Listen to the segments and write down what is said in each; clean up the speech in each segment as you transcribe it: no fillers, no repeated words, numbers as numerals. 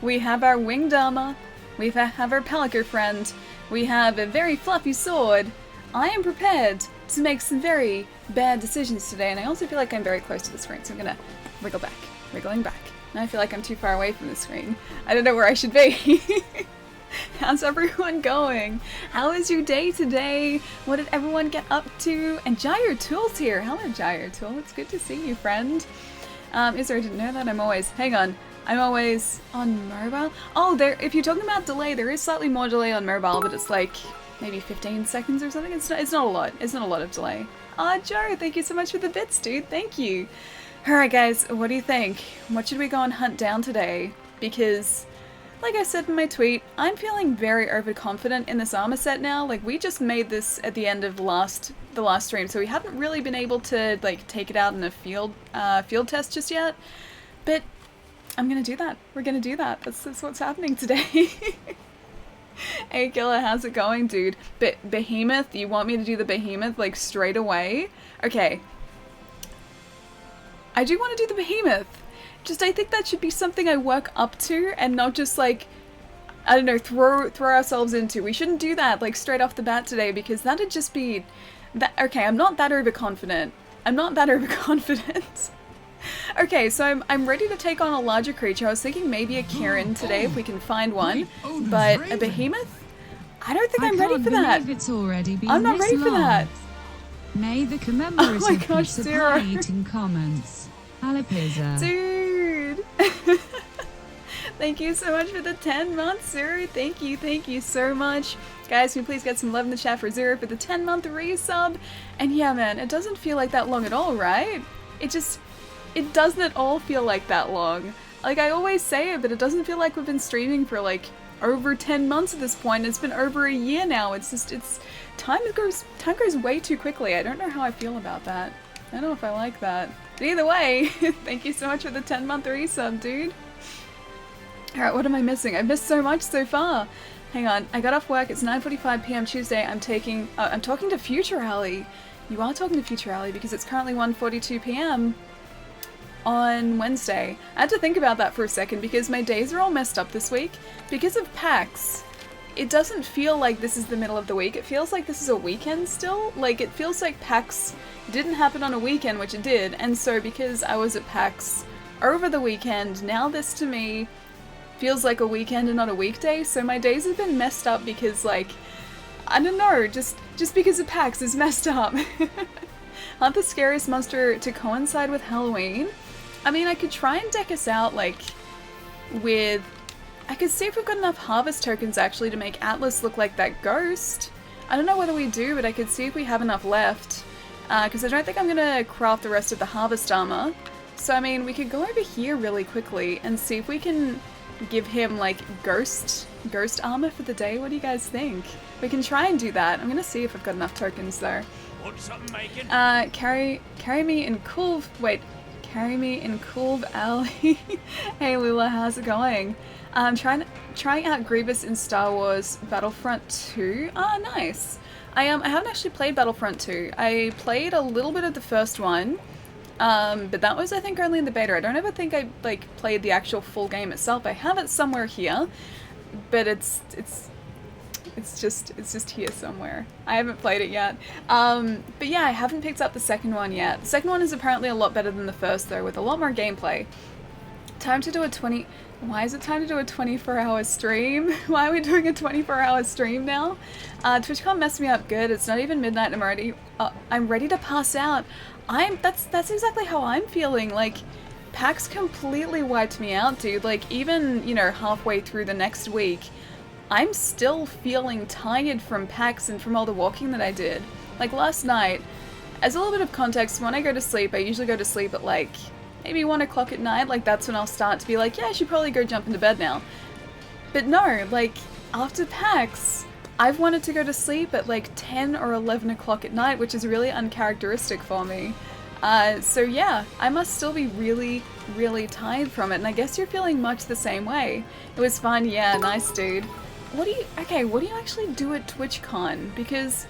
We have our winged armor. We have our pelican friend. We have a very fluffy sword. I am prepared to make some very bad decisions today, and I also feel like I'm very close to the screen, so I'm gonna wriggle back, wriggling back. Now I feel like I'm too far away from the screen. I don't know where I should be. How's everyone going? How is your day today? What did everyone get up to? And Gyro Tool's here. Hello, Gyro Tool. It's good to see you, friend. Izra didn't know that. I'm always on mobile. Oh, if you're talking about delay, there is slightly more delay on mobile, but it's like maybe 15 seconds or something. It's not a lot. It's not a lot of delay. Joe, thank you so much for the bits, dude. Thank you. Alright guys, what do you think? What should we go and hunt down today? Because, like I said in my tweet, I'm feeling very overconfident in this armor set now. Like, we just made this at the end of the last stream, so we haven't really been able to, like, take it out in a field test just yet. But I'm gonna do that. We're gonna do that. That's what's happening today. Hey Killer, how's it going, dude? Behemoth? You want me to do the Behemoth, like, straight away? Okay. I do want to do the Behemoth. Just, I think that should be something I work up to and not just, like, I don't know, throw ourselves into. We shouldn't do that, like, straight off the bat today, because that'd just be... Okay, I'm not that overconfident. Okay, so I'm ready to take on a larger creature. I was thinking maybe a Kieran today if we can find one, but a Behemoth? I don't think I'm ready for that. It's already been I'm not ready for that. May the commemorative oh my gosh, supply eating comments. Alapizza. Dude! Thank you so much for the 10 months, Zero. Thank you so much. Guys, can you please get some love in the chat for Zero for the 10-month resub? And yeah, man, it doesn't feel like that long at all, right? It doesn't at all feel like that long. Like, I always say it, but it doesn't feel like we've been streaming for, like, over 10 months at this point. It's been over a year now. Time goes way too quickly. I don't know how I feel about that. I don't know if I like that. But either way, thank you so much for the 10-month resub, dude. Alright, what am I missing? I've missed so much so far. Hang on, I got off work. It's 9:45 PM Tuesday. I'm talking to Future Alley. You are talking to Future Alley because it's currently 1:42 PM on Wednesday. I had to think about that for a second because my days are all messed up this week. Because of PAX, it doesn't feel like this is the middle of the week. It feels like this is a weekend still. Like, it feels like PAX didn't happen on a weekend, which it did, and so because I was at PAX over the weekend, now this to me feels like a weekend and not a weekday, so my days have been messed up because, like, I don't know, just because of PAX is messed up. Hunt the scariest monster to coincide with Halloween. I mean, I could try and deck us out, like, with... I could see if we've got enough harvest tokens, actually, to make Atlas look like that ghost. I don't know whether we do, but I could see if we have enough left. Because I don't think I'm gonna craft the rest of the harvest armor. So, I mean, we could go over here really quickly and see if we can give him, like, ghost armor for the day. What do you guys think? We can try and do that. I'm gonna see if I've got enough tokens, though. Carry me in Kulve... Wait. Carry me in Kulve Alley. Hey Lula, how's it going? Trying out Grievous in Star Wars Battlefront 2. Ah, nice. I haven't actually played Battlefront 2. I played a little bit of the first one, but that was, I think, only in the beta. I don't ever think I, like, played the actual full game itself. I have it somewhere here, but it's just here somewhere. I haven't played it yet. But yeah, I haven't picked up the second one yet. The second one is apparently a lot better than the first, though, with a lot more gameplay. Time to do a 20... Why is it time to do a 24-hour stream? Why are we doing a 24-hour stream now? Twitch can't mess me up good. It's not even midnight and I'm ready to pass out. That's exactly how I'm feeling. Like, PAX completely wiped me out, dude. Like, even, you know, halfway through the next week, I'm still feeling tired from PAX and from all the walking that I did. Like, last night, as a little bit of context, when I go to sleep, I usually go to sleep at, like, maybe 1 o'clock at night. Like, that's when I'll start to be like, yeah, I should probably go jump into bed now. But no, like, after PAX, I've wanted to go to sleep at, like, 10 or 11 o'clock at night, which is really uncharacteristic for me. So yeah, I must still be really, really tired from it, and I guess you're feeling much the same way. It was fun, yeah, nice dude. What do you actually do at TwitchCon? Because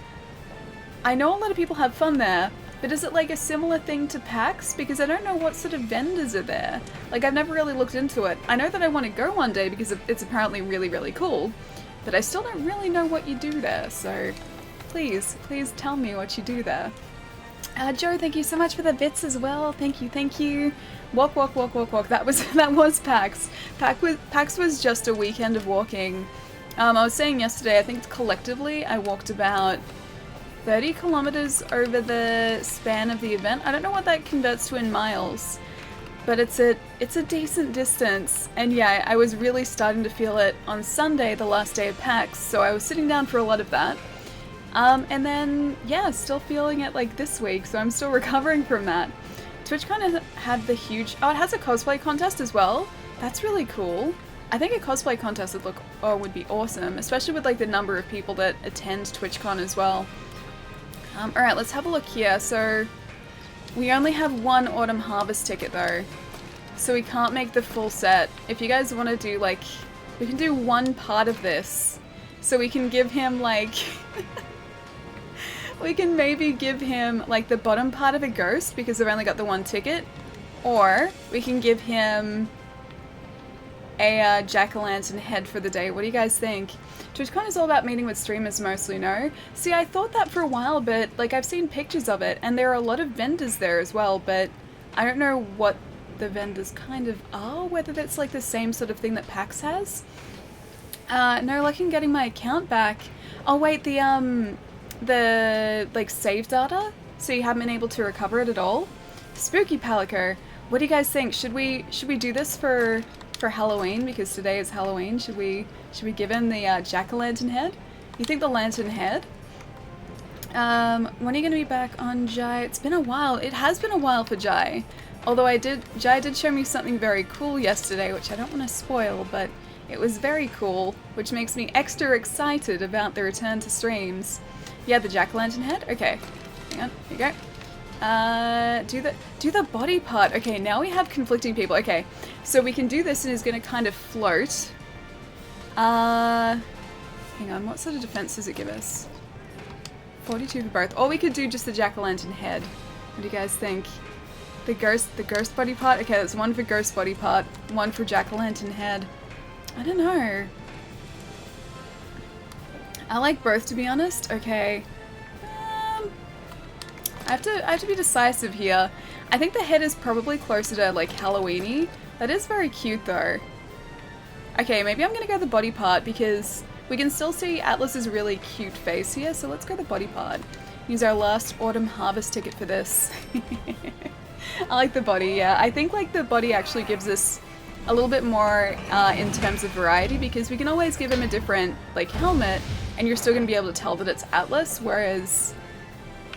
I know a lot of people have fun there, But is it like a similar thing to PAX? Because I don't know what sort of vendors are there. Like, I've never really looked into it. I know that I want to go one day because it's apparently really, really cool. But I still don't really know what you do there, so please tell me what you do there. Joe, thank you so much for the bits as well. Thank you, thank you. Walk, walk, walk, walk, walk. That was PAX. PAX was just a weekend of walking. I was saying yesterday, I think collectively I walked about 30 kilometers over the span of the event. I don't know what that converts to in miles, but it's a decent distance. And yeah, I was really starting to feel it on Sunday, the last day of PAX, so I was sitting down for a lot of that. And then, yeah, still feeling it like this week, so I'm still recovering from that. TwitchCon had the huge... Oh, it has a cosplay contest as well. That's really cool. I think a cosplay contest would be awesome, especially with like the number of people that attend TwitchCon as well. Alright, let's have a look here. So, we only have one Autumn Harvest ticket though, so we can't make the full set. If you guys want to do like... We can do one part of this, so we can give him like... We can maybe give him like the bottom part of a ghost because they've only got the one ticket, or we can give him a jack-o'-lantern head for the day. What do you guys think? TwitchCon is all about meeting with streamers mostly, no? See, I thought that for a while, but like I've seen pictures of it and there are a lot of vendors there as well, but I don't know what the vendors kind of are, whether that's like the same sort of thing that PAX has. No luck in getting my account back. Oh wait, the like save data, so you haven't been able to recover it at all. Spooky Palico, what do you guys think? Should we do this for Halloween, because today is Halloween? Should we give him the jack-o'-lantern head? You think the lantern head? When are you going to be back on Jai? It's been a while. It has been a while for Jai. Although Jai did show me something very cool yesterday, which I don't want to spoil, but it was very cool, which makes me extra excited about the return to streams. Yeah, the jack-o'-lantern head? Okay. Hang on, here you go. Do the body part. Okay, now we have conflicting people. Okay, so we can do this and he's gonna kind of float. Hang on, what sort of defense does it give us? 42 for both. Or we could do just the jack-o'-lantern head. What do you guys think? The ghost body part? Okay, that's one for ghost body part, one for jack-o'-lantern head. I don't know. I like both, to be honest. Okay. I have to be decisive here. I think the head is probably closer to like Halloween-y. That is very cute though. Okay, maybe I'm gonna go the body part because we can still see Atlas's really cute face here, so let's go the body part. Use our last Autumn Harvest ticket for this. I like the body, yeah. I think like the body actually gives us a little bit more in terms of variety, because we can always give him a different like helmet and you're still gonna be able to tell that it's Atlas, whereas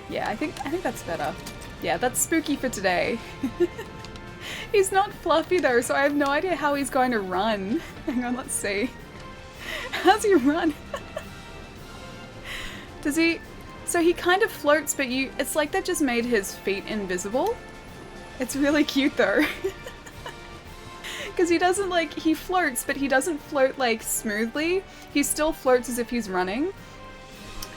yeah, I think that's better. Yeah, that's spooky for today. He's not fluffy though, so I have no idea how he's going to run. Hang on, let's see. How's he run? Does he... So he kind of floats, but it's like they've just made his feet invisible. It's really cute though. Because he doesn't like... He floats, but he doesn't float like smoothly. He still floats as if he's running.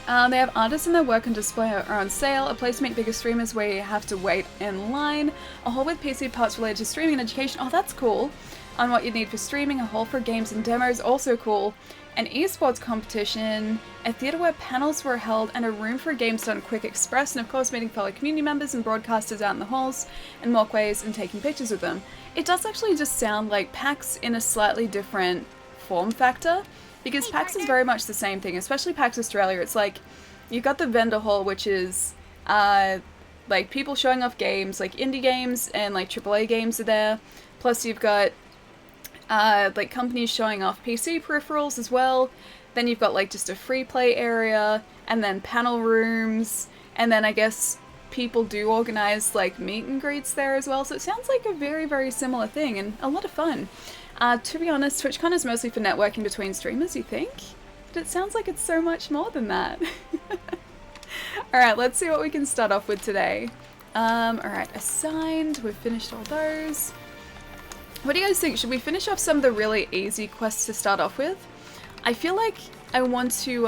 They have artists and their work on display or on sale, a place to meet bigger streamers where you have to wait in line, a hall with PC parts related to streaming and education, oh that's cool, on what you need for streaming, a hall for games and demos, also cool, an esports competition, a theatre where panels were held, and a room for games done quick express, and of course meeting fellow community members and broadcasters out in the halls and walkways and taking pictures with them. It does actually just sound like PAX in a slightly different form factor. Because PAX is very much the same thing, especially PAX Australia. It's like, you've got the vendor hall, which is, like, people showing off games, like indie games and, like, AAA games are there. Plus you've got, like, companies showing off PC peripherals as well. Then you've got, like, just a free play area, and then panel rooms, and then I guess people do organize, like, meet and greets there as well. So it sounds like a very, very similar thing, and a lot of fun. To be honest, TwitchCon is mostly for networking between streamers, you think? But it sounds like it's so much more than that. Alright, let's see what we can start off with today. Alright, assigned, we've finished all those. What do you guys think? Should we finish off some of the really easy quests to start off with? I feel like I want to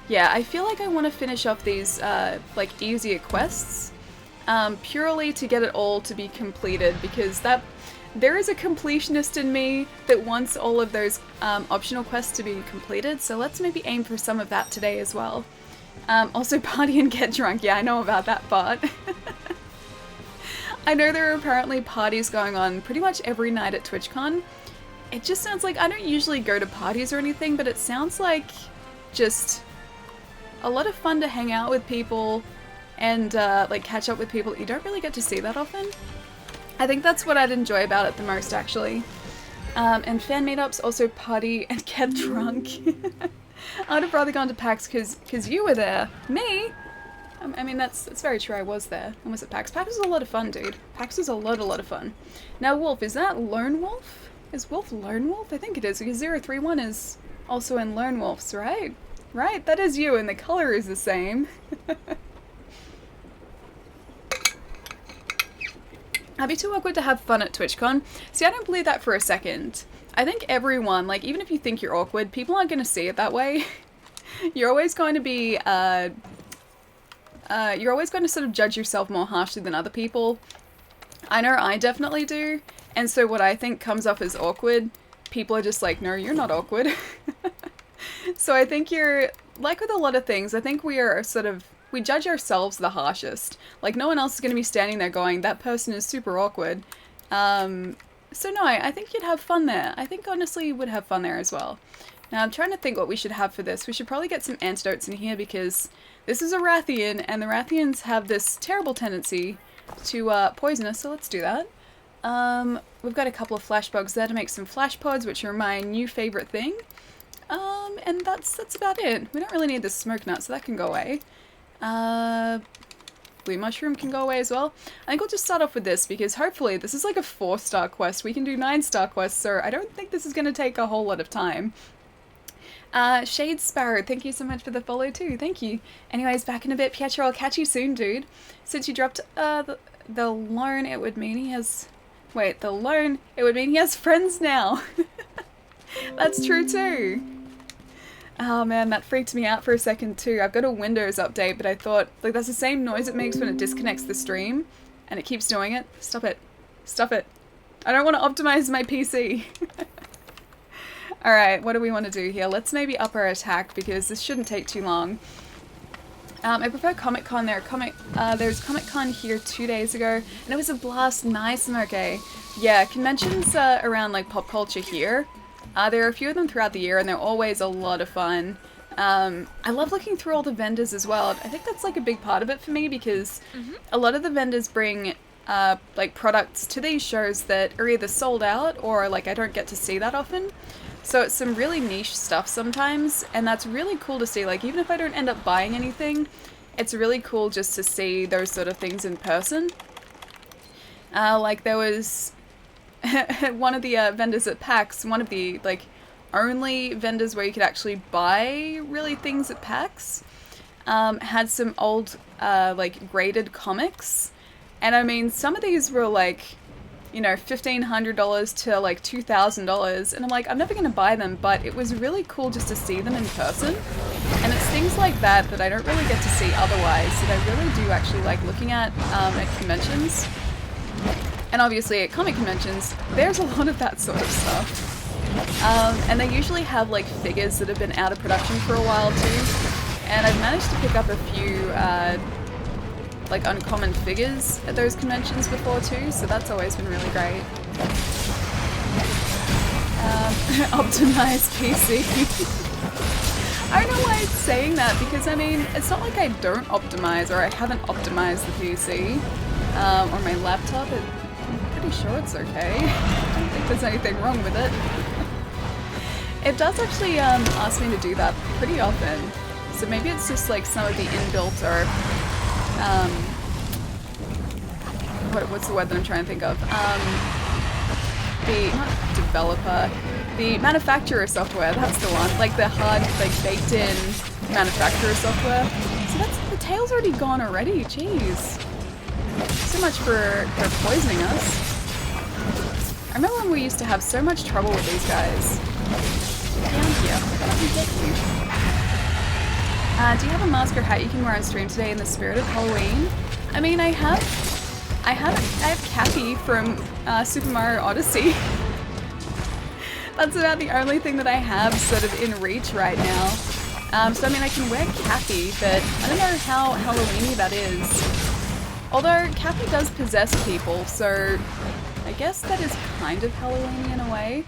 yeah, I feel like I want to finish off these, like, easier quests, purely to get it all to be completed, because there is a completionist in me that wants all of those optional quests to be completed, so let's maybe aim for some of that today as well. Also, party and get drunk. Yeah, I know about that part. I know there are apparently parties going on pretty much every night at TwitchCon. It just sounds like, I don't usually go to parties or anything, but it sounds like just a lot of fun to hang out with people and like catch up with people that you don't really get to see that often. I think that's what I'd enjoy about it the most, actually. And fan meetups, also party and get drunk. I would have rather gone to PAX because you were there. Me? I mean, that's very true, I was there. And was it PAX? PAX was a lot of fun, dude. PAX was a lot of fun. Now, Wolf, is that Lone Wolf? Is Wolf Lone Wolf? I think it is, because 031 is also in Lone Wolves, right? Right, that is you, and the color is the same. I'd be too awkward to have fun at TwitchCon. See, I don't believe that for a second. I think everyone, like, even if you think you're awkward, people aren't going to see it that way. You're always going to be, you're always going to sort of judge yourself more harshly than other people. I know I definitely do. And so what I think comes off as awkward, people are just like, no, you're not awkward. So I think you're, like with a lot of things, I think we are sort of, we judge ourselves the harshest. Like, no one else is going to be standing there going, that person is super awkward. So no, I think you'd have fun there. I think honestly you would have fun there as well. Now I'm trying to think what we should have for this. We should probably get some antidotes in here because this is a Rathian, and the Rathians have this terrible tendency to poison us, so let's do that. We've got a couple of flash bugs there to make some flash pods, which are my new favorite thing. And that's about it. We don't really need the smoke nut, so that can go away. Blue mushroom can go away as well. I think we'll just start off with this because hopefully this is like a 4-star quest. We can do 9-star quests, so I don't think this is going to take a whole lot of time. Shade Sparrow, thank you so much for the follow too. Thank you. Anyways, back in a bit, Pietro. I'll catch you soon, dude. Since you dropped the loan, it would mean he has... Wait, the loan, it would mean he has friends now. That's true too. Oh man, that freaked me out for a second too. I've got a Windows update, but I thought, like, that's the same noise it makes when it disconnects the stream, and it keeps doing it. Stop it. Stop it. I don't want to optimize my PC. Alright, what do we want to do here? Let's maybe up our attack, because this shouldn't take too long. I prefer Comic Con there. There's Comic Con here 2 days ago, and it was a blast. Nice, okay. Yeah, conventions around, like, pop culture here. There are a few of them throughout the year, and they're always a lot of fun. I love looking through all the vendors as well. I think that's like a big part of it for me because a lot of the vendors bring like products to these shows that are either sold out or like I don't get to see that often. So it's some really niche stuff sometimes, and that's really cool to see. Like, even if I don't end up buying anything, it's really cool just to see those sort of things in person. Like there was one of the vendors at PAX, one of the like only vendors where you could actually buy really things at PAX, had some old like graded comics, and I mean some of these were like, you know, $1,500 to like $2,000, and I'm like, I'm never gonna buy them, but it was really cool just to see them in person. And it's things like that that I don't really get to see otherwise, that I really do actually like looking at conventions. And obviously at comic conventions, there's a lot of that sort of stuff. And they usually have like figures that have been out of production for a while too. And I've managed to pick up a few like uncommon figures at those conventions before too, so that's always been really great. Optimized PC. I don't know why it's saying that, because I mean, it's not like I don't optimize or I haven't optimized the PC or my laptop. I'm pretty sure it's okay. I don't think there's anything wrong with it. It does actually ask me to do that pretty often, so maybe it's just like some of the inbuilt or what's the word that I'm trying to think of? The, not developer, the manufacturer software, that's the one. Like the hard, like baked in manufacturer software. So that's, the tail's already gone already, jeez. So much for poisoning us. I remember when we used to have so much trouble with these guys. Down here, let me get you. Do you have a mask or hat you can wear on stream today in the spirit of Halloween? I mean, I have Cappy from Super Mario Odyssey. That's about the only thing that I have sort of in reach right now. So I mean, I can wear Cappy, but I don't know how Halloween-y that is. Although Cappy does possess people, so I guess that is kind of Halloween-y in a way.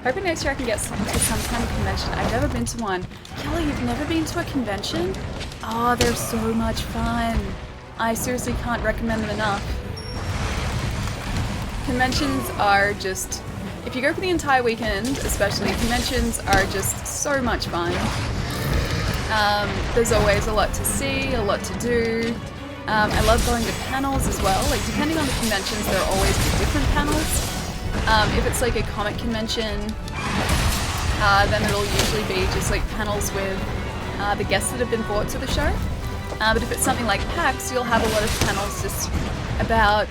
Hoping next year I can get to some kind of convention. I've never been to one. Kelly, you've never been to a convention? Oh, they're so much fun. I seriously can't recommend them enough. Conventions are just, if you go for the entire weekend, especially, conventions are just so much fun. There's always a lot to see, a lot to do. I love going to panels as well. Like, depending on the conventions, there are always different panels. If it's like a comic convention, then it'll usually be just like panels with the guests that have been brought to the show. But if it's something like PAX, you'll have a lot of panels just about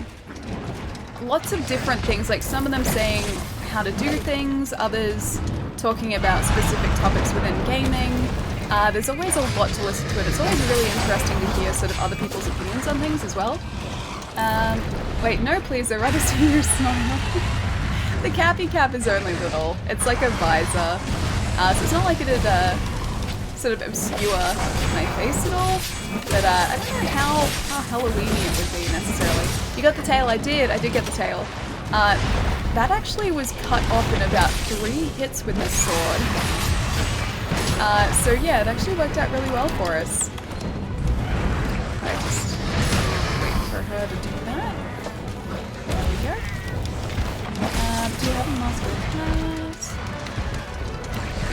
lots of different things. Like some of them saying how to do things, others talking about specific topics within gaming. There's always a lot to listen to it. It's always really interesting to hear sort of other people's opinions on things as well. Wait, no please, I'd rather see your smile. The Cappy cap is only little. It's like a visor. So it's not like it'd sort of obscure my face at all. But I don't know how Halloween-y it would be necessarily. You got the tail, I did get the tail. That actually was cut off in about 3 hits with this sword. So yeah, it actually worked out really well for us. I just wait for her to do that. There we go. Do you have a mask or hat?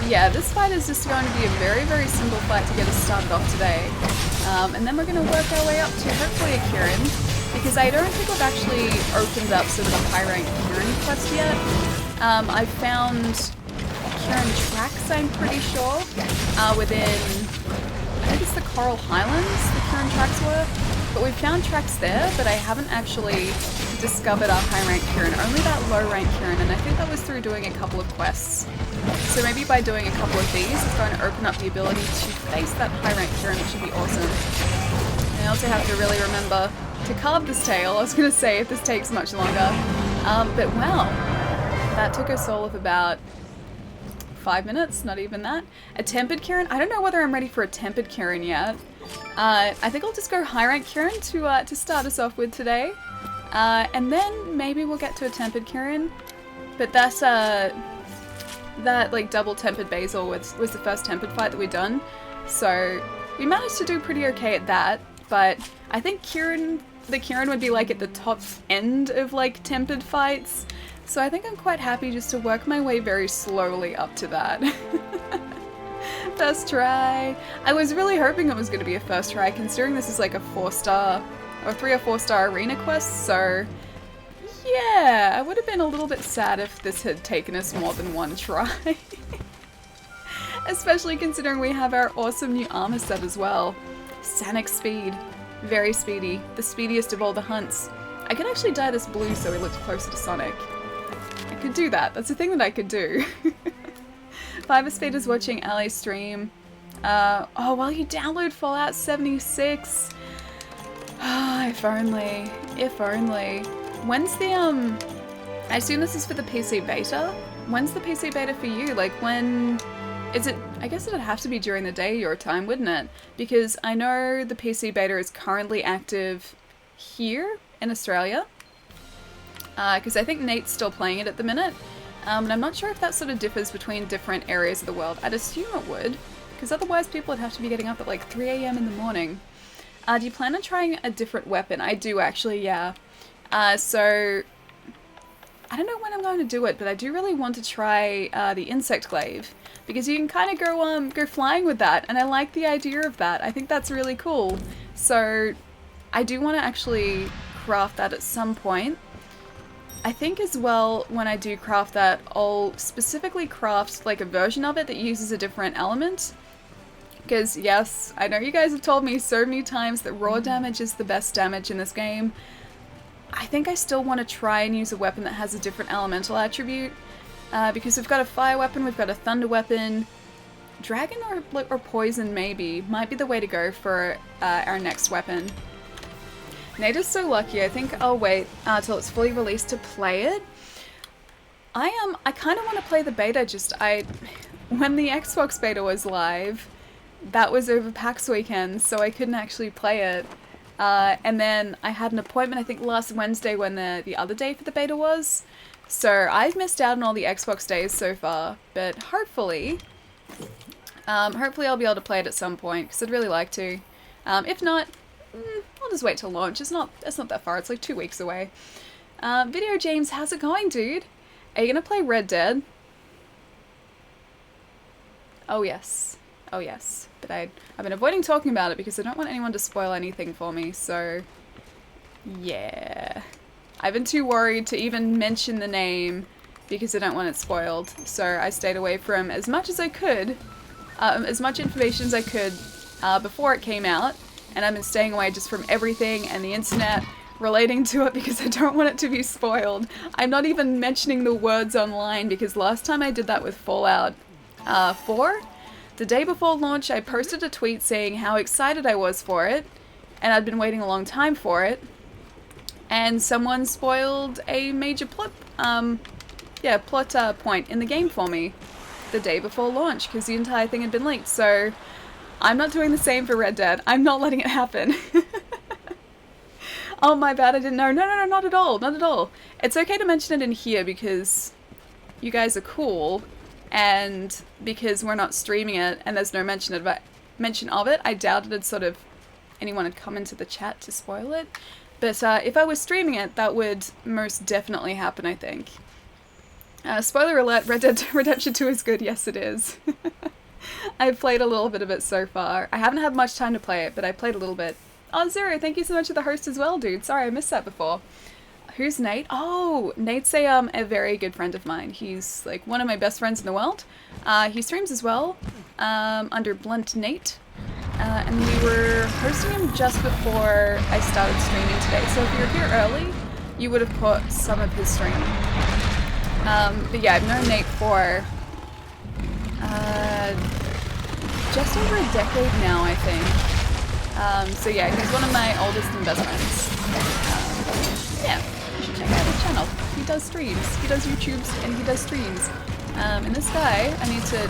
Yeah, this fight is just going to be a very, very simple fight to get us started off today. And then we're going to work our way up to hopefully a Kieran, because I don't think we've actually opened up sort of a high rank Kieran quest yet. I found Kieran tracks, I'm pretty sure, within, I think it's the Coral Highlands, the Kieran tracks were. But we've found tracks there, but I haven't actually discovered our high rank Kieran, only that low rank Kieran, and I think that was through doing a couple of quests. So maybe by doing a couple of these, it's going to open up the ability to face that high rank Kieran, which would be awesome. And I also have to really remember to carve this tail. I was going to say if this takes much longer. But wow, that took us all of about 5 minutes, not even that. A tempered Kieran? I don't know whether I'm ready for a tempered Kieran yet. I think I'll just go high rank Kieran to start us off with today. And then maybe we'll get to a tempered Kieran. But that's that like double tempered basil was the first tempered fight that we'd done. So we managed to do pretty okay at that, but I think the Kieran would be like at the top end of like tempered fights. So I think I'm quite happy just to work my way very slowly up to that. First try. I was really hoping it was going to be a first try, considering this is like a 4-star or 3 or 4-star arena quest, so yeah, I would have been a little bit sad if this had taken us more than 1 try. Especially considering we have our awesome new armor set as well. Sonic speed. Very speedy. The speediest of all the hunts. I could actually dye this blue so he looks closer to Sonic. I could do that. That's a thing that I could do. Fiver Speed is watching LA stream. Oh, while you download Fallout 76. Ah, if only. If only. When's the, I assume this is for the PC beta? When's the PC beta for you? Like, when... Is it... I guess it'd have to be during the day your time, wouldn't it? Because I know the PC beta is currently active here in Australia. Because I think Nate's still playing it at the minute. And I'm not sure if that sort of differs between different areas of the world. I'd assume it would, because otherwise people would have to be getting up at like 3 AM in the morning. Do you plan on trying a different weapon? I do actually, yeah. So, I don't know when I'm going to do it, but I do really want to try the insect glaive, because you can kind of go flying with that, and I like the idea of that. I think that's really cool. So, I do want to actually craft that at some point. I think as well, when I do craft that, I'll specifically craft like a version of it that uses a different element. Because yes, I know you guys have told me so many times that raw damage is the best damage in this game. I think I still want to try and use a weapon that has a different elemental attribute. Because we've got a fire weapon, we've got a thunder weapon. Dragon or poison maybe might be the way to go for our next weapon. Nate is so lucky. I think I'll wait till it's fully released to play it. I kind of want to play the beta. When the Xbox beta was live, that was over PAX weekend, so I couldn't actually play it. And then I had an appointment, I think last Wednesday, when the other day for the beta was. So I've missed out on all the Xbox days so far, but hopefully I'll be able to play it at some point, because I'd really like to. If not, I'll just wait till launch. It's not that far. It's like 2 weeks away. Video James, how's it going, dude? Are you gonna play Red Dead? Oh yes. Oh yes. But I've been avoiding talking about it because I don't want anyone to spoil anything for me, so yeah. I've been too worried to even mention the name because I don't want it spoiled, so I stayed away from as much as I could, as much information as I could before it came out, and I've been staying away just from everything and the internet relating to it because I don't want it to be spoiled. I'm not even mentioning the words online because last time I did that with Fallout 4, the day before launch I posted a tweet saying how excited I was for it, and I'd been waiting a long time for it, and someone spoiled a major plot point in the game for me the day before launch because the entire thing had been leaked. So I'm not doing the same for Red Dead. I'm not letting it happen. Oh, my bad, I didn't know. No, not at all, not at all. It's okay to mention it in here because you guys are cool, and because we're not streaming it and there's no mention of it, I doubted anyone had come into the chat to spoil it. But if I was streaming it, that would most definitely happen, I think. Spoiler alert, Red Dead Redemption 2 is good. Yes, it is. I've played a little bit of it so far. I haven't had much time to play it, but I played a little bit. Oh, Zero, thank you so much for the host as well, dude. Sorry, I missed that before. Who's Nate? Oh, Nate's a very good friend of mine. He's like one of my best friends in the world. He streams as well, under Blunt Nate. And we were hosting him just before I started streaming today. So if you're here early, you would have caught some of his stream. But yeah, I've known Nate for just over a decade now, I think. So yeah, he's one of my oldest and best friends. Yeah, you should check out his channel. He does streams, he does YouTubes, and he does streams. And this guy, I need to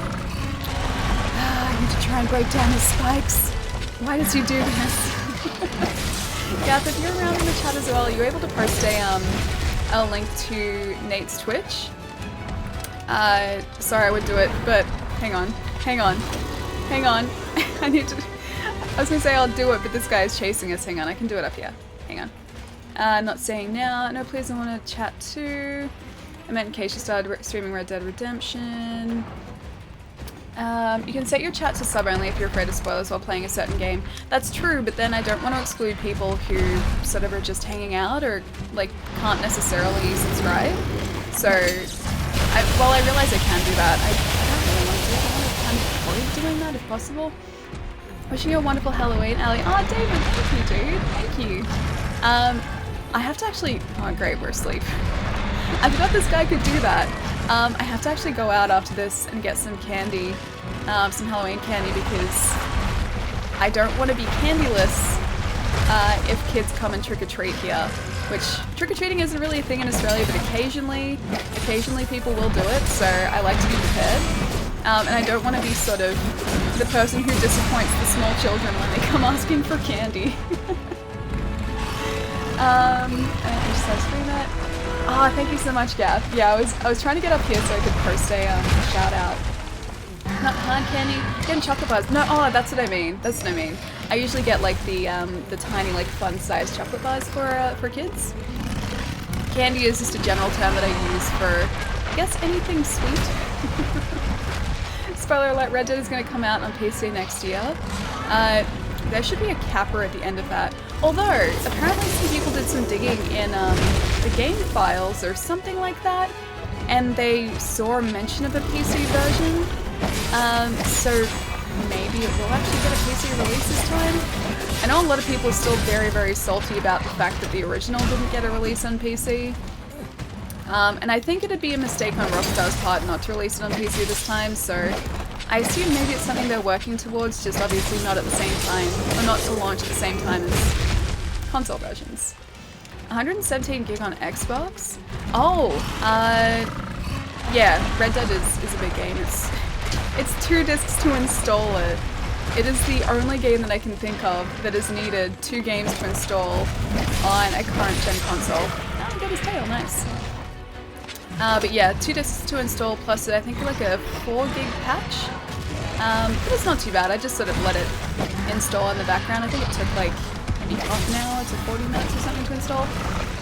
try and break down his spikes. Why does he do this? Gath, if you're around in the chat as well, are you able to post a link to Nate's Twitch? Sorry, I would do it, but hang on. I was gonna say I'll do it, but this guy is chasing us. Hang on, I can do it up here. Hang on. Not saying now. No, please, I want to chat too. I meant in case you started streaming Red Dead Redemption. You can set your chat to sub only if you're afraid of spoilers while playing a certain game. That's true, but then I don't want to exclude people who sort of are just hanging out or like can't necessarily subscribe. So, while I realize I can do that, I don't really want to do it. I want to kind of avoid doing that if possible. Wishing you a wonderful Halloween, Ali. Oh, David, thank you, dude. Thank you. I have to actually... Oh, great, we're asleep. I forgot this guy could do that. I have to actually go out after this and get some candy, some Halloween candy, because I don't want to be candyless if kids come and trick-or-treat here, which trick-or-treating isn't really a thing in Australia, but occasionally people will do it, so I like to be prepared. And I don't want to be sort of the person who disappoints the small children when they come asking for candy. And I can just scream it. Ah, thank you so much, Gav. Yeah, I was trying to get up here so I could post a shout out. Not hard candy, getting chocolate bars. No, oh, that's what I mean. That's what I mean. I usually get like the tiny like fun-sized chocolate bars for kids. Candy is just a general term that I use for, I guess, anything sweet. Spoiler alert: Red Dead is going to come out on PC next year. There should be a capper at the end of that. Although, apparently some people did some digging in the game files or something like that, and they saw a mention of a PC version. So maybe it will actually get a PC release this time. I know a lot of people are still very, very salty about the fact that the original didn't get a release on PC. And I think it'd be a mistake on Rockstar's part not to release it on PC this time, so I assume maybe it's something they're working towards, just obviously not at the same time, or not to launch at the same time as console versions. 117 gig on Xbox? Oh, yeah, Red Dead is a big game. It's 2 discs to install it. It is the only game that I can think of that has needed 2 games to install on a current gen console. Oh, I got his tail, nice. But yeah, 2 discs to install plus I think like a 4 gig patch. But it's not too bad. I just sort of let it install in the background. I think it took like maybe half an hour to 40 minutes or something to install.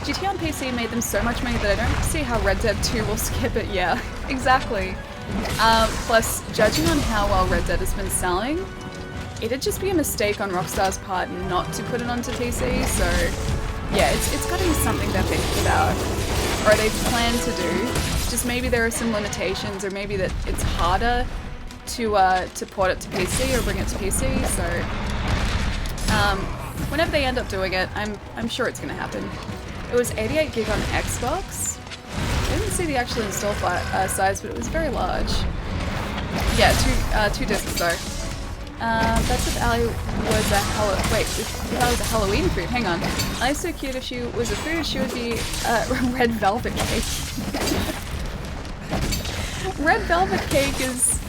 GTA on PC made them so much money that I don't see how Red Dead 2 will skip it. Yeah, exactly. Plus, judging on how well Red Dead has been selling, it'd just be a mistake on Rockstar's part not to put it onto PC, so yeah, it's gotta be something they're thinking about, or they plan to do. Just maybe there are some limitations, or maybe that it's harder to port it to PC or bring it to PC, so whenever they end up doing it, I'm sure it's gonna happen. It was 88 gig on Xbox. I didn't see the actual install size, but it was very large. Yeah, two discs though. That's if Allie was a if that was a Halloween food. Hang on. Allie's so cute. If she was a food, she would be red velvet cake. Red velvet cake is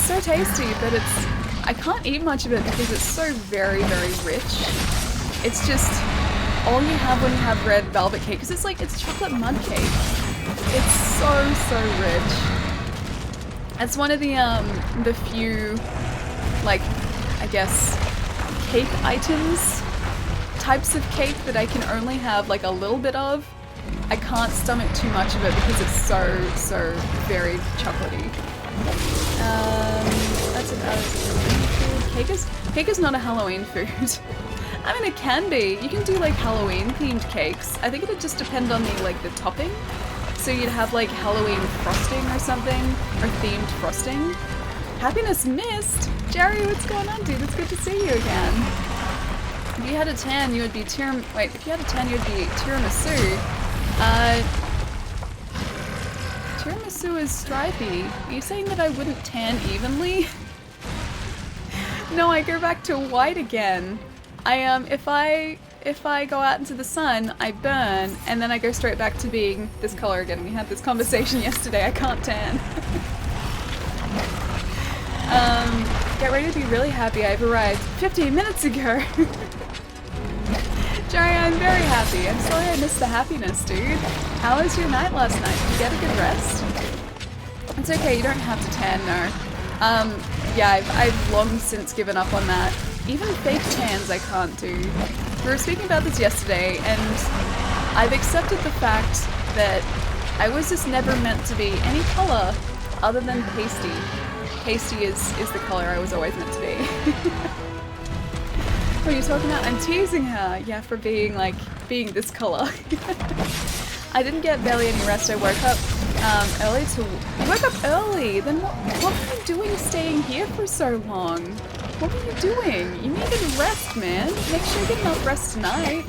so tasty, but I can't eat much of it because it's so very, very rich. It's just all you have when you have red velvet cake, because it's chocolate mud cake. It's so rich. It's one of the few, like, I guess, cake items, types of cake that I can only have like a little bit of. I can't stomach too much of it because it's so very chocolatey. That's about it. Cake is not a Halloween food. I mean, it can be. You can do like Halloween themed cakes. I think it would just depend on the topping. So you'd have like Halloween frosting or something, or themed frosting. Happiness missed! Jerry, what's going on, dude? It's good to see you again. If you had a tan, you would be if you had a tan, you would be tiramisu. Tiramisu is stripy. Are you saying that I wouldn't tan evenly? No, I go back to white again. If I go out into the sun, I burn, and then I go straight back to being this color again. We had this conversation yesterday. I can't tan. Get ready to be really happy. I've arrived 15 minutes ago. Jerry, I'm very happy. I'm sorry I missed the happiness, dude. How was your night last night? Did you get a good rest? It's okay, you don't have to tan, no. Yeah, I've long since given up on that. Even fake tans I can't do. We were speaking about this yesterday, and I've accepted the fact that I was just never meant to be any color other than pasty. Pasty is the color I was always meant to be. What are you talking about? I'm teasing her, yeah, for being this color. I didn't get barely any rest. I woke up early to... You woke up early? Then what were you doing staying here for so long? What were you doing? You needed rest, man. Make sure you get enough rest tonight.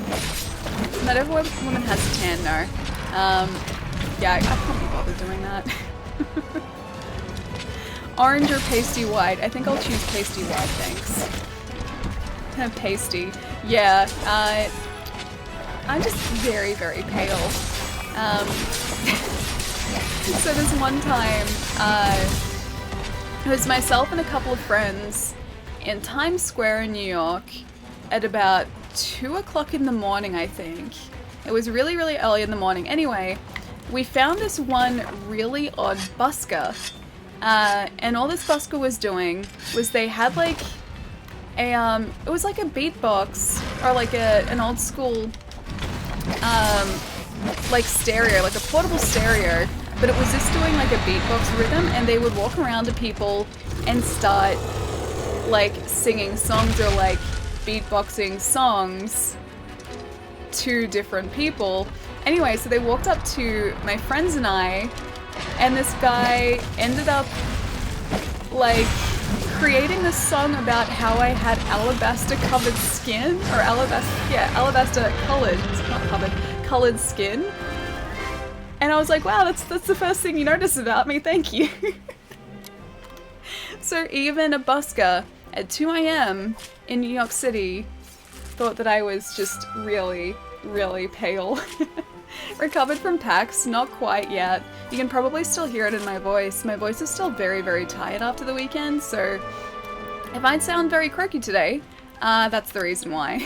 Not every woman has a tan, no. Yeah, I can't be bothered doing that. Orange or pasty white? I think I'll choose pasty white, thanks. Pasty. Yeah, I'm just very, very pale. So this one time, it was myself and a couple of friends in Times Square in New York at about 2 o'clock in the morning, I think. It was really, really early in the morning. Anyway, we found this one really odd busker. And all this busker was doing was they had like it was like a beatbox, or like an old school, like stereo, like a portable stereo, but it was just doing like a beatbox rhythm, and they would walk around to people and start like singing songs or like beatboxing songs to different people. Anyway, so they walked up to my friends and I, and this guy ended up like creating this song about how I had alabaster covered skin, or alabaster colored, it's not covered, colored skin. And I was like, wow, that's the first thing you notice about me, thank you. So even a busker at 2 a.m. in New York City thought that I was just really, really pale. Recovered from PAX, not quite yet. You can probably still hear it in my voice. My voice is still very, very tired after the weekend, so if I sound very croaky today, that's the reason why.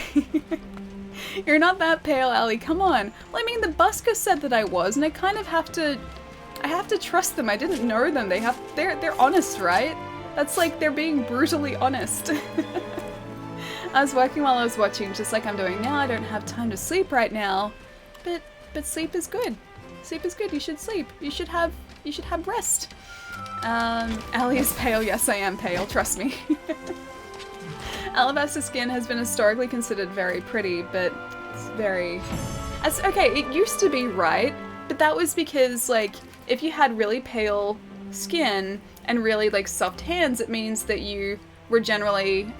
You're not that pale, Allie, come on. Well, I mean, the busker said that I was, and I kind of have to trust them. I didn't know them. They're honest, right? That's like, they're being brutally honest. I was working while I was watching, just like I'm doing now. I don't have time to sleep right now, but sleep is good. Sleep is good. You should sleep. You should have rest. Allie is pale. Yes, I am pale. Trust me. Alabaster skin has been historically considered very pretty, but it's very... okay, it used to be, right? But that was because, like, if you had really pale skin and really, like, soft hands, it means that you were generally...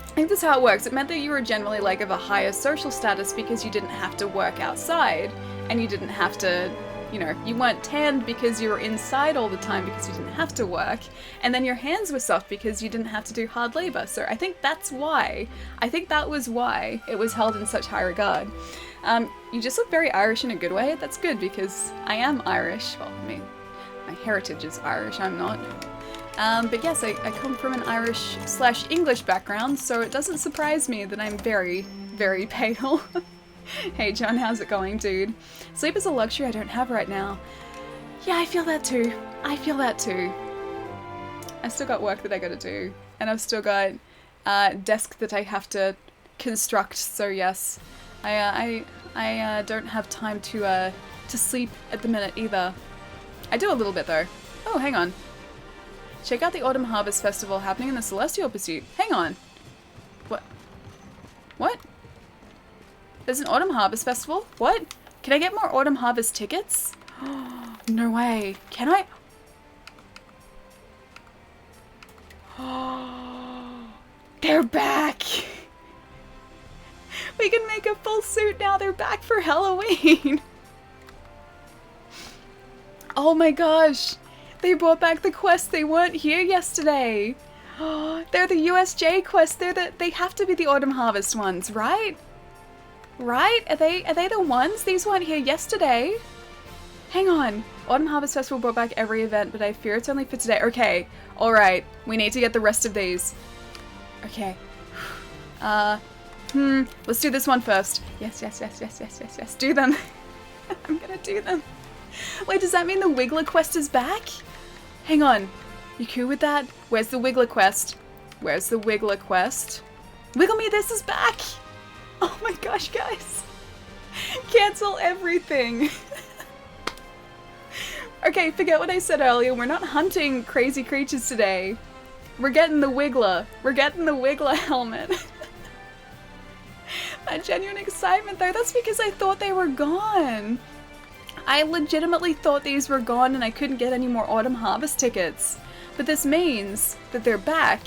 I think that's how it works. It meant that you were generally, like, of a higher social status because you didn't have to work outside, and you didn't have to, you know, you weren't tanned because you were inside all the time because you didn't have to work, and then your hands were soft because you didn't have to do hard labor. So I think that's why. I think that was why it was held in such high regard. You just look very Irish in a good way. That's good because I am Irish. Well, I mean, my heritage is Irish, I'm not. But yes, I come from an Irish/English background, so it doesn't surprise me that I'm very, very pale. Hey John, how's it going, dude? Sleep is a luxury I don't have right now. Yeah, I feel that too. I feel that too. I still got work that I gotta do, and I've still got desk that I have to construct, so yes. I don't have time to sleep at the minute either. I do a little bit though. Oh, hang on. Check out the Autumn Harvest Festival happening in the Celestial Pursuit. Hang on. What? What? There's an Autumn Harvest Festival? What? Can I get more Autumn Harvest tickets? No way. Can I? They're back! We can make a full suit now. They're back for Halloween. Oh my gosh. They brought back the quests. They weren't here yesterday. They're the USJ quests. They have to be the Autumn Harvest ones, right? Right? Are they the ones? These weren't here yesterday. Hang on. Autumn Harvest Festival brought back every event, but I fear it's only for today. Okay. Alright. We need to get the rest of these. Okay. Let's do this one first. Yes. Do them. I'm gonna do them. Wait, does that mean the Wiggler quest is back? Hang on. You cool with that? Where's the Wiggler quest? Where's the Wiggler quest? Wiggle Me This is back! Oh my gosh, guys. Cancel everything. Okay, forget what I said earlier. We're not hunting crazy creatures today. We're getting the Wiggler. We're getting the Wiggler helmet. That genuine excitement though, that's because I thought they were gone. I legitimately thought these were gone and I couldn't get any more Autumn Harvest tickets. But this means that they're back.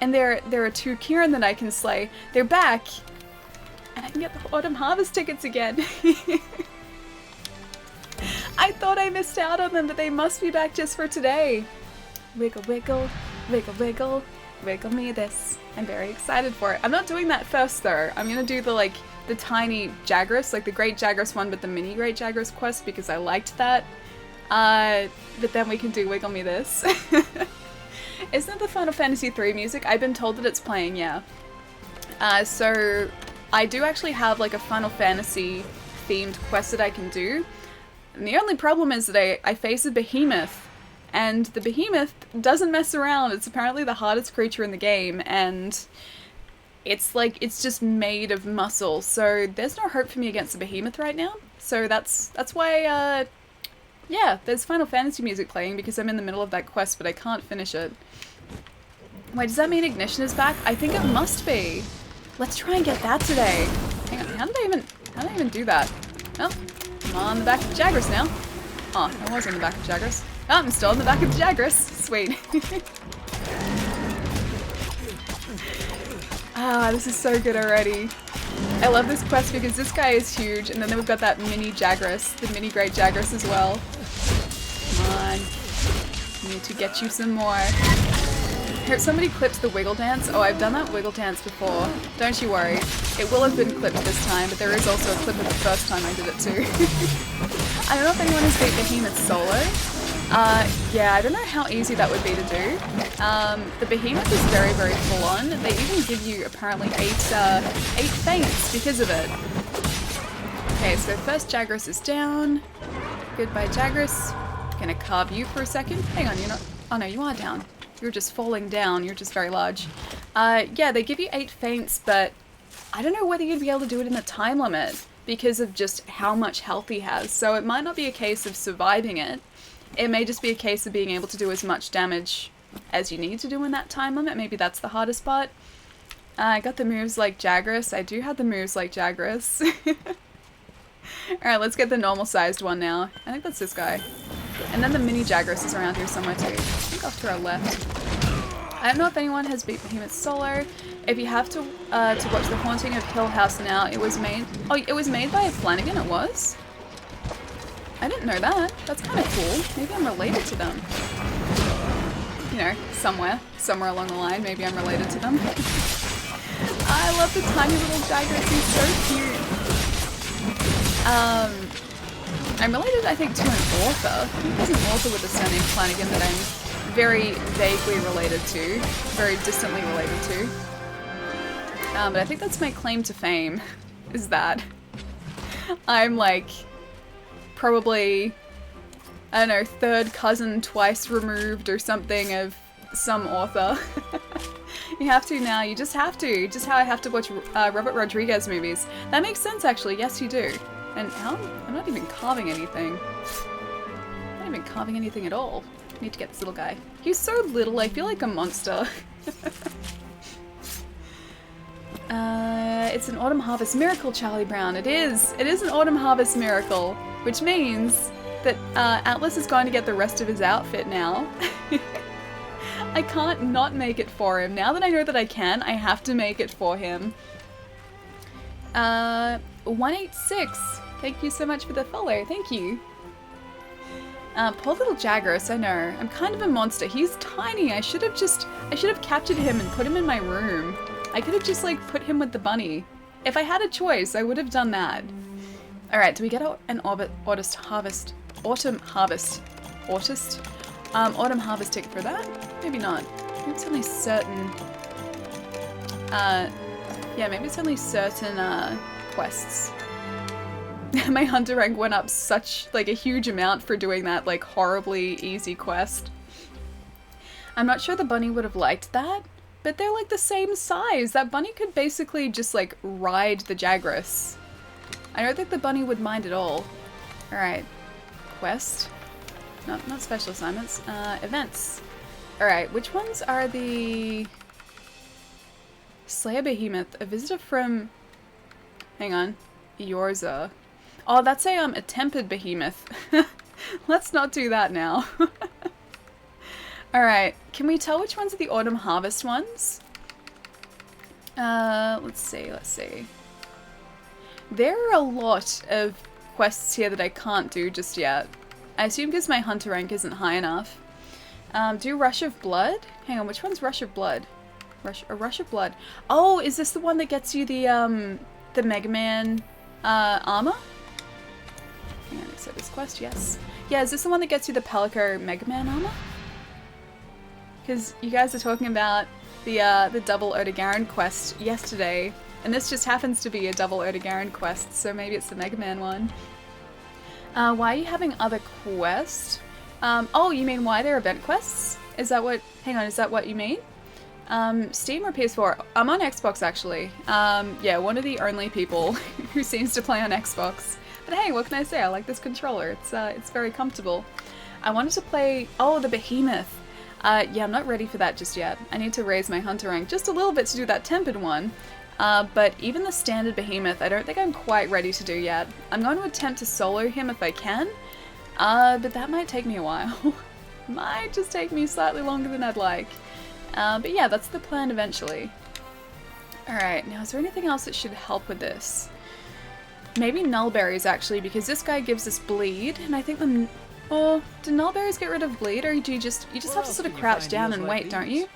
And there are 2 Kieran that I can slay. They're back. And I can get the Autumn Harvest tickets again. I thought I missed out on them, but they must be back just for today. Wiggle, wiggle, wiggle, wiggle, wiggle me this. I'm very excited for it. I'm not doing that first though. I'm gonna do the tiny Jagras, like the Great Jagras one, but the mini Great Jagras quest because I liked that. But then we can do Wiggle Me This. Isn't it the Final Fantasy III music? I've been told that it's playing, yeah. So I do actually have like a Final Fantasy themed quest that I can do. And the only problem is that I face a behemoth, and the behemoth doesn't mess around. It's apparently the hardest creature in the game, and it's like, it's just made of muscle, so there's no hope for me against the behemoth right now. So that's why, yeah, there's Final Fantasy music playing because I'm in the middle of that quest, but I can't finish it. Wait, does that mean Ignition is back? I think it must be. Let's try and get that today. Hang on, how did I even do that? Oh, I'm on the back of Jagras now. Oh, I was on the back of Jagras. Oh, I'm still on the back of Jagras. Sweet. Ah, this is so good already. I love this quest because this guy is huge, and then we've got that mini Jagras, the mini Great Jagras as well. Come on. need to get you some more. Hope somebody clipped the wiggle dance. Oh, I've done that wiggle dance before. Don't you worry. It will have been clipped this time, but there is also a clip of the first time I did it too. I don't know if anyone has beat Behemoth solo. Yeah, I don't know how easy that would be to do. The Behemoth is very, very full on. They even give you apparently 8 feints because of it. Okay, so first Jagras is down. Goodbye, Jagras. Gonna carve you for a second. Hang on, you're not... Oh no, you are down. You're just falling down. You're just very large. Yeah, they give you 8 feints, but I don't know whether you'd be able to do it in the time limit because of just how much health he has. So it might not be a case of surviving it. It may just be a case of being able to do as much damage as you need to do in that time limit. Maybe that's the hardest part. I got the moves like Jagras. I do have the moves like Jagras. Alright, let's get the normal sized one now. I think that's this guy. And then the mini Jagras is around here somewhere too. I think off to our left. I don't know if anyone has beat Behemoth solo. If you have to watch The Haunting of Hill House now, it was made... Oh, it was made by Flanagan, it was? I didn't know that. That's kind of cool. Maybe I'm related to them. You know, somewhere along the line, maybe I'm related to them. I love the tiny little Jagras, he's so cute. I'm related, I think, to an author. I think there's an author with a surname Flanagan that I'm very vaguely related to, very distantly related to. But I think that's my claim to fame, is that I'm like probably, I don't know, third cousin twice removed or something of some author. You have to now, you just have to. Just how I have to watch Robert Rodriguez movies. That makes sense actually, yes you do. And how? I'm not even carving anything. I'm not even carving anything at all. I need to get this little guy. He's so little, I feel like a monster. It's an autumn harvest miracle, Charlie Brown. It is. It is an autumn harvest miracle, which means that Atlas is going to get the rest of his outfit now. I can't not make it for him. Now that I know that I can, I have to make it for him. 186. Thank you so much for the follow. Thank you. Poor little Jagras, I know. I'm kind of a monster. He's tiny. I should have captured him and put him in my room. I could have just like put him with the bunny. If I had a choice, I would have done that. Alright, do we get an autumn harvest ticket for that? Maybe not. Maybe it's only certain yeah, maybe it's only certain quests. My hunter rank went up such like a huge amount for doing that like horribly easy quest. I'm not sure the bunny would have liked that, but they're like the same size. That bunny could basically just like ride the Jagras. I don't think the bunny would mind at all. Alright. Quest. Not special assignments. Events. Alright, which ones are the... Slay a Behemoth. A visitor from... Hang on. Yorza. Oh, that's a tempered Behemoth. Let's not do that now. Alright, can we tell which ones are the Autumn Harvest ones? Let's see. There are a lot of quests here that I can't do just yet. I assume because my hunter rank isn't high enough. Do Rush of Blood? Hang on, which one's Rush of Blood? Rush of Blood. Oh, is this the one that gets you the Mega Man armor? Hang on, accept this quest, yes. Yeah, is this the one that gets you the Palico Mega Man armor? Because you guys are talking about the double Odegaron quest yesterday, and this just happens to be a double Odegaron quest, so maybe it's the Mega Man one. Why are you having other quests? Oh, you mean why they're event quests? Is that what... Hang on, is that what you mean? Steam or PS4? I'm on Xbox, actually. Yeah, one of the only people who seems to play on Xbox. But hey, what can I say? I like this controller. It's very comfortable. I wanted to play... Oh, the Behemoth. Yeah, I'm not ready for that just yet. I need to raise my hunter rank just a little bit to do that tempered one. But even the standard Behemoth, I don't think I'm quite ready to do yet. I'm going to attempt to solo him if I can, but that might take me a while. Might just take me slightly longer than I'd like. But yeah, that's the plan eventually. Alright, now is there anything else that should help with this? Maybe Nullberries actually, because this guy gives us bleed, and I think Or do nullberries get rid of bleed, or do you just have to sort of crouch down and wait, don't you?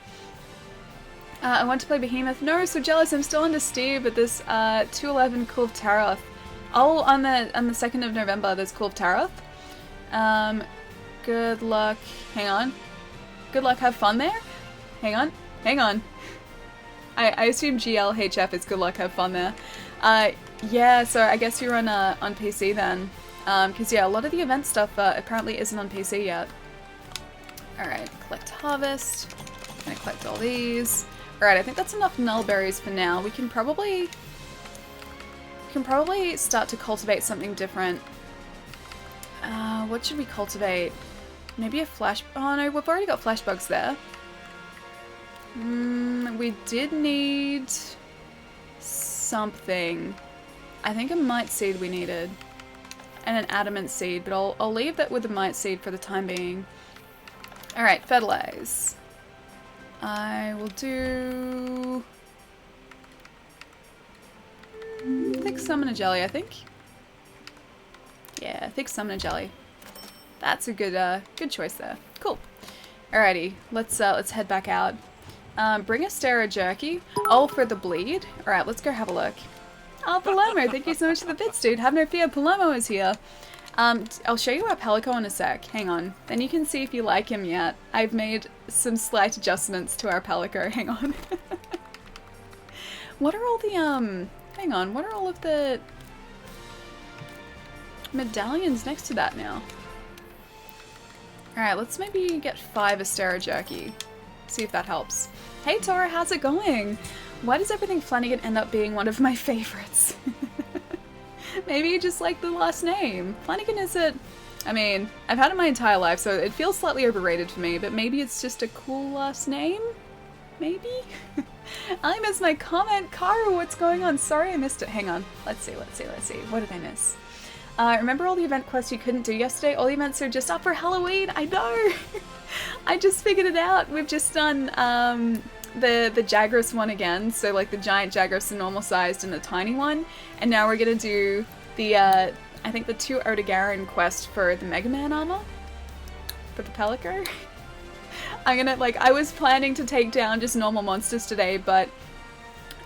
I want to play Behemoth. No, so jealous. I'm still under Steve, but this 211 Kulve Taroth. Oh, on the 2nd of November, there's Kulve Taroth. Good luck. Hang on. Good luck. Have fun there. Hang on. Hang on. I assume GLHF is good luck. Have fun there. Yeah. So I guess you're on PC then. Because yeah, a lot of the event stuff apparently isn't on PC yet. All right. Collect harvest. Gonna collect all these. Alright, I think that's enough nullberries for now. We can probably start to cultivate something different. What should we cultivate? Maybe a flash... Oh no, we've already got flash bugs there. We did need something. I think a mite seed we needed. And an adamant seed, but I'll leave that with the mite seed for the time being. Alright, fertilize. I will do thick summoner jelly, I think. Yeah, thick summoner jelly. That's a good choice there. Cool. Alrighty, let's head back out. Bring a Stera jerky. Oh, for the bleed. Alright, let's go have a look. Oh, Palermo, thank you so much for the bits, dude. Have no fear, Palermo is here. I'll show you our Palico in a sec. Hang on. Then you can see if you like him yet. I've made some slight adjustments to our Palico. Hang on. What are all the, hang on. What are all of the medallions next to that now? Alright, let's maybe get 5 Astera Jerky. See if that helps. Hey Tora, how's it going? Why does everything Flanagan end up being one of my favorites? Maybe you just like the last name. Flanagan is it? I mean, I've had it my entire life, so it feels slightly overrated for me, but maybe it's just a cool last name? Maybe? I missed my comment. Karu, what's going on? Sorry I missed it. Hang on. Let's see. What did I miss? Remember all the event quests you couldn't do yesterday? All the events are just up for Halloween. I know! I just figured it out. We've just done the Jagras one again. So like the giant Jagras, the normal sized, and the tiny one. And now we're gonna do the, I think the 2 Odogaron quest for the Mega Man armor. For the Palico. I'm gonna, like, I was planning to take down just normal monsters today, but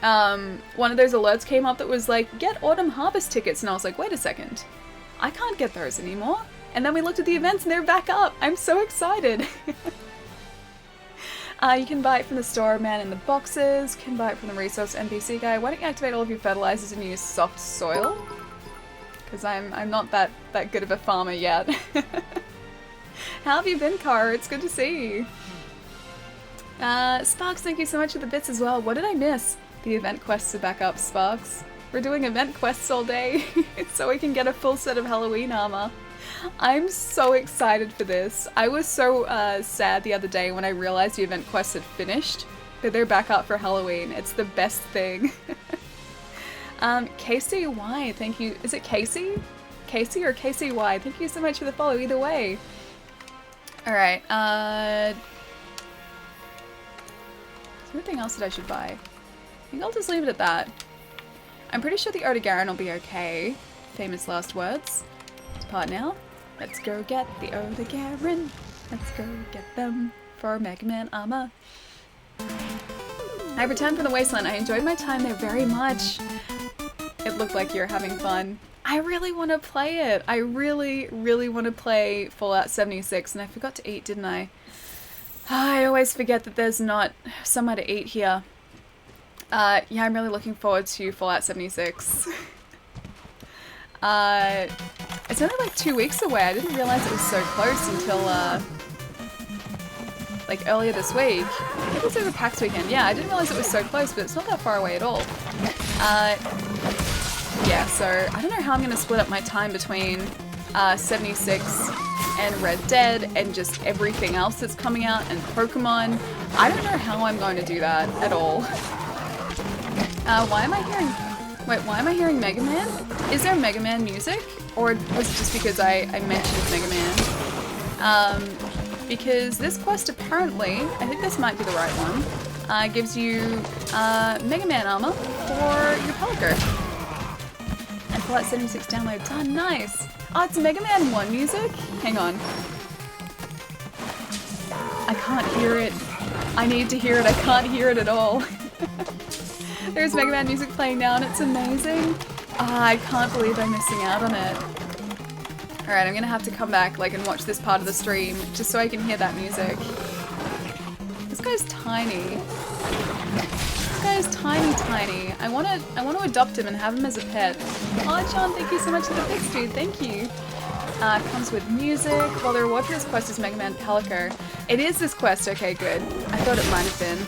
one of those alerts came up that was like, get Autumn Harvest tickets, and I was like, wait a second. I can't get those anymore. And then we looked at the events and they're back up. I'm so excited. You can buy it from the store man in the boxes, can buy it from the resource NPC guy. Why don't you activate all of your fertilizers and use soft soil? Because I'm not that good of a farmer yet. How have you been, Cara? It's good to see you. Sparks, thank you so much for the bits as well. What did I miss? The event quests are back up, Sparks. We're doing event quests all day so we can get a full set of Halloween armor. I'm so excited for this. I was so sad the other day when I realized the event quests had finished, but they're back up for Halloween. It's the best thing. KCY, thank you. Is it Casey? Casey or KCY? Thank you so much for the follow either way. Alright, is there anything else that I should buy? I think I'll just leave it at that. I'm pretty sure the Odogaron will be okay. Famous last words. Part now. Let's go get the Odogaron. Let's go get them for Mega Man armor. I returned from the Wasteland. I enjoyed my time there very much. It looked like you're having fun. I really want to play it. I really, really want to play Fallout 76, and I forgot to eat, didn't I? I always forget that there's not somewhere to eat here. Yeah, I'm really looking forward to Fallout 76. It's only like 2 weeks away. I didn't realize it was so close until, like earlier this week. I think it was over PAX weekend. Yeah, I didn't realize it was so close, but it's not that far away at all. Yeah, so I don't know how I'm going to split up my time between 76 and Red Dead and just everything else that's coming out and Pokemon. I don't know how I'm going to do that at all. Why am I hearing Mega Man? Is there Mega Man music? Or was it just because I mentioned Mega Man? Because this quest apparently, I think this might be the right one, gives you Mega Man armor for your Palico. And Fallout 76 download done. Nice! Oh, it's Mega Man 1 music? Hang on. I can't hear it. I need to hear it. I can't hear it at all. There's Mega Man music playing now and it's amazing. Ah, I can't believe I'm missing out on it. Alright, I'm gonna have to come back like and watch this part of the stream just so I can hear that music. This guy's tiny. This guy is tiny. I want to adopt him and have him as a pet. Oh, John, thank you so much for the bits, dude. Thank you. Comes with music. Well, the reward for this quest is Mega Man Palico. It is this quest. Okay, good. I thought it might have been.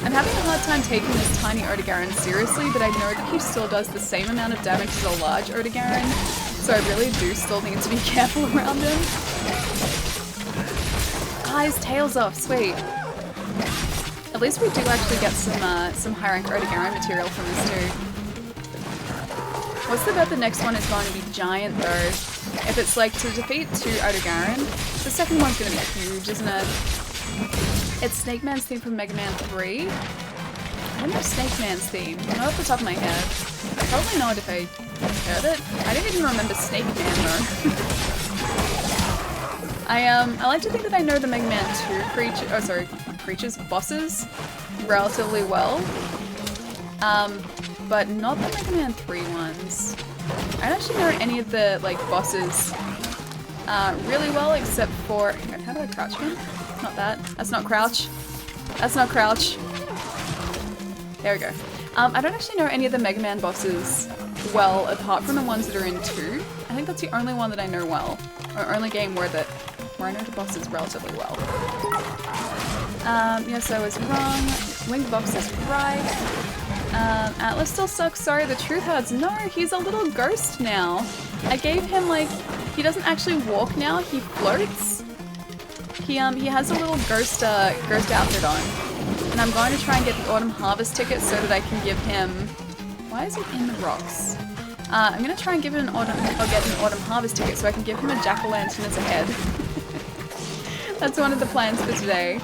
I'm having a hard time taking this tiny Odogaron seriously, but I know that he still does the same amount of damage as a large Odogaron, so I really do still need to be careful around him. Ah, his tail's off. Sweet. At least we do actually get some high rank Odogaron material from this too. What's the bet the next one is going to be giant though? If it's like to defeat 2 Odogaron, the second one's going to be huge, isn't it? It's Snake Man's theme from Mega Man 3. I don't know Snake Man's theme. Not off the top of my head. I probably know it if I heard it. I don't even remember Snake Man though. I like to think that I know the Mega Man 2 bosses relatively well. But not the Mega Man 3 ones. I don't actually know any of the like bosses really well except for, hang on, how do I crouch again? Not that. That's not crouch. That's not crouch. There we go. I don't actually know any of the Mega Man bosses well apart from the ones that are in 2. I think that's the only one that I know well. Or only game where I know the bosses relatively well. Yes, I was wrong. Winged box is right. Atlas still sucks. Sorry, the truth hurts. No, he's a little ghost now. I gave him like, he doesn't actually walk now. He floats. He has a little ghost outfit on, and I'm going to try and get the Autumn Harvest ticket so that I can give him. Why is it in the rocks? I'm gonna try and give him get an Autumn Harvest ticket so I can give him a jack-o'-lantern as a head. That's one of the plans for today.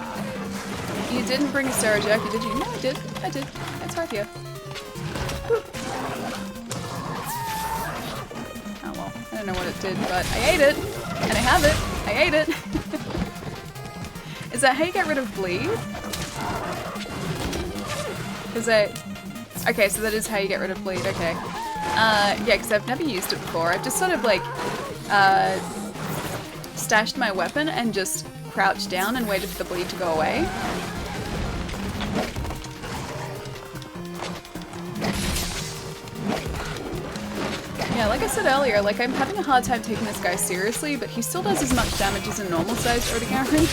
You didn't bring a Sarah Jerky, did you? No, I did. I did. It's right here. Whew. Oh well, I don't know what it did, but I ate it, and I have it. I ate it. Is that how you get rid of bleed? Okay, so that is how you get rid of bleed, okay. Yeah, because I've never used it before. I've just sort of like, stashed my weapon and just crouched down and waited for the bleed to go away. Yeah, like I said earlier, like I'm having a hard time taking this guy seriously, but he still does as much damage as a normal-sized Odogaron.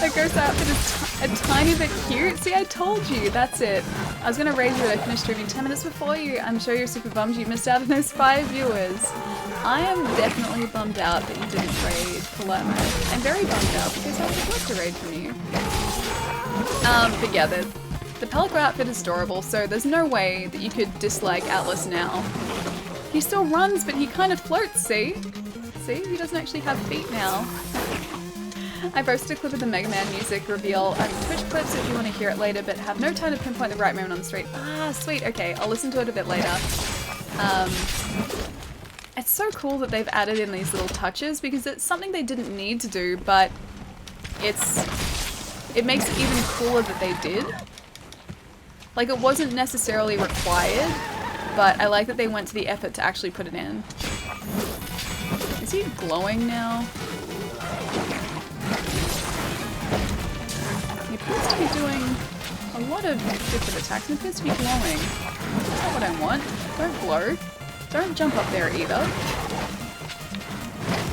That ghost outfit is a tiny bit cute. See, I told you. That's it. I was gonna raise you when I finished streaming 10 minutes before you. I'm sure you're super bummed you missed out on those 5 viewers. I am definitely bummed out that you didn't raid Palermo. I'm very bummed out because I would love to raid from you. But yeah, the Pelico outfit is adorable, so there's no way that you could dislike Atlas now. He still runs, but he kind of floats, see? See? He doesn't actually have feet now. I posted a clip of the Mega Man music reveal on Twitch clips if you want to hear it later, but have no time to pinpoint the right moment on the street. Ah, sweet. Okay, I'll listen to it a bit later. It's so cool that they've added in these little touches because it's something they didn't need to do, but it makes it even cooler that they did. Like, it wasn't necessarily required, but I like that they went to the effort to actually put it in. Is he glowing now? He appears to be doing a lot of different attacks. He appears to be glowing. That's not what I want. Don't glow. Don't jump up there either. I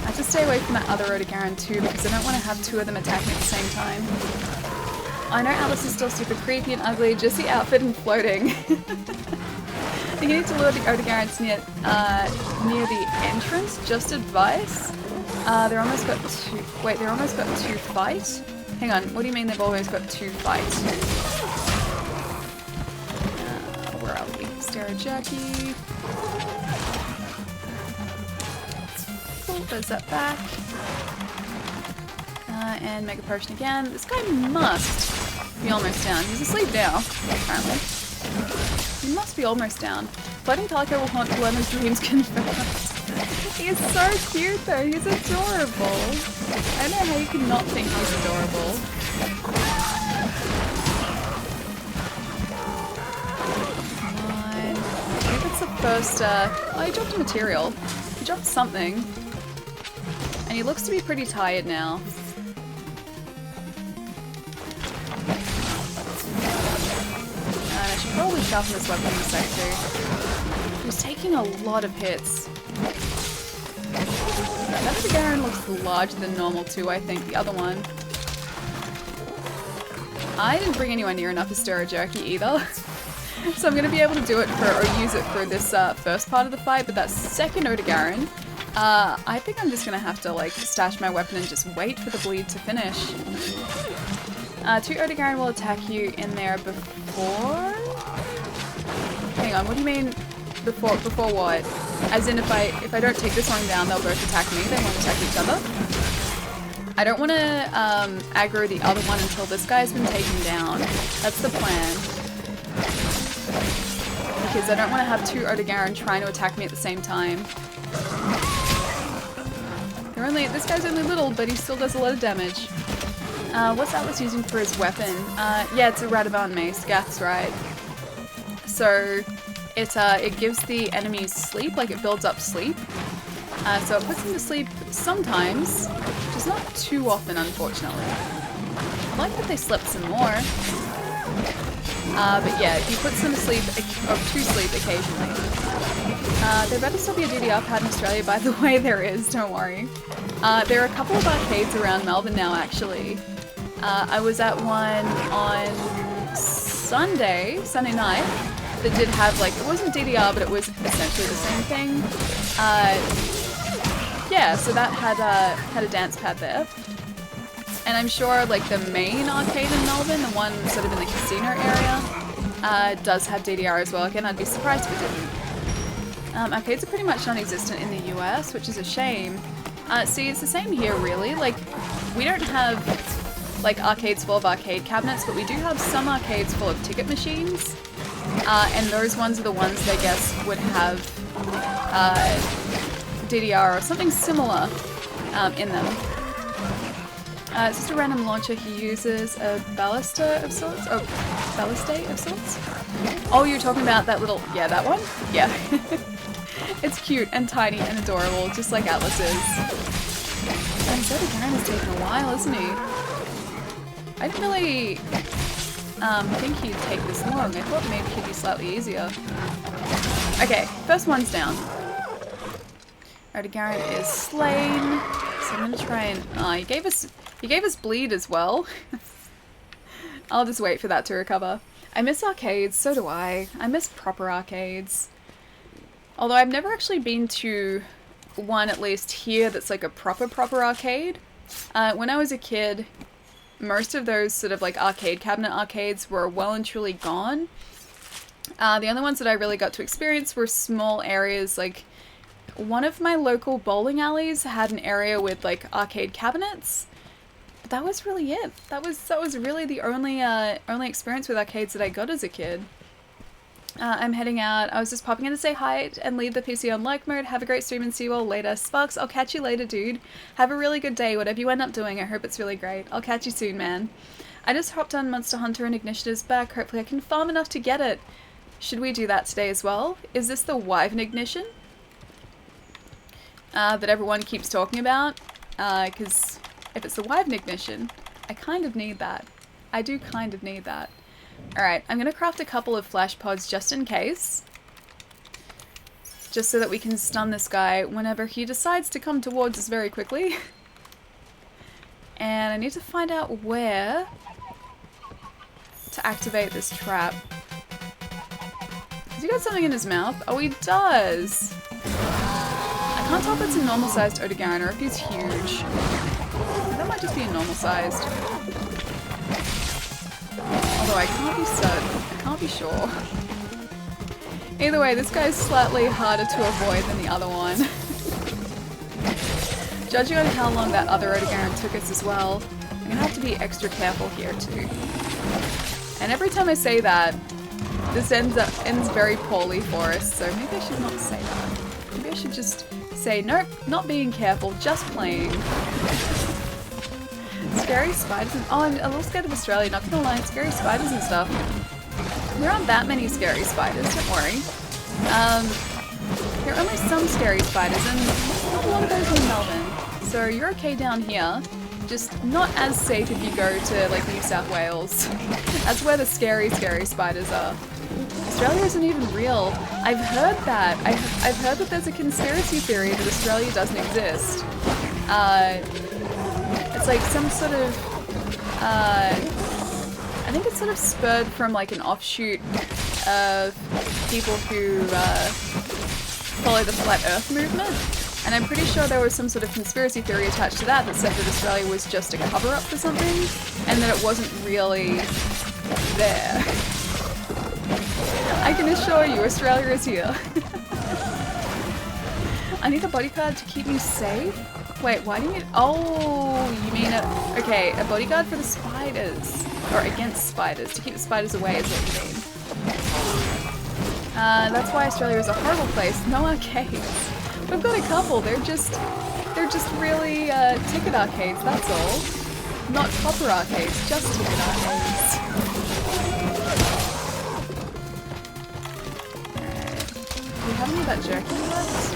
have to stay away from that other Odogaron too because I don't want to have 2 of them attacking at the same time. I know Alice is still super creepy and ugly, just the outfit and floating. I think you need to lure the Odogarons near the entrance, just advice. They're almost got 2, wait, they're almost got 2 fight? Hang on, what do you mean they've always got 2 fight? Where are we? Sarah Jerky. Cool, there's that back. And Mega Potion again. This guy must be almost down. He's asleep now, apparently. He must be almost down. Floating Palico will haunt Lemmon's dreams confirmed. He is so cute though, he's adorable. I don't know how you can not think he's adorable. Come on. I think it's the first, oh, he dropped a material. He dropped something. And he looks to be pretty tired now. And I should probably sharpen this weapon in a sec too. He's taking a lot of hits. That Garen looks larger than normal too, I think, the other one. I didn't bring anywhere near enough Astera Jerky either. So I'm going to be able to do it for, or use it for this first part of the fight, but that second Garen, I think I'm just going to have to like stash my weapon and just wait for the bleed to finish. 2 Garen will attack you in there before... Hang on, what do you mean before what? As in if I don't take this one down, they'll both attack me, they won't attack each other. I don't want to aggro the other one until this guy's been taken down. That's the plan. Because I don't want to have 2 Garen trying to attack me at the same time. This guy's only little, but he still does a lot of damage. What's Atlas using for his weapon? Yeah, it's a Radovan mace, Gath's right. So it gives the enemies sleep, like it builds up sleep. So it puts them to sleep sometimes, which is not too often, unfortunately. I like that they slept some more. But yeah, he puts them to sleep, or to sleep occasionally. There better still be a DDR pad in Australia, by the way. There is, don't worry. There are a couple of arcades around Melbourne now, actually. I was at one on Sunday night, that did have, like, it wasn't DDR, but it was essentially the same thing. Yeah, so that had a dance pad there. And I'm sure, like, the main arcade in Melbourne, the one sort of in the casino area, does have DDR as well. Again, I'd be surprised if it didn't. Arcades are pretty much non-existent in the US, which is a shame. See, it's the same here, really. Like, we don't have, like, arcades full of arcade cabinets, but we do have some arcades full of ticket machines. And those ones are the ones that I guess would have DDR or something similar in them. It's just a random launcher. He uses a ballista of sorts. Oh, ballista of sorts? Oh, you're talking about that little... Yeah, that one? Yeah. It's cute and tiny and adorable, just like Atlas is. And so the Garen has taken a while, isn't he? I didn't really think he'd take this long. I thought maybe he'd be slightly easier. Okay, first one's down. Alright, Garen is slain. So I'm gonna try and... he gave us bleed as well. I'll just wait for that to recover. I miss arcades, so do I. I miss proper arcades. Although I've never actually been to one, at least here, that's like a proper arcade. When I was a kid, most of those sort of like arcade cabinet arcades were well and truly gone. The only ones that I really got to experience were small areas. Like one of my local bowling alleys had an area with like arcade cabinets. But that was really it. That was really the only experience with arcades that I got as a kid. I'm heading out. I was just popping in to say hi and leave the PC on like mode. Have a great stream and see you all later. Sparks, I'll catch you later, dude. Have a really good day, whatever you end up doing. I hope it's really great. I'll catch you soon, man. I just hopped on Monster Hunter and Ignition is back. Hopefully I can farm enough to get it. Should we do that today as well? Is this the Wyvern Ignition? That everyone keeps talking about? Because if it's the Wyvern Ignition, I kind of need that. I do kind of need that. Alright, I'm gonna craft a couple of flash pods just in case. Just so that we can stun this guy whenever he decides to come towards us very quickly. And I need to find out where to activate this trap. Has he got something in his mouth? Oh, he does! I can't tell if it's a normal sized Odogaron or if he's huge. That might just be a normal sized. Although I can't be certain. I can't be sure. Either way, this guy's slightly harder to avoid than the other one. Judging on how long that other Odogaron took us as well, I'm gonna have to be extra careful here too. And every time I say that, this ends very poorly for us, so maybe I should not say that. Maybe I should just say, nope, not being careful, just playing. Scary spiders and, oh, I'm a little scared of Australia, not gonna lie, scary spiders and stuff. There aren't that many scary spiders, don't worry. There are only some scary spiders, and not a lot of those in Melbourne. So you're okay down here. Just not as safe if you go to like New South Wales. That's where the scary spiders are. Australia isn't even real. I've heard that. I've heard that there's a conspiracy theory that Australia doesn't exist. It's like some sort of I think it's sort of spurred from like an offshoot of people who follow the Flat Earth movement. And I'm pretty sure there was some sort of conspiracy theory attached to that that said that Australia was just a cover-up for something, and that it wasn't really there. I can assure you, Australia is here. I need a bodyguard to keep me safe? Wait, why do you need— oh, you mean okay, a bodyguard for the spiders. Or against spiders, to keep the spiders away is what you mean. That's why Australia is a horrible place. No arcades. We've got a couple, they're just really ticket arcades, that's all. Not proper arcades, just ticket arcades. Do we have any of that jerky left?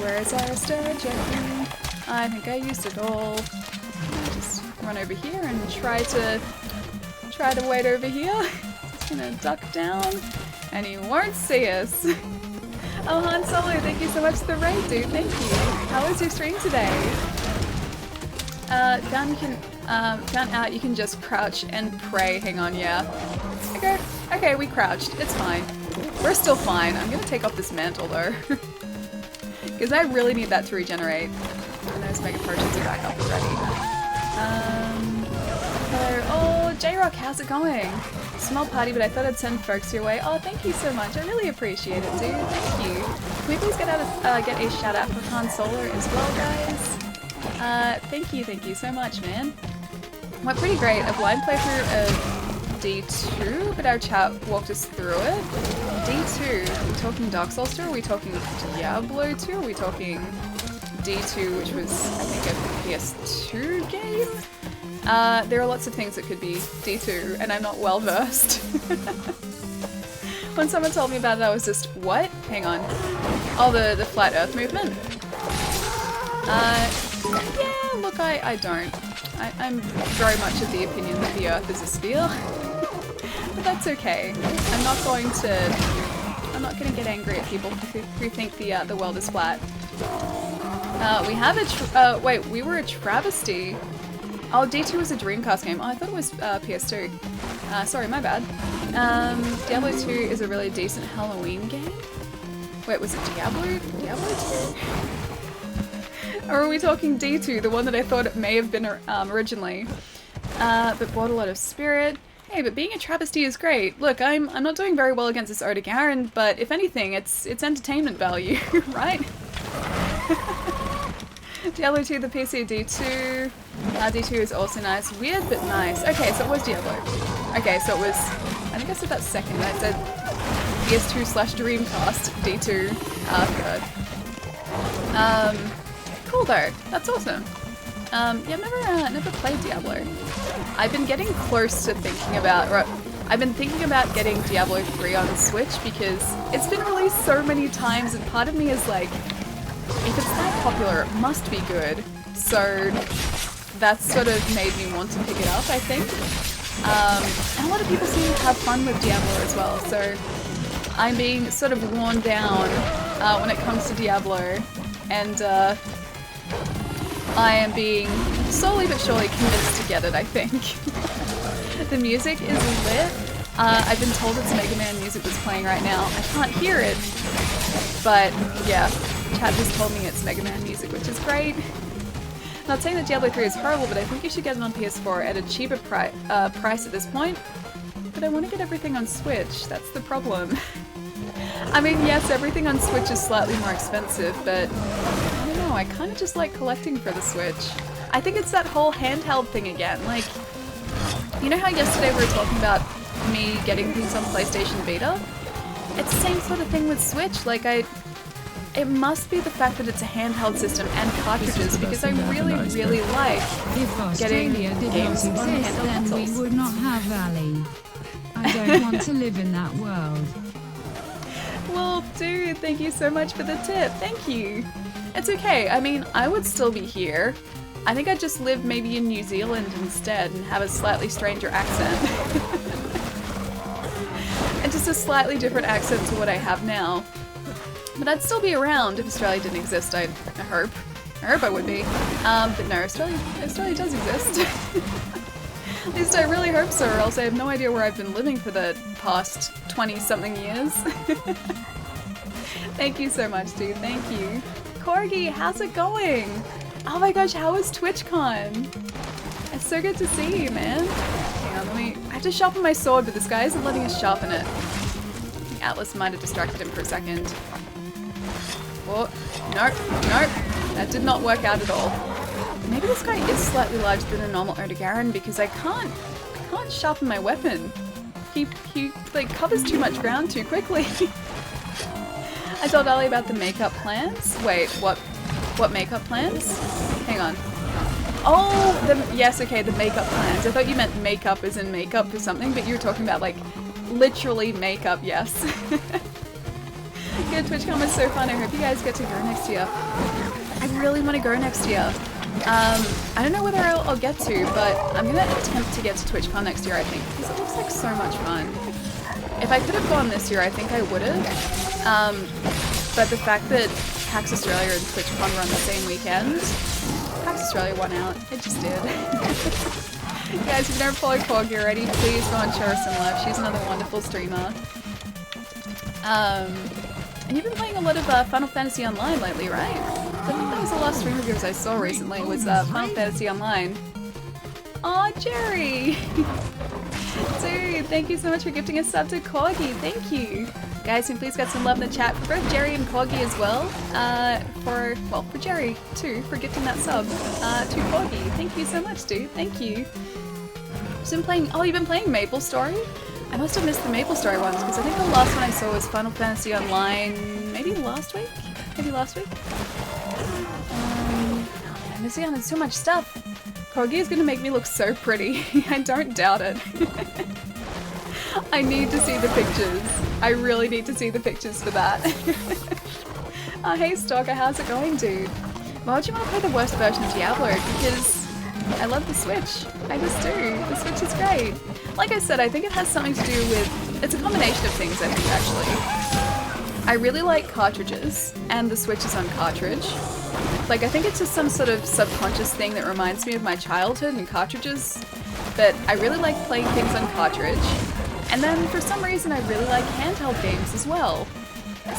Where is our star jerky? I think I used it all. Just run over here and try to wait over here. Just gonna duck down and he won't see us. Oh, Han Solo, thank you so much for the raid, dude. Thank you. How was your stream today? Found out you can just crouch and pray. Hang on, yeah. Okay, we crouched. It's fine. We're still fine. I'm gonna take off this mantle though. Because I really need that to regenerate. And those mega potions are back up already. Hello. Oh, J-Rock, how's it going? Small party, but I thought I'd send folks your way. Oh, thank you so much. I really appreciate it, dude. Thank you. Can we please get a shout out for Han Solo as well, guys? Thank you so much, man. Went pretty great. A blind playthrough of D2, but our chat walked us through it. D2, are we talking Dark Souls 2? Are we talking Diablo 2? Are we talking D2, which was, I think, a PS2 game? There are lots of things that could be D2, and I'm not well versed. When someone told me about it, I was just, what? Hang on. Oh, the Flat Earth movement? Yeah, look, I don't. I'm very much of the opinion that the Earth is a sphere. But that's okay. I'm not gonna get angry at people who think the world is flat. We have a wait, we were a travesty. Oh, D2 was a Dreamcast game. Oh, I thought it was PS2. Sorry, my bad. Diablo 2 is a really decent Halloween game. Wait, was it Diablo 2? Or are we talking D2, the one that I thought it may have been originally? But bought a lot of spirit. Hey, but being a travesty is great. Look, I'm not doing very well against this Oda Garen, but if anything, it's entertainment value, right? Diablo 2, the PC D2. D2 is also nice. Weird, but nice. Okay, so it was Diablo. Okay, so it was, I think I said that second. I said PS2/Dreamcast, D2, third. Cool though. That's awesome. Yeah, I've never played Diablo. I've been getting close to thinking about, I've been thinking about getting Diablo 3 on Switch because it's been released so many times and part of me is like, if it's that popular, it must be good. So that's sort of made me want to pick it up, I think. And a lot of people seem to have fun with Diablo as well, so I'm being sort of worn down when it comes to Diablo, and I am being slowly but surely convinced to get it, I think. The music is lit. I've been told it's Mega Man music that's playing right now. I can't hear it, but yeah, chat just told me it's Mega Man music, which is great. Not saying that Diablo 3 is horrible, but I think you should get it on PS4 at a cheaper price at this point. But I want to get everything on Switch, that's the problem. I mean, yes, everything on Switch is slightly more expensive, but I don't know, I kind of just like collecting for the Switch. I think it's that whole handheld thing again, like, you know how yesterday we were talking about me getting things on PlayStation Vita. It's the same sort of thing with Switch. Like, it must be the fact that it's a handheld system and cartridges, because I really, really like getting games on handheld then we consoles. would not have Valley. I don't want to live in that world. Well, dude, thank you so much for the tip. Thank you. It's okay. I mean, I would still be here. I think I'd just live maybe in New Zealand instead and have a slightly stranger accent. And just a slightly different accent to what I have now. But I'd still be around if Australia didn't exist, I hope. I hope I would be. But no, Australia does exist. At least I really hope so, or else I have no idea where I've been living for the past 20-something years. Thank you so much, dude. Thank you. Corgi, how's it going? Oh my gosh, how was TwitchCon? It's so good to see you, man. Hang on, I have to sharpen my sword, but this guy isn't letting us sharpen it. Atlas might have distracted him for a second. Oh, nope, nope. That did not work out at all. Maybe this guy is slightly larger than a normal Erdogan because I can't sharpen my weapon. He like covers too much ground too quickly. I told Ali about the makeup plans. Wait, what makeup plans? Hang on. Oh, yes, okay, the makeup plans. I thought you meant makeup as in makeup or something, but you were talking about like literally makeup, yes. Good, TwitchCon was so fun. I hope you guys get to go next year. I really want to go next year. I don't know whether I'll get to, but I'm going to attempt to get to TwitchCon next year, I think, because it looks like so much fun. If I could have gone this year, I think I would have. But the fact that PAX Australia and TwitchCon were on the same weekend, PAX Australia won out. It just did. Guys, if you don't follow Corgi already, please go and show her some love. She's another wonderful streamer. And you've been playing a lot of Final Fantasy Online lately, right? I think that was the last stream of yours I saw recently, was Final Fantasy Online. Aw, Jerry! Dude, thank you so much for gifting a sub to Corgi, thank you! Guys, can you please get some love in the chat for both Jerry and Corgi as well? For Jerry too, for gifting that sub to Corgi. Thank you so much, dude, thank you. You've been playing Maple Story? I must have missed the Maple Story ones, because I think the last one I saw was Final Fantasy Online, maybe last week? Maybe last week? I'm missing out on so much stuff. Corgi is gonna make me look so pretty. I don't doubt it. I need to see the pictures. I really need to see the pictures for that. Oh, hey Stalker, how's it going, dude? Why would you want to play the worst version of Diablo? Because I love the Switch. I just do. The Switch is great. Like I said, I think it has something to do with... It's a combination of things, I think, actually. I really like cartridges, and the Switch is on cartridge. Like, I think it's just some sort of subconscious thing that reminds me of my childhood and cartridges. But I really like playing things on cartridge. And then, for some reason, I really like handheld games as well.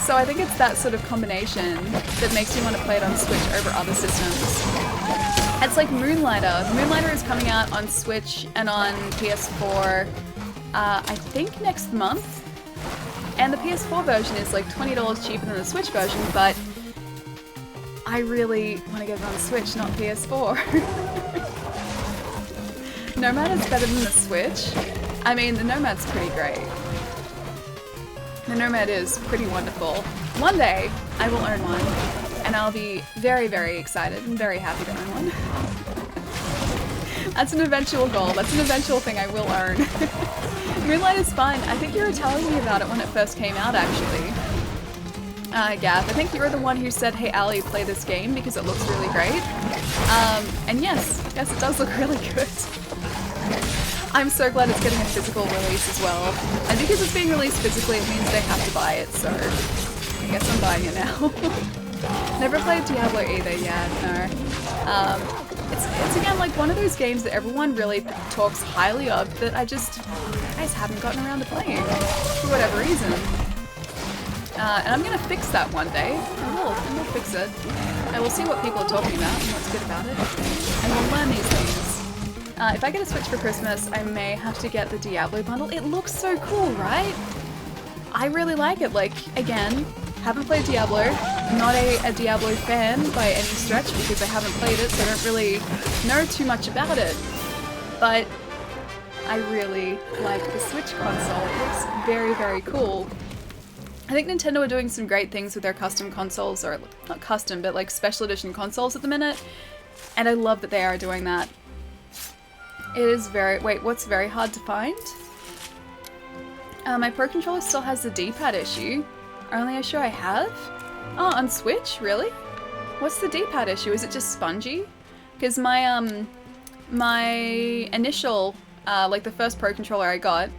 So I think it's that sort of combination that makes me want to play it on Switch over other systems. It's like Moonlighter. Moonlighter is coming out on Switch and on PS4, I think next month. And the PS4 version is like $20 cheaper than the Switch version, but I really want to get it on Switch, not PS4. Nomad is better than the Switch. I mean, the Nomad's pretty great. The Nomad is pretty wonderful. One day, I will own one, and I'll be very, very excited and very happy to own one. That's an eventual goal. That's an eventual thing I will earn. Moonlight is fun. I think you were telling me about it when it first came out, actually. Gav, I think you were the one who said, hey, Ali, play this game because it looks really great. And yes, it does look really good. I'm so glad it's getting a physical release as well. And because it's being released physically, it means they have to buy it, so I guess I'm buying it now. Never played Diablo either, yeah, no. It's again like one of those games that everyone really talks highly of that I just haven't gotten around to playing for whatever reason. And I'm gonna fix that one day. I will fix it. I will see what people are talking about and what's good about it. I will learn these things. If I get a Switch for Christmas, I may have to get the Diablo bundle. It looks so cool, right? I really like it. Like, again, haven't played Diablo. Not a Diablo fan by any stretch because I haven't played it, so I don't really know too much about it. But I really like the Switch console. It looks very, very cool. I think Nintendo are doing some great things with their custom consoles, or not custom, but like special edition consoles at the minute. And I love that they are doing that. It is very... Wait, what's very hard to find? My Pro Controller still has the D-pad issue. Only issue I have? Oh, on Switch? Really? What's the D-pad issue? Is it just spongy? Because my, my initial, like the first Pro Controller I got,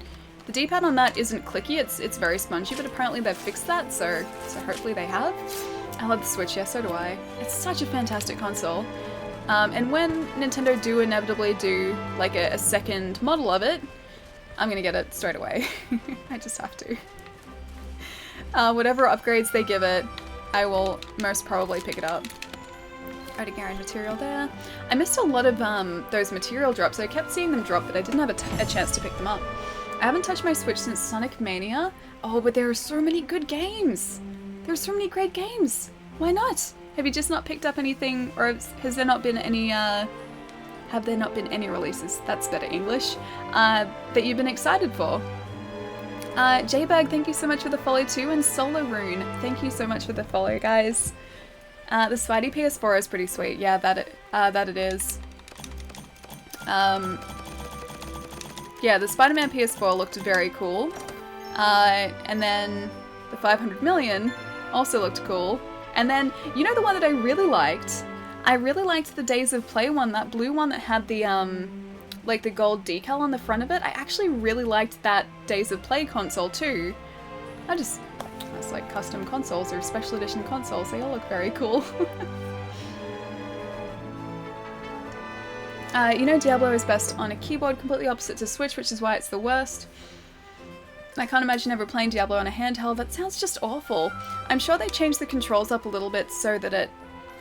the D-pad on that isn't clicky, it's very spongy, but apparently they've fixed that, so hopefully they have. I love the Switch, yeah, so do I. It's such a fantastic console. And when Nintendo do inevitably do, like, a second model of it, I'm gonna get it straight away. I just have to. Whatever upgrades they give it, I will most probably pick it up. Already guaranteed material there. I missed a lot of those material drops. I kept seeing them drop, but I didn't have a chance to pick them up. I haven't touched my Switch since Sonic Mania. Oh, but there are so many good games. There are so many great games. Why not? Have you just not picked up anything, or has there not been any, have there not been any releases, that's better English, that you've been excited for? J-Bag, thank you so much for the follow too, and Solar Rune, thank you so much for the follow, guys. The Spidey PS4 is pretty sweet. Yeah, that it is. Yeah, the Spider-Man PS4 looked very cool. And then the 500 million also looked cool. And then, you know the one that I really liked? I really liked the Days of Play one, that blue one that had the, like the gold decal on the front of it. I actually really liked that Days of Play console too. It's like custom consoles or special edition consoles, they all look very cool. You know Diablo is best on a keyboard, completely opposite to Switch, which is why it's the worst. I can't imagine ever playing Diablo on a handheld, that sounds just awful. I'm sure they changed the controls up a little bit so that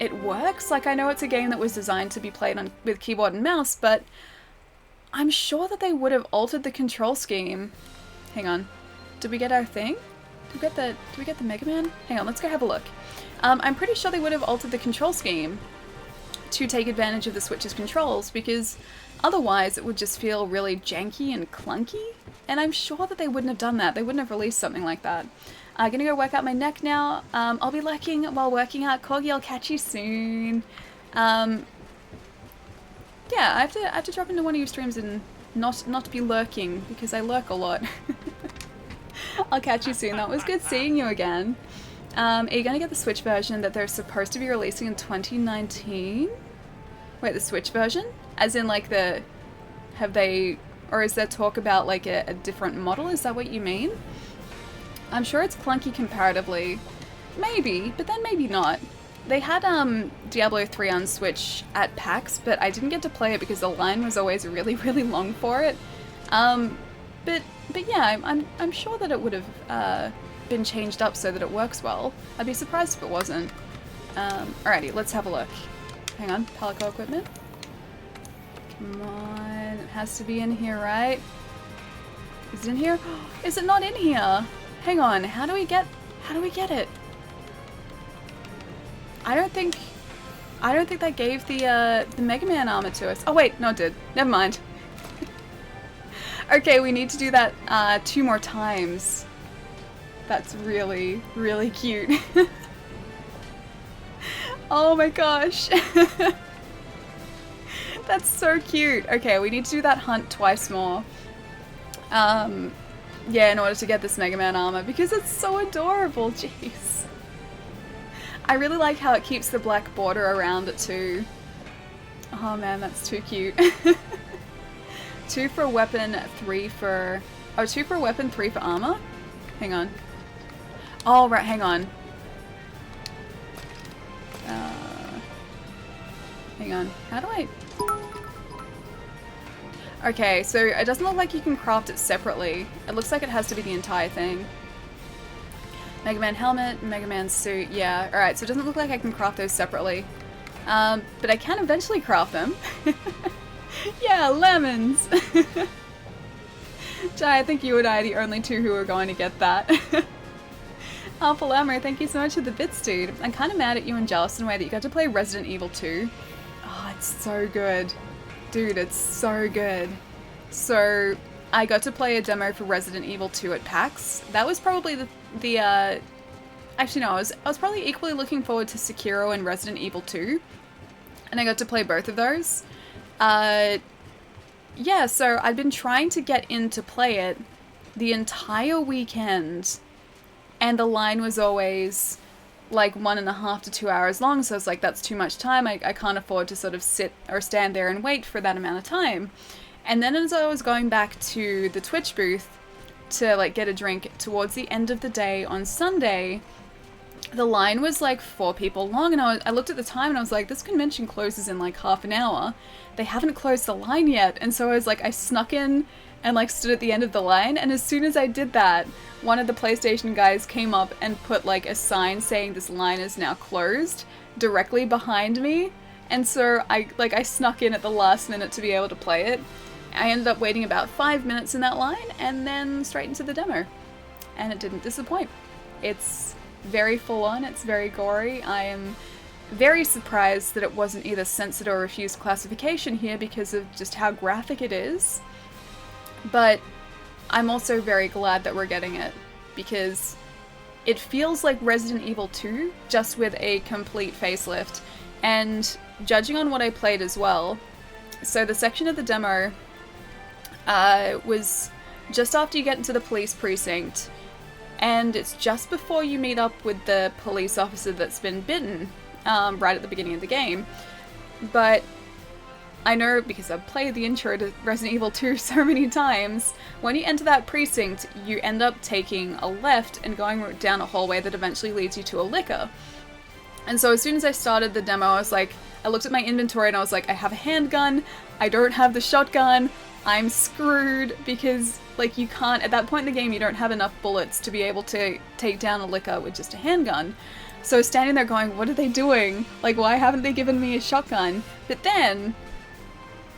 it works. Like, I know it's a game that was designed to be played with keyboard and mouse, but I'm sure that they would have altered the control scheme. Hang on. Did we get our thing? Did we get the Mega Man? Hang on, let's go have a look. I'm pretty sure they would have altered the control scheme to take advantage of the Switch's controls, because otherwise it would just feel really janky and clunky, and I'm sure that they wouldn't have done that. They wouldn't have released something like that. I'm gonna go work out my neck now. I'll be lurking while working out. Corgi, I'll catch you soon. Yeah, I have to drop into one of your streams and not be lurking, because I lurk a lot. I'll catch you soon. That was good seeing you again. Are you gonna get the Switch version that they're supposed to be releasing in 2019? Wait, the Switch version? As in, like, or is there talk about, like, a different model? Is that what you mean? I'm sure it's clunky comparatively. Maybe, but then maybe not. They had, Diablo 3 on Switch at PAX, but I didn't get to play it because the line was always really, really long for it. But yeah, I'm sure that it would have, been changed up so that it works well. I'd be surprised if it wasn't. Alrighty, let's have a look. Hang on, Palico equipment. Come on, it has to be in here, right? Is it in here? Is it not in here? Hang on, how do we get it? I don't think that gave the Mega Man armor to us. Oh wait, no it did. Never mind. Okay, we need to do that 2 more times. That's really, really cute. Oh my gosh. That's so cute. Okay, we need to do that hunt twice more. Yeah, in order to get this Mega Man armor, because it's so adorable, jeez. I really like how it keeps the black border around it too. Oh man, that's too cute. 2 for weapon, 3 for... Oh, 2 for weapon, 3 for armor? Hang on. Oh, right, hang on. Hang on. How do I... Okay, so it doesn't look like you can craft it separately. It looks like it has to be the entire thing. Mega Man helmet, Mega Man suit, yeah. Alright, so it doesn't look like I can craft those separately. But I can eventually craft them. Yeah, lemons! Jai, I think you and I are the only 2 who are going to get that. Alpha Lammer, thank you so much for the bits, dude. I'm kind of mad at you and jealous in a way that you got to play Resident Evil 2. Oh, it's so good. Dude, it's so good. So I got to play a demo for Resident Evil 2 at PAX. That was probably actually no, I was probably equally looking forward to Sekiro and Resident Evil 2. And I got to play both of those. Yeah, so I'd been trying to get in to play it the entire weekend, and the line was always like 1.5 to 2 hours long, so I was like, that's too much time. I can't afford to sort of sit or stand there and wait for that amount of time. And then as I was going back to the Twitch booth to like get a drink towards the end of the day on Sunday, the line was like 4 people long, and I looked at the time and I was like, this convention closes in like half an hour. They haven't closed the line yet. And so I was like, I snuck in and like stood at the end of the line, and as soon as I did that, one of the PlayStation guys came up and put like a sign saying this line is now closed directly behind me. And so I snuck in at the last minute to be able to play it. I ended up waiting about 5 minutes in that line and then straight into the demo. And it didn't disappoint. It's very full on, it's very gory. I am very surprised that it wasn't either censored or refused classification here because of just how graphic it is. But I'm also very glad that we're getting it, because it feels like Resident Evil 2, just with a complete facelift. And judging on what I played as well, so the section of the demo was just after you get into the police precinct, and it's just before you meet up with the police officer that's been bitten, right at the beginning of the game. But I know, because I've played the intro to Resident Evil 2 so many times, when you enter that precinct, you end up taking a left and going down a hallway that eventually leads you to a liquor. And so as soon as I started the demo, I was like, I looked at my inventory and I was like, I have a handgun, I don't have the shotgun, I'm screwed, because like you can't, at that point in the game, you don't have enough bullets to be able to take down a liquor with just a handgun. So standing there going, what are they doing? Like, why haven't they given me a shotgun? But then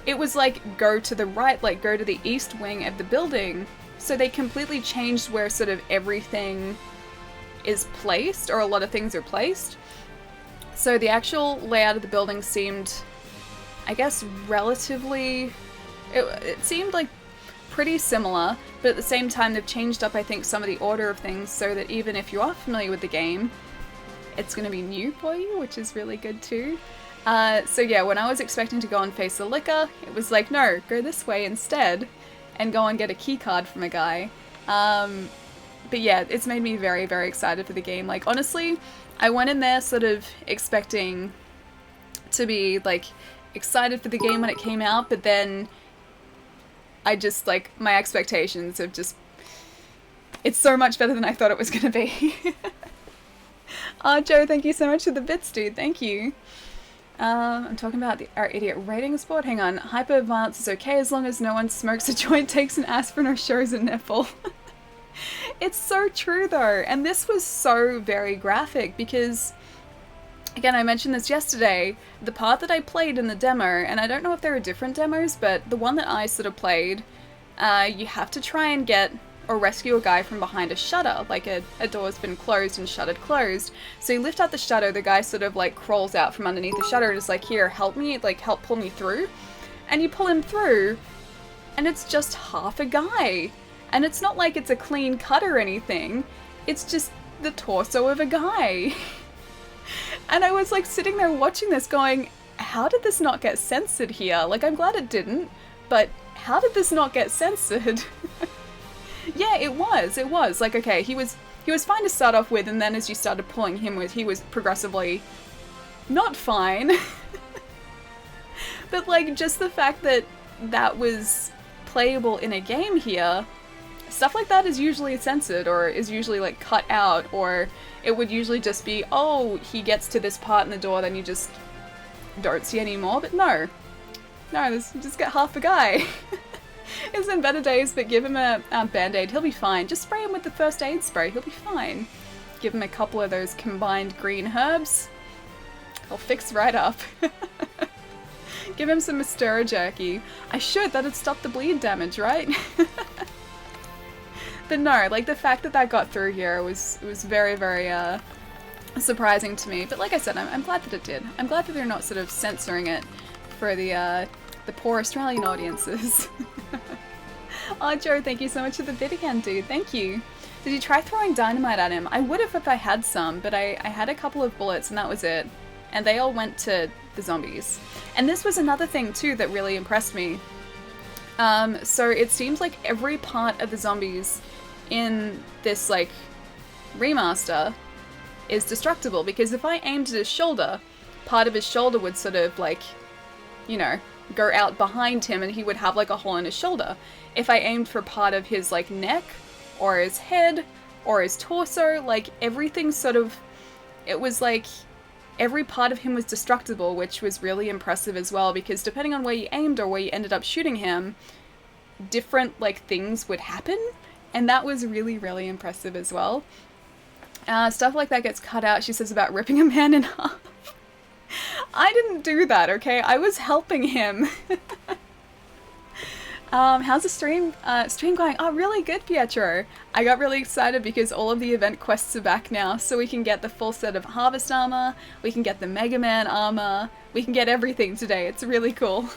it was like, go to the right, like go to the east wing of the building. So they completely changed where sort of everything is placed, or a lot of things are placed. So the actual layout of the building seemed, I guess, relatively, it seemed like pretty similar, but at the same time they've changed up, I think, some of the order of things so that even if you are familiar with the game, it's going to be new for you, which is really good too. So yeah, when I was expecting to go and face the liquor, it was like, no, go this way instead, and go and get a key card from a guy. But yeah, it's made me very, very excited for the game. Like, honestly, I went in there sort of expecting to be, like, excited for the game when it came out, but then I just, like, my expectations have just... It's so much better than I thought it was going to be. Oh, Joe, thank you so much for the bits, dude. Thank you. I'm talking about our idiot ratings board. Hang on. Hyper-violence is okay as long as no one smokes a joint, takes an aspirin, or shows a nipple. It's so true, though. And this was so very graphic because, again, I mentioned this yesterday, the part that I played in the demo, and I don't know if there are different demos, but the one that I sort of played, you have to try and get or rescue a guy from behind a shutter, like a door's been closed and shuttered closed. So you lift out the shutter, the guy sort of like crawls out from underneath the shutter and is like, here, help me, like help pull me through. And you pull him through, and it's just half a guy. And it's not like it's a clean cut or anything, it's just the torso of a guy. And I was like sitting there watching this going, how did this not get censored here? Like, I'm glad it didn't, but how did this not get censored? Yeah, it was. Like, okay, he was fine to start off with, and then as you started pulling him with, he was progressively not fine. But, like, just the fact that that was playable in a game here, stuff like that is usually censored, or is usually, like, cut out, or it would usually just be, oh, he gets to this part in the door, then you just don't see anymore. But no, this, just get half a guy. It's in better days, but give him a band-aid, he'll be fine. Just spray him with the first aid spray, he'll be fine. Give him a couple of those combined green herbs, he'll fix right up. Give him some Mystera jerky. I should, that'd stop the bleed damage, right? But no, like the fact that got through here was very, very surprising to me. But like I said, I'm glad that it did. I'm glad that they're not sort of censoring it for the poor Australian audiences. Oh, Joe, thank you so much for the bit again, dude. Thank you. Did you try throwing dynamite at him? I would have if I had some, but I had a couple of bullets and that was it. And they all went to the zombies. And this was another thing, too, that really impressed me. So it seems like every part of the zombies in this, like, remaster is destructible. Because if I aimed at his shoulder, part of his shoulder would sort of, like, you know, go out behind him and he would have, like, a hole in his shoulder. If I aimed for part of his, like, neck or his head or his torso, like, everything sort of... It was like... Every part of him was destructible, which was really impressive as well, because depending on where you aimed or where you ended up shooting him, different, like, things would happen, and that was really, really impressive as well. Stuff like that gets cut out, she says, about ripping a man in half. I didn't do that, okay? I was helping him. How's the stream going? Oh, really good, Pietro. I got really excited because all of the event quests are back now, so we can get the full set of Harvest armor, we can get the Mega Man armor, we can get everything today. It's really cool.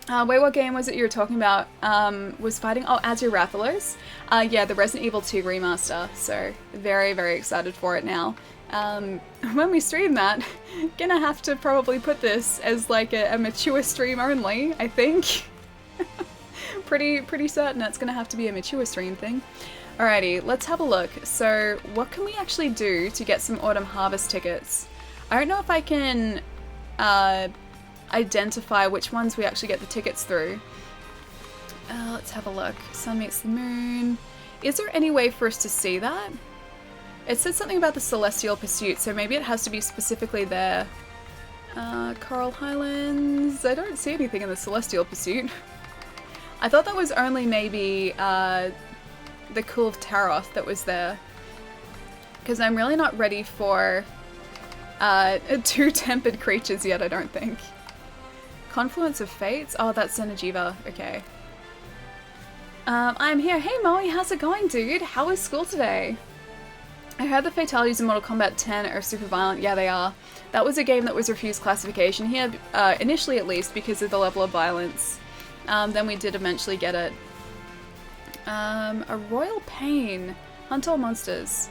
Wait, what game was it you were talking about? Was fighting? Oh, Azure Rathalos. Yeah, the Resident Evil 2 remaster. So, very, very excited for it now. When we stream that, gonna have to probably put this as like a mature stream only, I think. pretty certain that's gonna have to be a mature stream thing. Alrighty, let's have a look. So, what can we actually do to get some Autumn Harvest tickets? I don't know if I can identify which ones we actually get the tickets through. Let's have a look. Sun meets the moon. Is there any way for us to see that? It said something about the Celestial Pursuit, so maybe it has to be specifically there. Coral Highlands... I don't see anything in the Celestial Pursuit. I thought that was only maybe the Kulve Taroth that was there. Because I'm really not ready for 2 tempered creatures yet, I don't think. Confluence of Fates? Oh, that's Senejiva. Okay. I'm here. Hey Moe, how's it going, dude? How was school today? I heard the fatalities in Mortal Kombat 10 are super violent. Yeah, they are. That was a game that was refused classification here, initially at least, because of the level of violence. Then we did eventually get it. A Royal Pain. Hunt all monsters.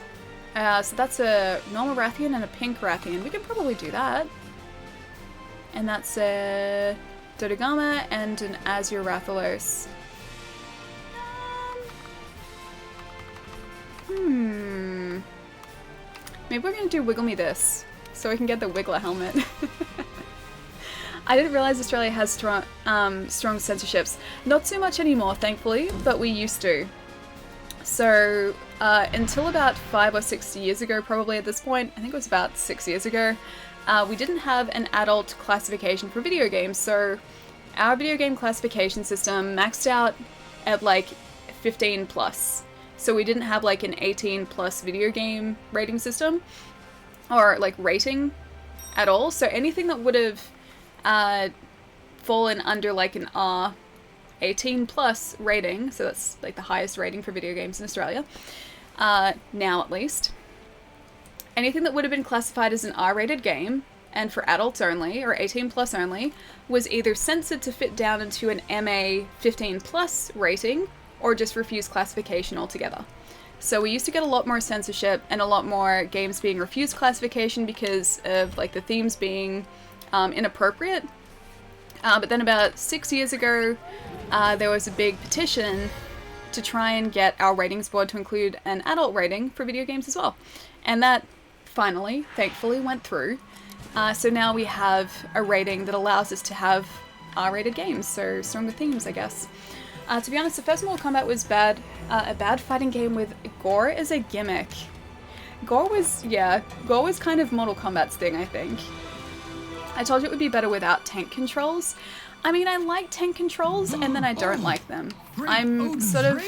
So that's a normal Rathian and a pink Rathian. We can probably do that. And that's a Dodogama and an Azure Rathalos. Maybe we're gonna do Wiggle Me This, so we can get the Wiggler helmet. I didn't realize Australia has strong censorships. Not so much anymore, thankfully, but we used to. So, until about 5 or 6 years ago, probably at this point, I think it was about 6 years ago, we didn't have an adult classification for video games, so our video game classification system maxed out at like 15 plus. So we didn't have like an 18 plus video game rating system, or like rating at all. So anything that would have fallen under like an R 18 plus rating, so that's like the highest rating for video games in Australia, now at least. Anything that would have been classified as an R-rated game, and for adults only, or 18 plus only, was either censored to fit down into an MA 15 plus rating, or just refuse classification altogether. So we used to get a lot more censorship and a lot more games being refused classification because of like the themes being inappropriate. But then about 6 years ago, there was a big petition to try and get our ratings board to include an adult rating for video games as well. And that finally, thankfully, went through. So now we have a rating that allows us to have R-rated games, so stronger themes, I guess. To be honest, the first Mortal Kombat was bad. A bad fighting game with gore as a gimmick. Gore was kind of Mortal Kombat's thing, I think. I told you it would be better without tank controls. I mean, I like tank controls, and then I don't like them. I'm sort of...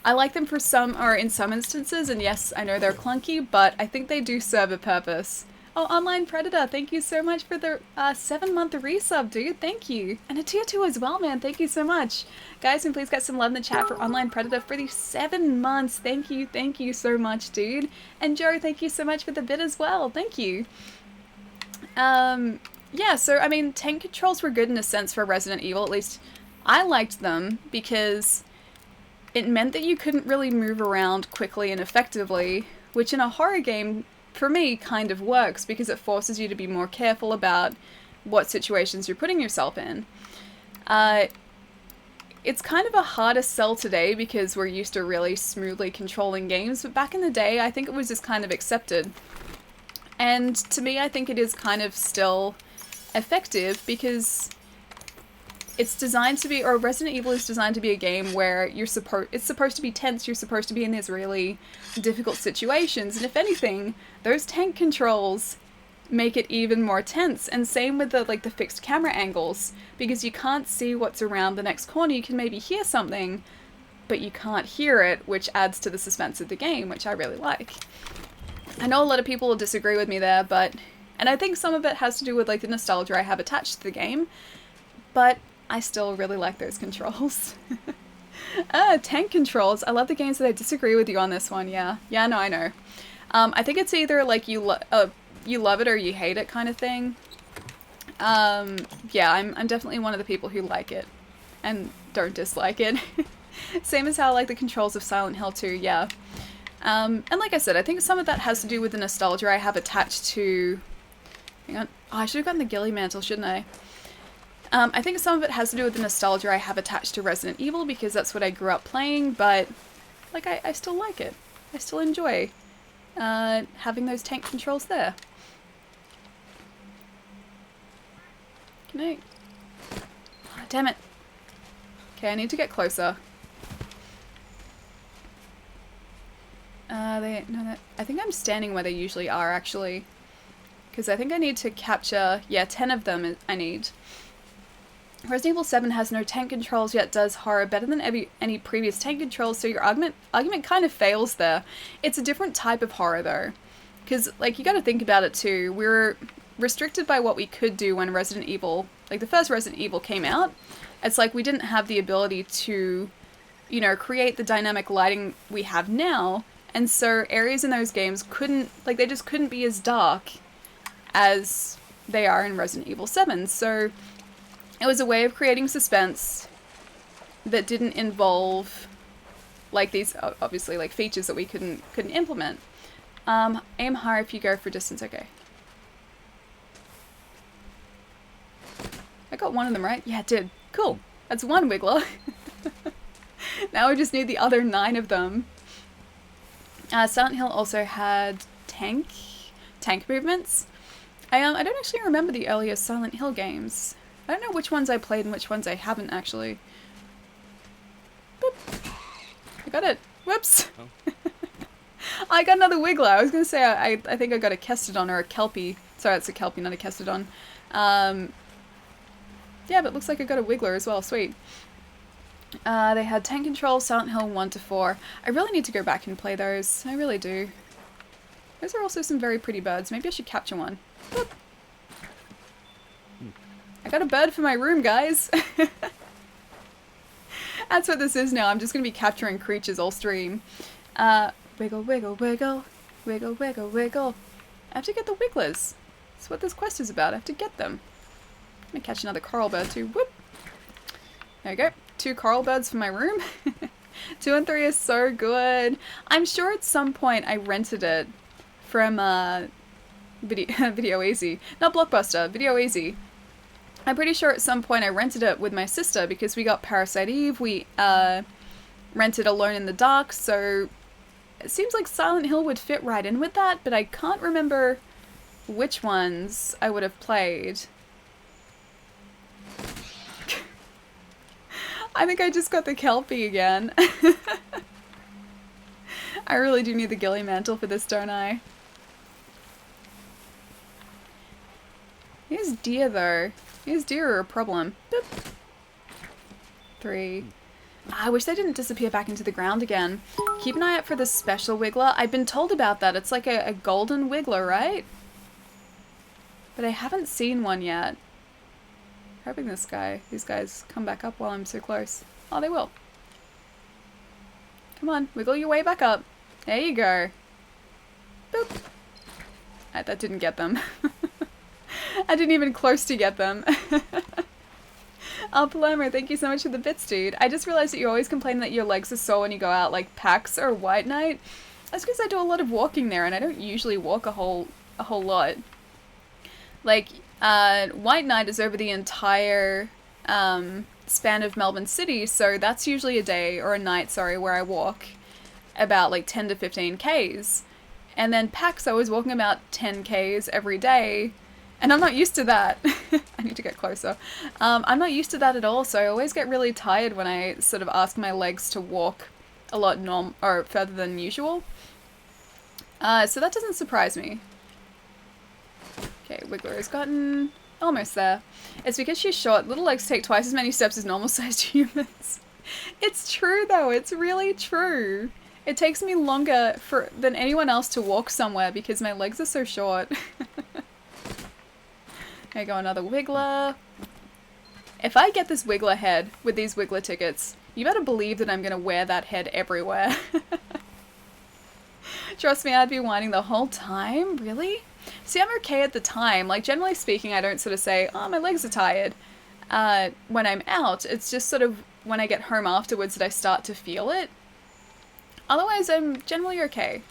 I like them for some, or in some instances, and yes, I know they're clunky, but I think they do serve a purpose. Oh, Online Predator, thank you so much for the 7-month resub, dude. Thank you. And a tier 2 as well, man. Thank you so much. Guys, and please get some love in the chat for Online Predator for the 7 months. Thank you so much, dude. And Joe, thank you so much for the bit as well. Thank you. Yeah, so, I mean, tank controls were good in a sense for Resident Evil, at least I liked them because it meant that you couldn't really move around quickly and effectively, which in a horror game, for me, kind of works because it forces you to be more careful about what situations you're putting yourself in. It's kind of a harder sell today because we're used to really smoothly controlling games, but back in the day, I think it was just kind of accepted. And to me, I think it is kind of still effective because it's designed to be, or Resident Evil is designed to be a game where it's supposed to be tense, you're supposed to be in these really difficult situations, and if anything, those tank controls make it even more tense, and same with the fixed camera angles, because you can't see what's around the next corner. You can maybe hear something, but you can't hear it, which adds to the suspense of the game, which I really like. I know a lot of people will disagree with me there, and I think some of it has to do with the nostalgia I have attached to the game, but I still really like those controls. Tank controls. I love the games that I disagree with you on this one, yeah. Yeah, no, I know. I think it's either you love it or you hate it kind of thing. Yeah, I'm definitely one of the people who like it and don't dislike it. Same as how I like the controls of Silent Hill 2, yeah. And like I said, I think some of that has to do with the nostalgia I have attached to... Hang on. Oh, I should have gotten the ghillie mantle, shouldn't I? I think some of it has to do with the nostalgia I have attached to Resident Evil because that's what I grew up playing, but I still like it. I still enjoy having those tank controls there. Can I... Oh, damn it. Okay, I need to get closer. I think I'm standing where they usually are, actually. Because I think I need to capture... Yeah, 10 of them I need. Resident Evil 7 has no tank controls, yet does horror better than any previous tank controls, so your argument kind of fails there. It's a different type of horror, though. Because, you gotta think about it, too. We were restricted by what we could do when Resident Evil... the first Resident Evil came out. It's we didn't have the ability to, create the dynamic lighting we have now, and so areas in those games couldn't... they just couldn't be as dark as they are in Resident Evil 7, so... It was a way of creating suspense that didn't involve these obviously features that we couldn't implement. Aim high if you go for distance. Okay. I got one of them right. Yeah, it did. Cool. That's one wiggler. Now we just need the other 9 of them. Silent Hill also had tank movements. I don't actually remember the earlier Silent Hill games. I don't know which ones I played and which ones I haven't, actually. Boop. I got it. Whoops. Oh. I got another wiggler. I was going to say I think I got a Kestodon or a Kelpie. Sorry, it's a Kelpie, not a Kestodon. Yeah, but it looks like I got a wiggler as well. Sweet. They had tank control, Silent Hill 1 to 4. I really need to go back and play those. I really do. Those are also some very pretty birds. Maybe I should capture one. Boop. I got a bird for my room, guys! That's what this is now. I'm just going to be capturing creatures all stream. Wiggle, wiggle, wiggle. Wiggle, wiggle, wiggle. I have to get the wigglers. That's what this quest is about. I have to get them. I'm going to catch another coral bird too. Whoop! There we go. 2 coral birds for my room. 2 and 3 is so good. I'm sure at some point I rented it from Video Easy. Not Blockbuster, Video Easy. I'm pretty sure at some point I rented it with my sister because we got Parasite Eve, we rented Alone in the Dark, so it seems like Silent Hill would fit right in with that, but I can't remember which ones I would have played. I think I just got the Kelpie again. I really do need the ghillie mantle for this, don't I? These deer, though. These deer are a problem. Boop. 3. I wish they didn't disappear back into the ground again. Keep an eye out for the special wiggler. I've been told about that. It's like a golden wiggler, right? But I haven't seen one yet. Hoping these guys come back up while I'm so close. Oh, they will. Come on, wiggle your way back up. There you go. Boop. That didn't get them. I didn't even close to get them. Palermo, thank you so much for the bits, dude. I just realized that you always complain that your legs are sore when you go out, like PAX or White Night. That's because I do a lot of walking there, and I don't usually walk a whole lot. Like, White Night is over the entire span of Melbourne City, so that's usually a day, or a night, sorry, where I walk about like 10 to 15 Ks. And then PAX, I was walking about 10 Ks every day, and I'm not used to that. I need to get closer. I'm not used to that at all, so I always get really tired when I sort of ask my legs to walk a lot or further than usual. So that doesn't surprise me. Okay, Wiggler has gotten almost there. It's because she's short. Little legs take twice as many steps as normal-sized humans. It's true, though. It's really true. It takes me longer than anyone else to walk somewhere because my legs are so short. There you go, another Wiggler. If I get this Wiggler head with these Wiggler tickets, you better believe that I'm going to wear that head everywhere. Trust me, I'd be whining the whole time. Really? See, I'm okay at the time. Like, generally speaking, I don't sort of say, oh, my legs are tired when I'm out. It's just sort of when I get home afterwards that I start to feel it. Otherwise, I'm generally okay.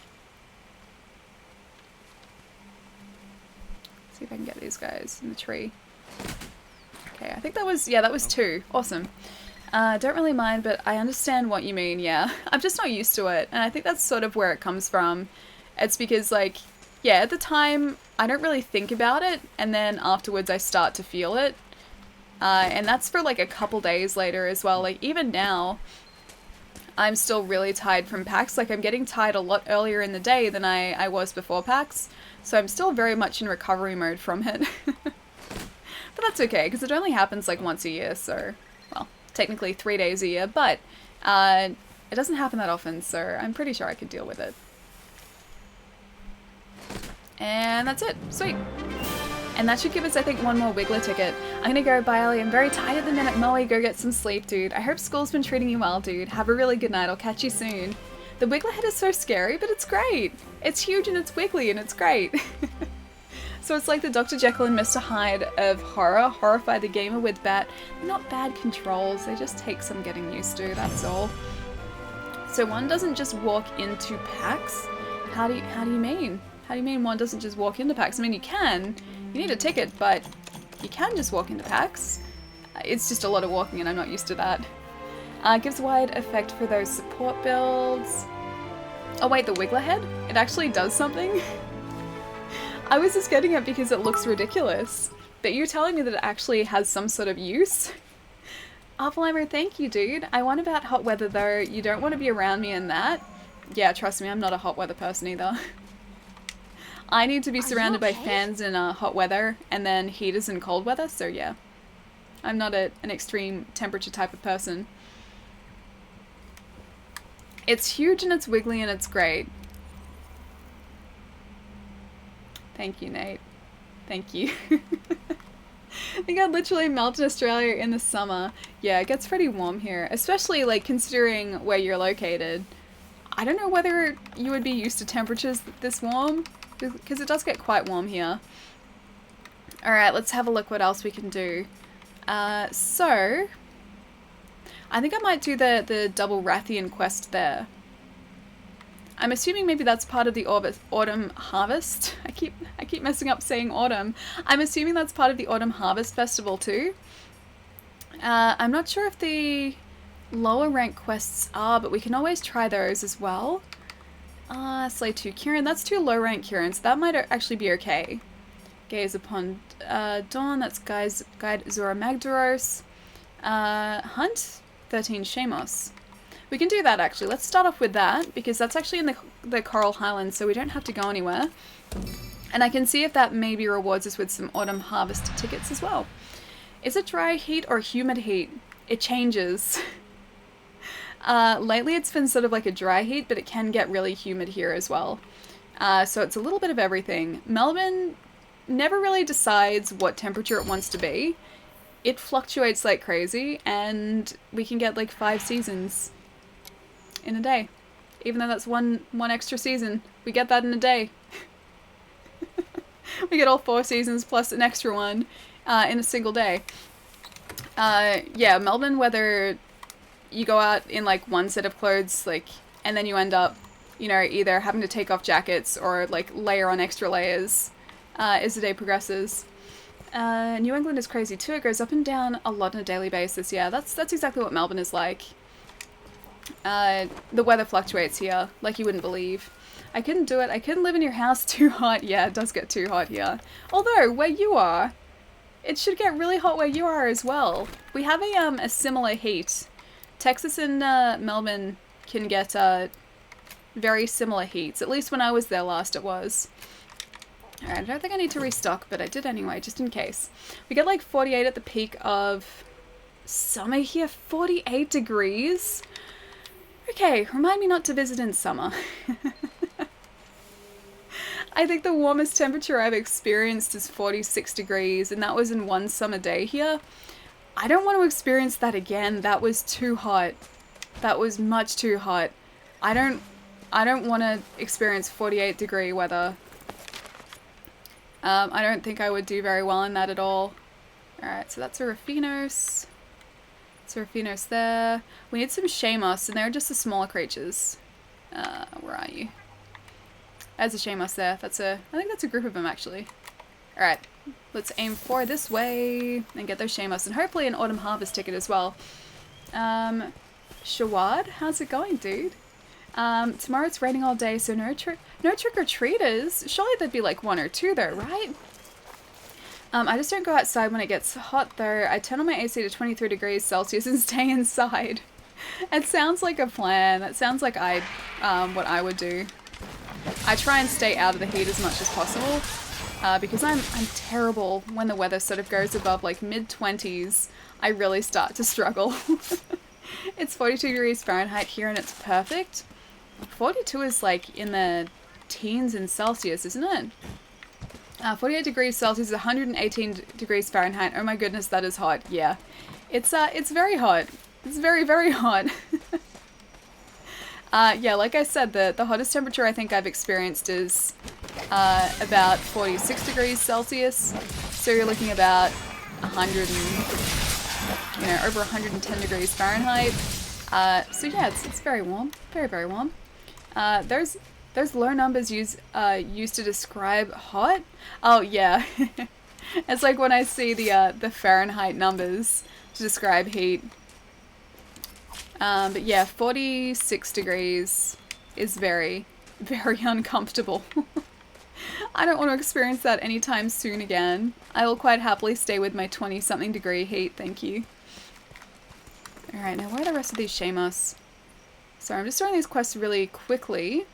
See if I can get these guys in the tree. Okay, I think that was, yeah, that was 2. Awesome. Don't really mind, but I understand what you mean, yeah. I'm just not used to it, and I think that's sort of where it comes from. It's because, like, yeah, at the time, I don't really think about it, and then afterwards I start to feel it. And that's for, like, a couple days later as well. Like, even now, I'm still really tired from PAX. Like, I'm getting tired a lot earlier in the day than I was before PAX. So I'm still very much in recovery mode from it. But that's okay, because it only happens like once a year, so, well, technically 3 days a year, but it doesn't happen that often, so I'm pretty sure I could deal with it. And that's it. Sweet. And that should give us, I think, one more Wiggler ticket. I'm gonna go, bye, Ellie. I'm very tired at the minute. Moe, go get some sleep, dude. I hope school's been treating you well, dude. Have a really good night. I'll catch you soon. The Wiggler head is so scary, but it's great. It's huge and it's wiggly and it's great. So it's like the Dr. Jekyll and Mr. Hyde of horror. Horrify the gamer with They're not bad controls. They just take some getting used to, that's all. So one doesn't just walk into PAX? How do you mean? How do you mean one doesn't just walk into PAX? I mean, you can. You need a ticket, but you can just walk into PAX. It's just a lot of walking and I'm not used to that. Gives wide effect for those support builds. Oh wait, the Wiggler head? It actually does something? I was just getting it because it looks ridiculous. But you're telling me that it actually has some sort of use? Oppenheimer, thank you, dude. I want about hot weather though. You don't want to be around me in that. Yeah, trust me, I'm not a hot weather person either. I need to be surrounded by fans in hot weather and then heaters in cold weather, so yeah. I'm not an extreme temperature type of person. It's huge and it's wiggly and it's great. Thank you, Nate. Thank you. I think I'd literally melt in Australia in the summer. Yeah, it gets pretty warm here, especially like considering where you're located. I don't know whether you would be used to temperatures this warm, because it does get quite warm here. Alright, let's have a look what else we can do. So, I think I might do the double Rathian quest there. I'm assuming maybe that's part of the autumn harvest. I keep messing up saying autumn. I'm assuming that's part of the autumn harvest festival too. I'm not sure if the lower rank quests are, but we can always try those as well. Slay 2 Kieran. That's 2 low rank Kieran, so that might actually be okay. Gaze upon Dawn. That's Guide Zora Magdaros. Hunt 13 Shamos. We can do that actually. Let's start off with that because that's actually in the Coral Highlands, so we don't have to go anywhere. And I can see if that maybe rewards us with some autumn harvest tickets as well. Is it dry heat or humid heat? It changes. Lately it's been sort of like a dry heat, but it can get really humid here as well. So it's a little bit of everything. Melbourne never really decides what temperature it wants to be. It fluctuates like crazy, and we can get like 5 seasons in a day. Even though that's one extra season, we get that in a day. We get all 4 seasons plus an extra one in a single day. Yeah, Melbourne weather, you go out in like one set of clothes, like, and then you end up, you know, either having to take off jackets or like layer on extra layers as the day progresses. New England is crazy too. It goes up and down a lot on a daily basis. Yeah, that's exactly what Melbourne is like. The weather fluctuates here like you wouldn't believe. I couldn't do it. I couldn't live in your house too hot. Yeah, it does get too hot here. Although, where you are, it should get really hot where you are as well. We have a similar heat. Texas and Melbourne can get very similar heats. At least when I was there last it was. Alright, I don't think I need to restock, but I did anyway, just in case. We get like 48 at the peak of summer here. 48 degrees? Okay, remind me not to visit in summer. I think the warmest temperature I've experienced is 46 degrees, and that was in one summer day here. I don't want to experience that again. That was too hot. That was much too hot. I don't want to experience 48 degree weather. I don't think I would do very well in that at all. Alright, so that's a Raffinos. That's a Raffinos there. We need some Shamos, and they're just the smaller creatures. Where are you? There's a Shamos there. I think that's a group of them, actually. Alright, let's aim for this way and get those Shamos, and hopefully an Autumn Harvest ticket as well. Shawad, how's it going, dude? Tomorrow it's raining all day, so no trick-or-treaters. Surely there'd be like one or two though, right? I just don't go outside when it gets hot though. I turn on my AC to 23 degrees Celsius and stay inside. It sounds like a plan. It sounds like what I would do. I try and stay out of the heat as much as possible, because I'm terrible when the weather sort of goes above like mid-20s. I really start to struggle. It's 42 degrees Fahrenheit here and it's perfect. 42 is like in the teens in Celsius, isn't it? 48 degrees Celsius is 118 degrees Fahrenheit. Oh my goodness, that is hot. Yeah. It's very hot. It's very, very hot. Yeah, like I said, the hottest temperature I think I've experienced is about 46 degrees Celsius. So you're looking about 100 and, you know, over 110 degrees Fahrenheit. So yeah, it's very warm. Very, very warm. Those low numbers used to describe hot. Oh yeah, it's like when I see the Fahrenheit numbers to describe heat. But yeah, 46 degrees is very, very uncomfortable. I don't want to experience that anytime soon again. I will quite happily stay with my 20-something degree heat, thank you. Alright, now where are the rest of these Shamos? Sorry, I'm just doing these quests really quickly.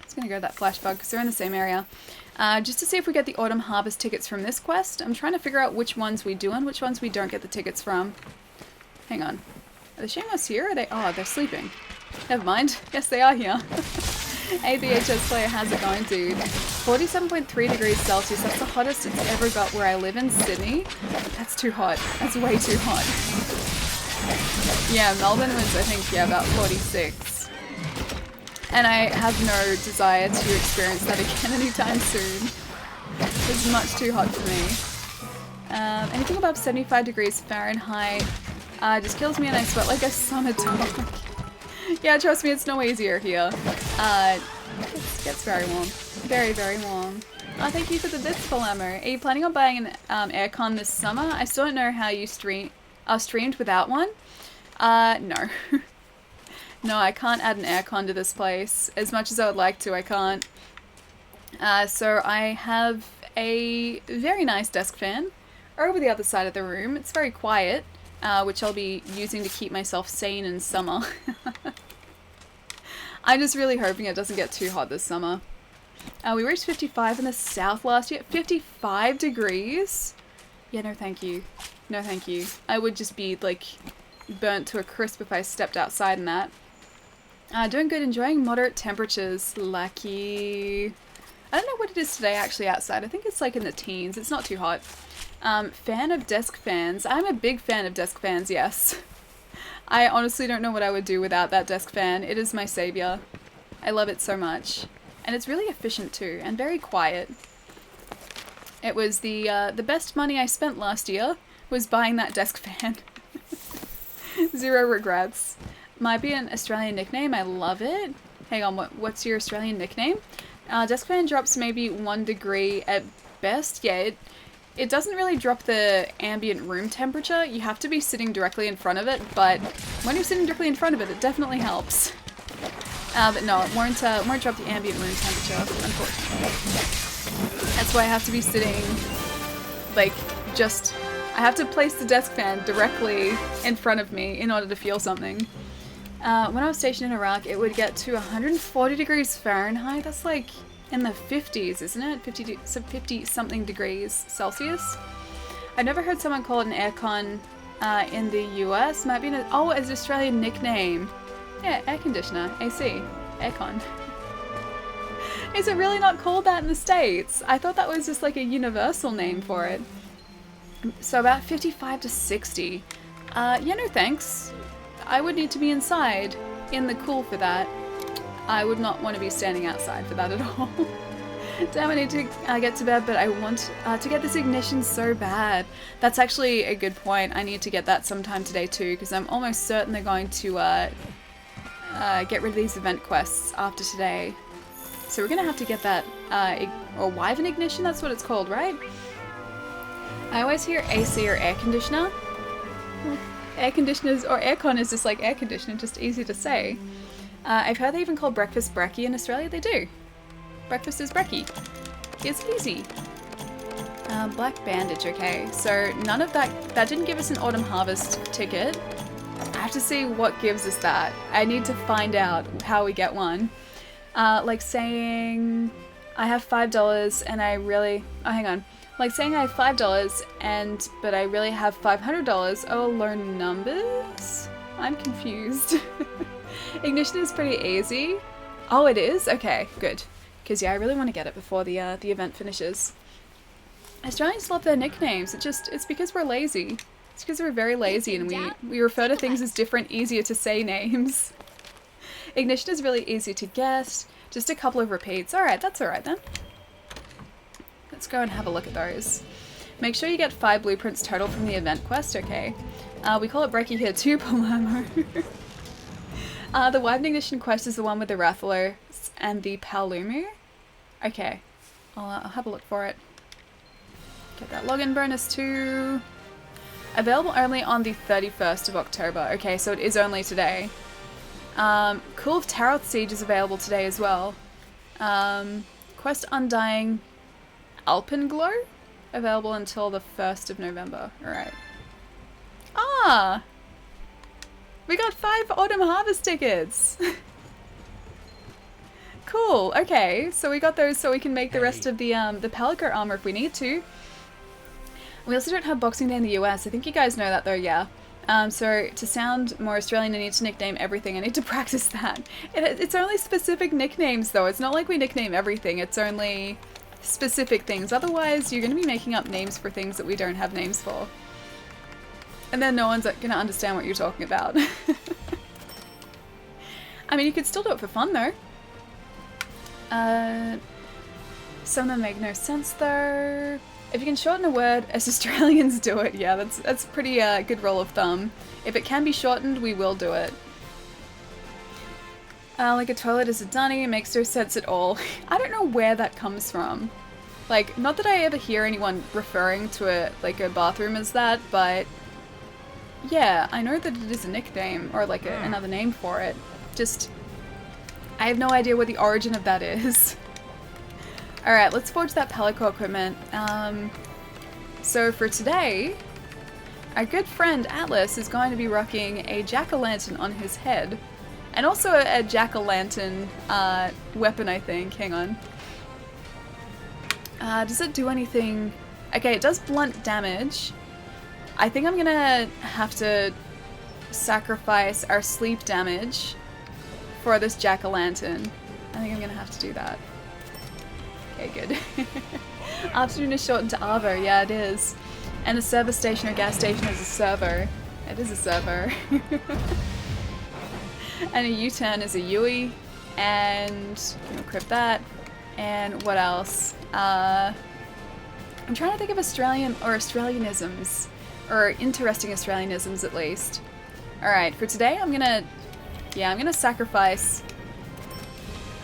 Just gonna go to that flash bug because they're in the same area. Just to see if we get the Autumn Harvest tickets from this quest. I'm trying to figure out which ones we do and which ones we don't get the tickets from. Hang on. Are the Shamos here? Or are they? Oh, they're sleeping. Never mind. Yes, they are here. ABHS player, how's it going, dude? 47.3 degrees Celsius. That's the hottest it's ever got where I live in Sydney. That's too hot. That's way too hot. Yeah, Melbourne was, I think, yeah, about 46. And I have no desire to experience that again anytime soon. It's much too hot for me. Anything above 75 degrees Fahrenheit just kills me and I sweat like a summer dog. Yeah, trust me, it's no easier here. It gets very warm. Very, very warm. Oh, thank you for the bits, Palamo. Are you planning on buying an aircon this summer? I still don't know how you streamed without one. No. No, I can't add an aircon to this place. As much as I would like to, I can't. So I have a very nice desk fan over the other side of the room. It's very quiet, which I'll be using to keep myself sane in summer. I'm just really hoping it doesn't get too hot this summer. We reached 55 in the south last year. 55 degrees? Yeah, no thank you. No thank you. I would just be, like, burnt to a crisp if I stepped outside in that. Doing good, enjoying moderate temperatures. Lucky. I don't know what it is today actually outside. I think it's like in the teens. It's not too hot. Fan of desk fans. I'm a big fan of desk fans, yes. I honestly don't know what I would do without that desk fan. It is my savior. I love it so much. And it's really efficient too, and very quiet. It was the best money I spent last year was buying that desk fan. Zero regrets. Might be an Australian nickname. I love it. Hang on, what's your Australian nickname? Desk fan drops maybe 1 degree at best. Yeah, it doesn't really drop the ambient room temperature. You have to be sitting directly in front of it, but when you're sitting directly in front of it, it definitely helps. But no, it won't drop the ambient room temperature, unfortunately. That's why I have to be sitting, like, I have to place the desk fan directly in front of me in order to feel something. When I was stationed in Iraq, it would get to 140 degrees Fahrenheit. That's like in the 50s, isn't it? 50 something degrees Celsius. I've never heard someone call it an aircon in the US. Might be it's an Australian nickname. Yeah, air conditioner, AC, aircon. Is it really not called that in the States? I thought that was just like a universal name for it. So about 55 to 60. Yeah, no thanks. I would need to be inside in the cool for that. I would not want to be standing outside for that at all. Damn, I need to get to bed, but I want to get this ignition so bad. That's actually a good point. I need to get that sometime today too, because I'm almost certain they're going to get rid of these event quests after today. So we're going to have to get that, or Wyvern ignition, that's what it's called, right? I always hear AC or air conditioner. Air conditioners, or aircon is just like air conditioner, just easy to say. I've heard they even call breakfast brekkie in Australia. They do. Breakfast is brekkie. It's easy. Black bandage, okay. So none of that didn't give us an autumn harvest ticket. I have to see what gives us that. I need to find out how we get one. Like saying I have $5 and I really, oh hang on. Like saying I have $5 but I really have $500. Oh, learn numbers? I'm confused. Ignition is pretty easy. Oh, it is? Okay, good. Because yeah, I really want to get it before the event finishes. Australians love their nicknames. It's because we're lazy. It's because we're very lazy and we refer to things as different, easier to say names. Ignition is really easy to guess. Just a couple of repeats. Alright, that's alright then. Let's go and have a look at those. Make sure you get 5 blueprints total from the event quest, okay. We call it brekkie here too, Palermo. The Wyvern Ignition quest is the one with the Rathalos and the Palumu. Okay, I'll have a look for it. Get that login bonus too. Available only on the 31st of October. Okay, so it is only today. Kulve Taroth Siege is available today as well. Quest Undying Alpenglow? Available until the 1st of November. Alright. Ah! We got 5 Autumn Harvest tickets! Cool, okay. So we got those so we can make the rest of the Palico armor if we need to. We also don't have Boxing Day in the US. I think you guys know that though, yeah. So to sound more Australian, I need to nickname everything. I need to practice that. It's only specific nicknames though. It's not like we nickname everything. It's only specific things. Otherwise, you're going to be making up names for things that we don't have names for. And then no one's going to understand what you're talking about. I mean, you could still do it for fun though. Some of them make no sense though. If you can shorten a word, as Australians do it, yeah, that's pretty good rule of thumb. If it can be shortened, we will do it. Like a toilet is a dunny, it makes no sense at all. I don't know where that comes from. Like, not that I ever hear anyone referring to a bathroom as that, but yeah, I know that it is a nickname, or like another name for it. Just, I have no idea what the origin of that is. Alright, let's forge that Palico equipment. So for today, our good friend Atlas is going to be rocking a jack-o'-lantern on his head. And also a jack-o'-lantern weapon, I think. Hang on. Does it do anything? Okay, it does blunt damage. I think I'm gonna have to sacrifice our sleep damage for this jack-o'-lantern. I think I'm gonna have to do that. Okay, good. Afternoon is shortened to Arvo. Yeah, it is. And a service station or gas station is a servo. It is a servo. And a U-turn is a Yui. And can equip that. And what else? I'm trying to think of Australian or Australianisms. Or interesting Australianisms, at least. Alright, for today I'm gonna sacrifice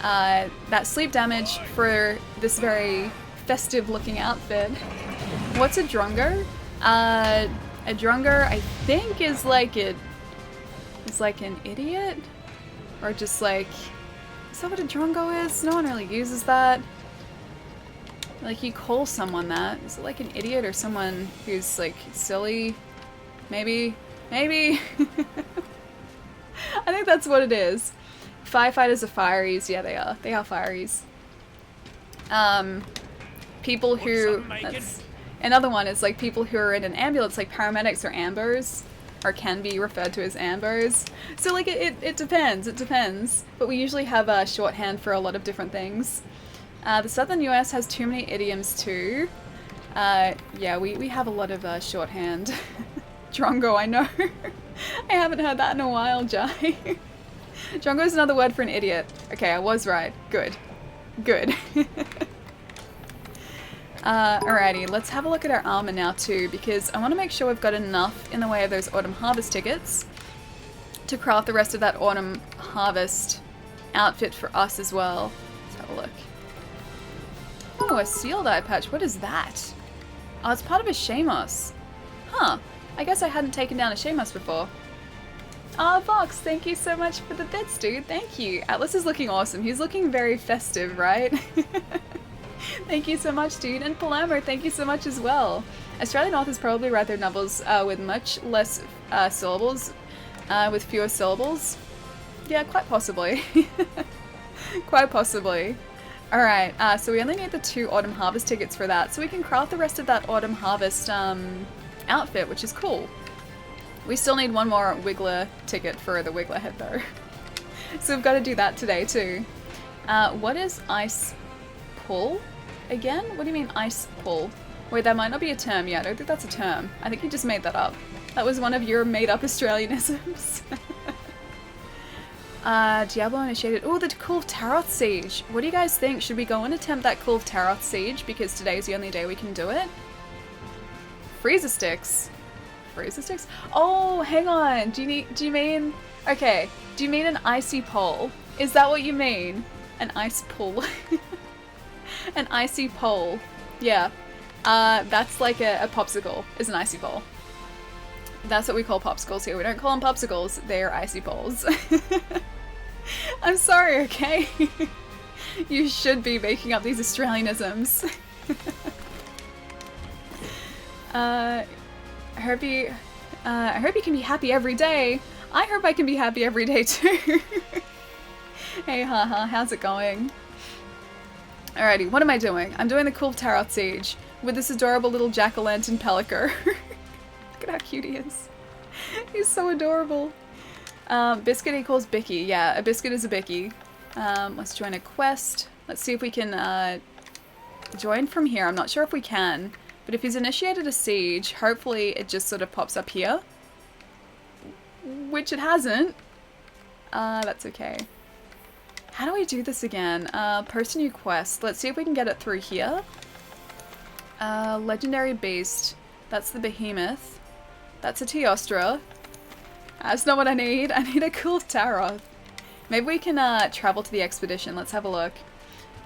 that sleep damage for this very festive looking outfit. What's a drongo? A drongo, I think, is like an idiot? Or just like, is that what a drongo is? No one really uses that. Like, you call someone that. Is it like an idiot or someone who's like silly? Maybe? Maybe? I think that's what it is. Firefighters are fireys. Yeah, they are. They are fireys. People who... That's, another one is like people who are in an ambulance, like paramedics or ambers, or can be referred to as ambers. So like it depends. It depends. But we usually have a shorthand for a lot of different things. The southern US has too many idioms too. Yeah, we have a lot of shorthand. Drongo, I know. I haven't heard that in a while, Jai. Drongo is another word for an idiot. Okay, I was right. Good. Good. Alrighty, let's have a look at our armor now too, because I want to make sure we've got enough in the way of those autumn harvest tickets to craft the rest of that autumn harvest outfit for us as well. Let's have a look. Oh, a sealed eye patch. What is that? Oh, it's part of a Shamos. Huh. I guess I hadn't taken down a Shamos before. Ah, Vox, thank you so much for the bits, dude. Thank you. Atlas is looking awesome. He's looking very festive, right? Thank you so much, dude. And Palermo, thank you so much as well. Australian authors probably write their novels with much less syllables, with fewer syllables. Yeah, quite possibly. Quite possibly. Alright, so we only need the 2 autumn harvest tickets for that, so we can craft the rest of that autumn harvest outfit, which is cool. We still need 1 more Wiggler ticket for the Wiggler head though. So we've got to do that today too. What is ice pull again? What do you mean ice pull? Wait, that might not be a term yet. I don't think that's a term. I think you just made that up. That was one of your made up Australianisms. Diablo initiated. Oh, the Kulve Taroth siege. What do you guys think? Should we go and attempt that Kulve Taroth siege because today's the only day we can do it? Freezer sticks. Freezer sticks? Oh, hang on. Do you mean... Okay. Do you mean an icy pole? Is that what you mean? An ice pull. An icy pole. Yeah. That's like a popsicle, is an icy pole. That's what we call popsicles here. We don't call them popsicles. They're icy poles. I'm sorry, okay? You should be making up these Australianisms. I hope you can be happy every day. I hope I can be happy every day too. Hey, haha, how's it going? Alrighty, what am I doing? I'm doing the Kulve Taroth siege with this adorable little jack-o'-lantern pelican. Look at how cute he is. He's so adorable. Biscuit equals Bicky. Yeah, a biscuit is a Bicky. Let's join a quest. Let's see if we can join from here. I'm not sure if we can. But if he's initiated a siege, hopefully it just sort of pops up here. Which it hasn't. That's okay. How do we do this again? Post a new quest. Let's see if we can get it through here. Legendary Beast. That's the Behemoth. That's a Teostra. That's not what I need. I need a Kulve Taroth. Maybe we can travel to the expedition. Let's have a look.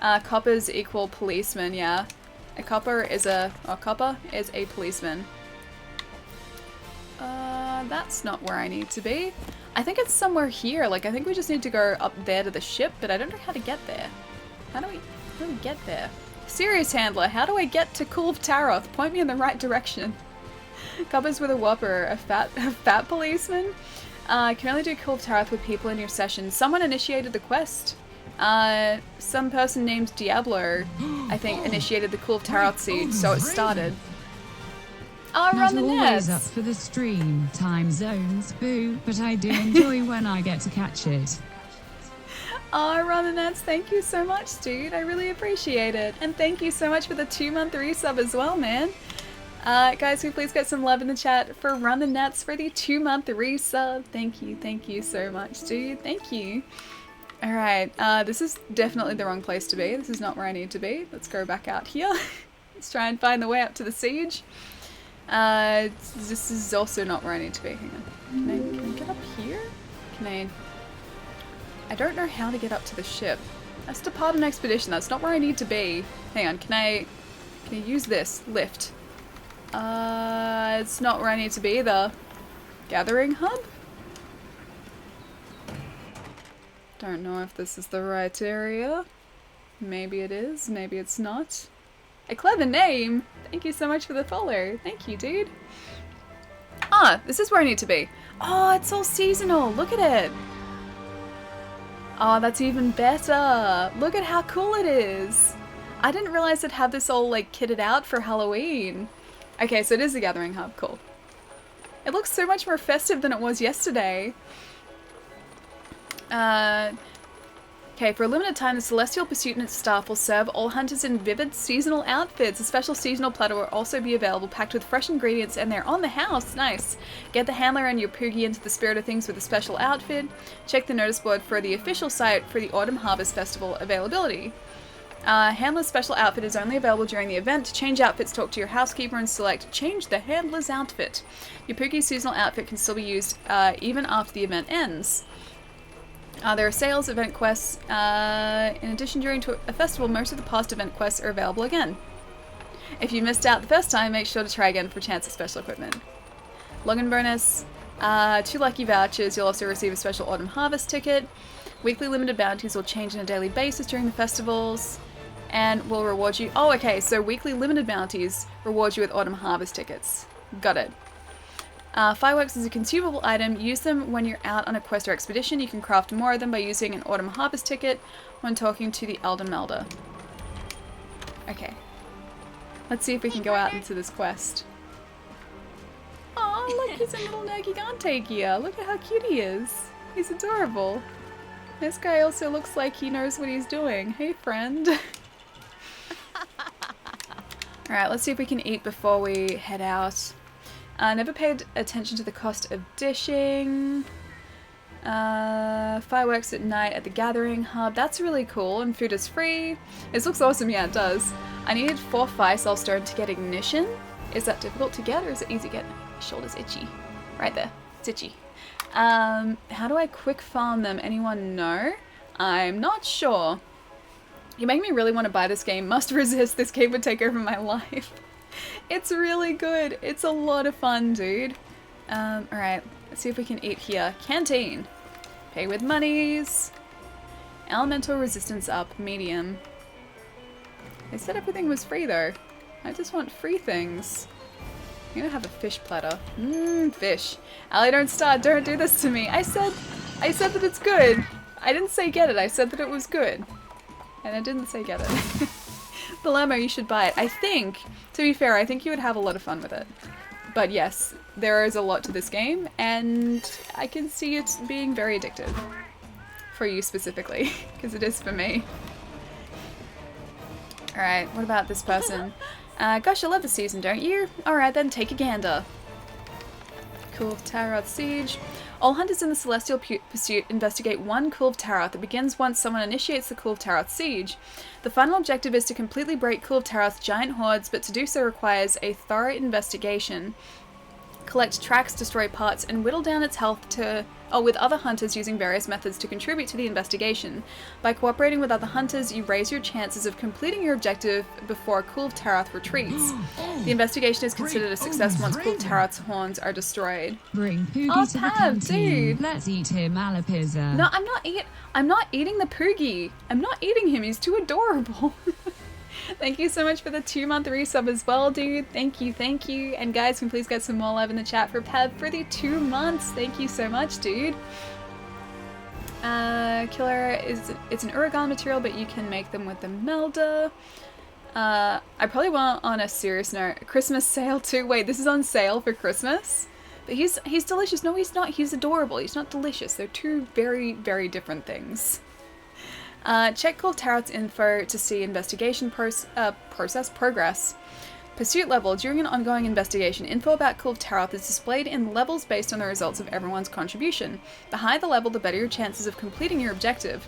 Coppers equal policeman, yeah. A copper is a policeman. That's not where I need to be. I think it's somewhere here. Like, I think we just need to go up there to the ship, but I don't know how to get there. How do we get there? Serious handler, how do I get to Kulve Taroth? Point me in the right direction. Coppers with a whopper, a fat policeman? Can only do Kulve Taroth with people in your session. Someone initiated the quest. Some person named Diablo, I think, initiated the Kulve Taroth siege, so it started. Oh, Not run the always nets! up for the stream time zones, boo, but I do enjoy when I get to catch it. Oh, run the nets, thank you so much, dude. I really appreciate it. And thank you so much for the 2-month resub as well, man. Guys, can we please get some love in the chat for Run the Nets for the 2-month resub? Thank you so much, dude. Thank you. Alright, this is definitely the wrong place to be. This is not where I need to be. Let's go back out here. Let's try and find the way up to the siege. This is also not where I need to be. Hang on. Can I get up here? Can I don't know how to get up to the ship. That's to part an expedition. That's not where I need to be. Hang on. Can I use this? Lift. It's not where I need to be either. Gathering hub? Don't know if this is the right area. Maybe it is, maybe it's not. A clever name! Thank you so much for the follow. Thank you, dude. Ah, this is where I need to be. Oh, it's all seasonal. Look at it. Oh, that's even better. Look at how cool it is. I didn't realize it had this all like kitted out for Halloween. Okay, so it is the gathering hub. Cool. It looks so much more festive than it was yesterday. Okay, for a limited time, the Celestial Pursuit and its staff will serve all hunters in vivid seasonal outfits. A special seasonal platter will also be available, packed with fresh ingredients, and they're on the house. Nice. Get the handler and your Poogie into the spirit of things with a special outfit. Check the notice board for the official site for the Autumn Harvest Festival availability. Handler's special outfit is only available during the event. To change outfits, talk to your housekeeper and select Change the Handler's Outfit. Your Poogie's seasonal outfit can still be used even after the event ends. There are sales, event quests. In addition, during a festival, most of the past event quests are available again. If you missed out the first time, make sure to try again for a chance at special equipment. Login bonus, 2 lucky vouchers. You'll also receive a special Autumn Harvest ticket. Weekly limited bounties will change on a daily basis during the festivals and will reward you. Oh, okay, so weekly limited bounties reward you with Autumn Harvest tickets. Got it. Fireworks is a consumable item. Use them when you're out on a quest or expedition. You can craft more of them by using an Autumn Harvest ticket when talking to the Elder Melder. Okay. Let's see if we can go out into this quest. Oh, look, he's a little Nergigante here. Look at how cute he is. He's adorable. This guy also looks like he knows what he's doing. Hey, friend. Alright, let's see if we can eat before we head out. Never paid attention to the cost of dishing. Fireworks at night at the gathering hub. That's really cool, and food is free. This looks awesome, yeah, it does. I needed 4 fire cell stone to get ignition. Is that difficult to get, or is it easy to get? My shoulder's itchy. Right there. It's itchy. How do I quick farm them? Anyone know? I'm not sure. You make me really want to buy this game. Must resist. This game would take over my life. It's really good. It's a lot of fun, dude. Alright. Let's see if we can eat here. Canteen. Pay with monies. Elemental resistance up. Medium. They said everything was free, though. I just want free things. I'm gonna have a fish platter. Mmm, fish. Allie, don't start. Don't do this to me. I said that it's good. I didn't say get it. I said that it was good. And I didn't say get it. Dilemma, you should buy it. I think, to be fair, I think you would have a lot of fun with it. But yes, there is a lot to this game, and I can see it being very addictive. For you specifically, because it is for me. Alright, what about this person? Gosh, I love the season, don't you? Alright then, take a gander. Kulve Taroth Siege. All hunters in the Celestial Pursuit investigate one Kulve Taroth that begins once someone initiates the Kulve Taroth Siege. The final objective is to completely break Kulve Taroth's giant hordes, but to do so requires a thorough investigation. Collect tracks, destroy parts, and whittle down its health with other hunters using various methods to contribute to the investigation. By cooperating with other hunters, you raise your chances of completing your objective before Kulve Taroth retreats. The investigation is considered a success once Kulve Taroth's horns are destroyed. Bring Poogie to the canteen. Dude. Let's eat him, Alapizza. No, I'm not eating the Poogie. I'm not eating him. He's too adorable. Thank you so much for the 2-month resub as well, dude. Thank you, thank you. And guys, can please get some more love in the chat for Pev for the 2 months. Thank you so much, dude. Killer it's an Uragan material, but you can make them with the Melda. I probably want on a serious note, Christmas sale too. Wait, this is on sale for Christmas? But he's delicious. No, he's not. He's adorable. He's not delicious. They're two very, very different things. Check Kulve Taroth's info to see investigation process progress. Pursuit level. During an ongoing investigation, info about Kulve Taroth is displayed in levels based on the results of everyone's contribution. The higher the level, the better your chances of completing your objective.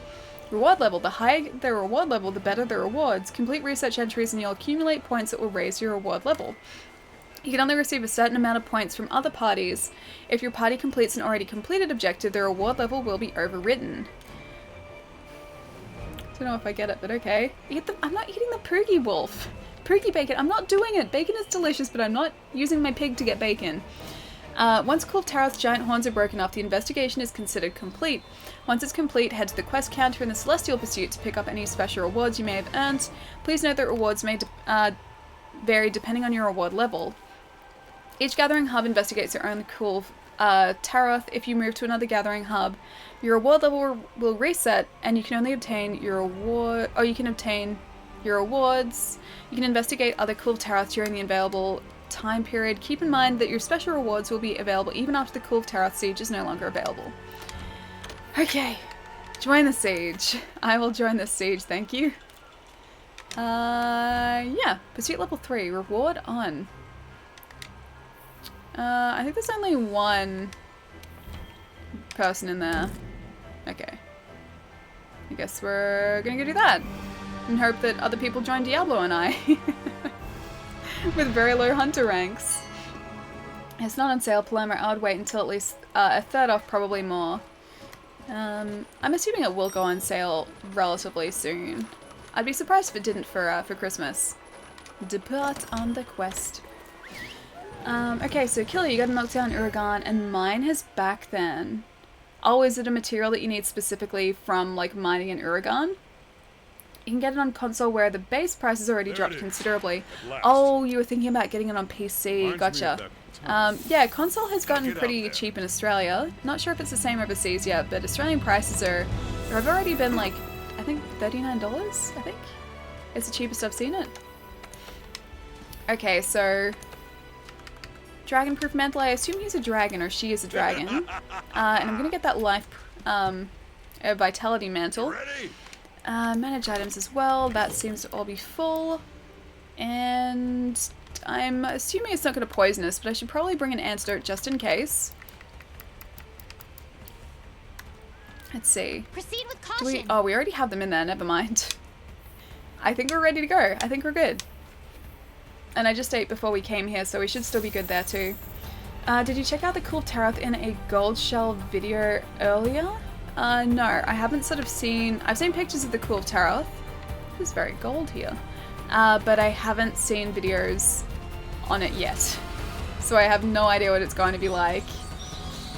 Reward level. The higher the reward level, the better the rewards. Complete research entries and you'll accumulate points that will raise your reward level. You can only receive a certain amount of points from other parties. If your party completes an already completed objective, the reward level will be overwritten. Don't know if I get it, but okay. I'm not eating the Poogie Wolf. Poogie bacon. I'm not doing it. Bacon is delicious, but I'm not using my pig to get bacon. Once Kulve Taroth's giant horns are broken off, the investigation is considered complete. Once it's complete, head to the quest counter in the Celestial Pursuit to pick up any special rewards you may have earned. Please note that rewards may vary depending on your reward level. Each gathering hub investigates their own Kulve Taroth. If you move to another gathering hub, your reward level will reset, and you can only obtain your reward, or you can obtain your rewards. You can investigate other Kulve Taroth during the available time period. Keep in mind that your special rewards will be available even after the Kulve Taroth siege is no longer available. Okay, join the siege. I will join the siege, thank you. Yeah, pursuit level 3, reward on. I think there's only one person in there. Okay. I guess we're gonna go do that. And hope that other people join Diablo and I. With very low hunter ranks. It's not on sale, Palermo. I would wait until at least a third off, probably more. I'm assuming it will go on sale relatively soon. I'd be surprised if it didn't for Christmas. Depart on the quest. Okay, so Killer, you got to knock down Uragan, and mine has back then. Oh, is it a material that you need specifically from, like, mining in Uragan? You can get it on console where the base price has already dropped considerably. Oh, you were thinking about getting it on PC. Gotcha. Yeah, console has gotten pretty cheap in Australia. Not sure if it's the same overseas yet, but Australian prices have already been, like, I think $39, I think? It's the cheapest I've seen it. Okay, so... Dragon-proof mantle. I assume he's a dragon, or she is a dragon. And I'm gonna get that life, vitality mantle. Manage items as well. That seems to all be full. And I'm assuming it's not gonna poison us, but I should probably bring an antidote just in case. Let's see. Proceed with caution. Oh, we already have them in there. Never mind. I think we're ready to go. I think we're good. And I just ate before we came here, so we should still be good there too. Did you check out the Kulve Taroth in a gold shell video earlier? No, I haven't sort of seen... I've seen pictures of the Kulve Taroth. It's very gold here. But I haven't seen videos on it yet. So I have no idea what it's going to be like.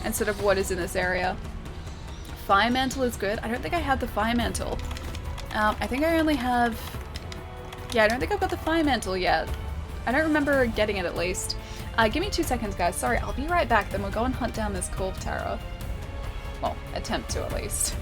And sort of what is in this area. Fire Mantle is good. I don't think I have the Fire Mantle. I think I only have... Yeah, I don't think I've got the Fire Mantle yet. I don't remember getting it, at least. Give me 2 seconds, guys. Sorry, I'll be right back. Then we'll go and hunt down this Kulve Taroth. Well, attempt to, at least.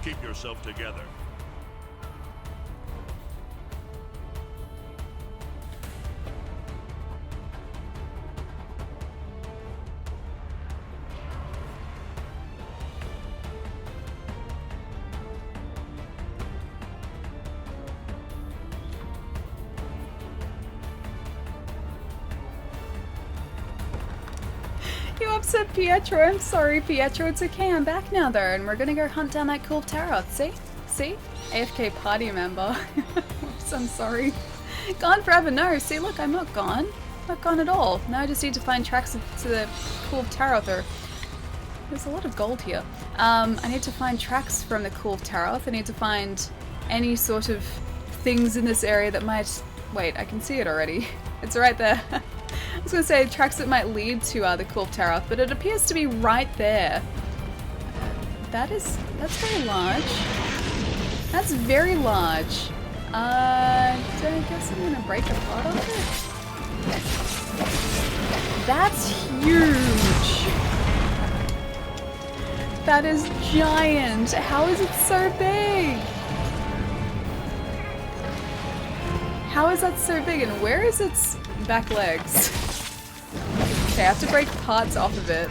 Keep yourself together. You upset Pietro. I'm sorry, Pietro. It's okay. I'm back now, though, and we're gonna go hunt down that Kulve Taroth. See? See? AFK party member. Oops, I'm sorry. Gone forever. No, see, look, I'm not gone. Not gone at all. Now I just need to find tracks to the Kulve Taroth. There's a lot of gold here. I need to find tracks from the Kulve Taroth. I need to find any sort of things in this area that might... Wait, I can see it already. It's right there. I was going to say tracks that might lead to the Kulve Taroth, but it appears to be right there. That's very large. That's very large. So I guess I'm going to break a part of it. That's huge. That is giant. How is it so big? How is that so big? And where is its back legs? Okay, I have to break parts off of it.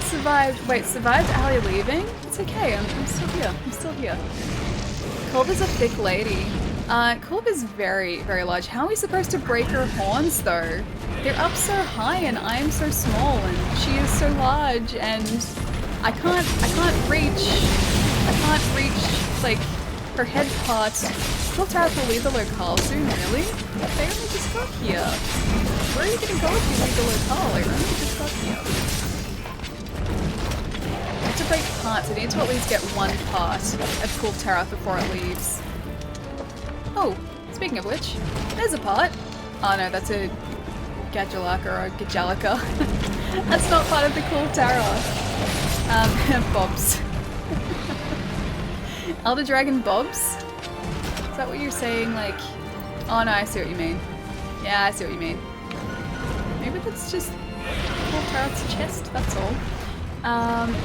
Survived. Wait, survived Ali leaving? It's okay, I'm still here. I'm still here. Kulve is a thick lady. Kulve is very, very large. How are we supposed to break her horns though? They're up so high and I am so small and she is so large and I can't reach like her head part. Kulve Taroth will leave the locale soon, really? They only just got here. Where are you gonna go if you leave the locale? They only just got here. I have to break parts. I need to at least get one part of Kulve Taroth before it leaves. Oh, speaking of which, there's a part. Oh no, that's a Gadjalaka or a Gajalaka. That's not part of the Kulve Taroth. Bobs. Elder Dragon Bobs? Is that what you're saying? Like, oh no, I see what you mean. Yeah, I see what you mean. Maybe that's just Kulve Taroth's chest, that's all.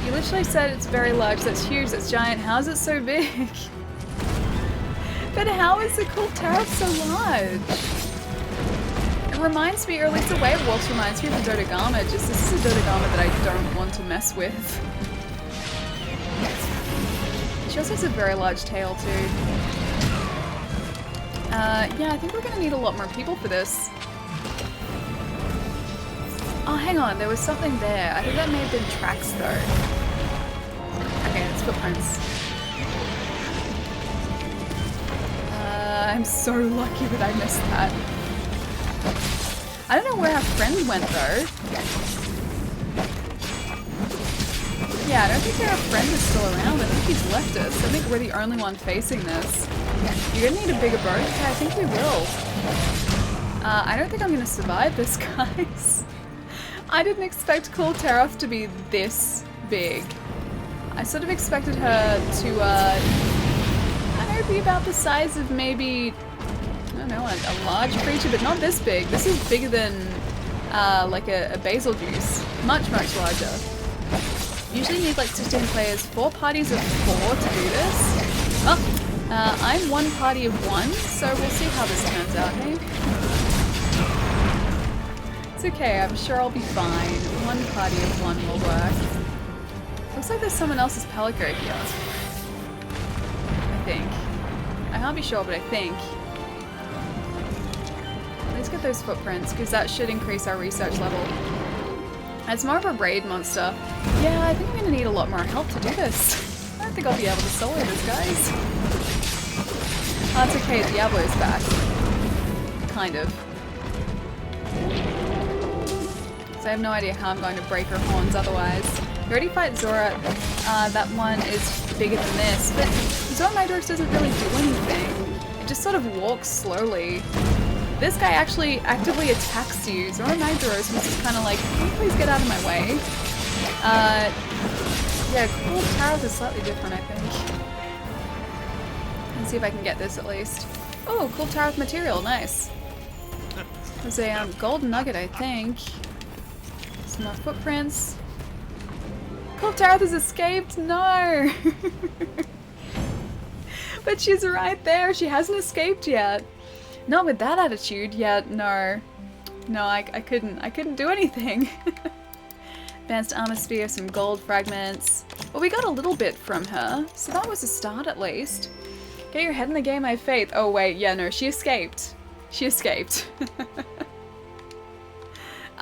You literally said it's very large, that's huge, that's giant. How is it so big? But how is the Kulve Taroth so large? It reminds me, or at least the way it walks reminds me of the Dodogama, just this is a Dodogama that I don't want to mess with. She also has a very large tail too. Yeah, I think we're gonna need a lot more people for this. Oh, hang on, there was something there. I think that may have been tracks though. Okay, it's footprints. I'm so lucky that I missed that. I don't know where our friend went though. Yeah, I don't think our friend is still around. I think he's left us. I think we're the only one facing this. You're gonna need a bigger boat? Okay, I think we will. I don't think I'm gonna survive this, guys. I didn't expect Kulve Taroth to be this big. I sort of expected her to, I don't know, be about the size of maybe, I don't know, a large creature, but not this big. This is bigger than, like a basil juice. Much, much larger. Usually you need like 16 players, 4 parties of 4 to do this. Oh, I'm one party of 1, so we'll see how this turns out, hey? It's okay, I'm sure I'll be fine. One party of 1 will work. Looks like there's someone else's Pelico here. I think. I can't be sure, but I think. Let's get those footprints, because that should increase our research level. It's more of a raid monster. Yeah, I think I'm going to need a lot more help to do this. I don't think I'll be able to solo this, guys. Oh, it's okay, Diablo's back. Kind of. So I have no idea how I'm going to break her horns otherwise. We already fight Zora. That one is bigger than this, but Zora Magdaros doesn't really do anything. It just sort of walks slowly. This guy actually actively attacks you. Zora Magdaros was just kind of like, can you please get out of my way? Yeah, Kulve Taroth is slightly different, I think. Let's see if I can get this at least. Oh, Kulve Taroth material, nice. There's a golden nugget, I think. Some more footprints. Kulve Taroth has escaped! No! But she's right there. She hasn't escaped yet. Not with that attitude yet. No. No, I couldn't do anything. Advanced armor sphere, some gold fragments. Well, we got a little bit from her, so that was a start at least. Get your head in the game, I have faith. Oh wait, yeah, no, she escaped. She escaped.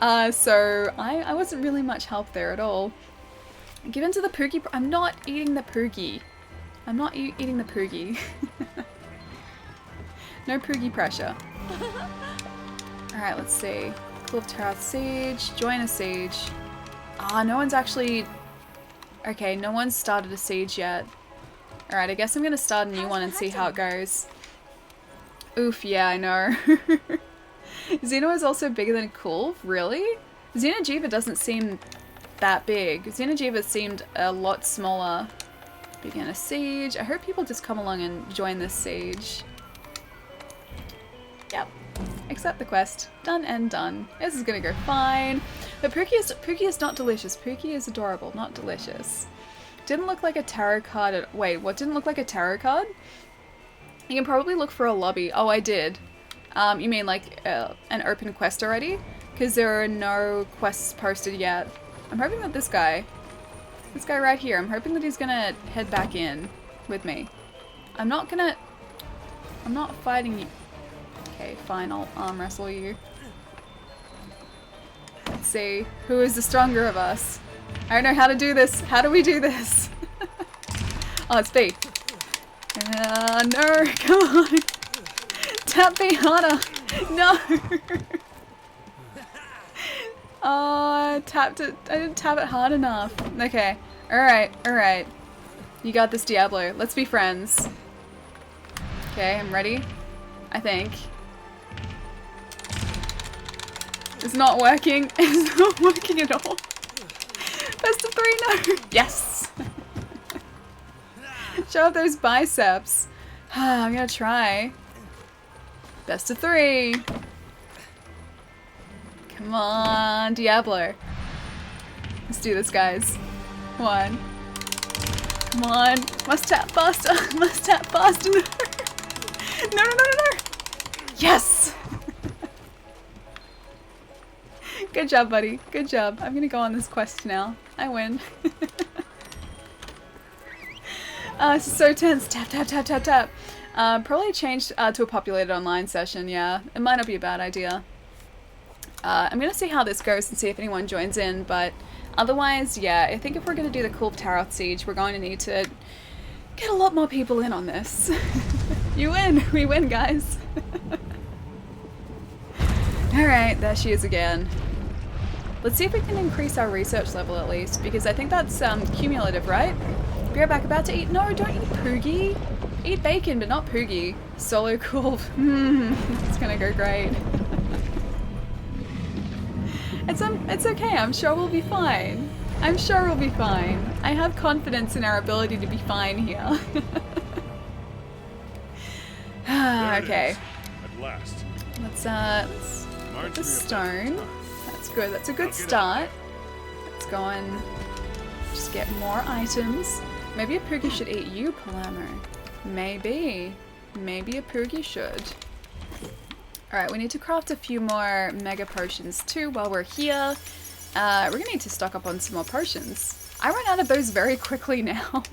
So I wasn't really much help there at all. Give in to the Poogie. I'm not eating the Poogie. I'm not eating the Poogie. No Poogie pressure. Alright, let's see. Kulve Taroth siege. Join a siege. Ah, no one's actually... Okay, no one's started a siege yet. Alright, I guess I'm gonna start a new one and see how it goes. Oof, yeah, I know. Xeno is also bigger than Kulve? Really? Xeno'jiiva doesn't seem that big. Xeno'jiiva seemed a lot smaller. Begin a siege. I hope people just come along and join this siege. Yep. Accept the quest. Done and done. This is gonna go fine. But Pookie is not delicious. Pookie is adorable, not delicious. Didn't look like a tarot card. Wait, what didn't look like a tarot card? You can probably look for a lobby. Oh, I did. You mean like an open quest already? Because there are no quests posted yet. I'm hoping that this guy right here, I'm hoping that he's gonna head back in with me. I'm not fighting you. Okay, fine, I'll arm wrestle you. Let's see, who is the stronger of us? I don't know how to do this. How do we do this? Oh, it's B. No, come on. Tap B harder. No. Oh, I tapped it. I didn't tap it hard enough. Okay. Alright, alright. You got this, Diablo. Let's be friends. Okay, I'm ready. I think. It's not working. It's not working at all. Best of 3, no. Yes. Show off those biceps. I'm gonna try. Best of 3. Come on, Diablo. Let's do this, guys. Come on. Come on. Must tap faster. Must tap faster. No. No, no, no, no, no. Yes! Good job, buddy. Good job. I'm gonna go on this quest now. I win. This is so tense. Tap, tap, tap, tap, tap. Probably changed to a populated online session, yeah. It might not be a bad idea. I'm gonna see how this goes and see if anyone joins in, but otherwise, yeah, I think if we're gonna do the Kulve Taroth siege, we're going to need to get a lot more people in on this. You win! We win, guys! Alright, there she is again. Let's see if we can increase our research level at least, because I think that's cumulative, right? Be right back, about to eat- no, don't eat Poogie! Eat bacon, but not Poogie. Solo Kulve. It's gonna go great. It's okay, I'm sure we'll be fine. I'm sure we'll be fine. I have confidence in our ability to be fine here. Okay. At last. Let's get the stone. That's good, that's a good start. Let's go and just get more items. Maybe a Poogie should eat you, Palermo. Maybe. Maybe a Poogie should. Alright, we need to craft a few more mega potions too while we're here. We're gonna need to stock up on some more potions. I run out of those very quickly now.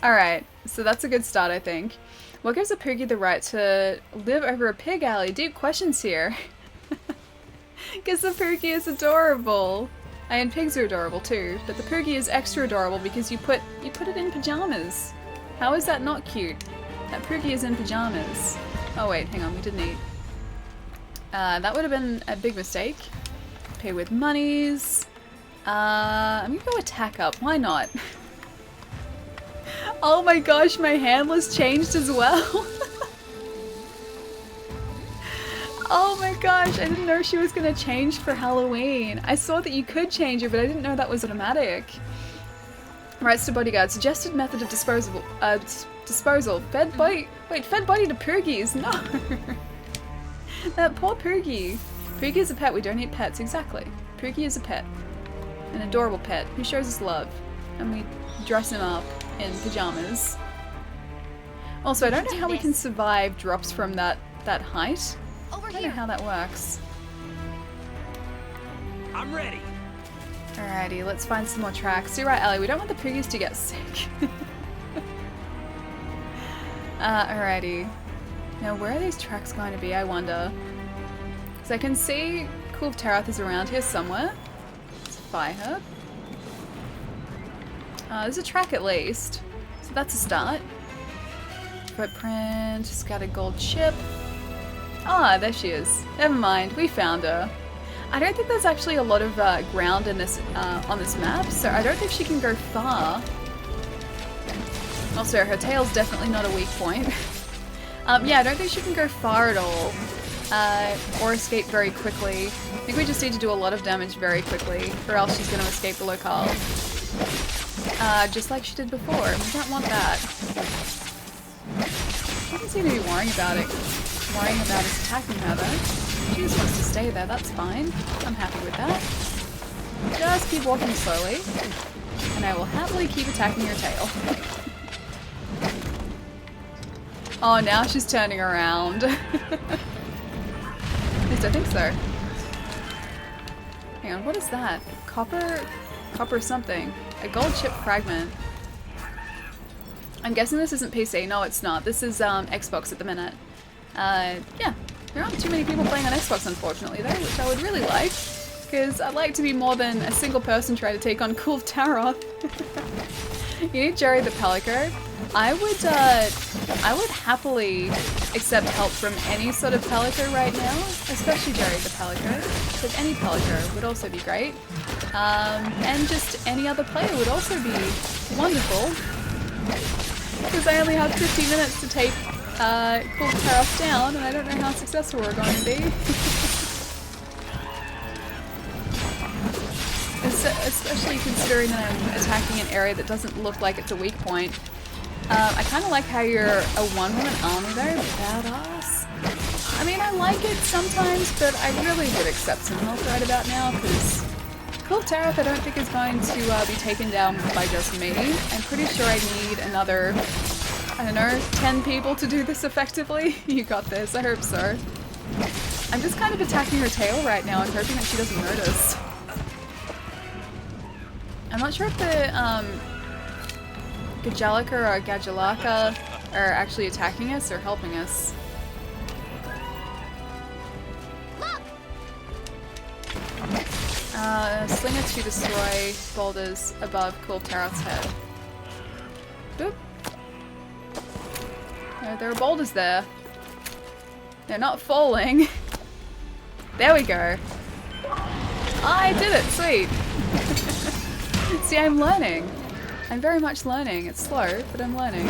Alright, so that's a good start, I think. What gives a Poogie the right to live over a pig alley? Deep questions here. Because the Poogie is adorable. And pigs are adorable too, but the Poogie is extra adorable because you put it in pajamas. How is that not cute? That Poogie is in pajamas. Oh wait, hang on, we didn't eat. That would have been a big mistake. Pay with monies. I'm gonna go attack up, why not? Oh my gosh, my handler's changed as well. Oh my gosh, I didn't know she was gonna change for Halloween. I saw that you could change her, but I didn't know that was automatic. Rights to bodyguard. Suggested method of disposal. Fed body. Wait, fed body to Poogies. No. That poor Poogie. Poogie is a pet. We don't eat pets. Exactly. Poogie is a pet. An adorable pet who shows us love. And we dress him up in pajamas. Also, I don't know how we can survive drops from that height. I don't know how that works. I'm ready. Alrighty, let's find some more tracks. You're right, Ellie, we don't want the Poogies to get sick. Alrighty. Now, where are these tracks going to be, I wonder? Because I can see Kulve Taroth is around here somewhere. Let's fire her. There's a track at least. So that's a start. Footprint, scattered gold chip. Ah, there she is. Never mind, we found her. I don't think there's actually a lot of ground in this on this map, so I don't think she can go far. Also, her tail's definitely not a weak point. Yeah, I don't think she can go far at all, or escape very quickly. I think we just need to do a lot of damage very quickly, or else she's going to escape the locale. Just like she did before, and we don't want that. Doesn't seem to be worrying about it. worrying about us attacking her though. She just wants to stay there, that's fine. I'm happy with that. Just keep walking slowly, and I will happily keep attacking your tail. Oh, now she's turning around. At least I think so. Hang on, what is that? Copper something. A gold chip fragment. I'm guessing this isn't PC. No, it's not. This is Xbox at the minute. Yeah, there aren't too many people playing on Xbox, unfortunately, though, which I would really like. Because I'd like to be more than a single person trying to take on Kulve Taroth. You need Jerry the Pelico. I would happily accept help from any sort of Pelico right now, especially Jerry the Pelico, but any Pelico would also be great. And just any other player would also be wonderful, because I only have 50 minutes to take Kulve Taroth down, and I don't know how successful we're going to be. Especially considering that I'm attacking an area that doesn't look like it's a weak point. I kind of like how you're a one-woman army though, badass. I mean, I like it sometimes, but I really would accept some help right about now, because Kulve Taroth I don't think is going to be taken down by just me. I'm pretty sure I need another, I don't know, 10 people to do this effectively. You got this, I hope so. I'm just kind of attacking her tail right now and hoping that she doesn't notice. I'm not sure if the Gajalaka or Gajalaka are actually attacking us or helping us. Slinger to destroy boulders above Kulve Taroth's head. Boop. There are boulders there. They're not falling. There we go. I did it, sweet. See, I'm learning. I'm very much learning. It's slow, but I'm learning.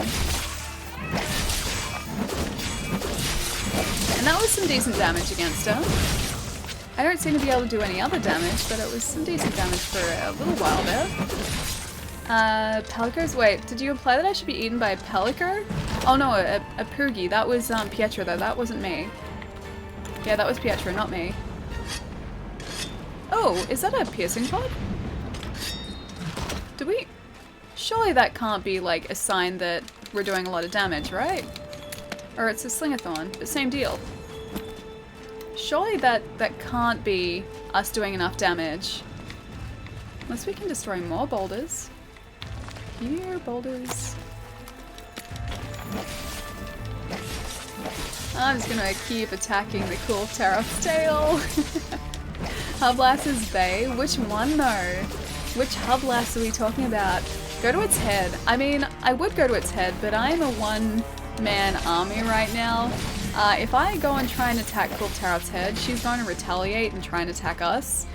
And that was some decent damage against her. I don't seem to be able to do any other damage, but it was some decent damage for a little while there. Pelicos? Wait, did you imply that I should be eaten by a Pelico? Oh no, a Poogie. That was Pietro though, that wasn't me. Yeah, that was Pietro, not me. Oh, is that a piercing pod? Do we... Surely that can't be like a sign that we're doing a lot of damage, right? Or it's a slingathorn, but same deal. Surely that can't be us doing enough damage. Unless we can destroy more boulders. Here, boulders. I'm just gonna keep attacking the Kulve Taroth's tail. Hublass's Bay? Which one though? Which Hublass are we talking about? Go to its head. I mean, I would go to its head, but I'm a one-man army right now. If I go and try and attack Kulve Taroth's head, she's going to retaliate and try and attack us.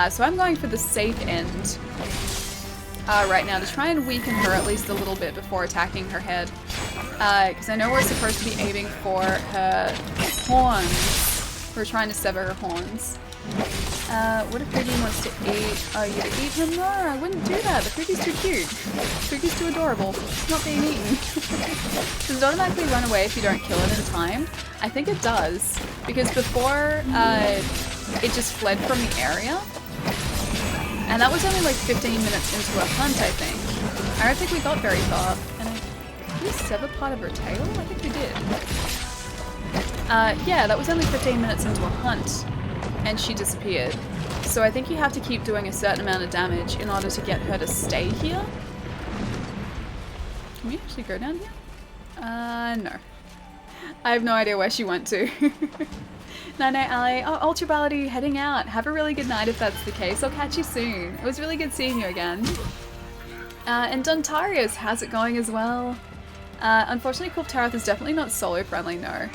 So I'm going for the safe end right now to try and weaken her at least a little bit before attacking her head. Because I know we're supposed to be aiming for her horns. We're trying to sever her horns. What if Piggy wants to eat... Oh, you to eat him? No, I wouldn't do that. The Piggy's too cute. Piggy's too adorable. It's not being eaten. Does it automatically run away if you don't kill it in time? I think it does. Because before, it just fled from the area. And that was only like 15 minutes into a hunt, I think. I don't think we got very far. And did we sever part of her tail? I think we did. Yeah, that was only 15 minutes into a hunt. And she disappeared. So I think you have to keep doing a certain amount of damage in order to get her to stay here. Can we actually go down here? No. I have no idea where she went to. Night-night, Ali. Oh, Ultra Ballady, heading out. Have a really good night if that's the case. I'll catch you soon. It was really good seeing you again. And Dontarius, how's it going as well? Unfortunately, Kulve Taroth is definitely not solo-friendly, no.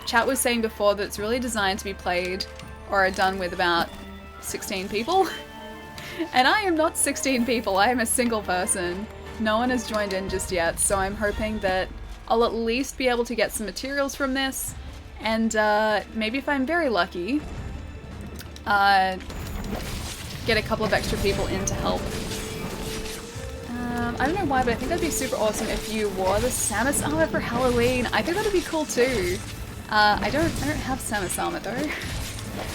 Chat was saying before that it's really designed to be played or done with about 16 people. And I am not 16 people, I am a single person. No one has joined in just yet, so I'm hoping that I'll at least be able to get some materials from this, and maybe if I'm very lucky, get a couple of extra people in to help. I don't know why, but I think that'd be super awesome if you wore the Samus armor for Halloween. I think that'd be cool too. I don't have Samus armor though.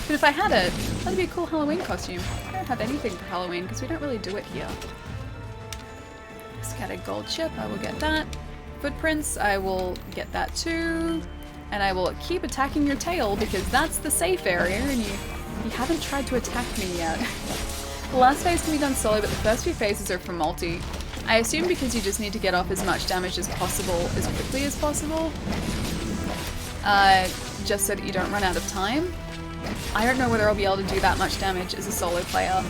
But if I had it, that'd be a cool Halloween costume. I don't have anything for Halloween because we don't really do it here. Scattered gold chip, I will get that. Footprints, I will get that too. And I will keep attacking your tail because that's the safe area and you haven't tried to attack me yet. The last phase can be done solo, but the first few phases are for multi. I assume because you just need to get off as much damage as possible as quickly as possible. Just so that you don't run out of time. I don't know whether I'll be able to do that much damage as a solo player.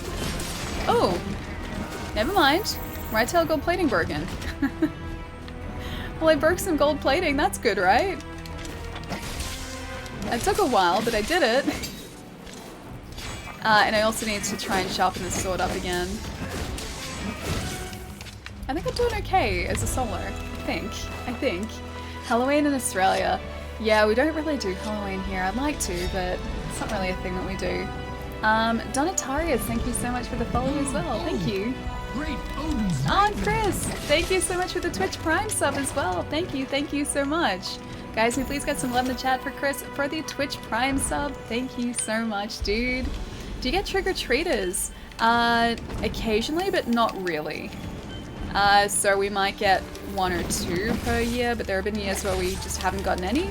Oh! Never mind. Right tail gold plating broken. Well, I broke some gold plating, that's good, right? It took a while, but I did it. And I also need to try and sharpen this sword up again. I think I'm doing okay as a solo. I think. Halloween in Australia. Yeah, we don't really do Halloween here. I'd like to, but it's not really a thing that we do. Donatarius, thank you so much for the follow as well. Thank you. Great Odin's Oh, Chris, thank you so much for the Twitch Prime sub as well. Thank you so much. Guys, can we please get some love in the chat for Chris for the Twitch Prime sub? Thank you so much, dude. Do you get trick-or-treaters? Occasionally, but not really. So we might get 1 or 2 per year, but there have been years where we just haven't gotten any.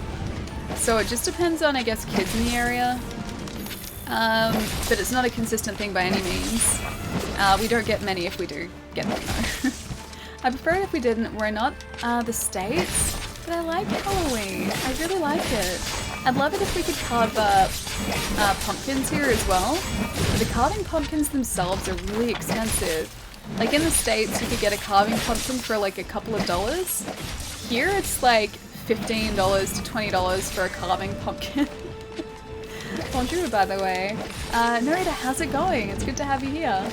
So it just depends on, I guess, kids in the area. But it's not a consistent thing by any means. We don't get many if we do get them though. I prefer it if we didn't. We're not the States, but I like Halloween. I really like it. I'd love it if we could carve pumpkins here as well. But the carving pumpkins themselves are really expensive. Like in the States, you could get a carving pumpkin for like a couple of dollars. Here it's like $15 to $20 for a carving pumpkin. Bonjour, by the way. Narita, how's it going? It's good to have you here.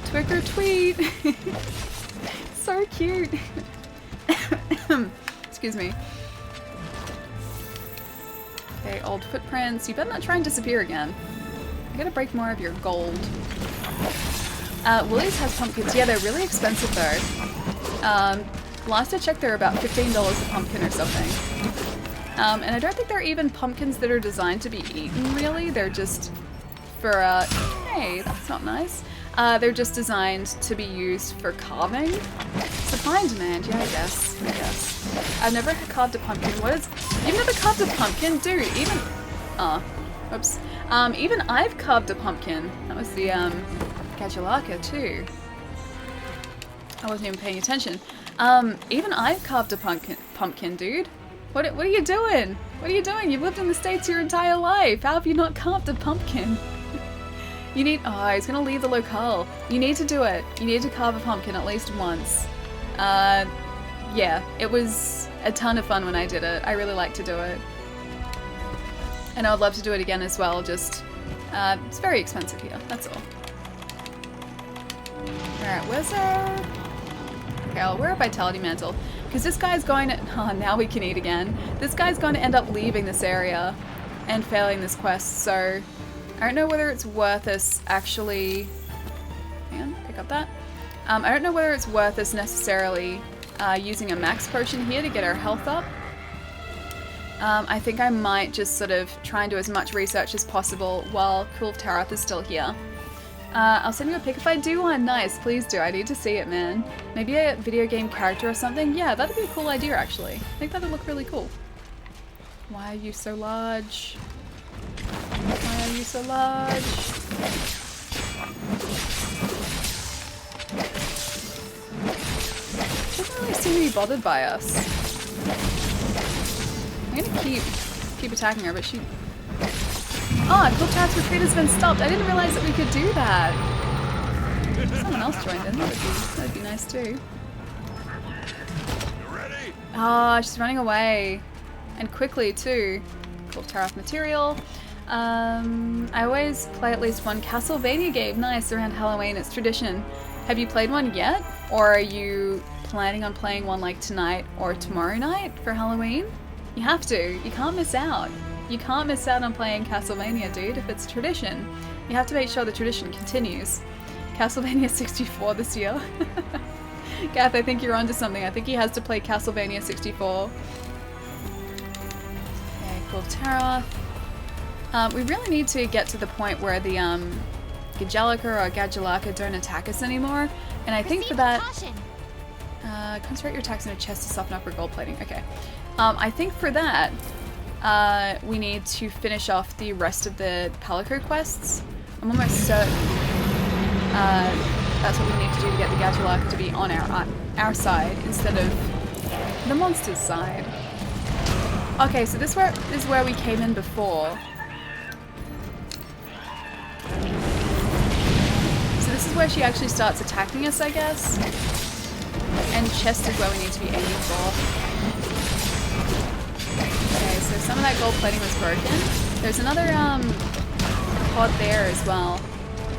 Twick or tweet. So cute. Excuse me. Okay, old footprints. You better not try and disappear again. I gotta break more of your gold. Woolies has pumpkins. Yeah, they're really expensive though. Last I checked, they're about $15 a pumpkin or something. And I don't think they're even pumpkins that are designed to be eaten, really. They're just for, hey, that's not nice. They're just designed to be used for carving. Supply and demand, yeah, I guess. I've never carved a pumpkin. You've never carved a pumpkin? Dude, even, oops. Even I've carved a pumpkin. That was the, Gajulaka too. I wasn't even paying attention. Even I've carved a pumpkin, dude. What are you doing? What are you doing? You've lived in the States your entire life. How have you not carved a pumpkin? You need, oh, he's gonna leave the locale. You need to do it. You need to carve a pumpkin at least once. Yeah, it was a ton of fun when I did it. I really like to do it. And I would love to do it again as well, just, it's very expensive here, that's all. Alright, where's our... Okay, I'll wear a Vitality Mantle. Because this guy's going to... Oh, now we can eat again. This guy's going to end up leaving this area and failing this quest, so... I don't know whether it's worth us actually... Hang on, pick up that. I don't know whether it's worth us necessarily using a max potion here to get our health up. I think I might just sort of try and do as much research as possible while Kulve Taroth is still here. I'll send you a pic if I do one. Nice, please do. I need to see it, man. Maybe a video game character or something? Yeah, that'd be a cool idea, actually. I think that'd look really cool. Why are you so large? Why are you so large? She doesn't really seem to be bothered by us. I'm gonna keep attacking her, but she... Oh, Kulve Taroth's retreat has been stopped. I didn't realize that we could do that. Someone else joined in. That'd be nice too. You ready? Oh, she's running away. And quickly too. Kulve Taroth material. I always play at least one Castlevania game. Nice, around Halloween. It's tradition. Have you played one yet? Or are you planning on playing one like tonight or tomorrow night for Halloween? You have to. You can't miss out. You can't miss out on playing Castlevania, dude, if it's tradition. You have to make sure the tradition continues. Castlevania 64 this year. Gath, I think you're onto something. I think he has to play Castlevania 64. Kulve Taroth. We really need to get to the point where the Gajalaka or Gajalaka don't attack us anymore. And I think for that... concentrate your attacks in a chest to soften up our gold plating. Okay. I think for that, we need to finish off the rest of the Palico quests. I'm almost certain that's what we need to do to get the Gajalaka to be on our side instead of the monster's side. Okay, so this is where we came in before. So this is where she actually starts attacking us, I guess. And chest is where we need to be aiming for. Okay, so some of that gold plating was broken. There's another pod there as well.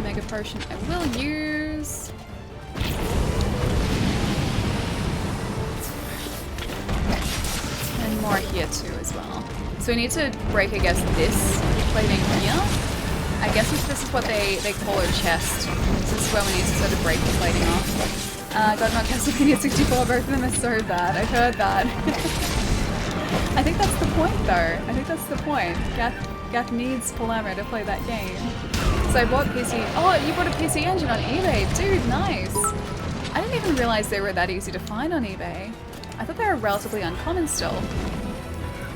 Mega potion I will use. And more here too as well. So we need to break, I guess, this plating here. I guess this is what they call a chest. So this is where we need to sort of break the plating off. God, not Castlevania 64, both of them are so bad. I've heard that. I think that's the point though. I think that's the point. Gath needs Palermo to play that game. So I bought PC. Oh, you bought a PC Engine on eBay. Dude, nice. I didn't even realize they were that easy to find on eBay. I thought they were relatively uncommon still.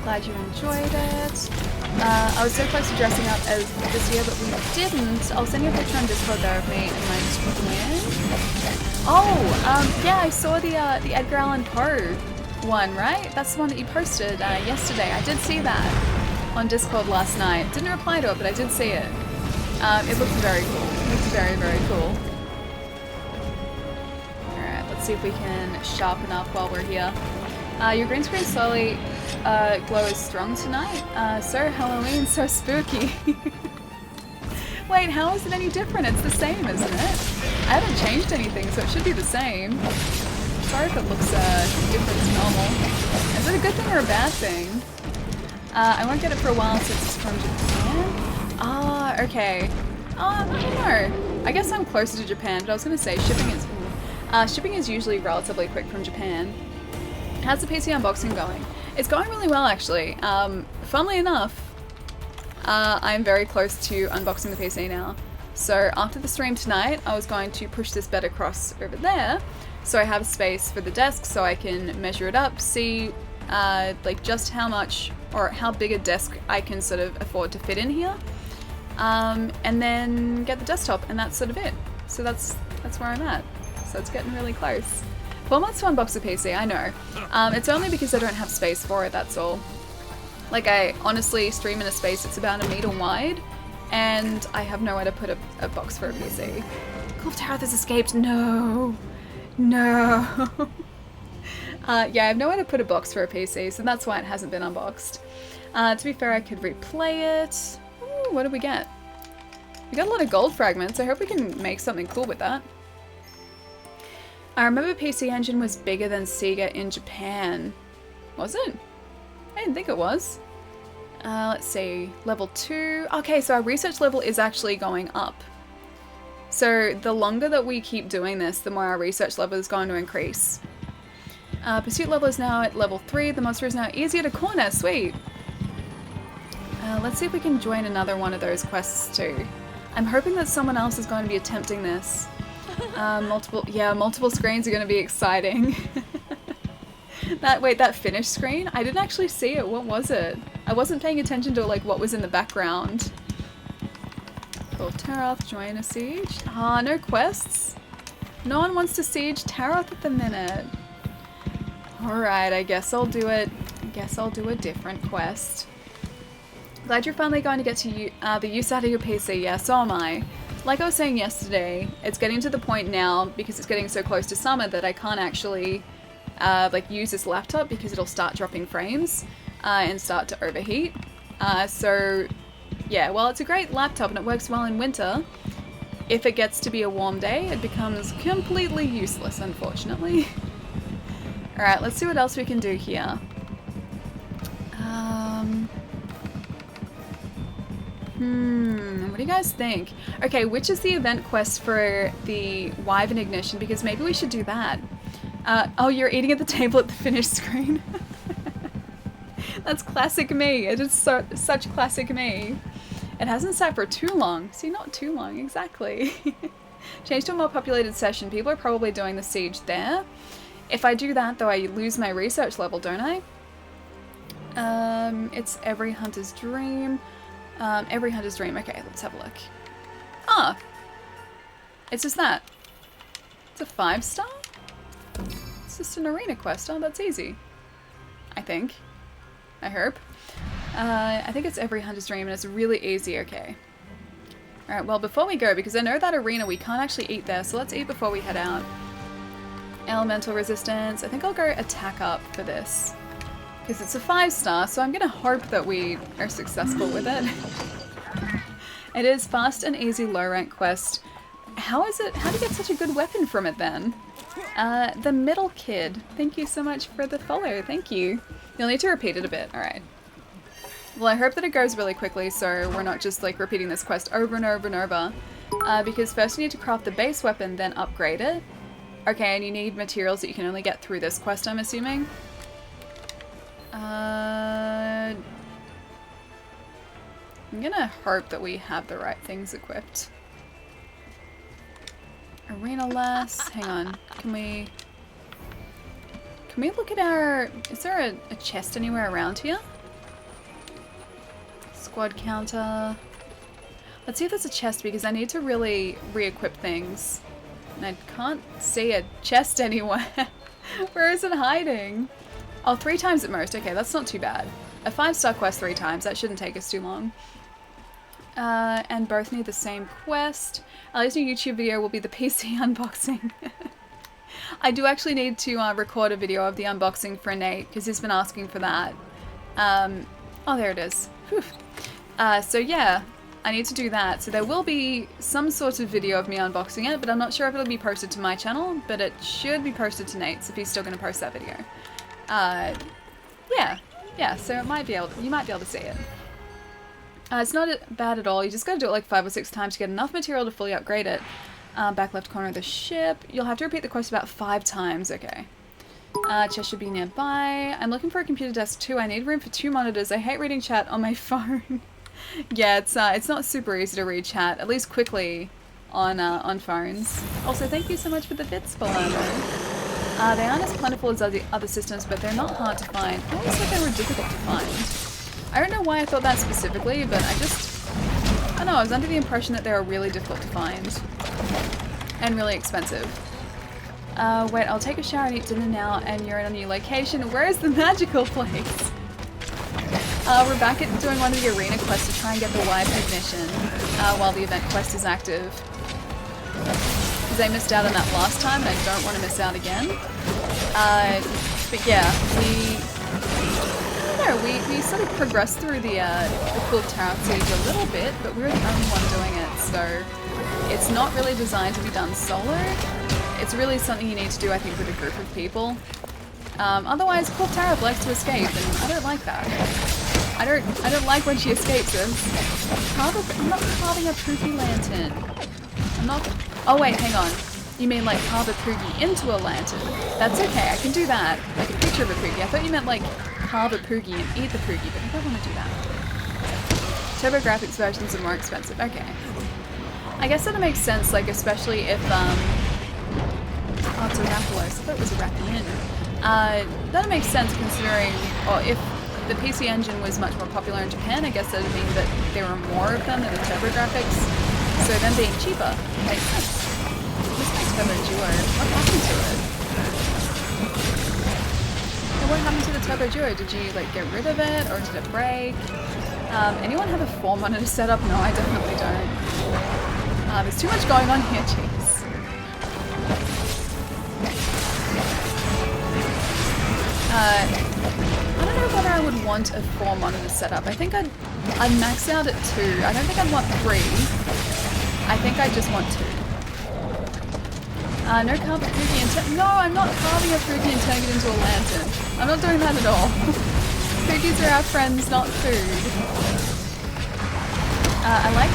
Glad you enjoyed it. I was so close to dressing up as this year, but we didn't. I'll send you a picture on Discord though of me and my twin. Oh, yeah, I saw the Edgar Allan Poe one, right? That's the one that you posted yesterday. I did see that on Discord last night. Didn't reply to it, but I did see it. It looked very cool. It looked very, very cool. Alright, let's see if we can sharpen up while we're here. Your green screen slowly glow is strong tonight. So Halloween, so spooky. Wait, how is it any different? It's the same, isn't it? I haven't changed anything, so it should be the same. Sorry if it looks different to normal. Is it a good thing or a bad thing? I won't get it for a while since it's from Japan. Ah, okay. I don't know. I guess I'm closer to Japan, but I was going to say shipping is usually relatively quick from Japan. How's the PC unboxing going? It's going really well, actually. Funnily enough, I'm very close to unboxing the PC now. So after the stream tonight, I was going to push this bed across over there, so I have space for the desk, so I can measure it up, see like just how much or how big a desk I can sort of afford to fit in here, and then get the desktop, and that's sort of it. So that's where I'm at. So it's getting really close. 4 months to unbox a PC, I know. It's only because I don't have space for it, that's all. Like, I honestly stream in a space that's about 1 meter wide, and I have nowhere to put a box for a PC. Kulve Taroth has escaped. No. No. Yeah, I have nowhere to put a box for a PC, so that's why it hasn't been unboxed. To be fair, I could replay it. Ooh, what did we get? We got a lot of gold fragments. I hope we can make something cool with that. I remember PC Engine was bigger than Sega in Japan. Was it? I didn't think it was. Let's see. Level 2. Okay, so our research level is actually going up. So the longer that we keep doing this, the more our research level is going to increase. Pursuit level is now at level 3. The monster is now easier to corner. Sweet. Let's see if we can join another one of those quests too. I'm hoping that someone else is going to be attempting this. Multiple screens are going to be exciting. That finish screen? I didn't actually see it. What was it? I wasn't paying attention to like what was in the background. Kulve Taroth, join a siege. Ah, no quests. No one wants to siege Taroth at the minute. Alright, I guess I'll do it. I guess I'll do a different quest. Glad you're finally going to get to the use out of your PC. Yeah, so am I. Like I was saying yesterday, it's getting to the point now, because it's getting so close to summer, that I can't actually like use this laptop because it'll start dropping frames and start to overheat. So yeah, while it's a great laptop and it works well in winter, if it gets to be a warm day, it becomes completely useless, unfortunately. Alright, let's see what else we can do here. What do you guys think? Okay, which is the event quest for the Wyvern Ignition? Because maybe we should do that. Oh, you're eating at the table at the finish screen. That's classic me. It is such classic me. It hasn't sat for too long. See, not too long, exactly. Change to a more populated session. People are probably doing the siege there. If I do that, though, I lose my research level, don't I? It's every hunter's dream. Every hunter's dream. Okay, let's have a look. Ah! It's just that. It's a 5-star? It's just an arena quest. Oh, that's easy. I think. I hope. I think it's every hunter's dream and it's really easy. Okay. Alright, well, before we go, because I know that arena we can't actually eat there, so let's eat before we head out. Elemental resistance. I think I'll go attack up for this. Because it's a 5-star, so I'm going to hope that we are successful with it. It is fast and easy low rank quest. How do you get such a good weapon from it then? The middle kid. Thank you so much for the follow. Thank you. You'll need to repeat it a bit. Alright. Well, I hope that it goes really quickly so we're not just like repeating this quest over and over and over. Because first you need to craft the base weapon, then upgrade it. Okay, and you need materials that you can only get through this quest, I'm assuming. I'm gonna hope that we have the right things equipped. Arena lass. Hang on. Can we look at our... Is there a chest anywhere around here? Squad counter. Let's see if there's a chest because I need to really re-equip things. And I can't see a chest anywhere. Where is it hiding? Oh, 3 times at most. Okay, that's not too bad. A 5-star quest 3 times. That shouldn't take us too long. And both need the same quest. At least a YouTube video will be the PC unboxing. I do actually need to record a video of the unboxing for Nate because he's been asking for that. Oh, there it is. Whew. So yeah, I need to do that. So there will be some sort of video of me unboxing it, but I'm not sure if it'll be posted to my channel, but it should be posted to Nate's if he's still going to post that video. Yeah, so you might be able to see it. It's not bad at all. You just got to do it like 5 or 6 times to get enough material to fully upgrade it. Back left corner of the ship. You'll have to repeat the quest about 5 times. Okay. Chest should be nearby. I'm looking for a computer desk too. I need room for 2 monitors. I hate reading chat on my phone. Yeah, it's not super easy to read chat, at least quickly on phones. Also, thank you so much for the bits, Paloma. They aren't as plentiful as other systems, but they're not hard to find. I always thought they were difficult to find. I don't know why I thought that specifically, but I don't know, I was under the impression that they were really difficult to find. And really expensive. Wait, I'll take a shower and eat dinner now, and you're in a new location. Where is the magical place? We're back at doing one of the arena quests to try and get the wipe ignition while the event quest is active. Because I missed out on that last time, and I don't want to miss out again. But yeah, we sort of progressed through the Kulve Taroth siege a little bit, but we were the only one doing it, so it's not really designed to be done solo. It's really something you need to do, I think, with a group of people. Otherwise, Kulve Taroth likes to escape, and I don't like that. I don't like when she escapes us. I'm not carving a poopy lantern. I'm not... Oh wait, hang on. You mean like carve a poogie into a lantern? That's okay, I can do that. Like a picture of a poogie. I thought you meant like carve a poogie and eat the poogie, but I don't want to do that. TurboGrafx versions are more expensive. Okay. I guess that makes sense, like especially if oh, it's a Raphalos. I thought it was a Rappian. That makes sense considering, or if the PC Engine was much more popular in Japan, I guess that would mean that there were more of them than the TurboGrafx. So them being cheaper makes sense. Where's my Turbo Duo? What happened to it? And what happened to the Turbo Duo? Did you like get rid of it or did it break? Anyone have a 4 monitor setup? No, I definitely don't. There's too much going on here, jeez. I don't know whether I would want a 4 monitor setup. I think I'd max out at 2. I don't think I'd want 3. I think I just want 2. No carve a poogie and no, I'm not carving a poogie and turning it into a lantern. I'm not doing that at all. Poogies are our friends, not food. I like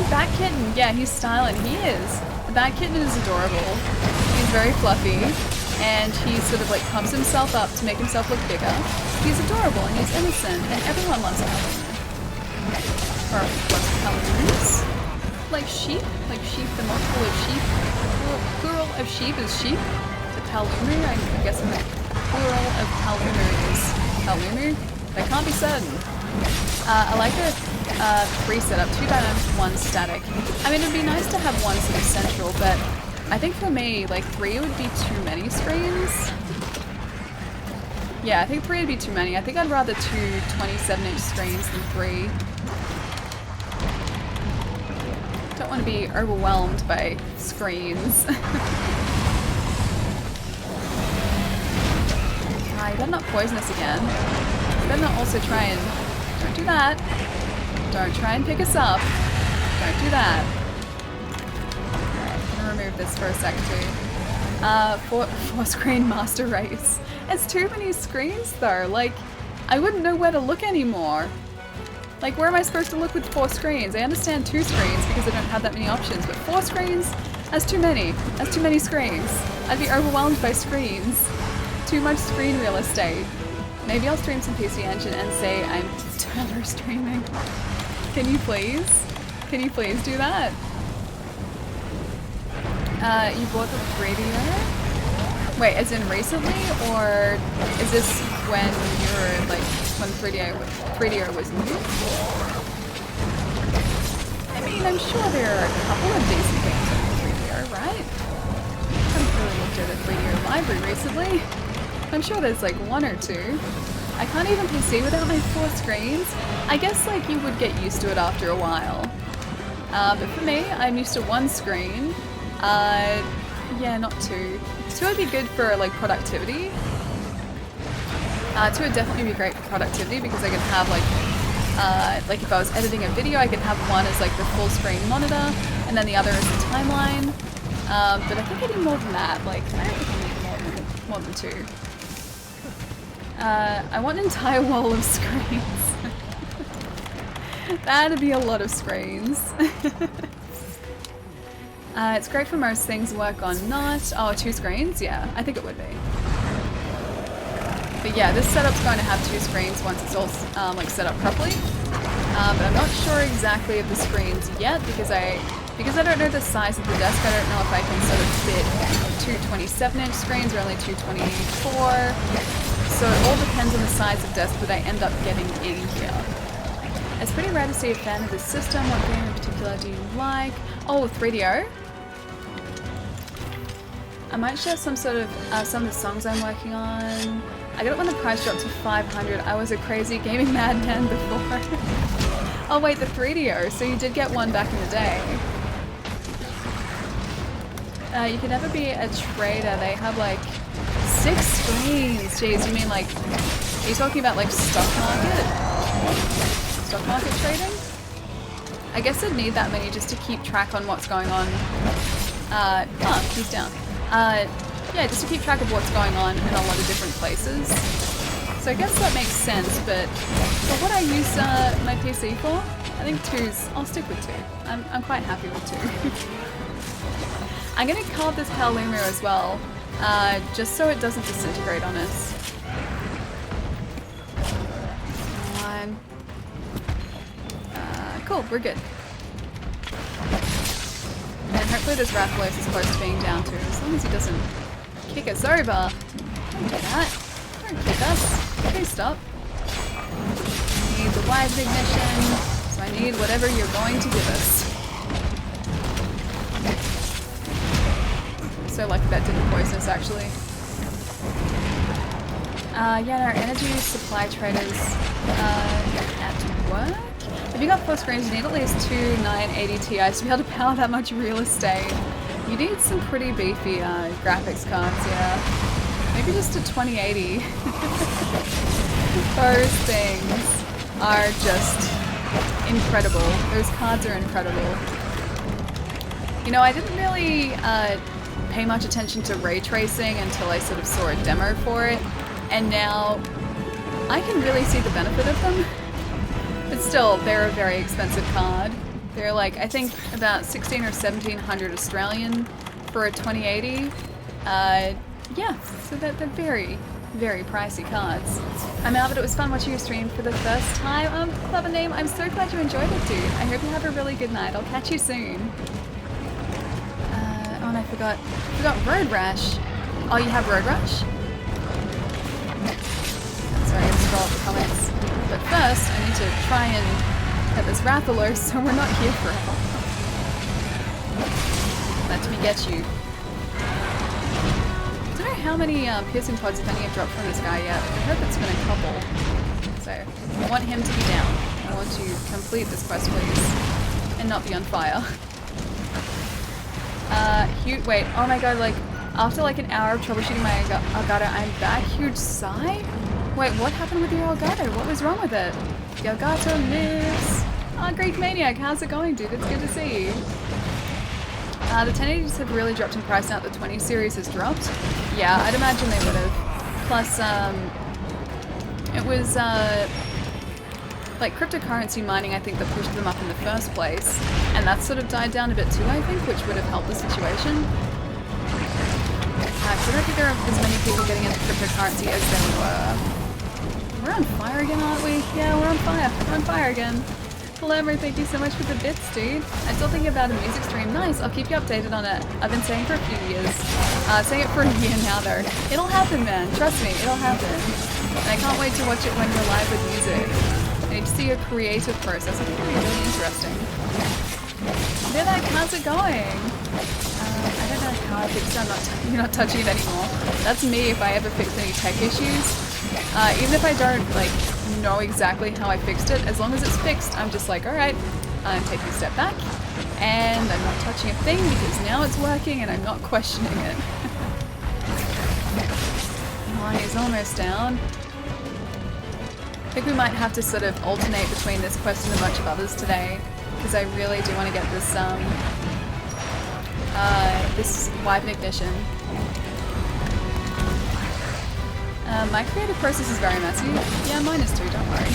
Bat Kitten. Yeah, he's styling. He is. The Bat Kitten is adorable. He's very fluffy. and he sort of like pumps himself up to make himself look bigger. He's adorable and he's innocent, and everyone loves a Halloumi. Or loves Halloweeners. Like sheep, the multiple of sheep. Plural of sheep is sheep. The Halloumi, I'm guessing the plural of Halloumi is Halloumi. They can't be certain. I like the 3 setup. Too bad I'm 1 static. I mean, it'd be nice to have 1 sort of central, but I think for me, like 3 would be too many screens. Yeah, I think 3 would be too many. I think I'd rather 2 27-inch screens than 3. Don't want to be overwhelmed by screens. Ah, you better not poison us again. You better not also try and... Don't do that. Don't try and pick us up. Don't do that. Alright, I'm gonna remove this for a sec too. 4 screen master race. It's too many screens though. Like, I wouldn't know where to look anymore. Like, where am I supposed to look with 4 screens? I understand 2 screens because I don't have that many options, but 4 screens? That's too many. That's too many screens. I'd be overwhelmed by screens. Too much screen real estate. Maybe I'll stream some PC Engine and say I'm turbo streaming. Can you please? Can you please do that? You bought the 3DO? Wait, as in recently, or is this when you were like when 3DO was new? I mean, I'm sure there are a couple of decent games on the 3DO, right? I haven't really looked at the 3DO library recently. I'm sure there's like 1 or 2. I can't even PC without my 4 screens. I guess like you would get used to it after a while. But for me, I'm used to 1 screen. Yeah, not 2. 2 would be good for like productivity. 2 would definitely be great for productivity because I could have like if I was editing a video, I could have 1 as like the full screen monitor and then the other as the timeline. But I think I need more than that. Like, I don't think I need more than 2. I want an entire wall of screens. That'd be a lot of screens. It's great for most things, work on not. Oh, 2 screens? Yeah, I think it would be. But yeah, this setup's going to have 2 screens once it's all like set up properly. But I'm not sure exactly of the screens yet because I don't know the size of the desk. I don't know if I can sort of fit 2 27-inch screens or only 2 24. So it all depends on the size of desk that I end up getting in here. It's pretty rare to see a fan of this system. What game in particular do you like? Oh, 3DO. I might share some sort of some of the songs I'm working on. I got it when the price dropped to 500. I was a crazy gaming madman before. Oh wait, the 3DO. So you did get one back in the day. You can never be a trader. They have like 6 screens. Jeez, you mean like, are you talking about like stock market? Stock market trading? I guess I'd need that many just to keep track on what's going on. Oh, he's down. Yeah, just to keep track of what's going on in a lot of different places. So I guess that makes sense, but for what I use my PC for, I think 2's, I'll stick with 2. I'm quite happy with 2. I'm gonna carve this Halloumi as well, just so it doesn't disintegrate on us. Cool, we're good. And hopefully this Rathalos is close to being down too, as long as he doesn't kick us over. Don't do that. Don't kick us. Please stop. I need the wide ignition, so I need whatever you're going to give us. So lucky that didn't poison us actually. Yeah, our energy supply traders at work. If you got 4 screens, you need at least 2 980 Ti's to be able to power that much real estate. You need some pretty beefy graphics cards, yeah. Maybe just a 2080. Those things are just incredible. Those cards are incredible. You know, I didn't really pay much attention to ray tracing until I sort of saw a demo for it, and now I can really see the benefit of them. But still, they're a very expensive card. They're like, I think about 16 or 1700 Australian for a 2080. yeah, so they're very, very pricey cards. I'm out, but it was fun watching you stream for the first time. Clever name, I'm so glad you enjoyed it, dude. I hope you have a really good night. I'll catch you soon. Oh, and I forgot Road Rash. Oh, you have Road Rash? Sorry, I'm scroll up the comments. But first, I need to try and get this Rathalos so we're not here forever. Let me get you. I don't know how many piercing pods, if any, have dropped from this guy yet. I hope it's been a couple. So, I want him to be down. I want to complete this quest, please. And not be on fire. Wait, oh my god, like, after like an hour of troubleshooting my Elgato, I'm back. Huge sigh? Wait, what happened with your Elgato? What was wrong with it? The Elgato lives. Ah, Greek Maniac, how's it going, dude? It's good to see you. The 1080s have really dropped in price now that the 20 series has dropped. Yeah, I'd imagine they would have. Plus, it was, like cryptocurrency mining, I think, that pushed them up in the first place. And that sort of died down a bit too, I think, which would have helped the situation. I don't think there are as many people getting into cryptocurrency as there were. We're on fire again, aren't we? Yeah, we're on fire. We're on fire again. Palermo, thank you so much for the bits, dude. I'm still thinking about a music stream. Nice, I'll keep you updated on it. I've been saying for a few years. Saying it for a year now, though. It'll happen, man. Trust me, it'll happen. And I can't wait to watch it when you're live with music. I need to see your creative process. I think it'll be really interesting. Vivek, how's it going? I don't know how I fixed it. You're not touching it anymore. That's me if I ever fix any tech issues. Even if I don't, like, know exactly how I fixed it, as long as it's fixed, I'm just like, alright, I'm taking a step back, and I'm not touching a thing because now it's working and I'm not questioning it. Oh, he's almost down. I think we might have to sort of alternate between this quest and a bunch of others today, because I really do want to get this, this wipe and ignition. My creative process is very messy. Yeah, mine is too, don't worry.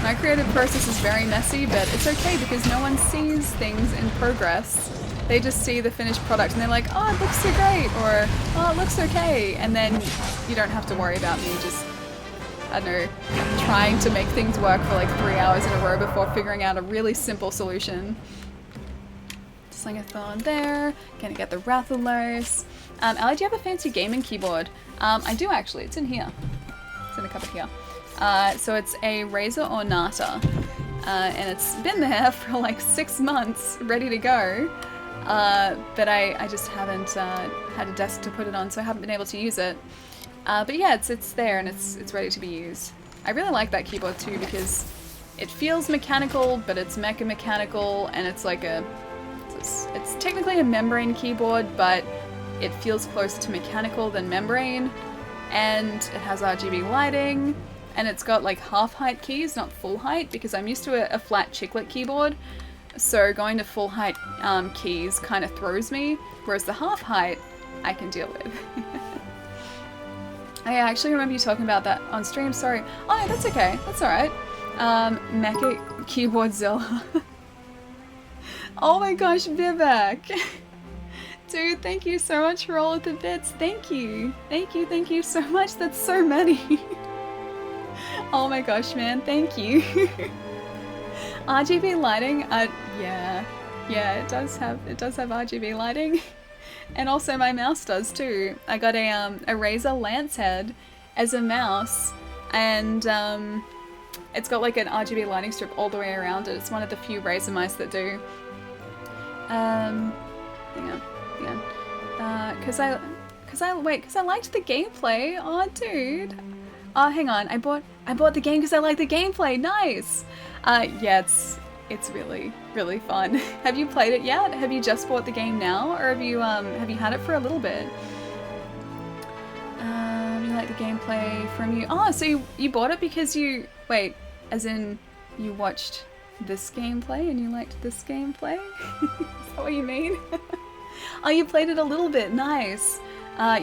My creative process is very messy, but it's okay because no one sees things in progress. They just see the finished product and they're like, oh, it looks so great, or oh, it looks okay, and then you don't have to worry about me just, I don't know, trying to make things work for like 3 hours in a row before figuring out a really simple solution. Slingathon there, gonna get the Rathalos. Ali, do you have a fancy gaming keyboard? I do actually, it's in here. It's in a cupboard here. So it's a Razer Ornata, and it's been there for like 6 months, ready to go. But I just haven't had a desk to put it on, so I haven't been able to use it. But yeah, it's there and it's ready to be used. I really like that keyboard too because it feels mechanical, but it's mecha mechanical, and it's like it's technically a membrane keyboard, but it feels closer to mechanical than membrane, and it has RGB lighting, and it's got like half height keys, not full height, because I'm used to a flat chiclet keyboard, so going to full height keys kind of throws me, whereas the half height I can deal with. I actually remember you talking about that on stream, sorry. Oh no, that's okay, that's alright. Mecha Keyboard Zilla. Oh my gosh, Vivek! Dude, thank you so much for all of the bits. Thank you. Thank you so much. That's so many. Oh my gosh, man. Thank you. RGB lighting? Yeah, it does have RGB lighting. And also my mouse does too. I got a Razer Lancehead as a mouse, and it's got like an RGB lighting strip all the way around it. It's one of the few Razer mice that do. Hang on. Cause I liked the gameplay. Oh, dude. Oh, hang on. I bought the game because I like the gameplay. Nice. Yeah, it's really, really fun. Have you played it yet? Have you just bought the game now, or have you had it for a little bit? You like the gameplay from you? Oh, so you bought it because you wait, as in you watched this gameplay and you liked this gameplay? Is that what you mean? Oh, you played it a little bit. Nice.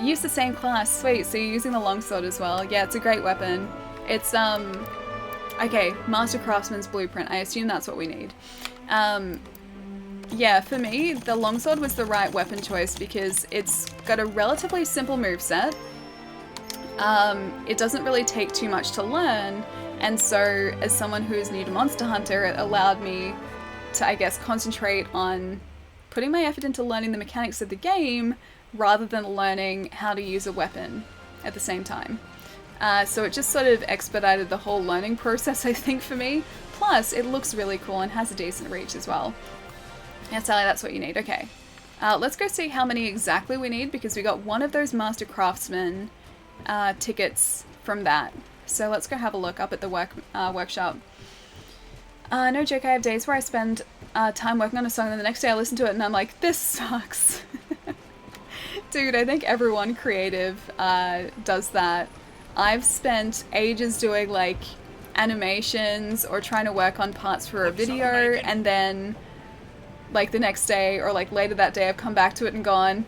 Use the same class. Sweet. So you're using the longsword as well. Yeah, it's a great weapon. It's okay, Master Craftsman's Blueprint. I assume that's what we need. yeah, for me, the longsword was the right weapon choice because it's got a relatively simple moveset. It doesn't really take too much to learn, and so as someone who's new to Monster Hunter, it allowed me to, I guess, concentrate on putting my effort into learning the mechanics of the game rather than learning how to use a weapon at the same time. So it just sort of expedited the whole learning process, I think, for me. Plus, it looks really cool and has a decent reach as well. Yeah, Sally, that's what you need. Okay. Let's go see how many exactly we need, because we got one of those Master Craftsman tickets from that. So let's go have a look up at the workshop. No joke, I have days where I spend time working on a song and then the next day I listen to it and I'm like, this sucks. Dude, I think everyone creative does that. I've spent ages doing like animations or trying to work on parts for a video, and then like the next day or like later that day I've come back to it and gone,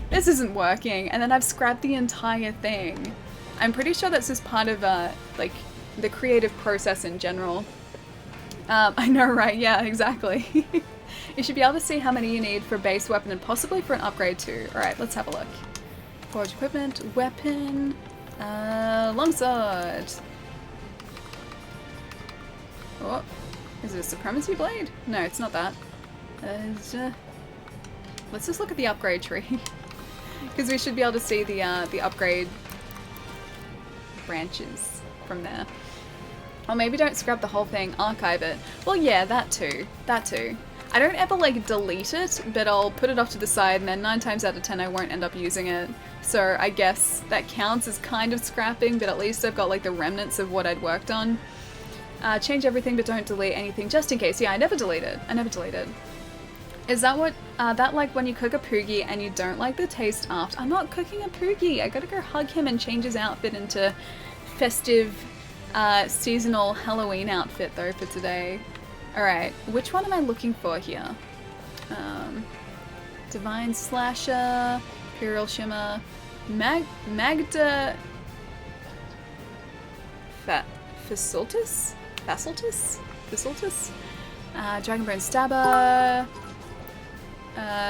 this isn't working, and then I've scrapped the entire thing. I'm pretty sure that's just part of like the creative process in general. I know, right? Yeah, exactly. You should be able to see how many you need for base weapon and possibly for an upgrade too. Alright, let's have a look. Forge equipment, weapon, longsword. Oh, is it a supremacy blade? No, it's not that. Let's just look at the upgrade tree. Because we should be able to see the upgrade branches from there. Or maybe don't scrap the whole thing, archive it. Well, yeah, that too. That too. I don't ever, like, delete it, but I'll put it off to the side, and then 9 times out of 10 I won't end up using it. So I guess that counts as kind of scrapping, but at least I've got, like, the remnants of what I'd worked on. Change everything, but don't delete anything, just in case. Yeah, I never delete it. I never delete it. Is that what, that like when you cook a poogie and you don't like the taste after? I'm not cooking a poogie. I gotta go hug him and change his outfit into festive, seasonal Halloween outfit though for today. Alright, which one am I looking for here? Divine Slasher, Imperial Shimmer, Magda... Facultus? Dragonbone Stabber,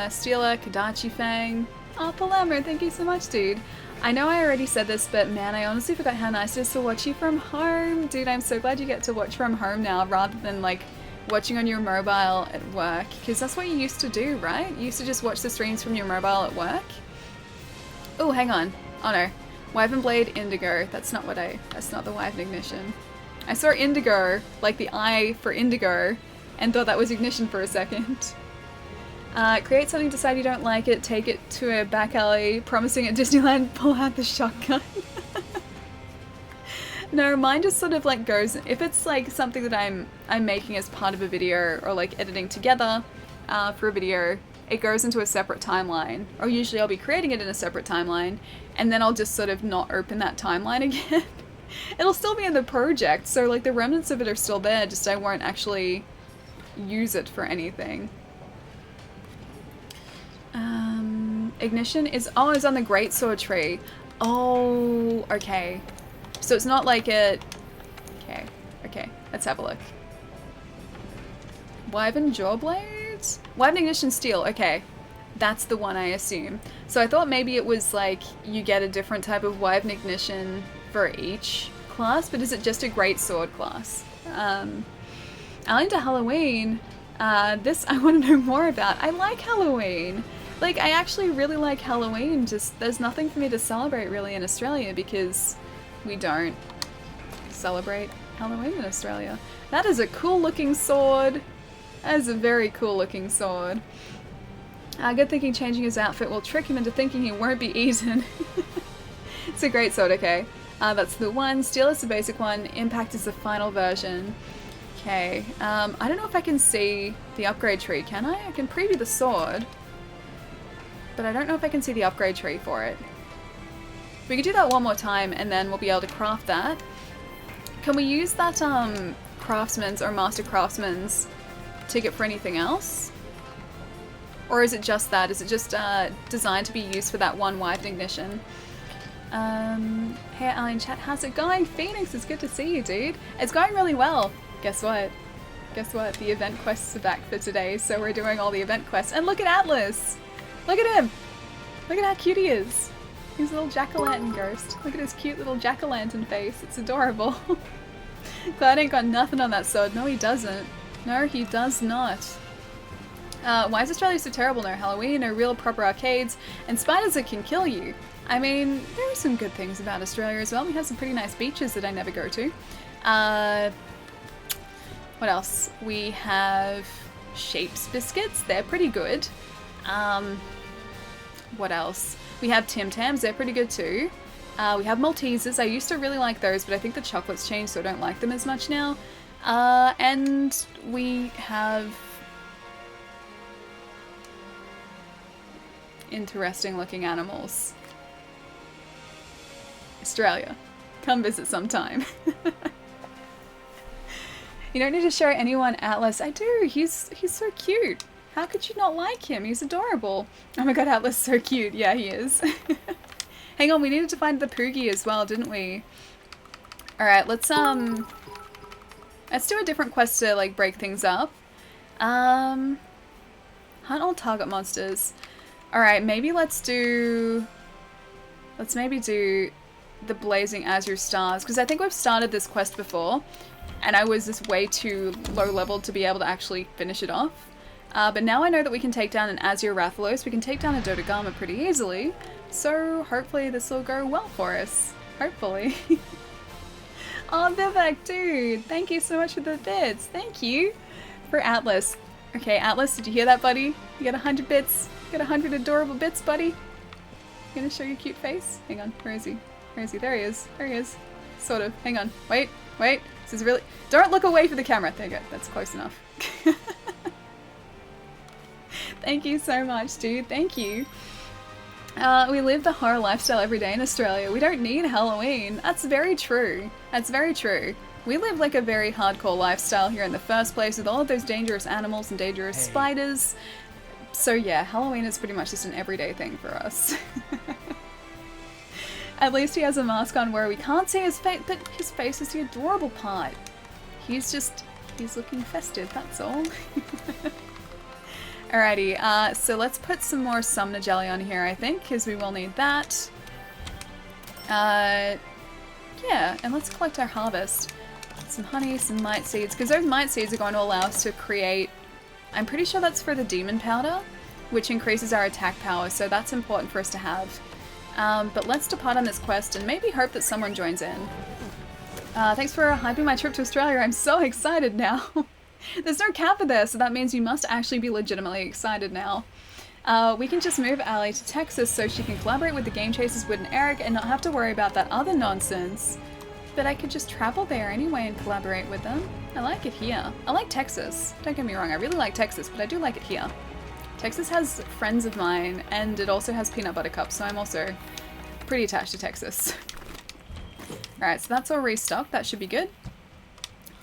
Stealer, Kadachi Fang. Oh, Palermo, thank you so much, dude. I know I already said this, but man, I honestly forgot how nice it is to watch you from home. Dude, I'm so glad you get to watch from home now, rather than, like, watching on your mobile at work. Because that's what you used to do, right? You used to just watch the streams from your mobile at work. Oh, hang on. Oh no. Wyvern Blade Indigo. That's not the Wyvern Ignition. I saw Indigo, like the I for Indigo, and thought that was Ignition for a second. Create something, decide you don't like it, take it to a back alley, promising at Disneyland, pull out the shotgun. No, mine just sort of like goes, if it's like something that I'm making as part of a video or like editing together for a video, it goes into a separate timeline, or usually I'll be creating it in a separate timeline, and then I'll just sort of not open that timeline again. It'll still be in the project, so like the remnants of it are still there, just I won't actually use it for anything. Ignition is, oh, it's on the greatsword tree. Oh, okay. So it's not like it, okay, let's have a look. Wyvern Jawblades? Wyvern Ignition Steel, okay. That's the one, I assume. So I thought maybe it was like you get a different type of Wyvern Ignition for each class, but is it just a greatsword class? Alien to Halloween, this I want to know more about. I like Halloween. Like, I actually really like Halloween, just there's nothing for me to celebrate really in Australia because we don't celebrate Halloween in Australia. That is a cool looking sword. That is a very cool looking sword. Good thinking changing his outfit will trick him into thinking he won't be eaten. It's a great sword, okay. That's the one. Steel is the basic one. Impact is the final version. Okay. I don't know if I can see the upgrade tree, can I? I can preview the sword. But I don't know if I can see the upgrade tree for it. We could do that one more time and then we'll be able to craft that. Can we use that craftsman's or master craftsman's ticket for anything else? Or is it just that? Is it just designed to be used for that one Wyvern Ignition? Hey Alien Chat, how's it going? Phoenix, it's good to see you, dude. It's going really well. Guess what? guess what? The event quests are back for today, so we're doing all the event quests. And look at Atlas! Look at him! Look at how cute he is! He's a little jack-o'-lantern ghost. Look at his cute little jack-o'-lantern face. It's adorable. Cloud ain't got nothing on that sword. No, he doesn't. No, he does not. Why is Australia so terrible? No Halloween, no real proper arcades, and spiders that can kill you. I mean, there are some good things about Australia as well. We have some pretty nice beaches that I never go to. What else? We have Shapes biscuits. They're pretty good. What else? We have Tim Tams. They're pretty good too. We have Maltesers. I used to really like those, but I think the chocolate's changed, so I don't like them as much now. And we have interesting looking animals. Australia. Come visit sometime. You don't need to show anyone Atlas. I do. He's so cute. How could you not like him? He's adorable. Oh my god, Atlas is so cute. Yeah, he is. Hang on, we needed to find the Poogie as well, didn't we? Alright, let's do a different quest to, like, break things up. Hunt all target monsters. Alright, maybe let's maybe do the Blazing Azure Stars, because I think we've started this quest before, and I was just way too low level to be able to actually finish it off. But now I know that we can take down an Azure Rathalos, we can take down a Dodogama pretty easily, so hopefully this will go well for us. Hopefully. Oh, Vivek, dude! Thank you so much for the bits! Thank you! For Atlas. Okay, Atlas, did you hear that, buddy? You got 100 bits. You got 100 adorable bits, buddy. You gonna show your cute face? Hang on, where is he? Where is he? There he is. There he is. Sort of. Hang on. Wait, wait. This is really... Don't look away for the camera. There you go. That's close enough. Thank you so much, dude. Thank you. We live the horror lifestyle every day in Australia. We don't need Halloween. That's very true. That's very true. We live like a very hardcore lifestyle here in the first place with all of those dangerous animals and dangerous spiders. So yeah, Halloween is pretty much just an everyday thing for us. At least he has a mask on where we can't see his face, but his face is the adorable part. He's looking festive, that's all. Alrighty, so let's put some more Sumner Jelly on here, I think, because we will need that. Yeah, and let's collect our harvest. Some honey, some mite seeds, because those mite seeds are going to allow us to create... I'm pretty sure that's for the demon powder, which increases our attack power, so that's important for us to have. But let's depart on this quest and maybe hope that someone joins in. Thanks for hyping my trip to Australia. I'm so excited now. There's no kappa there, so that means you must actually be legitimately excited now. We can just move Allie to Texas so she can collaborate with the Game Chasers, Wood and Eric, and not have to worry about that other nonsense. But I could just travel there anyway and collaborate with them. I like it here. I like Texas. Don't get me wrong, I really like Texas, but I do like it here. Texas has friends of mine, and it also has peanut butter cups, so I'm also pretty attached to Texas. Alright, so that's all restocked. That should be good.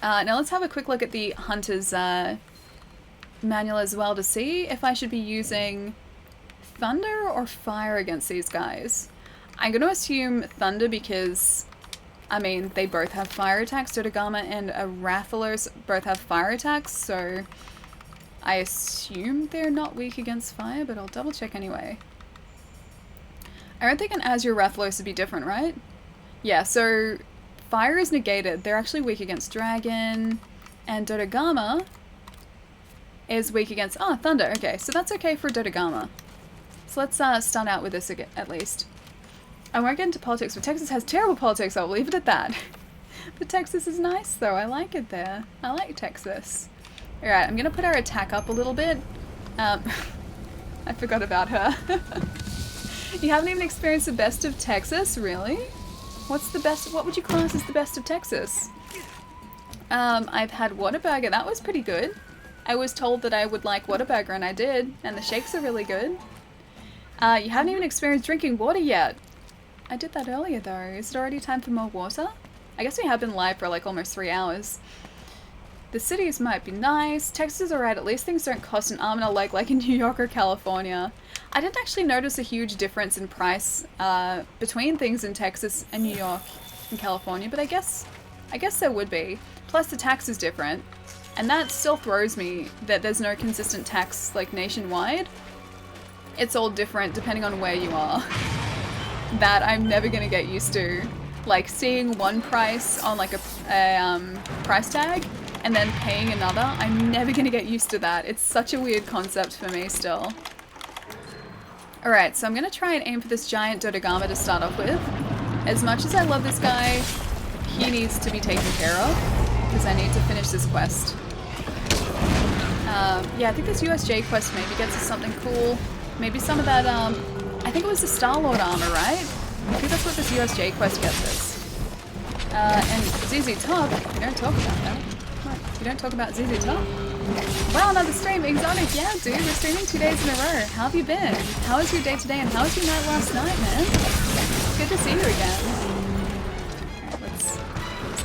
Now let's have a quick look at the Hunter's manual as well to see if I should be using Thunder or Fire against these guys. I'm going to assume Thunder because, I mean, they both have fire attacks. Dodogama and a Rathalos both have fire attacks, so I assume they're not weak against fire, but I'll double check anyway. I don't think an Azure Rathalos would be different, right? Yeah, so fire is negated. They're actually weak against dragon, and Dodogama is weak against... Oh, thunder. Okay, so that's okay for Dodogama. So let's start out with this again, at least. I won't get into politics, but Texas has terrible politics. I'll leave it at that. But Texas is nice, though. I like it there. I like Texas. Alright, I'm going to put our attack up a little bit. I forgot about her. You haven't even experienced the best of Texas? Really? What's the best? What would you class as the best of Texas? I've had Whataburger. That was pretty good. I was told that I would like Whataburger, and I did. And the shakes are really good. You haven't even experienced drinking water yet. I did that earlier, though. Is it already time for more water? I guess we have been live for like almost 3 hours. The cities might be nice. Texas is alright. At least things don't cost an arm and a leg like in New York or California. I didn't actually notice a huge difference in price between things in Texas and New York and California, but I guess there would be. Plus the tax is different. And that still throws me that there's no consistent tax like nationwide. It's all different depending on where you are. That I'm never gonna get used to. Like seeing one price on like a price tag and then paying another, I'm never gonna get used to that. It's such a weird concept for me still. Alright, so I'm gonna try and aim for this giant Dodogama to start off with. As much as I love this guy, he needs to be taken care of, because I need to finish this quest. Yeah, I think this USJ quest maybe gets us something cool. Maybe some of that, I think it was the Star-Lord armor, right? I think that's what this USJ quest gets us. And ZZ Top, you don't talk about that. What? You don't talk about ZZ Top? Wow, another stream, Exotic, yeah dude, we're streaming 2 days in a row. How have you been? How was your day today and how was your night last night, man? Good to see you again. Alright, let's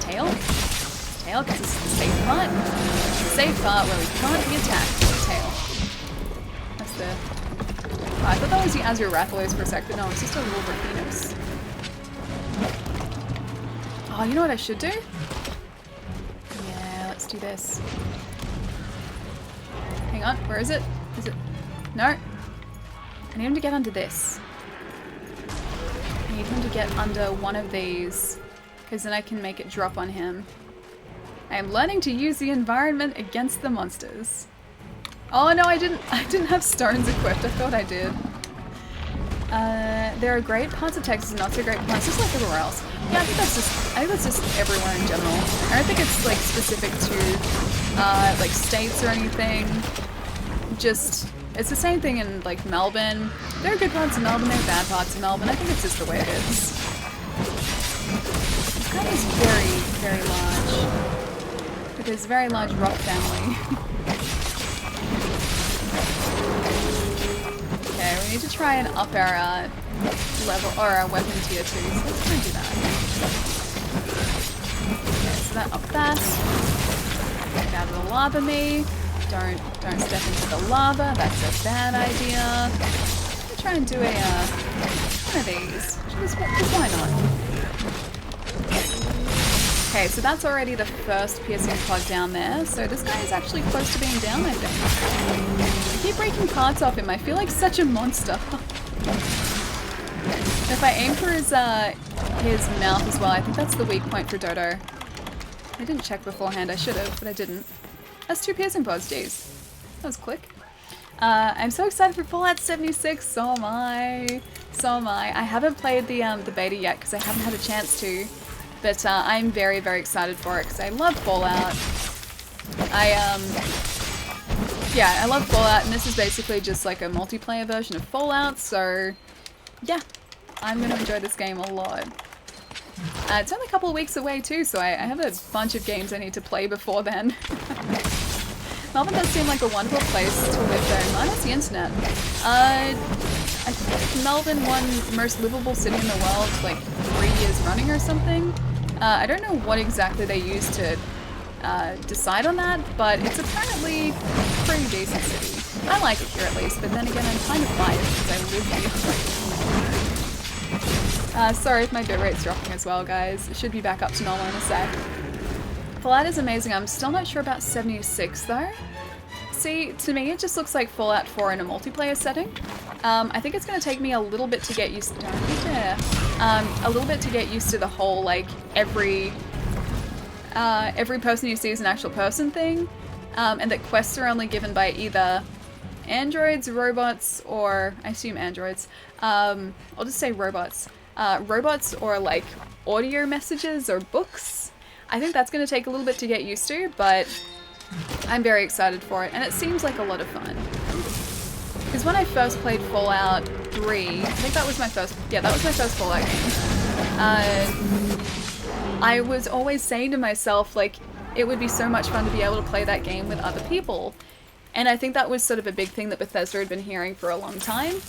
tail. Let's tail, because this is the safe part. The safe part where we can't be attacked with the tail. That's the... Oh, I thought that was the Azure Rathalos for a sec, but no, it's just a Wolverinos. Oh, you know what I should do? Yeah, let's do this. Hang on, where is it? Is it? No. I need him to get under this. I need him to get under one of these, because then I can make it drop on him. I am learning to use the environment against the monsters. Oh no, I didn't have stones equipped. I thought I did. There are great parts of Texas and not so great parts, just like everywhere else. Yeah, I think that's just everywhere in general. I don't think it's like specific to like states or anything. Just it's the same thing in like Melbourne. There are good parts of Melbourne, there are bad parts of Melbourne. I think it's just the way it is. This guy is very, very large. With his very large rock family. Okay, we need to try and up our level or our weapon tier too, so let's try and do that. Okay, so that up that. Get out of the lava me. Don't step into the lava, that's a bad idea. I'll try and do a one of these. Just why not? Okay, so that's already the first piercing pod down there, so this guy is actually close to being down, I think. I keep breaking parts off him, I feel like such a monster. If I aim for his mouth as well, I think that's the weak point for Dodo. I didn't check beforehand, I should have, but I didn't. That's 2 piercing pods, jeez. That was quick. I'm so excited for Fallout 76, so am I. So am I. I haven't played the beta yet because I haven't had a chance to. But I'm very, very excited for it because I love Fallout. Yeah, I love Fallout, and this is basically just like a multiplayer version of Fallout, so yeah, I'm going to enjoy this game a lot. It's only a couple of weeks away too, so I have a bunch of games I need to play before then. Melbourne does seem like a wonderful place to live though, minus the internet. I think Melbourne won most livable city in the world like 3 years running or something. I don't know what exactly they used to decide on that, but it's apparently a pretty decent city. I like it here at least, but then again I'm kind of biased because I live here. Sorry if my bitrate's dropping as well, guys. It should be back up to normal in a sec. Fallout is amazing. I'm still not sure about 76 though. See, to me it just looks like Fallout 4 in a multiplayer setting. I think it's going to take me a little bit to get used to a little bit to get used to the whole like every person you see is an actual person thing, and that quests are only given by either androids, robots, or I assume androids. I'll just say robots. Robots or like audio messages or books. I think that's going to take a little bit to get used to, but I'm very excited for it, and it seems like a lot of fun. Because when I first played Fallout 3, I think that was my first Fallout game, I was always saying to myself, like, it would be so much fun to be able to play that game with other people. And I think that was sort of a big thing that Bethesda had been hearing for a long time.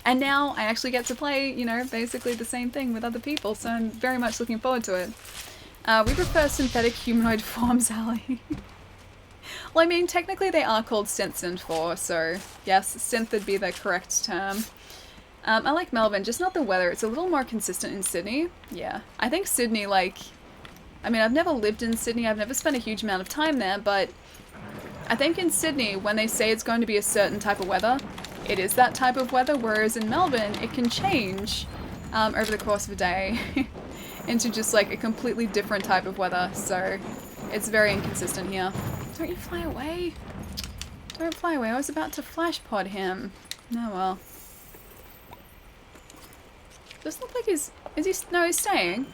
And now I actually get to play, you know, basically the same thing with other people, so I'm very much looking forward to it. We prefer synthetic humanoid forms, Ali. Well, I mean, technically they are called synths in 4, so yes, synth would be the correct term. I like Melbourne, just not the weather. It's a little more consistent in Sydney. Yeah, I think Sydney, like, I mean, I've never lived in Sydney, I've never spent a huge amount of time there, but I think in Sydney, when they say it's going to be a certain type of weather, it is that type of weather, whereas in Melbourne, it can change over the course of a day into just like a completely different type of weather, so it's very inconsistent here. Don't you fly away? Don't fly away, I was about to flash pod him. Oh well. Doesn't look like he's... Is he... No, he's staying.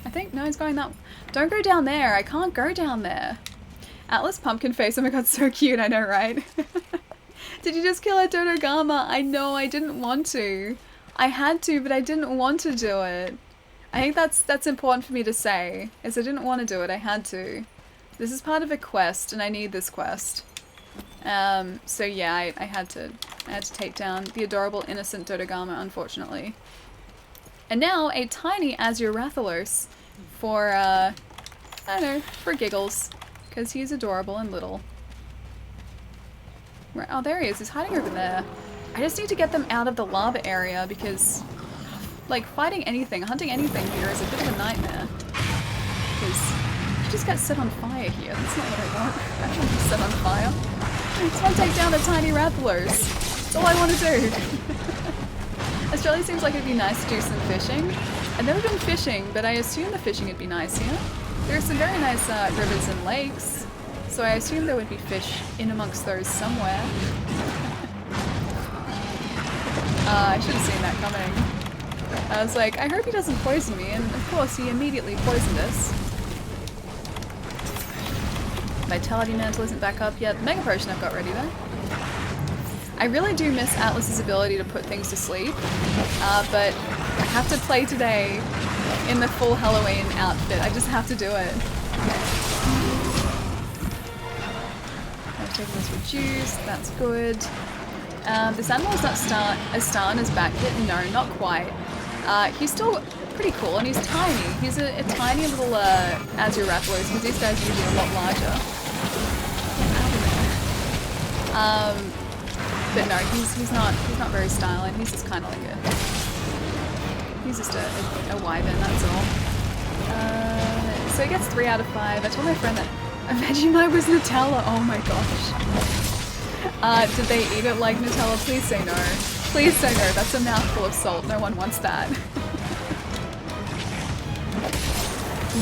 I think... No, he's going that... Don't go down there. I can't go down there. Atlas Pumpkin Face. Oh my god, so cute. I know, right? Did you just kill a Dodogama? I know, I didn't want to. I had to, but I didn't want to do it. I think that's important for me to say. Is I didn't want to do it. I had to. This is part of a quest, and I need this quest. So yeah, I had to take down the adorable innocent Dodogama, unfortunately. And now a tiny Azure Rathalos for, I don't know, for giggles. Because he's adorable and little. Where, oh, there he is. He's hiding over there. I just need to get them out of the lava area because, like, fighting anything, hunting anything here is a bit of a nightmare. Because you just get set on fire here. That's not what I want. I don't want to be set on fire. I just want to take down a tiny Rathalos. That's all I want to do. Australia seems like it'd be nice to do some fishing. I've never been fishing, but I assume the fishing would be nice here. There are some very nice rivers and lakes, so I assume there would be fish in amongst those somewhere. I should have seen that coming. I was like, I hope he doesn't poison me, and of course he immediately poisoned us. Vitality Mantle isn't back up yet. Mega Potion I've got ready though. I really do miss Atlas's ability to put things to sleep, but I have to play today in the full Halloween outfit. I just have to do it. I've taken this reduced, that's good. This animal is not as stun as back yet. No, not quite. He's still pretty cool and he's tiny. He's a tiny little Azure Rathalos because these guys are usually a lot larger. But no, he's not very styling. He's just kind of like he's just a wyvern, that's all. So he gets 3 out of 5. I told my friend that a Vegemite was Nutella. Oh my gosh. Did they eat it like Nutella? Please say no. Please say no. That's a mouthful of salt. No one wants that.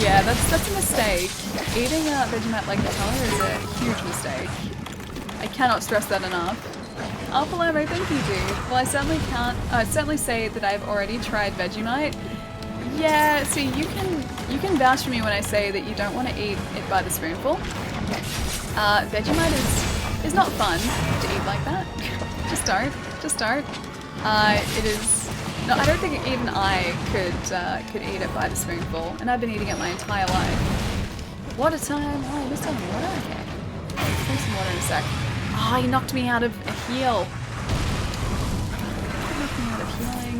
Yeah, that's a mistake. Eating Vegemite like Nutella is a huge mistake. I cannot stress that enough. Oh, Palermo, thank you, dude. Well, I certainly can't. Certainly say that I've already tried Vegemite. Yeah, see, you can vouch for me when I say that you don't want to eat it by the spoonful. Vegemite is not fun to eat like that. Just don't. Just don't. It is. No, I don't think even I could eat it by the spoonful, and I've been eating it my entire life. Water time. Oh, I missed out on water. Okay. I'll drink some water in a sec. Oh, you knocked me out of a heal. You knocked me out of healing.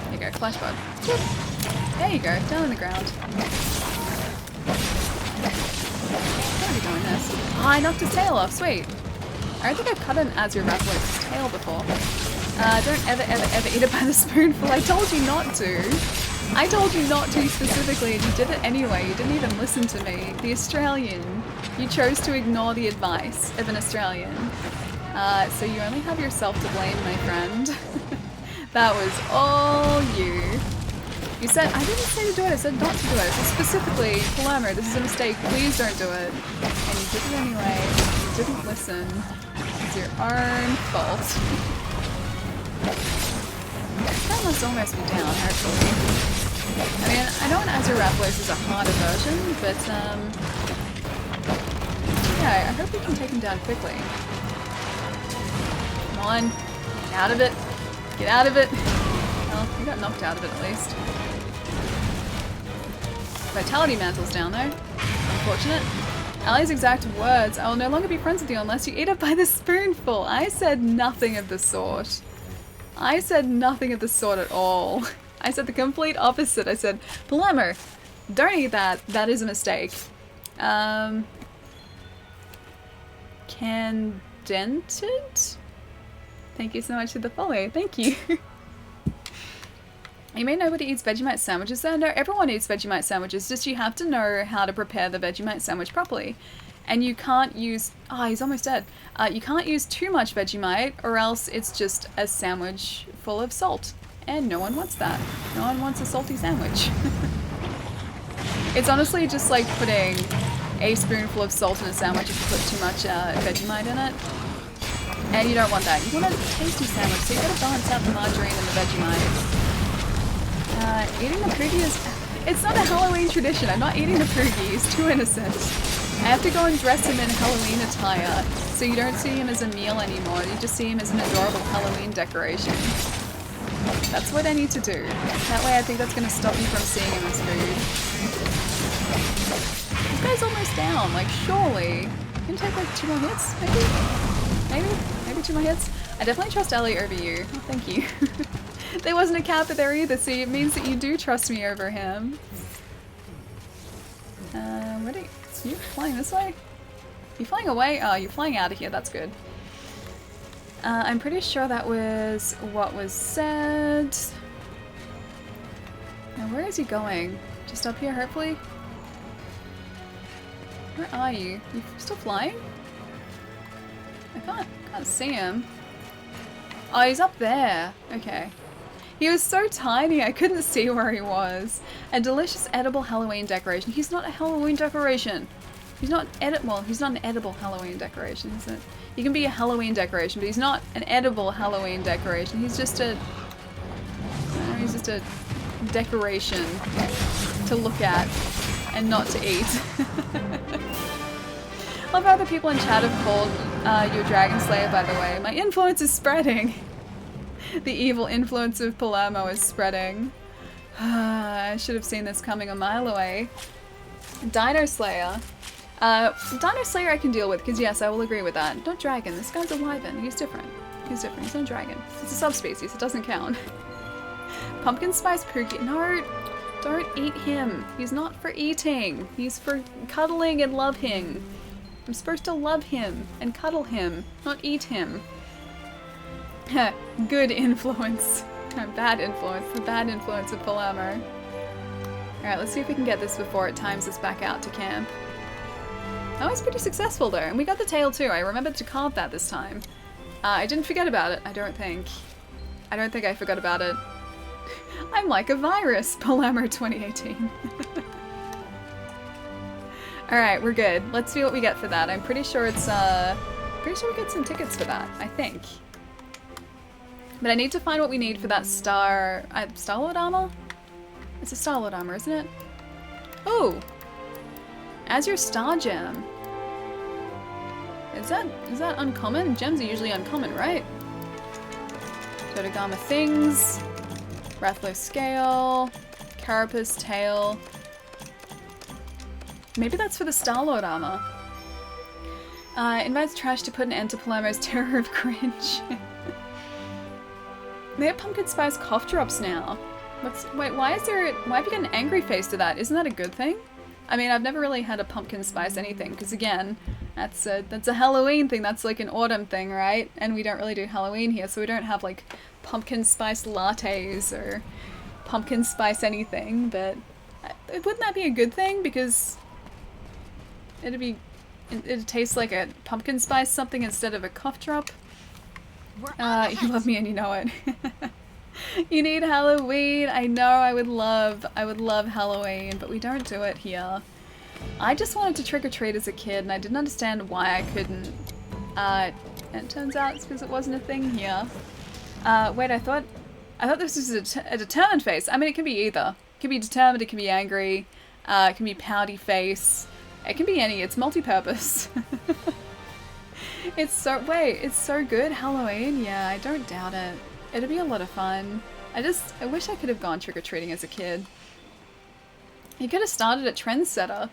There you go, flash bud. There you go, down on the ground. Where are we going this? Oh, I knocked his tail off, sweet. I don't think I've cut an Azure Rathalos' tail before. Don't ever eat it by the spoonful. I told you not to. I told you not to specifically, and you did it anyway. You didn't even listen to me. The Australian. You chose to ignore the advice of an Australian. So you only have yourself to blame, my friend. That was all you. You said, I didn't say to do it, I said not to do it. So specifically, Palermo, this is a mistake, please don't do it. And you did it anyway. You didn't listen. It's your own fault. That must almost be down, hopefully. I mean, I know an Azure Rathalos is a harder version, but yeah, I hope we can take him down quickly. Come on, get out of it. Get out of it. Well, he got knocked out of it at least. Vitality Mantle's down though. Unfortunate. Ali's exact words, I will no longer be friends with you unless you eat it by the spoonful. I said nothing of the sort. I said nothing of the sort at all. I said the complete opposite. I said, Palermo, don't eat that. That is a mistake. Candented? Thank you so much for the follow. Thank you. You mean nobody eats Vegemite sandwiches there? No, everyone eats Vegemite sandwiches, just you have to know how to prepare the Vegemite sandwich properly. And you can't use... Oh, he's almost dead. You can't use too much Vegemite, or else it's just a sandwich full of salt. And no one wants that. No one wants a salty sandwich. It's honestly just like putting a spoonful of salt in a sandwich if you put too much Vegemite in it. And you don't want that. You want a tasty sandwich, so you gotta balance out the margarine and the Vegemite. Eating the poogie is... It's not a Halloween tradition. I'm not eating the poogie. He's too innocent. I have to go and dress him in Halloween attire, so you don't see him as a meal anymore. You just see him as an adorable Halloween decoration. That's what I need to do. That way I think that's going to stop me from seeing him as food. This guy's almost down. Like, surely. You can take like 2 more hits, maybe? Maybe 2 more hits? I definitely trust Ellie over you. Oh, thank you. There wasn't a Kappa there either, so it means that you do trust me over him. What are you flying this way? You flying away? Oh, you're flying out of here, that's good. I'm pretty sure that was what was said. Now where is he going? Just up here, hopefully? Where are you? You still flying? I can't see him. Oh, he's up there. Okay. He was so tiny, I couldn't see where he was. A delicious edible Halloween decoration. He's not a Halloween decoration. He's not he's not an edible Halloween decoration, is it? He can be a Halloween decoration, but he's not an edible Halloween decoration. He's just a decoration to look at and not to eat. Love how the people in chat have called you a Dragon Slayer, by the way. My influence is spreading. The evil influence of Palermo is spreading. I should have seen this coming a mile away. Dino Slayer. Dino Slayer I can deal with, because yes, I will agree with that. Not dragon. This guy's a wyvern. He's different. He's different. He's not a dragon. It's a subspecies. It doesn't count. Pumpkin Spice Pookie. No, don't eat him. He's not for eating. He's for cuddling and loving. I'm supposed to love him and cuddle him, not eat him. Good influence. Bad influence. The bad influence of Palermo. Alright, let's see if we can get this before it times us back out to camp. That was pretty successful though, and we got the tail too. I remembered to carve that this time. I didn't forget about it, I don't think. I don't think I forgot about it. I'm like a virus, Palermo 2018. Alright, we're good. Let's see what we get for that. I'm pretty sure it's, pretty sure we get some tickets for that, I think. But I need to find what we need for that Star-Lord armor? It's a Star-Lord armor, isn't it? Oh! As your Star Gem. Is that uncommon? Gems are usually uncommon, right? Dodogama Things. Rathlow Scale. Carapace Tail. Maybe that's for the Star-Lord armor. Invites Trash to put an end to Palermo's terror of cringe. They have pumpkin spice cough drops now. Wait, why have you got an angry face to that? Isn't that a good thing? I mean, I've never really had a pumpkin spice anything, because again, that's a Halloween thing, that's like an autumn thing, right? And we don't really do Halloween here, so we don't have like pumpkin spice lattes or pumpkin spice anything, but wouldn't that be a good thing? Because it'd taste like a pumpkin spice something instead of a cough drop. You love me and you know it. You need Halloween. I know I would love Halloween, but we don't do it here. I just wanted to trick-or-treat as a kid and I didn't understand why I couldn't. And it turns out it's because it wasn't a thing here. Wait, I thought this was a determined face. I mean, it can be either. It can be determined, it can be angry, it can be pouty face. It can be any, it's multi-purpose. It's so good. Halloween? Yeah, I don't doubt it. It'd be a lot of fun. I wish I could have gone trick-or-treating as a kid. You could have started at Trendsetter.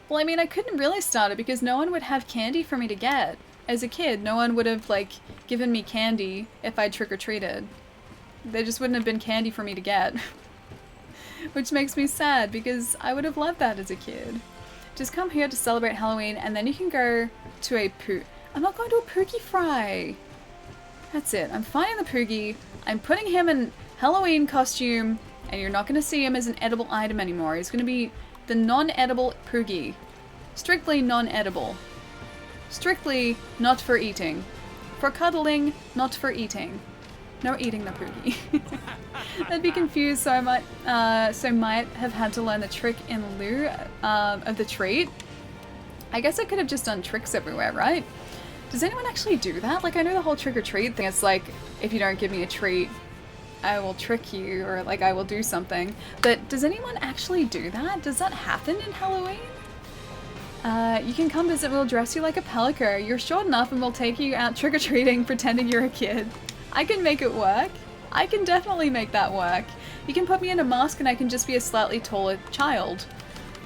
Well, I mean, I couldn't really start it because no one would have candy for me to get. As a kid, no one would have, like, given me candy if I trick-or-treated. There just wouldn't have been candy for me to get. Which makes me sad because I would have loved that as a kid. Just come here to celebrate Halloween and then you can go to a I'm not going to a Poogie Fry. That's it. I'm finding the Poogie. I'm putting him in Halloween costume And you're not going to see him as an edible item anymore. He's going to be the non-edible Poogie. Strictly non-edible. Strictly not for eating. For cuddling, not for eating. No eating the Poogie. I'd be confused, so I might have had to learn the trick in lieu of the treat. I guess I could have just done tricks everywhere, right? Does anyone actually do that? Like, I know the whole trick-or-treat thing, it's like, if you don't give me a treat, I will trick you, or like I will do something. But does anyone actually do that? Does that happen in Halloween? You can come visit, we'll dress you like a pelican. You're short enough and we'll take you out trick-or-treating pretending you're a kid. I can make it work. I can definitely make that work. You can put me in a mask and I can just be a slightly taller child.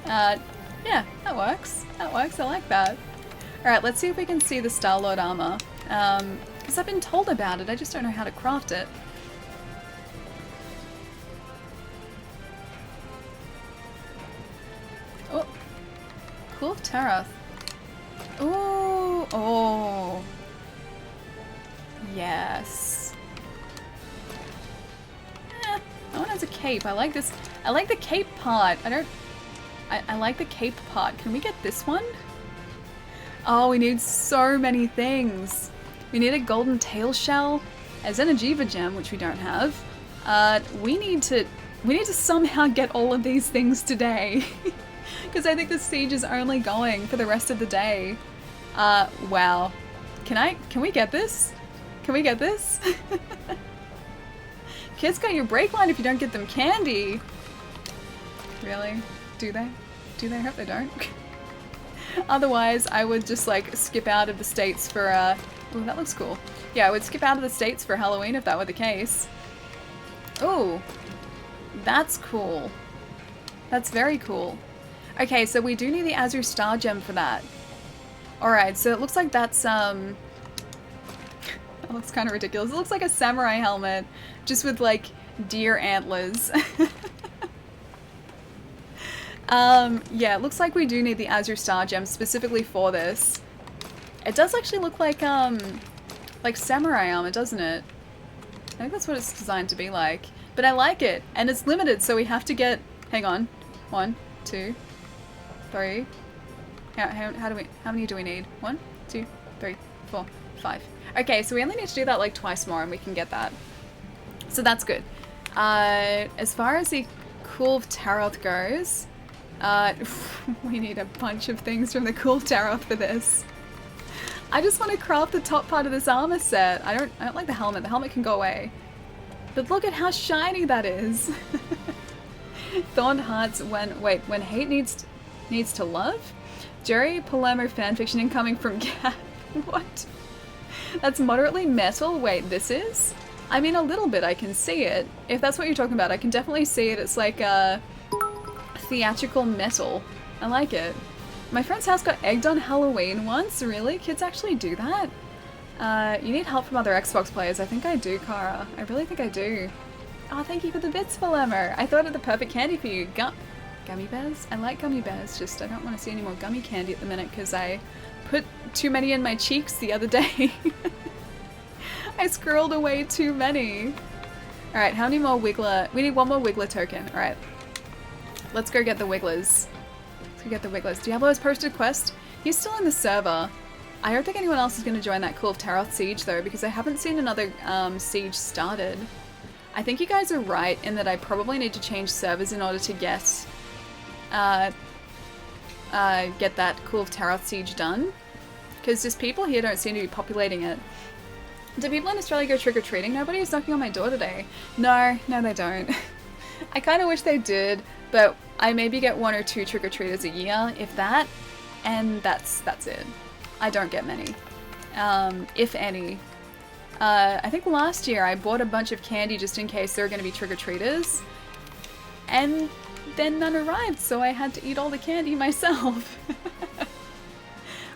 Yeah, that works. That works, I like that. Alright, let's see if we can see the Star-Lord armor. Because I've been told about it, I just don't know how to craft it. Oh, Kulve Taroth. Ooh, oh, yes. That one has a cape. I like this. I like the cape part. I like the cape part. Can we get this one? Oh, we need so many things. We need a golden tail shell, a Zenajiva gem, which we don't have. We need to somehow get all of these things today. Because I think the siege is only going for the rest of the day. Wow. Can we get this? Can we get this? Kids got your brake line if you don't get them candy. Really? Do they? Do they? I hope they don't. Otherwise, I would just like skip out of the States for oh, that looks cool. Yeah, I would skip out of the States for Halloween if that were the case. Oh, that's cool. That's very cool. Okay, so we do need the Azure Star Gem for that. Alright, so it looks like that's, that looks kind of ridiculous. It looks like a samurai helmet, just with, like, deer antlers. Yeah, it looks like we do need the Azure Star Gem specifically for this. It does actually look like samurai armor, doesn't it? I think that's what it's designed to be like. But I like it, and it's limited, so we have to get, hang on, 1, 2, 3. How many do we need? 1, 2, 3, 4, 5. Okay, so we only need to do that like twice more and we can get that. So that's good. As far as the Kulve Taroth goes, we need a bunch of things from the Kulve Taroth for this. I just want to craft the top part of this armor set. I don't like the helmet. The helmet can go away. But look at how shiny that is. Thorned hearts when hate needs to love? Jerry Palermo fanfiction incoming from Cat. What? That's moderately metal? Wait, this is? I mean, a little bit, I can see it. If that's what you're talking about, I can definitely see it. It's like a theatrical metal. I like it. My friend's house got egged on Halloween once. Really? Kids actually do that? You need help from other Xbox players. I think I do, Kara. I really think I do. Oh, thank you for the bits, Palermo. I thought of the perfect candy for you. Gummy bears? I like gummy bears, just I don't want to see any more gummy candy at the minute because I put too many in my cheeks the other day. I squirreled away too many. Alright, how many more Wiggler? We need one more Wiggler token. Alright. Let's go get the Wigglers. Let's go get the Wigglers. Diablo has posted a quest. He's still in the server. I don't think anyone else is going to join that Kulve Taroth siege though because I haven't seen another siege started. I think you guys are right in that I probably need to change servers in order to get that Kulve Taroth siege done. Because just people here don't seem to be populating it. Do people in Australia go trick-or-treating? Nobody is knocking on my door today. No, they don't. I kind of wish they did, but I maybe get 1 or 2 trick-or-treaters a year, if that, and that's it. I don't get many, if any. I think last year I bought a bunch of candy just in case there were going to be trick-or-treaters, and then none arrived, so I had to eat all the candy myself.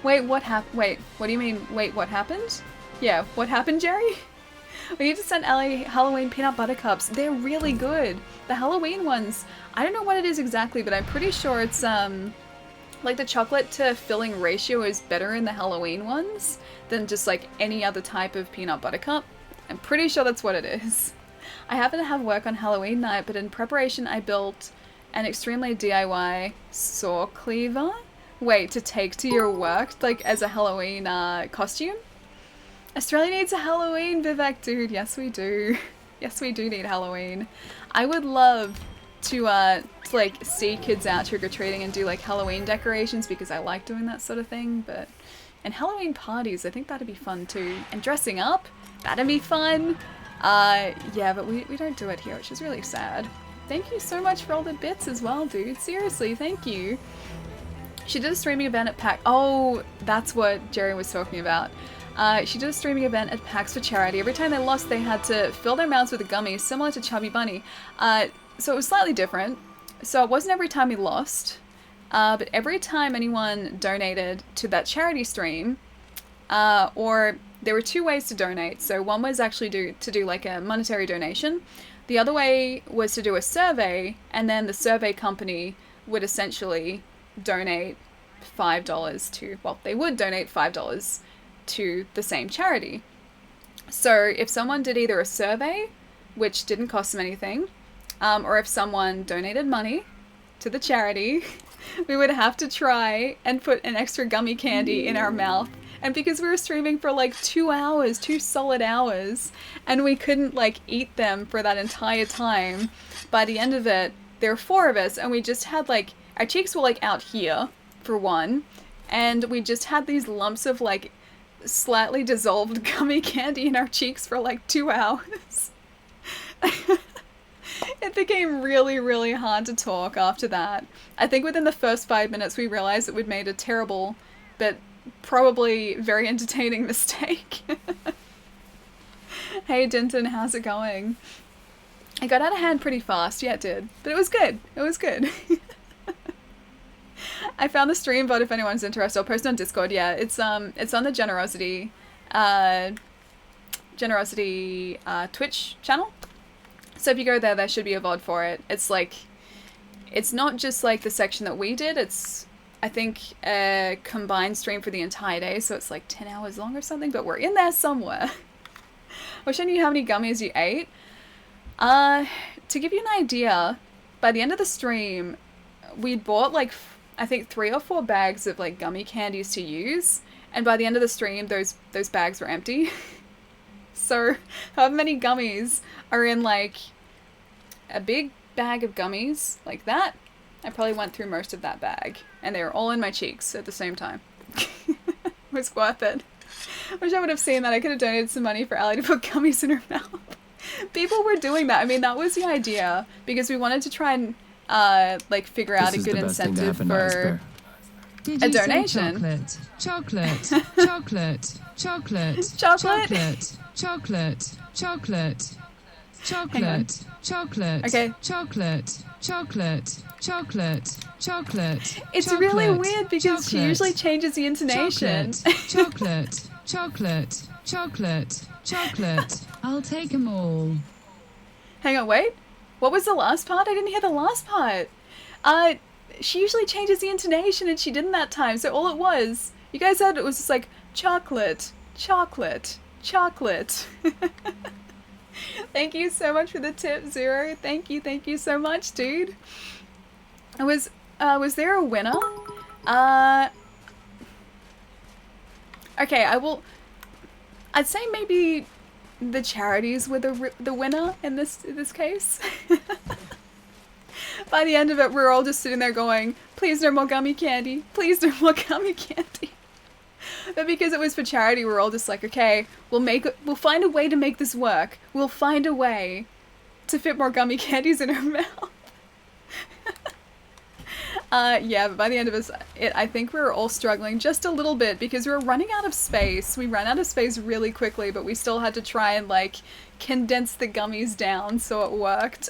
Wait, what happened? Wait, what do you mean, wait, what happened? Yeah, what happened, Jerry? We need to send Ellie Halloween peanut butter cups. They're really good. The Halloween ones, I don't know what it is exactly, but I'm pretty sure it's, like the chocolate to filling ratio is better in the Halloween ones than just like any other type of peanut butter cup. I'm pretty sure that's what it is. I happen to have work on Halloween night, but in preparation I built an extremely DIY saw cleaver. Wait, to take to your work, like as a Halloween costume? Australia needs a Halloween, Vivek, dude. Yes, we do. Yes, we do need Halloween. I would love to like see kids out trick-or-treating and do like Halloween decorations because I like doing that sort of thing, but and Halloween parties, I think that'd be fun too. And dressing up, that'd be fun. Yeah, but we don't do it here, which is really sad. Thank you so much for all the bits as well, dude. Seriously, thank you. She did a streaming event at PAX. Oh, that's what Jerry was talking about. She did a streaming event at PAX for charity. Every time they lost, they had to fill their mouths with a gummy, similar to Chubby Bunny. So it was slightly different. So it wasn't every time we lost, but every time anyone donated to that charity stream, or there were two ways to donate. So one was actually to do like a monetary donation. The other way was to do a survey, and then the survey company would essentially donate $5 to, well, they would donate $5 to the same charity. So if someone did either a survey, which didn't cost them anything, or if someone donated money to the charity, we would have to try and put an extra gummy candy in our mouth. And because we were streaming for like 2 hours, 2 solid hours, and we couldn't like eat them for that entire time, by the end of it, there were 4 of us, and we just had like, our cheeks were like out here, for one, and we just had these lumps of like slightly dissolved gummy candy in our cheeks for like 2 hours. It became really, really hard to talk after that. I think within the first 5 minutes we realized that we'd made a terrible, but probably very entertaining mistake. Hey Dinton, how's it going? It got out of hand pretty fast, yeah it did. But it was good. It was good. I found the stream, but if anyone's interested, I'll post it on Discord. Yeah, it's on the Generosity Twitch channel. So if you go there, there should be a VOD for it. It's like, it's not just like the section that we did. It's, I think, a combined stream for the entire day, so it's like 10 hours long or something. But we're in there somewhere. We're showing you how many gummies you ate. To give you an idea, by the end of the stream, we'd bought like, I think 3 or 4 bags of like gummy candies to use, and by the end of the stream, those bags were empty. So, however many gummies are in like a big bag of gummies like that, I probably went through most of that bag, and they were all in my cheeks at the same time. It was worth it. Wish I would have seen that. I could have donated some money for Allie to put gummies in her mouth. People were doing that. I mean, that was the idea, because we wanted to try and like figure out a good incentive for a donation. Chocolate, chocolate, chocolate, chocolate, chocolate, chocolate, chocolate, chocolate, okay. Chocolate, chocolate, chocolate, chocolate. It's really weird because she usually changes the intonation. Chocolate, chocolate, chocolate, chocolate. I'll take 'em all. Hang on, wait. What was the last part? I didn't hear the last part. She usually changes the intonation, and she didn't that time. So all it was, you guys said it was just like chocolate, chocolate, chocolate. Thank you so much for the tip, Zero. Thank you so much, dude. Was there a winner? Okay, I'd say maybe the charities were the winner in this case. By the end of it, we were all just sitting there going, please no more gummy candy. Please no more gummy candy. But because it was for charity, we were all just like, okay, we'll find a way to make this work. We'll find a way to fit more gummy candies in our mouth. Yeah, but by the end of it, I think we were all struggling just a little bit because we were running out of space. We ran out of space really quickly, but we still had to try and like condense the gummies down so it worked.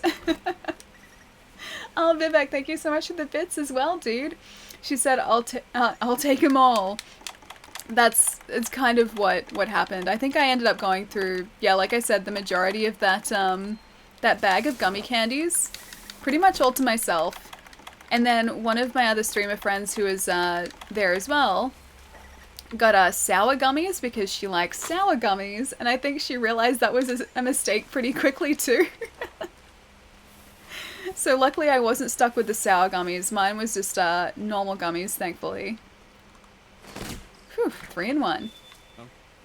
Oh, Vivek, thank you so much for the bits as well, dude. She said, I'll take them all. It's kind of what happened. I think I ended up going through, yeah, like I said, the majority of that bag of gummy candies, pretty much all to myself. And then one of my other streamer friends who was there as well, got sour gummies because she likes sour gummies, and I think she realized that was a mistake pretty quickly too. So luckily I wasn't stuck with the sour gummies. Mine was just normal gummies, thankfully. Whew, 3 in 1.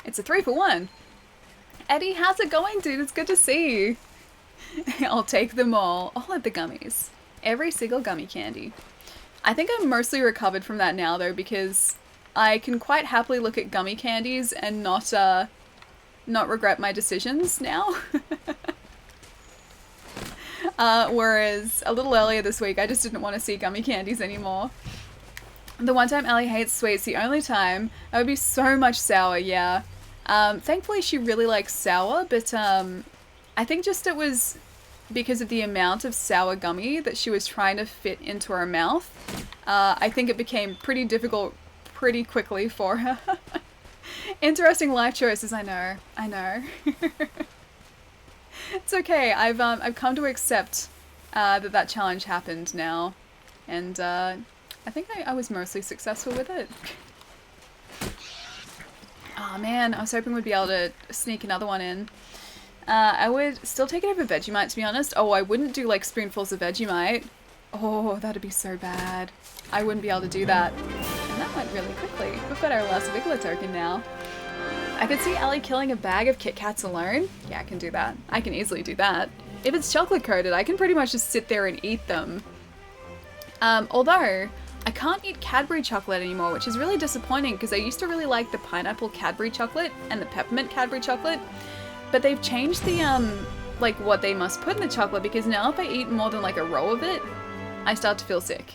It's a 3 for 1. Eddie, how's it going, dude? It's good to see you. I'll take them all of the gummies. Every single gummy candy. I think I'm mostly recovered from that now though, because I can quite happily look at gummy candies and not regret my decisions now. Whereas a little earlier this week, I just didn't want to see gummy candies anymore. The one time Ellie hates sweets, the only time, that would be so much sour, yeah. Thankfully she really likes sour, but I think just it was because of the amount of sour gummy that she was trying to fit into her mouth. I think it became pretty difficult pretty quickly for her. Interesting life choices, I know. It's okay. I've come to accept that challenge happened now, and I think I was mostly successful with it. Oh man, I was hoping we'd be able to sneak another one in. I would still take it over Vegemite, to be honest. Oh, I wouldn't do like spoonfuls of Vegemite. Oh, that'd be so bad. I wouldn't be able to do that. And that went really quickly. We've got our last Wiggler token now. I could see Ellie killing a bag of Kit Kats alone. Yeah, I can do that. I can easily do that. If it's chocolate coated, I can pretty much just sit there and eat them. Although, I can't eat Cadbury chocolate anymore, which is really disappointing because I used to really like the pineapple Cadbury chocolate and the peppermint Cadbury chocolate. But they've changed the, like what they must put in the chocolate, because now if I eat more than like a row of it, I start to feel sick.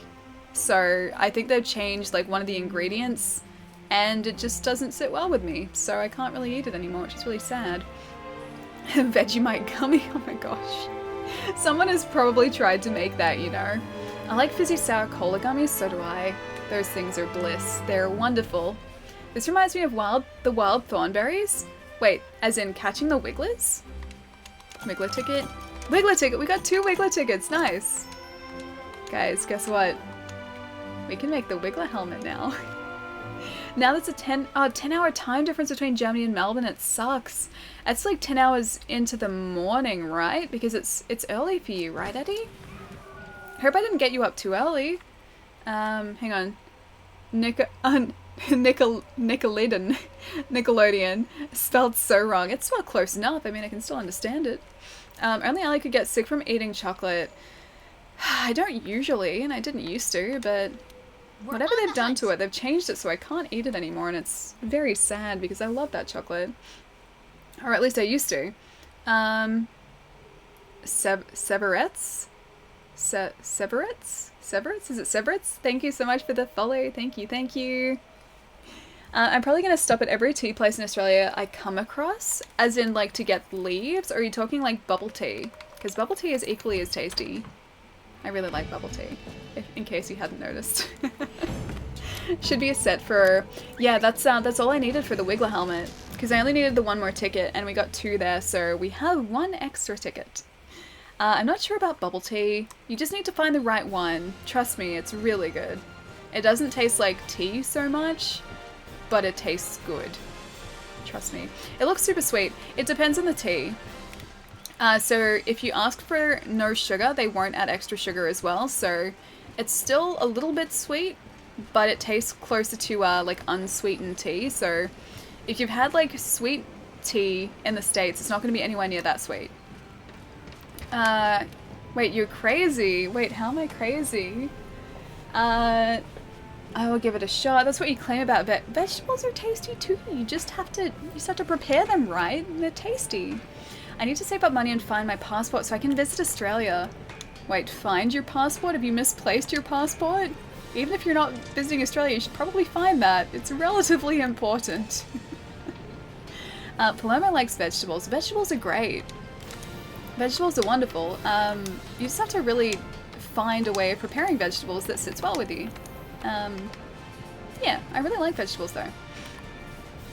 So I think they've changed like one of the ingredients, and it just doesn't sit well with me, so I can't really eat it anymore, which is really sad. Vegemite gummy, oh my gosh. Someone has probably tried to make that, you know. I like fizzy sour cola gummies, so do I. Those things are bliss. They're wonderful. This reminds me of the wild thornberries. Wait, as in catching the Wigglers? Wiggler ticket? Wiggler ticket! We got 2 Wiggler tickets! Nice! Guys, guess what? We can make the Wiggler helmet now. Now that's a 10-hour time difference between Germany and Melbourne. It sucks. It's like 10 hours into the morning, right? Because it's early for you, right, Eddie? Hope I didn't get you up too early. Hang on. Nickelodeon. Spelled so wrong. It's spelled close enough. I mean, I can still understand it. Only Ellie could get sick from eating chocolate. I don't usually, and I didn't used to, but whatever they've done to it, they've changed it so I can't eat it anymore, and it's very sad because I love that chocolate. Or at least I used to. Severettes? Severettes? Is it Severettes? Thank you so much for the follow. Thank you. I'm probably going to stop at every tea place in Australia I come across, as in like to get leaves, or are you talking like bubble tea? Because bubble tea is equally as tasty. I really like bubble tea, in case you hadn't noticed. Should be a set for... Yeah, that's all I needed for the Wiggler helmet, because I only needed the 1 more ticket, and we got 2 there, so we have 1 extra ticket. I'm not sure about bubble tea. You just need to find the right one. Trust me, it's really good. It doesn't taste like tea so much, but it tastes good. Trust me. It looks super sweet. It depends on the tea. So if you ask for no sugar, they won't add extra sugar as well. So it's still a little bit sweet, but it tastes closer to like unsweetened tea. So if you've had like sweet tea in the States, it's not going to be anywhere near that sweet. Wait, you're crazy. Wait, how am I crazy? I will give it a shot. That's what you claim about vegetables are tasty too. You just have to prepare them right, and they're tasty. I need to save up money and find my passport so I can visit Australia. Wait, find your passport? Have you misplaced your passport? Even if you're not visiting Australia, you should probably find that. It's relatively important. Paloma likes vegetables. Vegetables are great. Vegetables are wonderful. You just have to really find a way of preparing vegetables that sits well with you. Yeah, I really like vegetables though.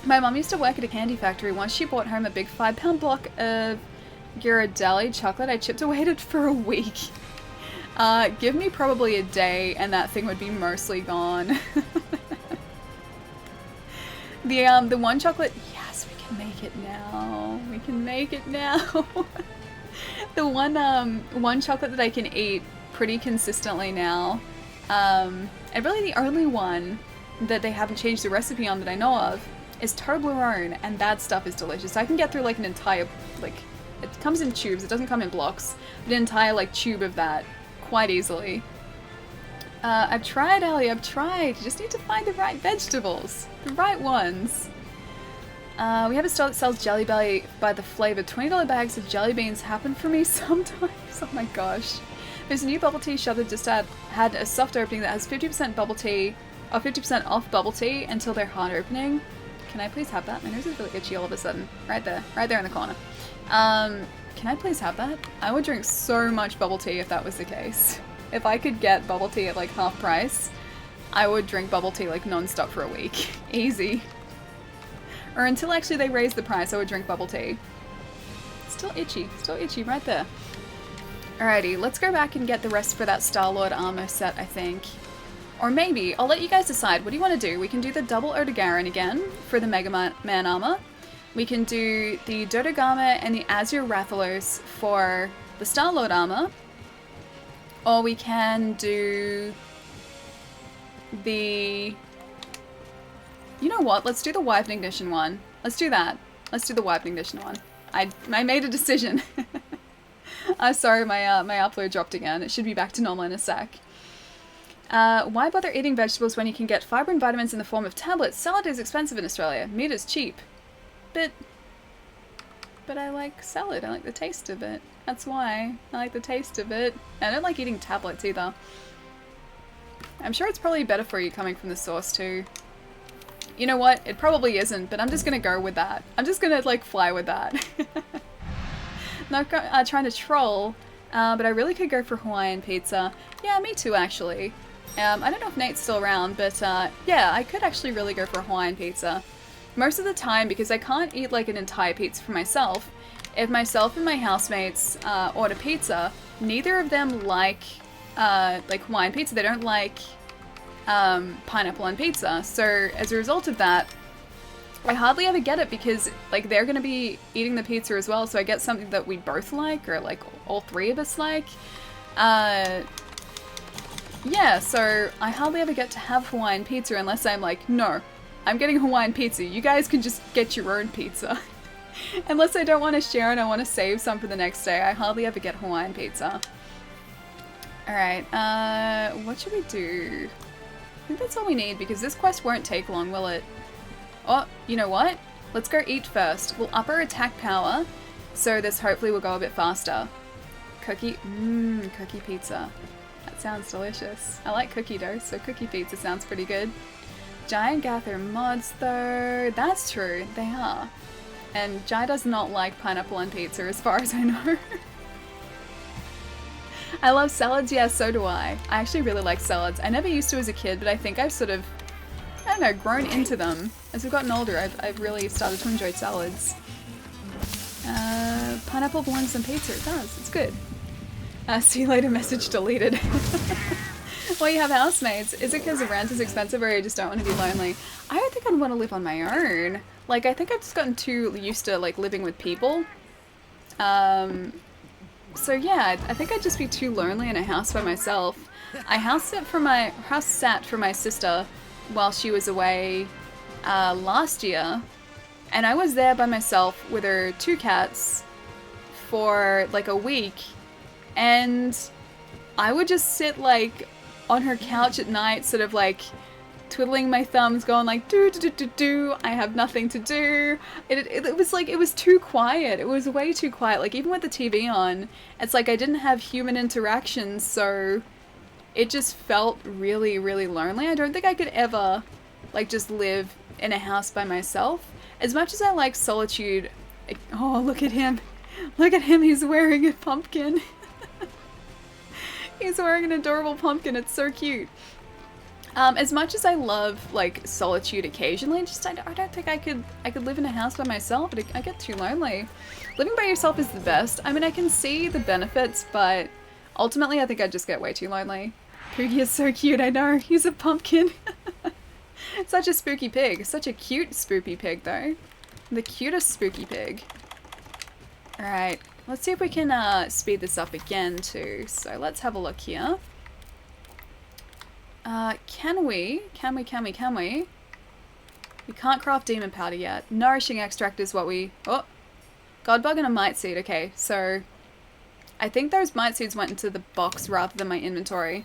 My mum used to work at a candy factory. Once she brought home a big 5-pound block of Ghirardelli chocolate. I chipped away at it for a week. Give me probably a day and that thing would be mostly gone. The one chocolate, yes, we can make it now. We can make it now. The one chocolate that I can eat pretty consistently now, and really the only one that they haven't changed the recipe on that I know of, is Toblerone, and that stuff is delicious. I can get through like an entire, like, it comes in tubes, it doesn't come in blocks, but an entire like tube of that quite easily. I've tried, Ellie, I've tried. You just need to find the right vegetables, the right ones. We have a store that sells Jelly Belly by the flavor. $20 bags of jelly beans happen for me sometimes. Oh my gosh. There's a new bubble tea shop that just had a soft opening that has 50% bubble tea, or 50% off bubble tea until their hard opening. Can I please have that? My nose is really itchy all of a sudden. Right there in the corner. Can I please have that? I would drink so much bubble tea if that was the case. If I could get bubble tea at like half price, I would drink bubble tea like non-stop for a week. Easy. Or until actually they raise the price, I would drink bubble tea. Still itchy right there. Alrighty, let's go back and get the rest for that Star-Lord armor set, I think. Or maybe, I'll let you guys decide. What do you want to do? We can do the double Odogaron again for the Mega Man armor. We can do the Dodogama and the Azure Rathalos for the Star-Lord armor. Or we can do the... You know what? Let's do the Wipe and Ignition one. Let's do that. Let's do the Wipe and Ignition one. I made a decision. I'm sorry, my upload dropped again. It should be back to normal in a sec. Why bother eating vegetables when you can get fiber and vitamins in the form of tablets? Salad is expensive in Australia. Meat is cheap. But I like salad. I like the taste of it. That's why. I like the taste of it. I don't like eating tablets either. I'm sure it's probably better for you coming from the source too. You know what? It probably isn't, but I'm just gonna go with that. I'm just gonna like fly with that. Not trying to troll, but I really could go for Hawaiian pizza. Yeah, me too actually. I don't know if Nate's still around, but yeah, I could actually really go for Hawaiian pizza. Most of the time, because I can't eat like an entire pizza for myself, if myself and my housemates order pizza, neither of them like Hawaiian pizza. They don't like pineapple on pizza. So as a result of that, I hardly ever get it because like they're gonna be eating the pizza as well. So I get something that we both like, or like all three of us like. Yeah, so I hardly ever get to have Hawaiian pizza unless I'm like, no, I'm getting Hawaiian pizza. You guys can just get your own pizza. Unless I don't want to share and I want to save some for the next day, I hardly ever get Hawaiian pizza. Alright, what should we do? I think that's all we need because this quest won't take long, will it? Oh, you know what? Let's go eat first. We'll up our attack power, so this hopefully will go a bit faster. Cookie pizza. That sounds delicious. I like cookie dough, so cookie pizza sounds pretty good. Giant Gather mods though, that's true, they are. And Jai does not like pineapple on pizza as far as I know. I love salads, yeah, so do I. I actually really like salads. I never used to as a kid, but I think I've sort of, I don't know, grown into them. As I've gotten older, I've really started to enjoy salads. Pineapple belongs on pizza, it does, it's good. See you later message deleted. Well, you have housemates. Is it because the rent is expensive or you just don't want to be lonely? I don't think I'd want to live on my own. Like, I think I've just gotten too used to, like, living with people. So yeah, I think I'd just be too lonely in a house by myself. I house sat for my sister while she was away last year, and I was there by myself with her two cats for like a week, and I would just sit like on her couch at night, sort of like twiddling my thumbs, going like do do do do do. I have nothing to do. It was like, it was too quiet. It was way too quiet. Like even with the TV on, it's like I didn't have human interactions, so it just felt really, really lonely. I don't think I could ever like just live in a house by myself. As much as I like solitude. Oh, look at him. Look at him. He's wearing a pumpkin. He's wearing an adorable pumpkin. It's so cute. As much as I love like solitude occasionally, just I don't think I could live in a house by myself. I get too lonely. Living by yourself is the best. I mean, I can see the benefits, but ultimately I think I'd just get way too lonely. Poogie is so cute. I know, he's a pumpkin. Such a spooky pig. Such a cute spooky pig, though. The cutest spooky pig. Alright, let's see if we can speed this up again, too. So let's have a look here. Can we? We can't craft demon powder yet. Nourishing extract is what we... Oh! Godbug and a mite seed. Okay, so... I think those mite seeds went into the box rather than my inventory.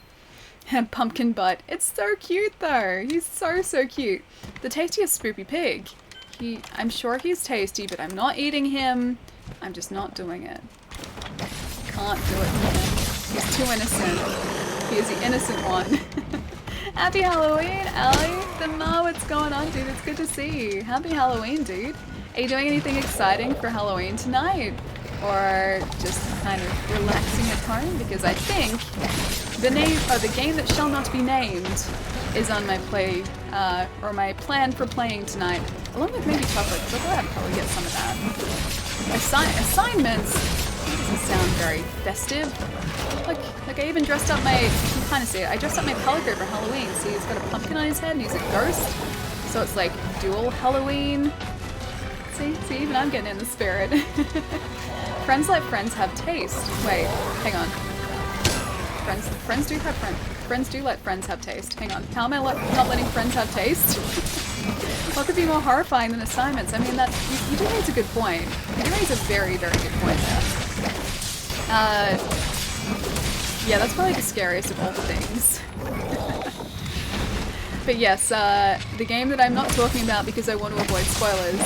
And pumpkin butt. It's so cute though. He's so cute. The tastiest spoopy pig. I'm sure he's tasty, but I'm not eating him. I'm just not doing it. Can't do it for him. He's too innocent. He is the innocent one. Happy Halloween, Allie. The Ma, what's going on, dude? It's good to see you. Happy Halloween, dude. Are you doing anything exciting for Halloween tonight? Or just kind of relaxing at home? Because I think the game that shall not be named is on my or my plan for playing tonight, along with maybe chocolate, because I'll probably get some of that. Assignments doesn't sound very festive. Like I even dressed up you can kind of see it, I dressed up my Pelican for Halloween. See, he's got a pumpkin on his head and he's a ghost. So it's like dual Halloween. See, even I'm getting in the spirit. Friends let friends have taste. Wait, hang on. Friends do let friends have taste. Hang on. How am I not letting friends have taste? What could be more horrifying than assignments? I mean, you do raise a good point. You do raise a very good point there. Yeah, that's probably the scariest of all the things. But yes, the game that I'm not talking about because I want to avoid spoilers,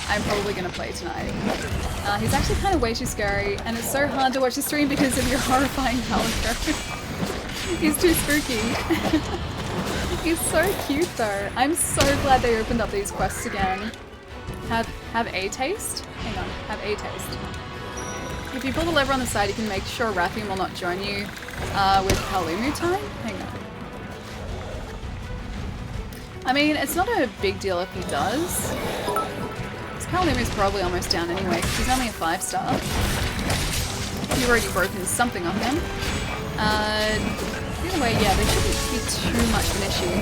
I'm probably going to play tonight. He's actually kind of way too scary, and it's so hard to watch the stream because of your horrifying Pelican. He's too spooky. He's so cute though. I'm so glad they opened up these quests again. Have a taste? Hang on, have a taste. If you pull the lever on the side, you can make sure Rathian will not join you with Palumu time. Hang on. I mean, it's not a big deal if he does. Palumu's probably almost down anyway, because he's only a 5-star. You've already broken something off him. Either way, yeah, they shouldn't be too much of an issue.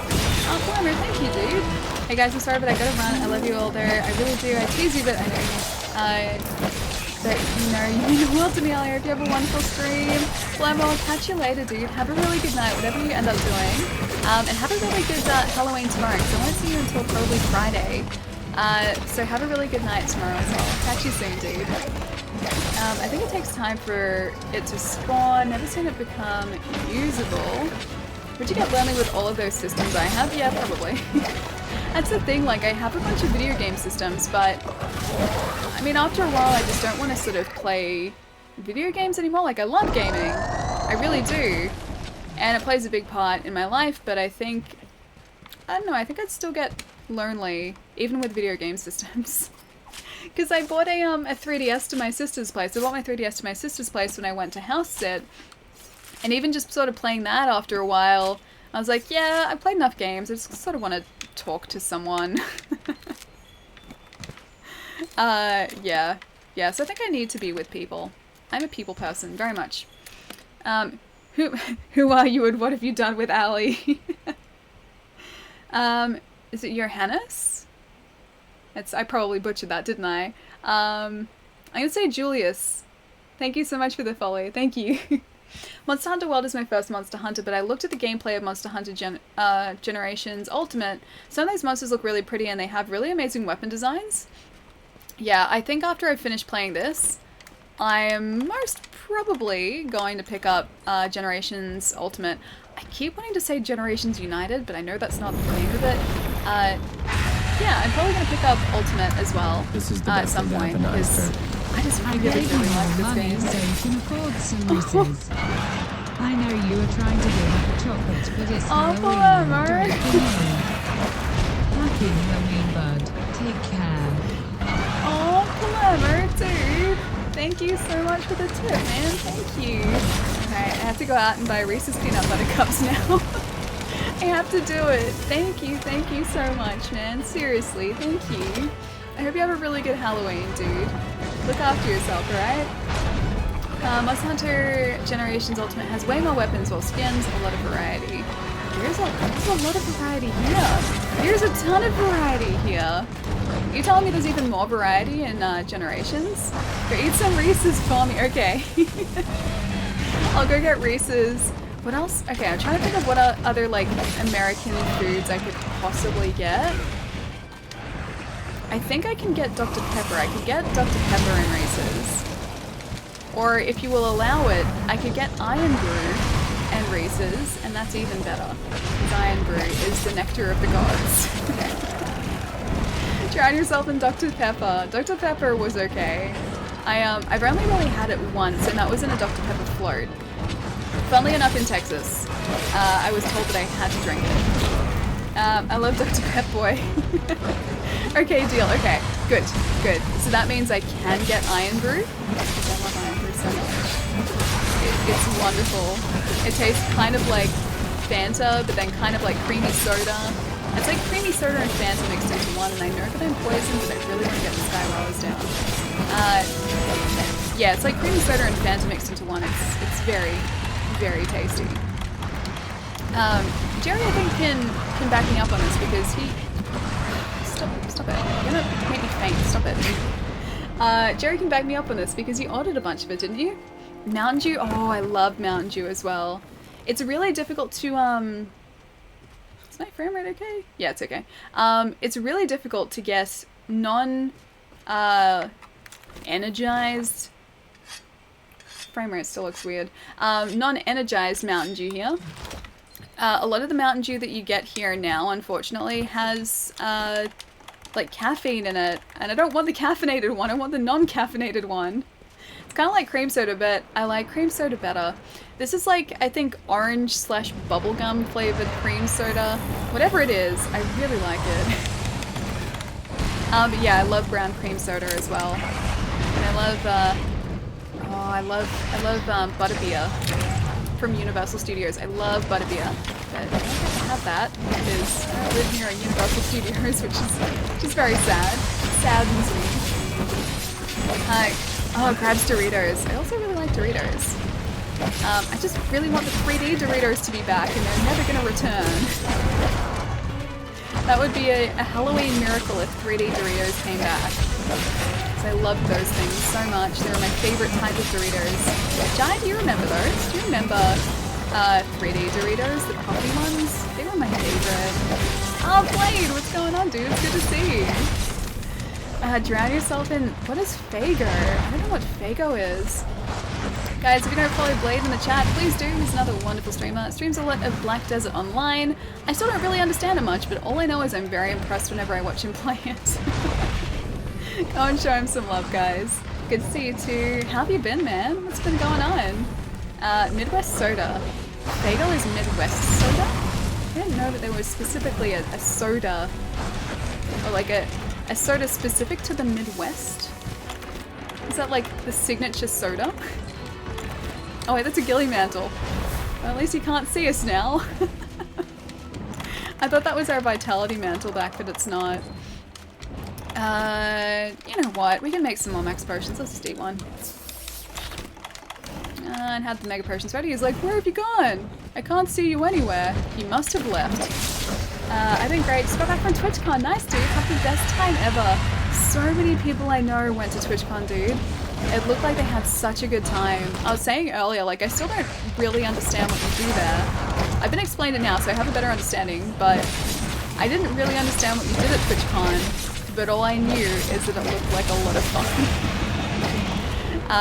Oh, Palmer, thank you, dude. Hey guys, I'm sorry, but I gotta run. I love you all there. I really do. I tease you, but I know you mean the world to me, Ali. I hope you have a wonderful stream. Well, I'll catch you later, dude. Have a really good night, whatever you end up doing. And have a really good Halloween tomorrow, because I won't see you until probably Friday. So have a really good night tomorrow as well. Catch you soon, dude. I think it takes time for it to spawn. Never seen it become usable. Would you get lonely with all of those systems I have? Yeah, probably. That's the thing, like I have a bunch of video game systems, but I mean after a while I just don't want to sort of play video games anymore. Like I love gaming. I really do. And it plays a big part in my life, but I don't know, I think I'd still get lonely even with video game systems. Because I bought a 3DS to my sister's place. I bought my 3DS to my sister's place when I went to house sit. And even just sort of playing that after a while, I was like, yeah, I've played enough games. I just sort of want to talk to someone. Yeah. Yeah, so I think I need to be with people. I'm a people person, very much. Who are you and what have you done with Ali? Is it Johannes? I probably butchered that, didn't I? I'm gonna say Julius. Thank you so much for the follow. Thank you. Monster Hunter World is my first Monster Hunter, but I looked at the gameplay of Monster Hunter Generations Ultimate. Some of those monsters look really pretty and they have really amazing weapon designs. Yeah, I think after I finish playing this, I am most probably going to pick up Generations Ultimate. I keep wanting to say Generations United, but I know that's not the name of it. Yeah, I'm probably going to pick up Ultimate as well at some point, because I just really like this game. So you can afford some Reese's. I know you were trying to give up chocolate, but it's Halloween. Happy Halloween, bud. Take care. Oh, clever, dude. Thank you so much for the tip, man. Thank you. Okay, I have to go out and buy Reese's Peanut Butter Cups now. I have to do it. Thank you so much, man. Seriously, thank you. I hope you have a really good Halloween, dude. Look after yourself, alright? Monster Hunter Generations Ultimate has way more weapons, more skins, a lot of variety. There's a lot of variety here. There's a ton of variety here. You telling me there's even more variety in Generations? Go eat some Reese's for me. Okay. I'll go get Reese's. What else? Okay, I'm trying to think of what other like American foods I could possibly get. I think I can get Dr. Pepper. I could get Dr. Pepper and Reese's. Or if you will allow it, I could get Iron Brew and Reese's, and that's even better. Because Iron Brew is the nectar of the gods. Drown yourself in Dr. Pepper. Dr. Pepper was okay. I've only really had it once, and that was in a Dr. Pepper float. Funnily enough, in Texas, I was told that I had to drink it. I love Dr. Pep Boy. Okay, deal. Okay, good, good. So that means I can get Iron Brew. I love Iron Brew so much. It's wonderful. It tastes kind of like Fanta, but then kind of like creamy soda. It's like creamy soda and Fanta mixed into one, and I know that I'm poisoned, but I really want to get the sky while I was down. Yeah, it's like creamy soda and Fanta mixed into one. It's very, very tasty. Jerry, I think, can back me up on this because he... Stop it. You're gonna make me faint. Stop it. Jerry can back me up on this because you ordered a bunch of it, didn't you? Mountain Dew? Oh, I love Mountain Dew as well. It's really difficult to, Is my frame rate okay? Yeah, it's okay. It's really difficult to get energized... Frame rate still looks weird. Non-energized Mountain Dew here. A lot of the Mountain Dew that you get here now, unfortunately, has like caffeine in it, and I don't want the caffeinated one, I want the non-caffeinated one. It's kind of like cream soda, but I like cream soda better. This is like, I think, orange / bubblegum flavored cream soda. Whatever it is, I really like it. But yeah, I love brown cream soda as well. And I love butterbeer from Universal Studios. I love butterbeer, but I don't get to have that because I live near a Universal Studios, which is very sad. Saddens me. Oh, Krabs Doritos. I also really like Doritos. I just really want the 3D Doritos to be back, and they're never going to return. That would be a Halloween miracle if 3D Doritos came back. I love those things so much. They were my favorite type of Doritos. Jai, do you remember those? Do you remember 3D Doritos, the coffee ones? They were my favorite. Oh, Blade, what's going on, dude? It's good to see you. Drown yourself in... What is Fago? I don't know what Fago is. Guys, if you don't follow Blade in the chat, please do. He's another wonderful streamer. Streams a lot of Black Desert Online. I still don't really understand it much, but all I know is I'm very impressed whenever I watch him play it. Go and show him some love, guys. Good to see you too. How have you been, man? What's been going on? Midwest Soda. Bagel is Midwest Soda? I didn't know that there was specifically a soda, or like a soda specific to the Midwest. Is that like the signature soda? Oh wait, that's a ghillie mantle. Well, at least you can't see us now. I thought that was our vitality mantle back, but it's not. You know what? We can make some more max potions. Let's just eat one. And had the mega potions ready. He's like, where have you gone? I can't see you anywhere. You must have left. I've been great. Just got back from TwitchCon. Nice, dude. Had the best time ever. So many people I know went to TwitchCon, dude. It looked like they had such a good time. I was saying earlier, like, I still don't really understand what you do there. I've been explained it now, so I have a better understanding, but I didn't really understand what you did at TwitchCon. But all I knew is that it looked like a lot of fun.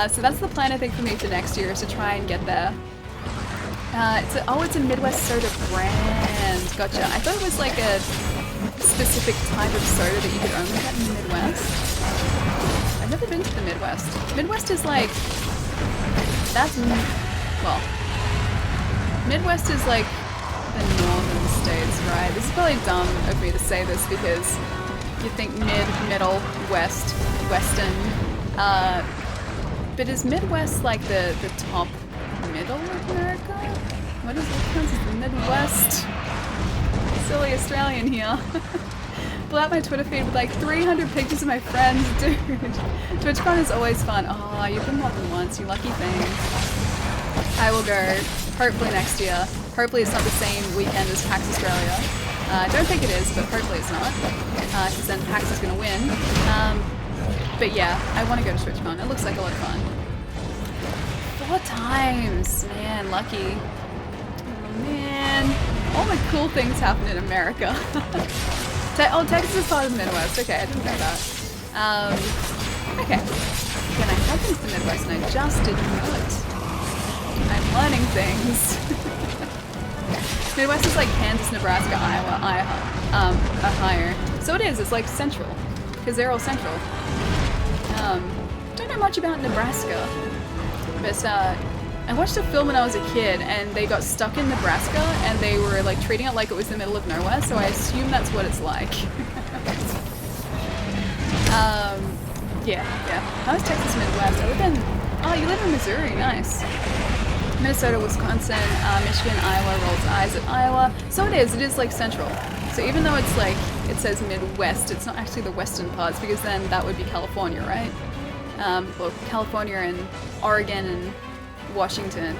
So that's the plan, I think, for me for next year, is to try and get there. It's a Midwest Soda brand. Gotcha. I thought it was like a specific type of soda that you could only get in the Midwest. I've never been to the Midwest. Midwest is like... well... Midwest is like the northern states, right? This is probably dumb of me to say this because you think mid, middle, west, western. But is Midwest like the top middle of America? What counts as the Midwest? Silly Australian here. Pull out my Twitter feed with like 300 pictures of my friends, dude. TwitchCon is always fun. Oh, you've been more than once, you lucky thing. I will go, hopefully next year. Hopefully it's not the same weekend as PAX Australia. I don't think it is, but hopefully it's not, because then PAX is going to win. But yeah, I want to go to TwitchCon. It looks like a lot of fun. 4 times! Man, lucky. Oh man. All the cool things happen in America. Oh, Texas is part of the Midwest. Okay, I didn't know that. Okay. Again, I have been to the Midwest and I just didn't know it. I'm learning things. Midwest is like Kansas, Nebraska, Iowa, Ohio. So it is, it's like central. Because they're all central. Don't know much about Nebraska. But I watched a film when I was a kid and they got stuck in Nebraska and they were like treating it like it was the middle of nowhere, so I assume that's what it's like. Yeah. How's Texas Midwest? I live in... Oh, you live in Missouri, nice. Minnesota, Wisconsin, Michigan, Iowa, rolls eyes at Iowa. So it is like central. So even though it's like, it says Midwest, it's not actually the western parts because then that would be California, right? Well, California and Oregon and Washington.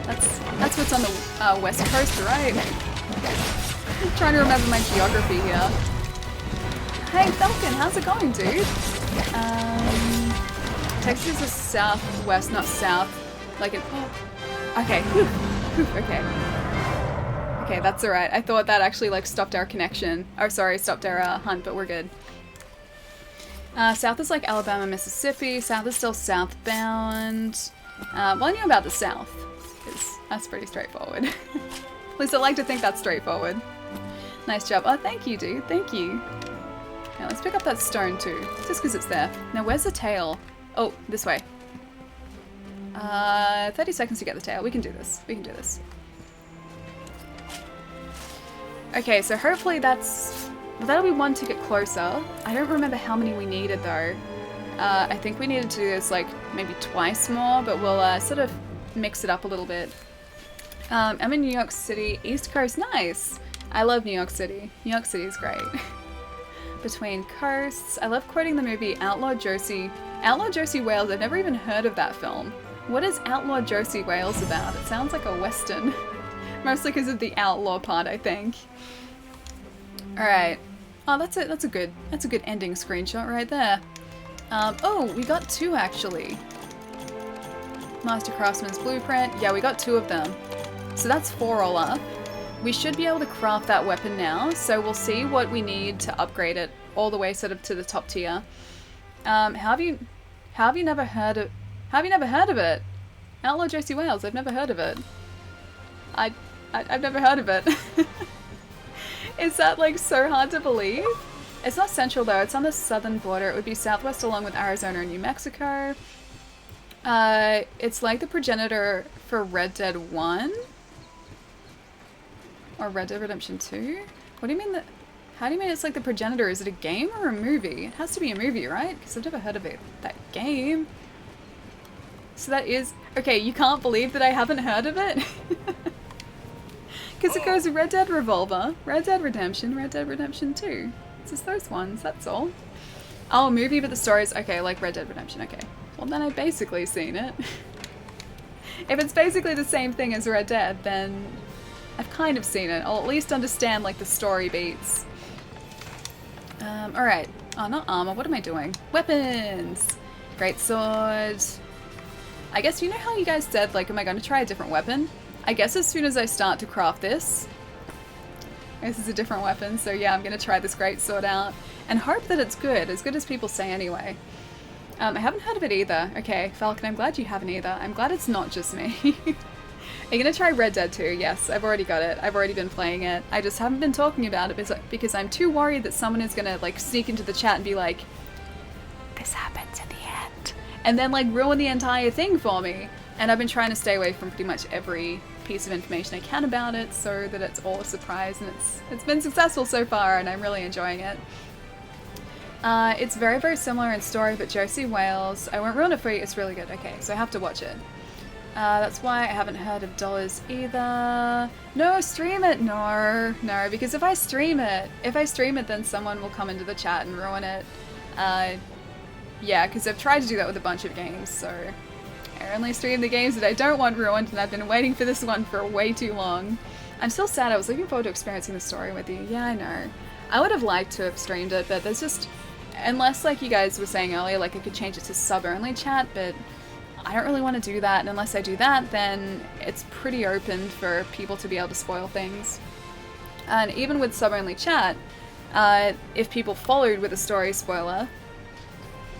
That's what's on the west coast, right? I'm trying to remember my geography here. Hey Falcon, how's it going, dude? Texas is southwest, not south. Like an... Okay, okay. Okay, that's alright. I thought that actually like stopped our connection. Or sorry, stopped our hunt, but we're good. South is like Alabama, Mississippi. South is still southbound. Well, I knew about the south, because that's pretty straightforward. At least I like to think that's straightforward. Nice job. Oh, thank you, dude. Thank you. Now, let's pick up that stone, too. Just because it's there. Now, where's the tail? Oh, this way. 30 seconds to get the tail. We can do this. We can do this. Okay, so hopefully that's... Well, that'll be one ticket closer. I don't remember how many we needed, though. I think we needed to do this, like, maybe twice more, but we'll sort of mix it up a little bit. I'm in New York City. East Coast, nice! I love New York City. New York City is great. Between Coasts. I love quoting the movie Outlaw Josie Wales. I've never even heard of that film. What is Outlaw Josie Wales about? It sounds like a western. Mostly because of the outlaw part, I think. Alright. Oh, that's a good ending screenshot right there. Oh, we got 2 actually. Master Craftsman's Blueprint. Yeah, we got 2 of them. So that's 4 all up. We should be able to craft that weapon now, so we'll see what we need to upgrade it all the way sort of to the top tier. How have you never heard of it? Outlaw Josie Wales, I've never heard of it. I've never heard of it. Is that like so hard to believe? It's not central though, it's on the southern border. It would be southwest along with Arizona and New Mexico. It's like the progenitor for Red Dead 1? Or Red Dead Redemption 2? What do you mean that... How do you mean it's like the progenitor? Is it a game or a movie? It has to be a movie, right? Because I've never heard of it. That game. So that is... Okay, you can't believe that I haven't heard of it? Because it goes Red Dead Revolver, Red Dead Redemption, Red Dead Redemption 2. It's just those ones, that's all. Oh, movie, but the story's... Okay, like Red Dead Redemption, okay. Well, then I've basically seen it. If it's basically the same thing as Red Dead, then I've kind of seen it. I'll at least understand, like, the story beats. Alright. Oh, not armor. What am I doing? Weapons! Great sword. I guess, you know how you guys said, like, am I going to try a different weapon? I guess as soon as I start to craft this is a different weapon, so yeah, I'm going to try this great sword out. And hope that it's good as people say anyway. I haven't heard of it either. Okay, Falcon, I'm glad you haven't either. I'm glad it's not just me. Are you going to try Red Dead 2? Yes, I've already got it. I've already been playing it. I just haven't been talking about it because I'm too worried that someone is going to like sneak into the chat and be like, this happens in the end. And then like ruin the entire thing for me. And I've been trying to stay away from pretty much every piece of information I can about it so that it's all a surprise, and it's been successful so far and I'm really enjoying it. It's very, very similar in story, but Josie Wales, I won't ruin it for you, it's really good. Okay, so I have to watch it. That's why I haven't heard of Dollars either. No, stream it! No, because if I stream it, then someone will come into the chat and ruin it. Yeah, because I've tried to do that with a bunch of games, so I only stream the games that I don't want ruined, and I've been waiting for this one for way too long. I'm still sad. I was looking forward to experiencing the story with you. Yeah, I know. I would have liked to have streamed it, but there's just... Unless, like you guys were saying earlier, like I could change it to sub-only chat, but I don't really want to do that, and unless I do that, then it's pretty open for people to be able to spoil things. And even with sub-only chat, if people followed with a story spoiler,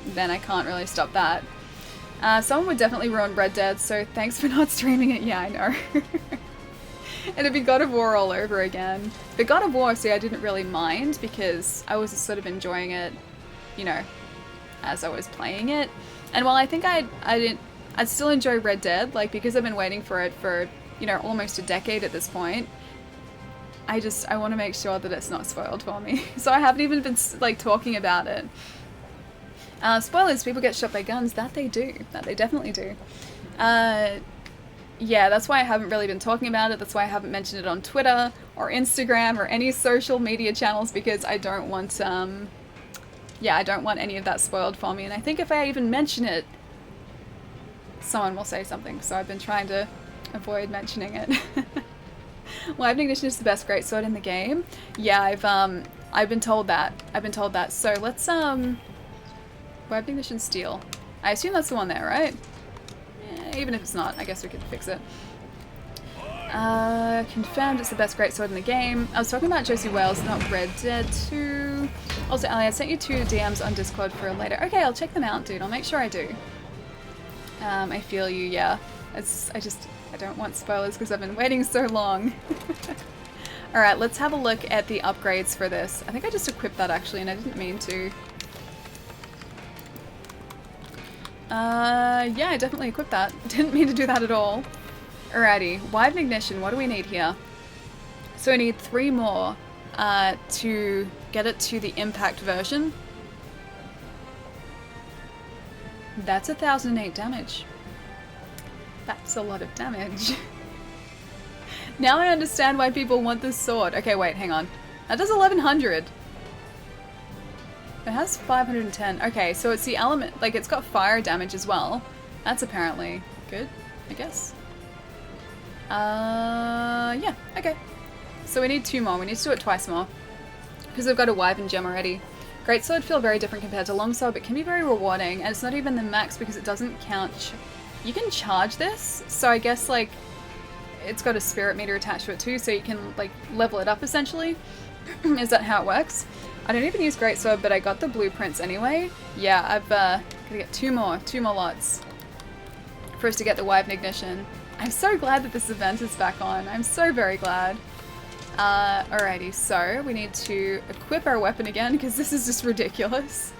then I can't really stop that. Someone would definitely ruin Red Dead, so thanks for not streaming it. Yeah, I know. It'd be God of War all over again. But God of War, see, I didn't really mind because I was sort of enjoying it, you know, as I was playing it. And while I think I'd still enjoy Red Dead, like, because I've been waiting for it for, you know, almost a decade at this point, I want to make sure that it's not spoiled for me. So I haven't even been, like, talking about it. Spoilers, people get shot by guns. That they do. That they definitely do. Yeah, that's why I haven't really been talking about it. That's why I haven't mentioned it on Twitter or Instagram or any social media channels, because I don't want, yeah, I don't want any of that spoiled for me. And I think if I even mention it, someone will say something. So I've been trying to avoid mentioning it. Wild Ignition is the best greatsword in the game. Yeah, I've been told that. I've been told that. So let's, Wild Ignition Steel. I assume that's the one there, right? Even if it's not, I guess we could fix it. Confirmed it's the best greatsword in the game. I was talking about Josie Wales, not Red Dead 2. Also, Ali, I sent you 2 DMs on Discord for later. Okay, I'll check them out, dude. I'll make sure I do. I feel you, yeah. I don't want spoilers because I've been waiting so long. Alright, let's have a look at the upgrades for this. I think I just equipped that actually, and I didn't mean to. Yeah, I definitely equipped that. Didn't mean to do that at all. Alrighty, Wide Ignition, what do we need here? So we need 3 more to get it to the impact version. That's 1008 damage. That's a lot of damage. Now I understand why people want this sword. Okay, wait, hang on. That does 1100. It has 510. Okay, so it's the element, like it's got fire damage as well. That's apparently good, I guess. Yeah, okay. So we need 2 more. We need to do it twice more. Because we've got a Wyvern gem already. Greatsword feel very different compared to Longsword, but can be very rewarding. And it's not even the max because it doesn't count. You can charge this, so I guess like it's got a spirit meter attached to it too, so you can like level it up essentially. Is that how it works? I don't even use Greatsword, but I got the blueprints anyway. Yeah, I've gotta get 2 more lots for us to get the Wyvern Ignition. I'm so glad that this event is back on. I'm so very glad. Alrighty, so we need to equip our weapon again because this is just ridiculous.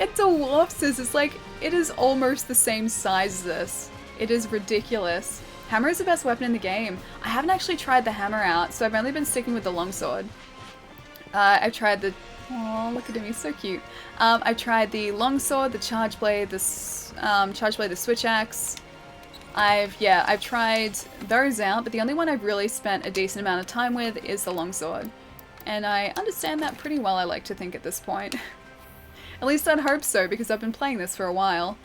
It's a Warpsis. It's like, it is almost the same size as this. It is ridiculous. Hammer is the best weapon in the game. I haven't actually tried the hammer out, so I've only been sticking with the longsword. I've tried the... Oh, look at him, he's so cute. I've tried the longsword, the charge blade, the switch axe. I've tried those out, but the only one I've really spent a decent amount of time with is the longsword. And I understand that pretty well, I like to think, at this point. At least I'd hope so, because I've been playing this for a while.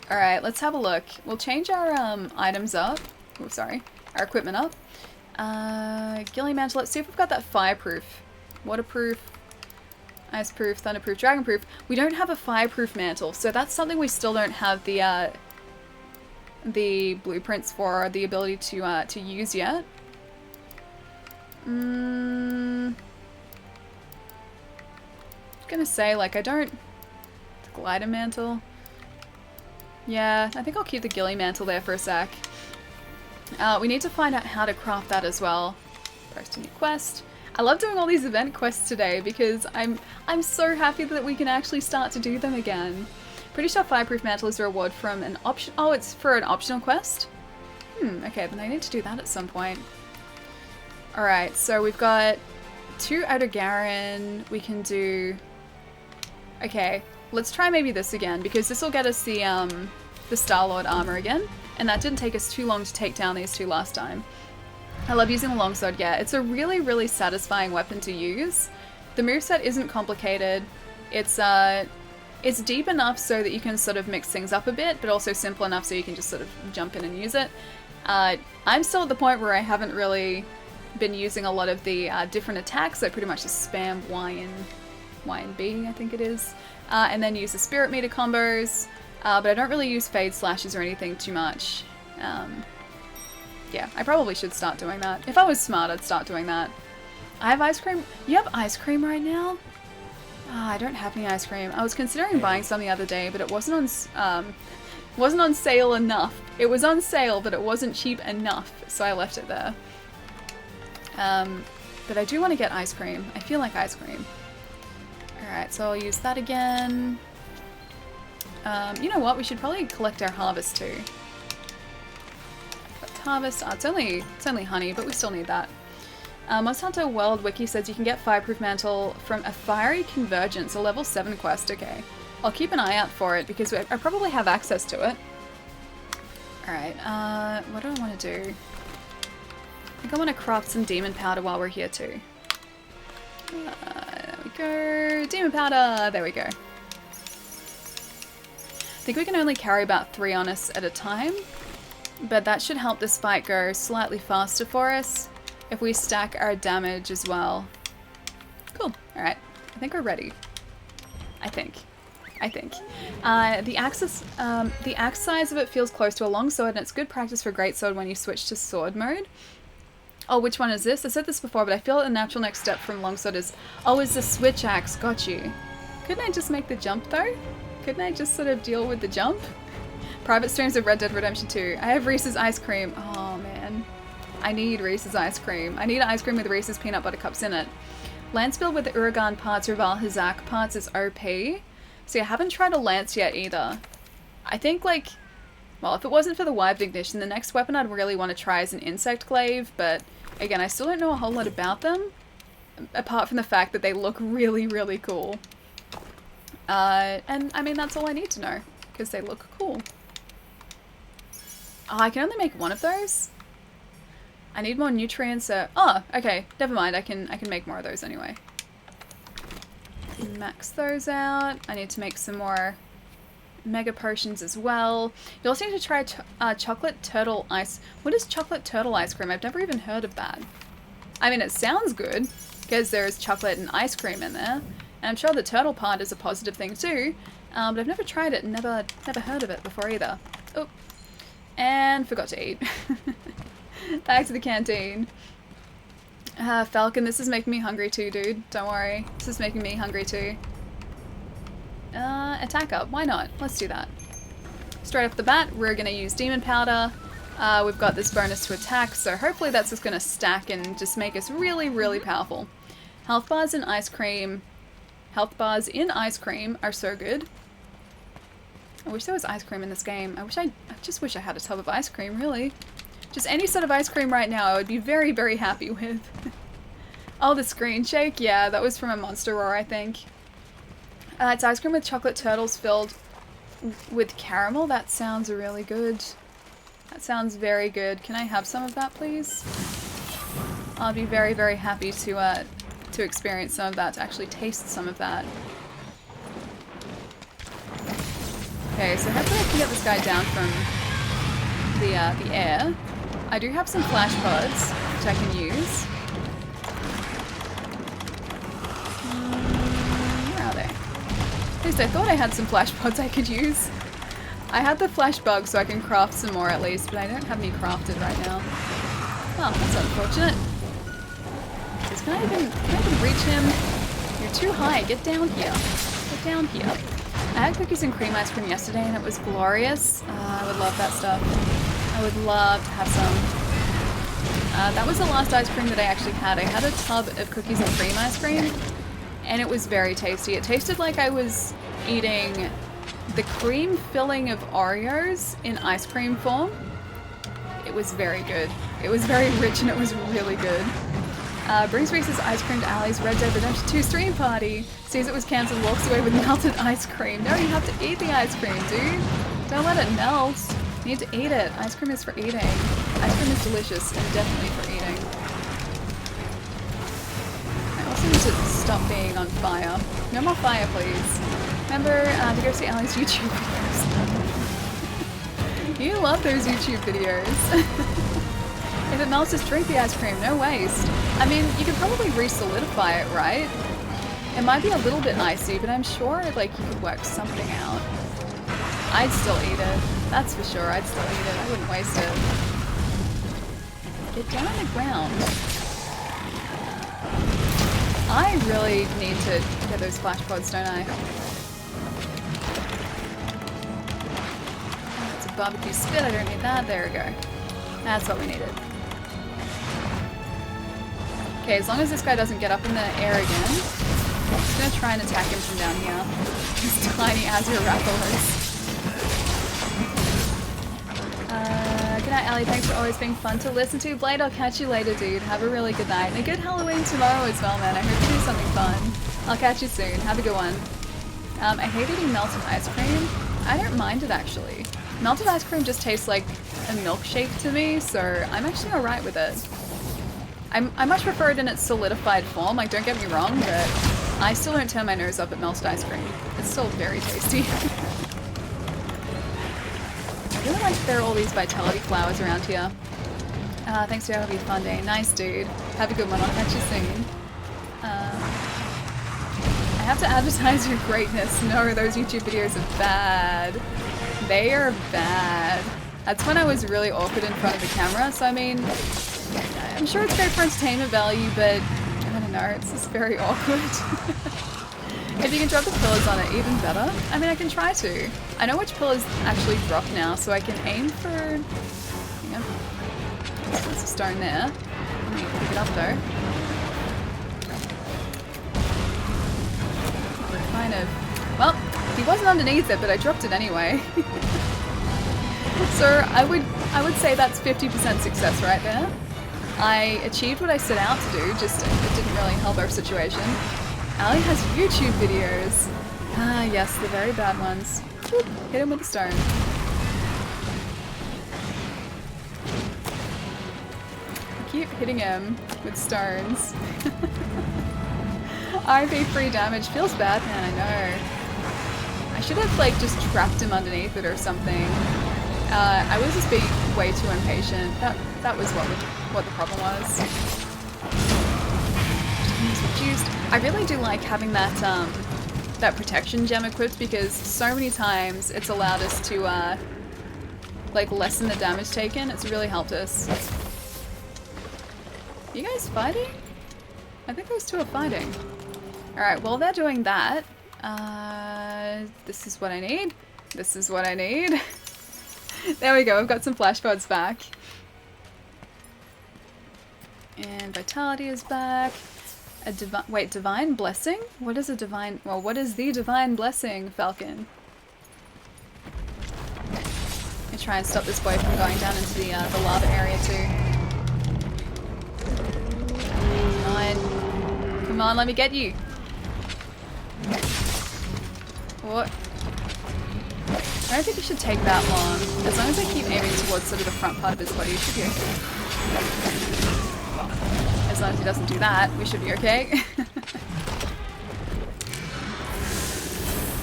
Alright, let's have a look. We'll change our items up. Oh, sorry. Our equipment up. Ghillie Mantle. Let's see if we've got that fireproof. Waterproof. Iceproof. Thunderproof. Dragonproof. We don't have a fireproof mantle, so that's something we still don't have the blueprints for, or the ability to use yet. Gonna say, like, I don't... The glider mantle. Yeah, I think I'll keep the ghillie mantle there for a sec. We need to find out how to craft that as well. Post a new quest. I love doing all these event quests today because I'm so happy that we can actually start to do them again. Pretty sure Fireproof Mantle is a reward from an option. Oh, it's for an optional quest? Okay, then I need to do that at some point. Alright, so we've got 2 Outer Garen. We can do... Okay, let's try maybe this again, because this will get us the Star-Lord armor again, and that didn't take us too long to take down these 2 last time. I love using the longsword, yeah. It's a really, really satisfying weapon to use. The moveset isn't complicated. It's deep enough so that you can sort of mix things up a bit, but also simple enough so you can just sort of jump in and use it. I'm still at the point where I haven't really been using a lot of the different attacks. I pretty much just spam Y and B, I think it is. And then use the Spirit Meter combos. But I don't really use Fade Slashes or anything too much. Yeah, I probably should start doing that. If I was smart, I'd start doing that. I have ice cream. You have ice cream right now? I don't have any ice cream. I was considering buying some the other day, but it wasn't on sale enough. It was on sale, but it wasn't cheap enough, so I left it there. But I do want to get ice cream. I feel like ice cream. Alright, so I'll use that again. You know what? We should probably collect our harvest too. Collect harvest. Oh, it's only honey, but we still need that. Most Hunter World Wiki says you can get Fireproof Mantle from a Fiery Convergence, a level 7 quest. Okay. I'll keep an eye out for it because I probably have access to it. Alright, what do I want to do? I think I want to craft some demon powder while we're here too. There we go. Demon powder! There we go. I think we can only carry about 3 on us at a time, but that should help this fight go slightly faster for us if we stack our damage as well. Cool. Alright. I think we're ready. I think. The axe size of it feels close to a longsword, and it's good practice for greatsword when you switch to sword mode. Oh, which one is this? I said this before, but I feel the natural next step from longsword is, oh, is the switch axe. Got you. Couldn't I just make the jump though? Couldn't I just sort of deal with the jump? Private streams of Red Dead Redemption 2. I have Reese's ice cream. Oh man. I need Reese's ice cream. I need ice cream with Reese's peanut butter cups in it. Lance build with the Uragan parts or Val Hazak parts is OP. See, I haven't tried a lance yet either. I think, like, well, if it wasn't for the Wived Ignition, the next weapon I'd really want to try is an Insect Glaive, but again, I still don't know a whole lot about them, apart from the fact that they look really, really cool. And I mean, that's all I need to know, because they look cool. Oh, I can only make one of those? I need more nutrients. Oh, okay, never mind, I can make more of those anyway. Max those out. I need to make some more mega potions as well. You also need to try chocolate turtle ice. What is chocolate turtle ice cream? I've never even heard of that. I mean, it sounds good because there is chocolate and ice cream in there, and I'm sure the turtle part is a positive thing too. But I've never tried it and never heard of it before either. Oh, and forgot to eat. Back to the canteen. Falcon, this is making me hungry too, dude. Don't worry. This is making me hungry too. Attack up. Why not? Let's do that. Straight off the bat, we're going to use Demon Powder. We've got this bonus to attack, so hopefully that's just going to stack and just make us really, really powerful. Health bars in ice cream. Health bars in ice cream are so good. I wish there was ice cream in this game. I just wish I had a tub of ice cream, really. Just any sort of ice cream right now I would be very, very happy with. Oh, the screen shake? Yeah, that was from a Monster Roar, I think. It's ice cream with chocolate turtles filled with caramel. That sounds really good. That sounds very good. Can I have some of that, please? I'll be very, very happy to experience some of that, to actually taste some of that. Okay, so hopefully I can get this guy down from the air. I do have some flash pods, which I can use. Where are they? At least I thought I had some flash pods I could use. I had the flash bug so I can craft some more at least, but I don't have any crafted right now. Oh, that's unfortunate. Can I even reach him? You're too high. Get down here. Get down here. I had cookies and cream ice cream yesterday and it was glorious. I would love that stuff. I would love to have some. That was the last ice cream that I actually had. I had a tub of cookies and cream ice cream and it was very tasty. It tasted like I was eating the cream filling of Oreos in ice cream form. It was very good. It was very rich and it was really good. Brings Reese's ice cream to Allie's Red Dead Redemption 2 stream party. Sees it was cancelled, walks away with melted ice cream. No, you have to eat the ice cream, dude. Don't let it melt. You need to eat it. Ice cream is for eating. Ice cream is delicious and definitely for eating. I also need to stop being on fire. No more fire, please. Remember to go see Allie's YouTube videos. You love those YouTube videos. If it melts, just drink the ice cream, no waste. I mean, you could probably re-solidify it, right? It might be a little bit icy, but I'm sure like you could work something out. I'd still eat it. That's for sure, I'd still eat it. I wouldn't waste it. Get down on the ground. I really need to get those flash pods, don't I? It's a barbecue spit, I don't need that. There we go. That's what we needed. Okay, as long as this guy doesn't get up in the air again, I'm just gonna try and attack him from down here. These tiny Azure-Rathalos. Good night, Allie. Thanks for always being fun to listen to. Blade, I'll catch you later, dude. Have a really good night. And a good Halloween tomorrow as well, man. I hope you do something fun. I'll catch you soon. Have a good one. I hate eating melted ice cream. I don't mind it, actually. Melted ice cream just tastes like a milkshake to me, so I'm actually alright with it. I much prefer it in its solidified form, like don't get me wrong, but I still don't turn my nose up at melted ice cream. It's still very tasty. I really like there are all these vitality flowers around here. Thanks for having a fun day. Nice, dude. Have a good one. I'll catch you soon. I have to advertise your greatness. No, those YouTube videos are bad. They are bad. That's when I was really awkward in front of the camera, so I mean, I'm sure it's great for entertainment value, but I don't know, it's just very awkward. If you can drop the pillars on it, even better. I mean, I can try to. I know which pillars actually drop now, so I can aim for... Hang on. There's a stone there. Let me pick it up though. We're kind of... Well, he wasn't underneath it, but I dropped it anyway. So I would say that's 50% success right there. I achieved what I set out to do, just it didn't really help our situation. Allie has YouTube videos. Ah, yes, the very bad ones. Whoop, hit him with a stone. I keep hitting him with stones. RP free damage feels bad, man, I know. I should have like just trapped him underneath it or something. I was just being way too impatient. That was what the problem was. Reduced. I really do like having that that protection gem equipped because so many times it's allowed us to like lessen the damage taken. It's really helped us. You guys fighting? I think those two are fighting. Alright, while they're doing that, this is what I need. This is what I need. There we go, I've got some flash pods back. And vitality is back. Wait, divine blessing? What is a divine... Well, what is the divine blessing, Falcon? Let me try and stop this boy from going down into the lava area too. Come on. Come on, let me get you. What? I don't think it should take that long. As long as I keep aiming towards sort of the front part of his body, it should be okay. Well, as long as he doesn't do that, we should be okay.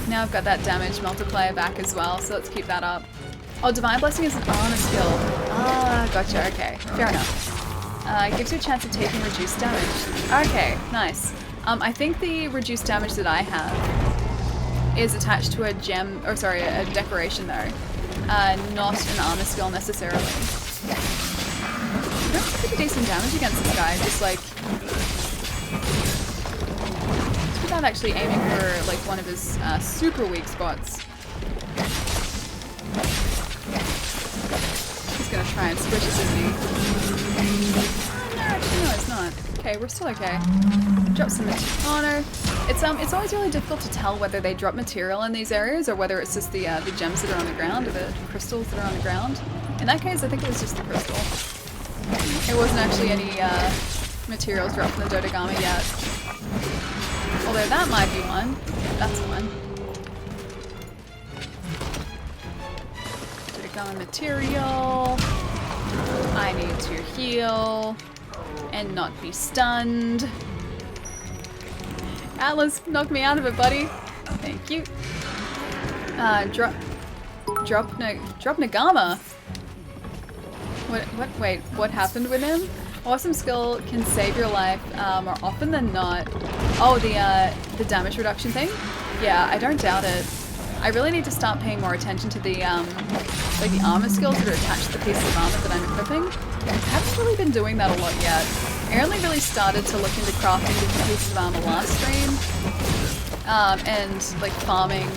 Now I've got that damage multiplier back as well, so let's keep that up. Oh, Divine Blessing is an armor skill. Ah, gotcha, okay. Fair enough. It gives you a chance of taking reduced damage. Okay, nice. I think the reduced damage that I have is attached to a gem, or sorry, a decoration though. Not an armor skill necessarily. I got pretty decent damage against this guy, just like... without actually aiming for like one of his super weak spots. He's gonna try and squish us, isn't he? No, actually no, it's not. Okay, we're still okay. Drop some material. Oh no. It's always really difficult to tell whether they drop material in these areas or whether it's just the gems that are on the ground or the crystals that are on the ground. In that case, I think it was just the crystal. It wasn't actually any materials dropped in the Dodogama yet. Although that might be one. That's one. Dodogama material. I need to heal and not be stunned. Atlas, knock me out of it, buddy. Thank you. Drop. Drop Nagama. Wait, what happened with him? Awesome skill can save your life more often than not. Oh, the damage reduction thing? Yeah, I don't doubt it. I really need to start paying more attention to the like the armor skills that are attached to the pieces of armor that I'm equipping. I haven't really been doing that a lot yet. I only really started to look into crafting different pieces of armor last stream. And like farming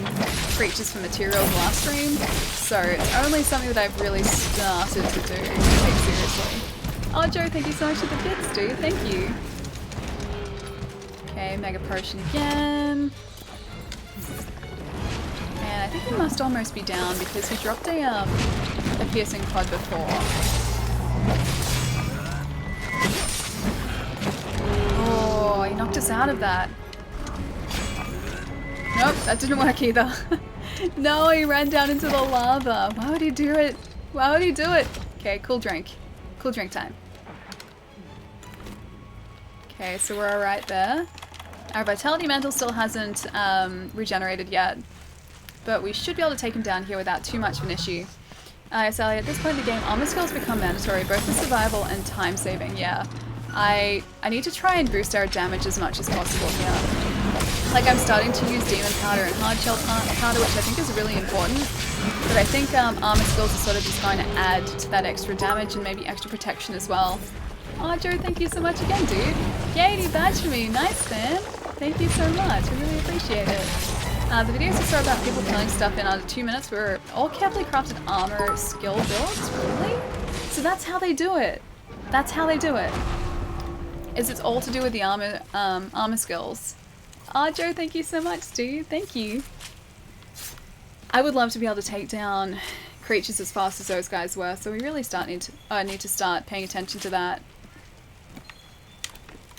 creatures for materials last stream. So it's only something that I've really started to do, take seriously. Oh, Joe, thank you so much for the bits, dude. Thank you. Okay, Mega Potion again. And I think he must almost be down because he dropped a piercing pod before. Oh, he knocked us out of that. Nope, that didn't work either. No, he ran down into the lava. Why would he do it? Why would he do it? Okay, cool drink. Cool drink time. Okay, so we're alright there. Our Vitality Mantle still hasn't regenerated yet, but we should be able to take him down here without too much of an issue. Sally, at this point in the game, armor skills become mandatory, both for survival and time saving, yeah. I need to try and boost our damage as much as possible here. Like, I'm starting to use Demon Powder and Hard Shell Powder, which I think is really important, but I think armor skills are sort of just going to add to that extra damage and maybe extra protection as well. Oh, Joe, thank you so much again, dude. Yay, you badged for me. Nice, man. Thank you so much. I really appreciate it. The videos I saw about people killing stuff in under 2 minutes were all carefully crafted armor skill builds, really? So that's how they do it. That's how they do it. It's all to do with the armor skills. Oh, Joe, thank you so much, dude. Thank you. I would love to be able to take down creatures as fast as those guys were, so we really need to start paying attention to that.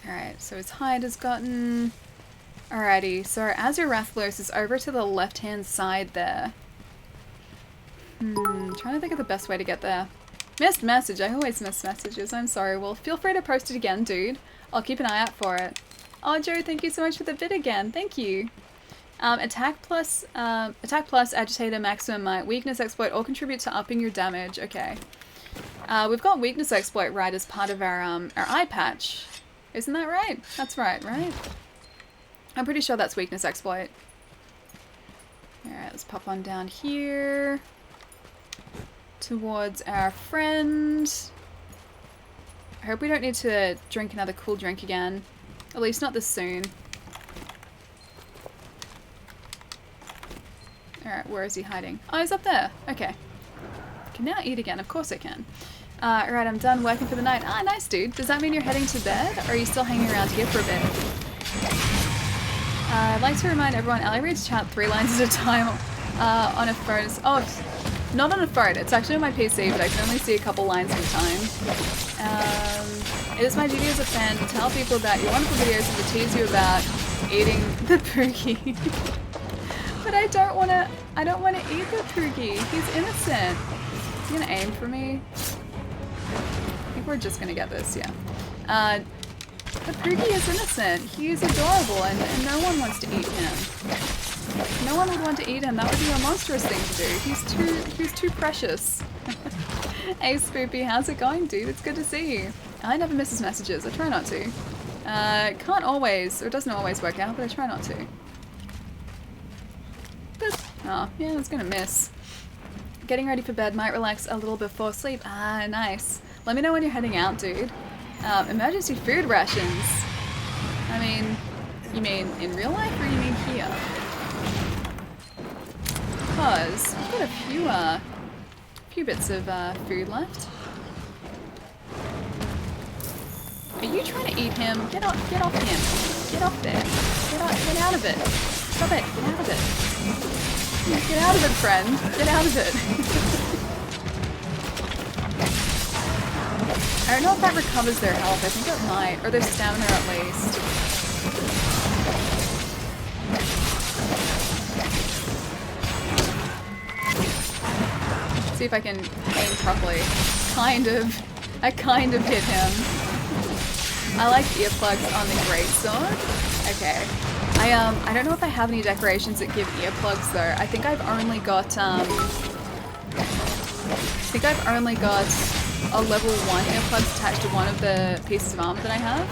Alright, so his hide has gotten... Alrighty, so our Azure Rathlos is over to the left-hand side there. Trying to think of the best way to get there. Missed message. I always miss messages. I'm sorry. Well, feel free to post it again, dude. I'll keep an eye out for it. Oh, Joe, thank you so much for the bid again. Thank you. Attack plus Agitator, Maximum Might, Weakness Exploit all contribute to upping your damage. Okay. We've got Weakness Exploit right as part of our eye patch. Isn't that right? That's right, right? I'm pretty sure that's Weakness Exploit. Alright, let's pop on down here. Towards our friend. I hope we don't need to drink another cool drink again. At least not this soon. Alright, where is he hiding? Oh, he's up there. Okay. I can now eat again. Of course I can. Alright, I'm done working for the night. Ah, nice, dude. Does that mean you're heading to bed? Or are you still hanging around here for a bit? I'd like to remind everyone, Ellie reads chat 3 lines at a time on a phone. Oh, not on a phone. It's actually on my PC, but I can only see a couple lines at a time. It is my duty as a fan to tell people about your wonderful videos and to tease you about eating the poogie. But I don't want to eat the poogie. He's innocent. He's gonna aim for me. I think we're just gonna get this, yeah. The poogie is innocent. He is adorable, and no one wants to eat him. No one would want to eat him. That would be a monstrous thing to do. He's too precious. Hey Spoopy, how's it going, dude? It's good to see you. I never miss his messages. I try not to. Can't always, or it doesn't always work out, but I try not to. Oh, yeah, I was gonna miss. Getting ready for bed, might relax a little before sleep. Ah, nice. Let me know when you're heading out, dude. Emergency food rations. I mean, you mean in real life or you mean here? Because I've got a few bits of food left. Are you trying to eat him? Get off him. Get off there. Get out of it. Stop it. Get out of it. Get out of it, friend. Get out of it. I don't know if that recovers their health. I think it might. Or their stamina at least. See if I can aim properly. I kind of hit him. I like earplugs on the greatsword. Okay. I don't know if I have any decorations that give earplugs though. I think I've only got think I've only got a level 1 earplugs attached to one of the pieces of armor that I have.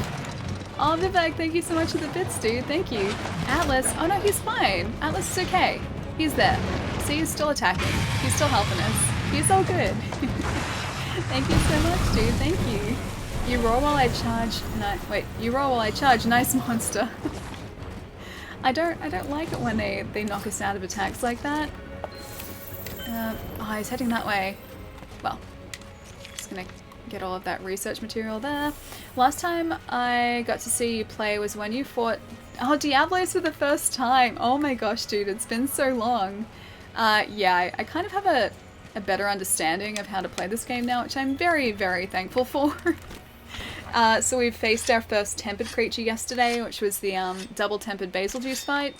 Oh, Vivek, thank you so much for the bits, dude. Thank you. Atlas. Oh no, he's fine. Atlas is okay. He's there. See, he's still attacking. He's still helping us. He's all good. Thank you so much, dude. Thank you. You roar while I charge. No, wait. You roar while I charge. Nice monster. I don't like it when they knock us out of attacks like that. Oh, he's heading that way. Well, just gonna get all of that research material there. Last time I got to see you play was when you fought Diablos for the first time. Oh my gosh, dude, it's been so long. Yeah, I kind of have a better understanding of how to play this game now, which I'm very, very thankful for. So we faced our first tempered creature yesterday, which was the double tempered basil juice fight.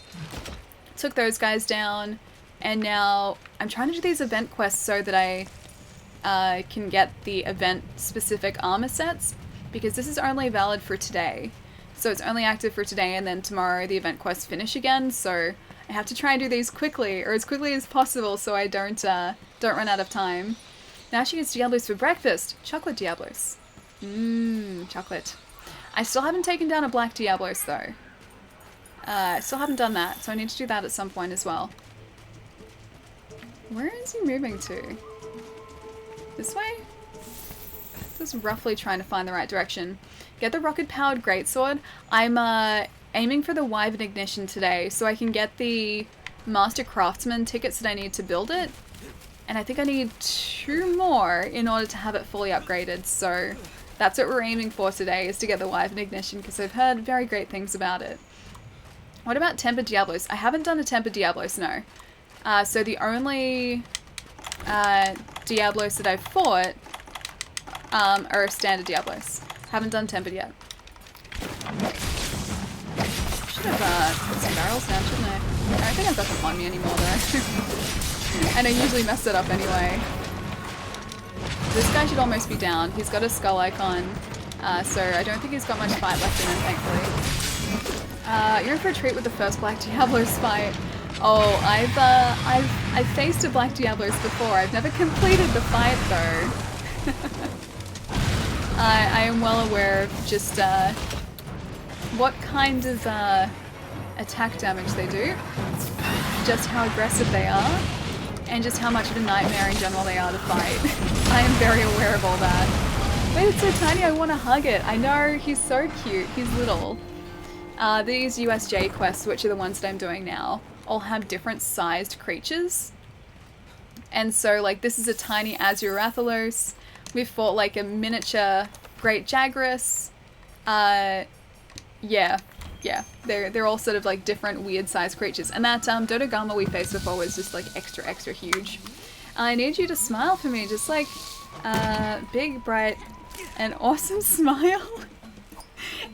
Took those guys down, and now I'm trying to do these event quests so that I can get the event-specific armor sets, because this is only valid for today. So it's only active for today, and then tomorrow the event quests finish again, so I have to try and do these quickly, or as quickly as possible, so I don't run out of time. Now she gets Diablos for breakfast. Chocolate Diablos. Mmm, chocolate. I still haven't taken down a black Diablos, though. I still haven't done that, so I need to do that at some point as well. Where is he moving to? This way? Just roughly trying to find the right direction. Get the rocket-powered greatsword. I'm aiming for the Wyvern Ignition today, so I can get the Master Craftsman tickets that I need to build it. And I think I need 2 more in order to have it fully upgraded, so that's what we're aiming for today, is to get the Wyvern Ignition, because I've heard very great things about it. What about Tempered Diablos? I haven't done a Tempered Diablos, no. So the only Diablos that I've fought are standard Diablos. Haven't done Tempered yet. Should have put some barrels down, shouldn't I? I don't think I've got them on me anymore, though. And I usually mess it up anyway. This guy should almost be down. He's got a skull icon, so I don't think he's got much fight left in him, thankfully. You're in for a treat with the first Black Diablos fight. Oh, I've faced a Black Diablos before. I've never completed the fight, though. I am well aware of just what kind of attack damage they do, just how aggressive they are, and just how much of a nightmare in general they are to fight. I am very aware of all that. Wait, it's so tiny, I want to hug it. I know, he's so cute. He's little. These USJ quests, which are the ones that I'm doing now, all have different sized creatures. And so, like, this is a tiny Azure Rathalos. We've fought, like, a miniature Great Jagras. Yeah. They're all sort of, like, different weird-sized creatures. And that Dodogama we faced before was just, like, extra, extra huge. I need you to smile for me, just, like, big, bright, and awesome smile.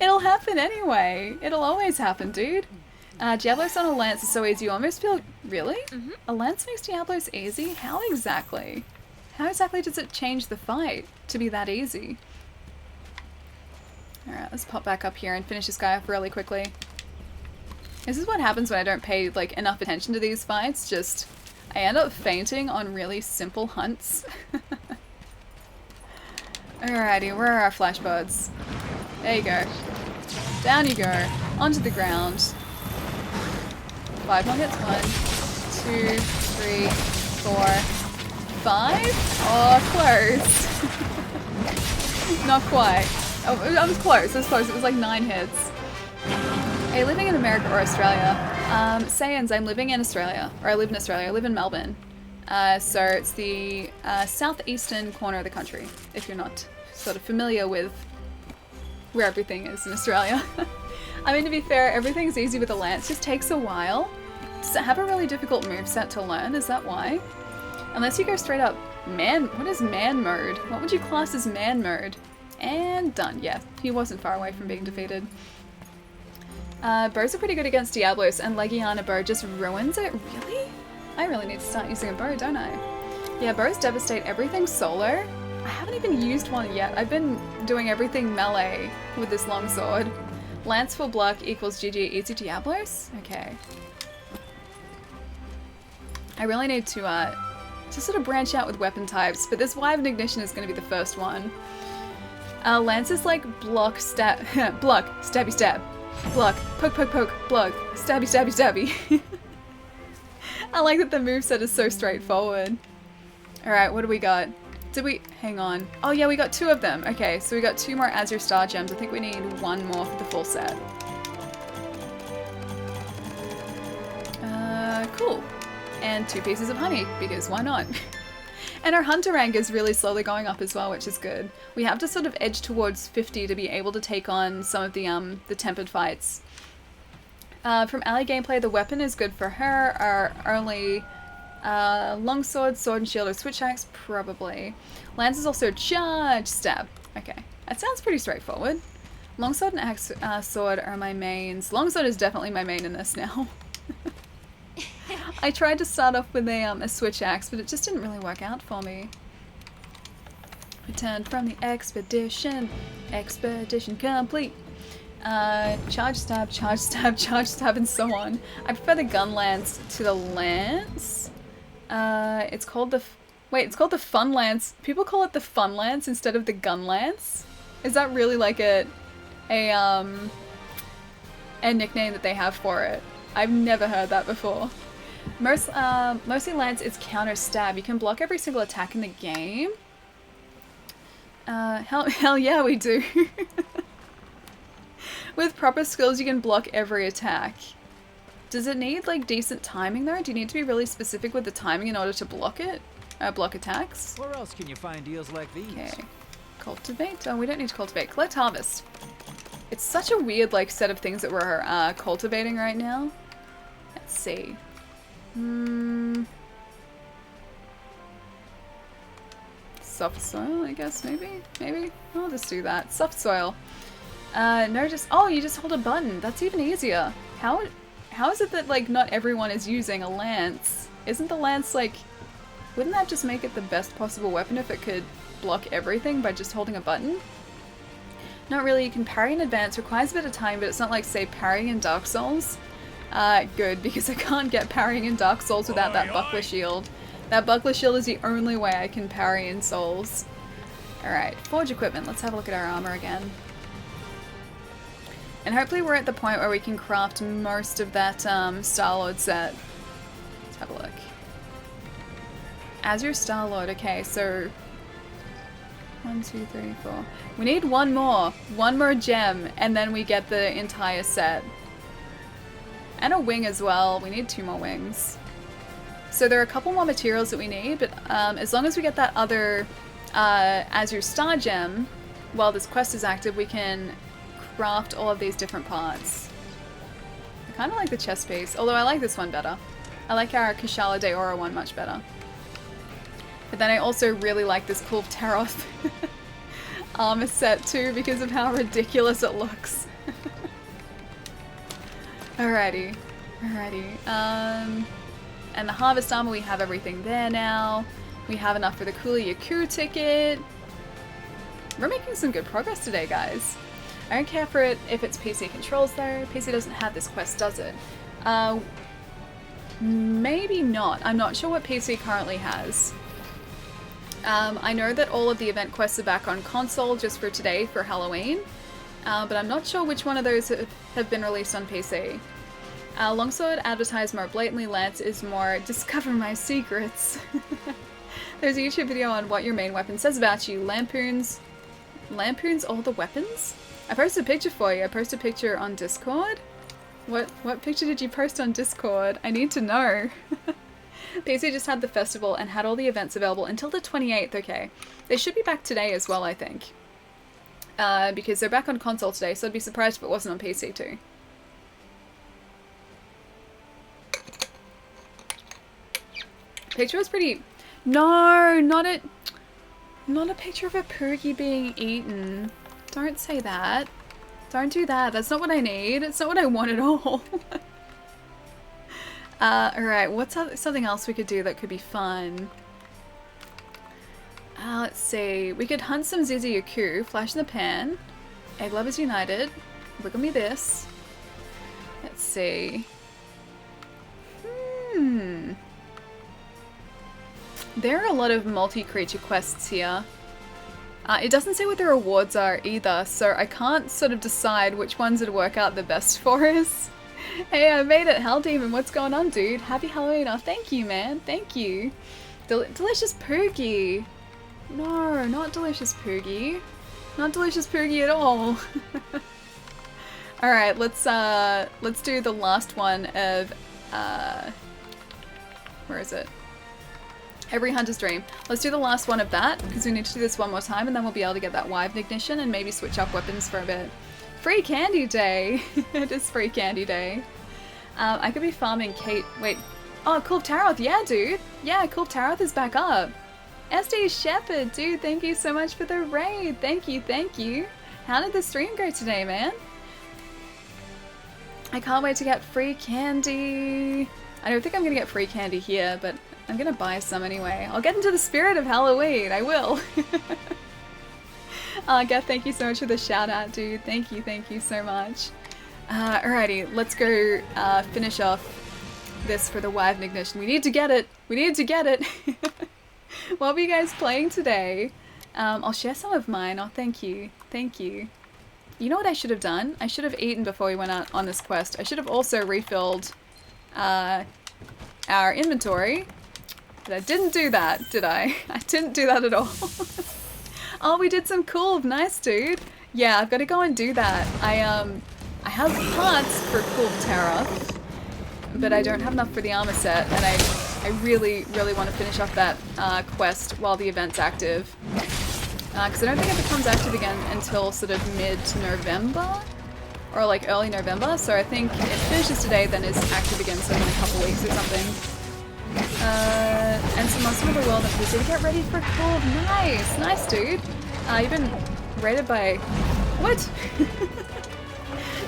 It'll happen anyway. It'll always happen, dude. Diablos on a lance is so easy, you almost feel... Really? Mm-hmm. A lance makes Diablos easy? How exactly? How exactly does it change the fight to be that easy? Alright, let's pop back up here and finish this guy off really quickly. This is what happens when I don't pay, like, enough attention to these fights. Just, I end up fainting on really simple hunts. Alrighty, where are our flashbirds? There you go. Down you go. Onto the ground. 5 more hits. 1, 2, 3, 4, 5. Oh, close. Not quite. Oh, I was close. I was close. It was like 9 hits. Are you living in America or Australia? Sayans, I'm living in Australia. Or I live in Australia. I live in Melbourne. So it's the southeastern corner of the country, if you're not sort of familiar with where everything is in Australia. I mean, to be fair, everything's easy with a lance. Just takes a while. Does it have a really difficult moveset to learn? Is that why? Unless you go straight up man... What is man mode? What would you class as man mode? And done. Yeah, he wasn't far away from being defeated. Bows are pretty good against Diablos, and Legiana bow just ruins it? Really? I really need to start using a bow, don't I? Yeah, bows devastate everything solo. I haven't even used one yet. I've been doing everything melee with this longsword. Lance for block equals GG easy Diablos? Okay. I really need to to sort of branch out with weapon types, but this Wyvern Ignition is going to be the first one. Lance is like block, stab, block, stabby, stab, block, poke, poke, poke, block, stabby, stabby, stabby. I like that the moveset is so straightforward. Alright, what do we got? Did we... hang on. Oh yeah, we got 2 of them. Okay, so we got 2 more Azure Star Gems. I think we need 1 more for the full set. Cool. And 2 pieces of honey, because why not? And our hunter rank is really slowly going up as well, which is good. We have to sort of edge towards 50 to be able to take on some of the tempered fights. From ally gameplay, the weapon is good for her. Our only longsword, sword and shield, or switch axe, probably. Lance is also charge, stab. Okay, that sounds pretty straightforward. Longsword and axe sword are my mains. Longsword is definitely my main in this now. I tried to start off with a switch axe, but it just didn't really work out for me. Returned from the expedition. Expedition complete. Charge stab, charge stab, charge stab, and so on. I prefer the gun lance to the lance. It's called the... wait, it's called the fun lance. People call it the fun lance instead of the gun lance. Is that really like a nickname that they have for it? I've never heard that before. Mostly lance is counter stab. You can block every single attack in the game. Hell yeah, we do. With proper skills, you can block every attack. Does it need like decent timing though? Do you need to be really specific with the timing in order to block it? Block attacks? Where else can you find deals like these? Okay. Cultivate? Oh, we don't need to cultivate. Collect harvest. It's such a weird like set of things that we're cultivating right now. Let's see. Soft soil, I guess, maybe? Maybe? I'll just do that. Soft soil. No, just... oh, you just hold a button. That's even easier. How is it that, like, not everyone is using a lance? Isn't the lance, like... wouldn't that just make it the best possible weapon if it could block everything by just holding a button? Not really. You can parry in advance. Requires a bit of time, but it's not like, say, parrying in Dark Souls. Good, because I can't get parrying in Dark Souls without that buckler shield. That buckler shield is the only way I can parry in Souls. Alright, forge equipment. Let's have a look at our armor again. And hopefully we're at the point where we can craft most of that Star-Lord set. Let's have a look. Azure Star-Lord, okay, so... 1, 2, 3, 4. We need one more gem, and then we get the entire set. And a wing as well. We need 2 more wings. So there are a couple more materials that we need, but as long as we get that other Azure Star Gem while this quest is active, we can craft all of these different parts. I kind of like the chest piece, although I like this one better. I like our Kushala Daora one much better. But then I also really like this Kulve Taroth armor set too because of how ridiculous it looks. Alrighty. And the harvest armor, we have everything there now. We have enough for the Kula Yaku ticket. We're making some good progress today, guys. I don't care for it if it's PC controls though. PC doesn't have this quest, does it? Maybe not. I'm not sure what PC currently has. I know that all of the event quests are back on console just for today for Halloween. But I'm not sure which one of those have been released on PC. Longsword advertised more blatantly. Lance is more discover my secrets. There's a YouTube video on what your main weapon says about you. Lampoons all the weapons? I posted a picture for you. I posted a picture on Discord. What picture did you post on Discord? I need to know. PC just had the festival and had all the events available until the 28th, okay. They should be back today as well, I think. Because they're back on console today, so I'd be surprised if it wasn't on PC too. Picture was pretty... No, not a picture of a Poogie being eaten. Don't say that. Don't do that. That's not what I need. It's not what I want at all. Alright, what's something else we could do that could be fun? Let's see. We could hunt some Zizi Yaku, flash in the pan, egg lovers united, look at me this. Let's see. There are a lot of multi-creature quests here. It doesn't say what the rewards are either, so I can't sort of decide which ones would work out the best for us. Hey, I made it, Hell Demon. What's going on, dude? Happy Halloween. Oh, thank you, man. Thank you. Delicious Poogie. No, not Delicious Poogie. Not Delicious Poogie at all. Alright, let's do the last one of, where is it? Every Hunter's Dream. Let's do the last one of that, because we need to do this one more time, and then we'll be able to get that Wive Ignition and maybe switch up weapons for a bit. Free Candy Day! It is Free Candy Day. I could be farming Kate. Wait. Oh, Kulve Taroth, yeah, dude! Yeah, Kulve Taroth is back up! SD Shepherd, dude, thank you so much for the raid! Thank you, thank you! How did the stream go today, man? I can't wait to get free candy! I don't think I'm gonna get free candy here, but I'm gonna buy some anyway. I'll get into the spirit of Halloween, I will! Geth, thank you so much for the shout out, dude. Thank you so much. Alrighty, let's go finish off this for the Wive Ignition. We need to get it! We need to get it! What were you guys playing today? I'll share some of mine. Oh, thank you. Thank you. You know what I should have done? I should have eaten before we went out on this quest. I should have also refilled our inventory. But I didn't do that, did I? I didn't do that at all. Oh, we did some Kulve. Nice, dude. Yeah, I've got to go and do that. I have parts for Kulve Taroth, but I don't have enough for the armor set, and I really, really want to finish off that quest while the event's active. Because I don't think it becomes active again until sort of mid-November, or like early November, so I think it finishes today, then is active again, so in a couple weeks or something. And some Monster of the World and Pizza to get ready for Kulve. Nice! Nice, dude! You've been rated by... What?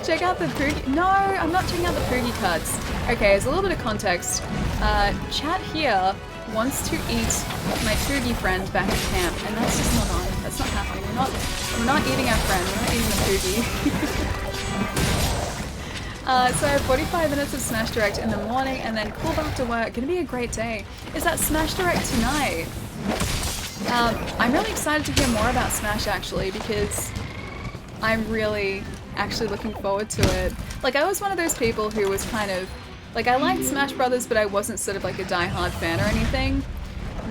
Check out the Poogie... No, I'm not checking out the Poogie cuts. Okay, as a little bit of context, chat here wants to eat my Poogie friend back at camp, and that's just not on. That's not happening. We're not eating our friend, we're not eating the Poogie. So I have 45 minutes of Smash Direct in the morning, and then cool back to work. Gonna be a great day. Is that Smash Direct tonight? I'm really excited to hear more about Smash, actually, because I'm really actually looking forward to it. Like, I was one of those people who was kind of... Like, I liked Smash Brothers, but I wasn't sort of like a die-hard fan or anything.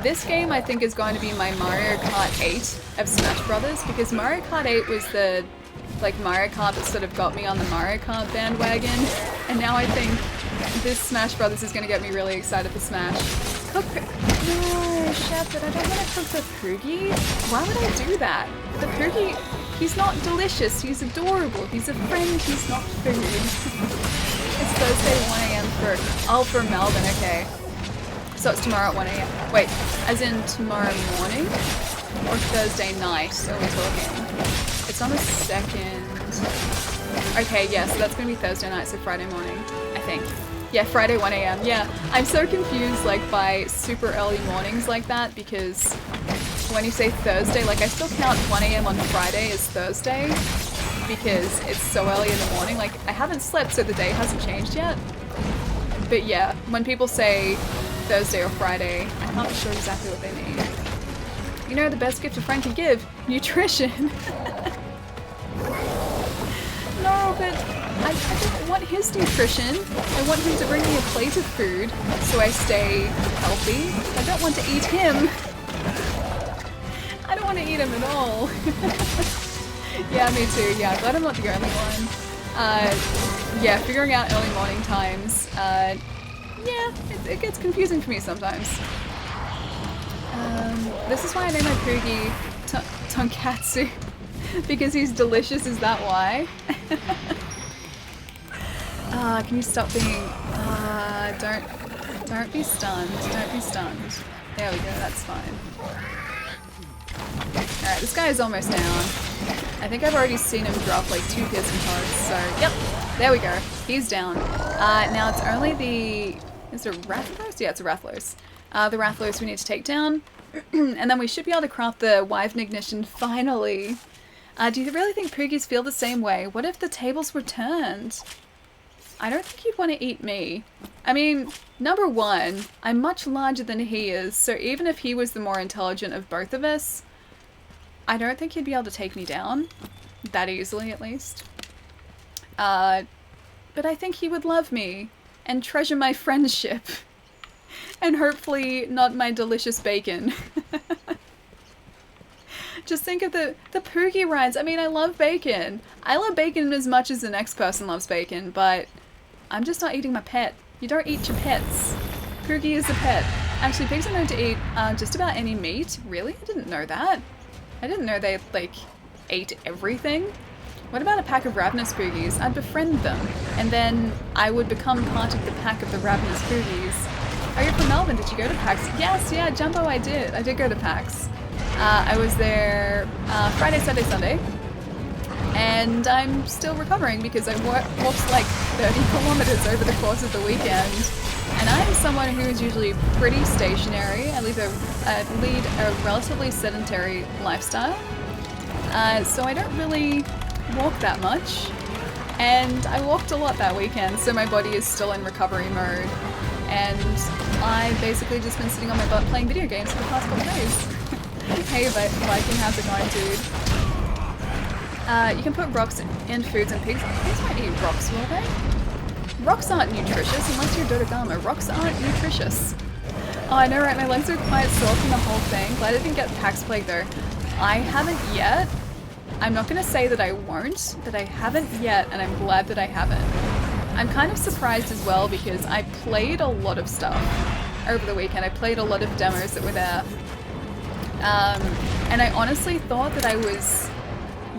This game, I think, is going to be my Mario Kart 8 of Smash Brothers, because Mario Kart 8 was the, like, Mario Kart that sort of got me on the Mario Kart bandwagon, and now I think this Smash Brothers is going to get me really excited for Smash. Cook... No, Chef, but I don't want to cook the Poogie. Why would I do that? The Poogie, he's not delicious, he's adorable, he's a friend, he's not food. It's Thursday 1 a.m. for Melbourne, okay. So it's tomorrow at 1 a.m. Wait, as in tomorrow morning? Or Thursday night, so we're talking. It's on the 2nd. Okay, yeah, so that's gonna be Thursday night, so Friday morning, I think. Yeah, Friday 1 a.m. Yeah, I'm so confused, like, by super early mornings like that, because when you say Thursday, like, I still count 1 a.m. on Friday as Thursday, because it's so early in the morning. Like, I haven't slept, so the day hasn't changed yet. But yeah, when people say Thursday or Friday, I'm not sure exactly what they mean. You know, the best gift a friend can give? Nutrition! No, but I don't want his nutrition. I want him to bring me a plate of food, so I stay healthy. I don't want to eat him. I don't want to eat him at all. Yeah, me too. Yeah, glad I'm not the only one. Yeah, figuring out early morning times. Yeah, it gets confusing for me sometimes. This is why I name my Poogie Tonkatsu. Because he's delicious, is that why? Can you stop being... don't be stunned. Don't be stunned. There we go, that's fine. Alright, this guy is almost down. I think I've already seen him drop like 2 piercing cards, so yep, there we go. He's down. Now it's only the... Is it a Rathalos? Yeah, it's a Rathalos. The Rathalos we need to take down, and then we should be able to craft the Wive Ignition finally. Do you really think Poogies feel the same way? What if the tables were turned? I don't think you'd want to eat me. I mean, number one, I'm much larger than he is, so even if he was the more intelligent of both of us, I don't think he'd be able to take me down. That easily, at least. But I think he would love me and treasure my friendship. And hopefully not my delicious bacon. Just think of the Poogie rides. I mean, I love bacon. I love bacon as much as the next person loves bacon, but I'm just not eating my pet. You don't eat your pets. Poogie is a pet. Actually, pigs are known to eat just about any meat. Really? I didn't know that. I didn't know they, like, ate everything. What about a pack of ravenous Poogies? I'd befriend them, and then I would become part of the pack of the ravenous Poogies. Are you from Melbourne? Did you go to PAX? Yes, yeah, Jumbo, I did. I did go to PAX. I was there Friday, Saturday, Sunday. And I'm still recovering because I walked like 30 kilometers over the course of the weekend. And I'm someone who is usually pretty stationary. I lead a relatively sedentary lifestyle. So I don't really walk that much. And I walked a lot that weekend, so my body is still in recovery mode. And I've basically just been sitting on my butt playing video games for the past couple days. Hey, Viking, how's it going, dude? You can put rocks in foods and pigs. Pigs might eat rocks, will they? Rocks aren't nutritious unless you're Dodogama. Rocks aren't nutritious. Oh, I know, right? My legs are quite sore from the whole thing. Glad I didn't get Pax Plague, though. I haven't yet. I'm not going to say that I won't, but I haven't yet, and I'm glad that I haven't. I'm kind of surprised as well because I played a lot of stuff over the weekend. I played a lot of demos that were there. And I honestly thought that I was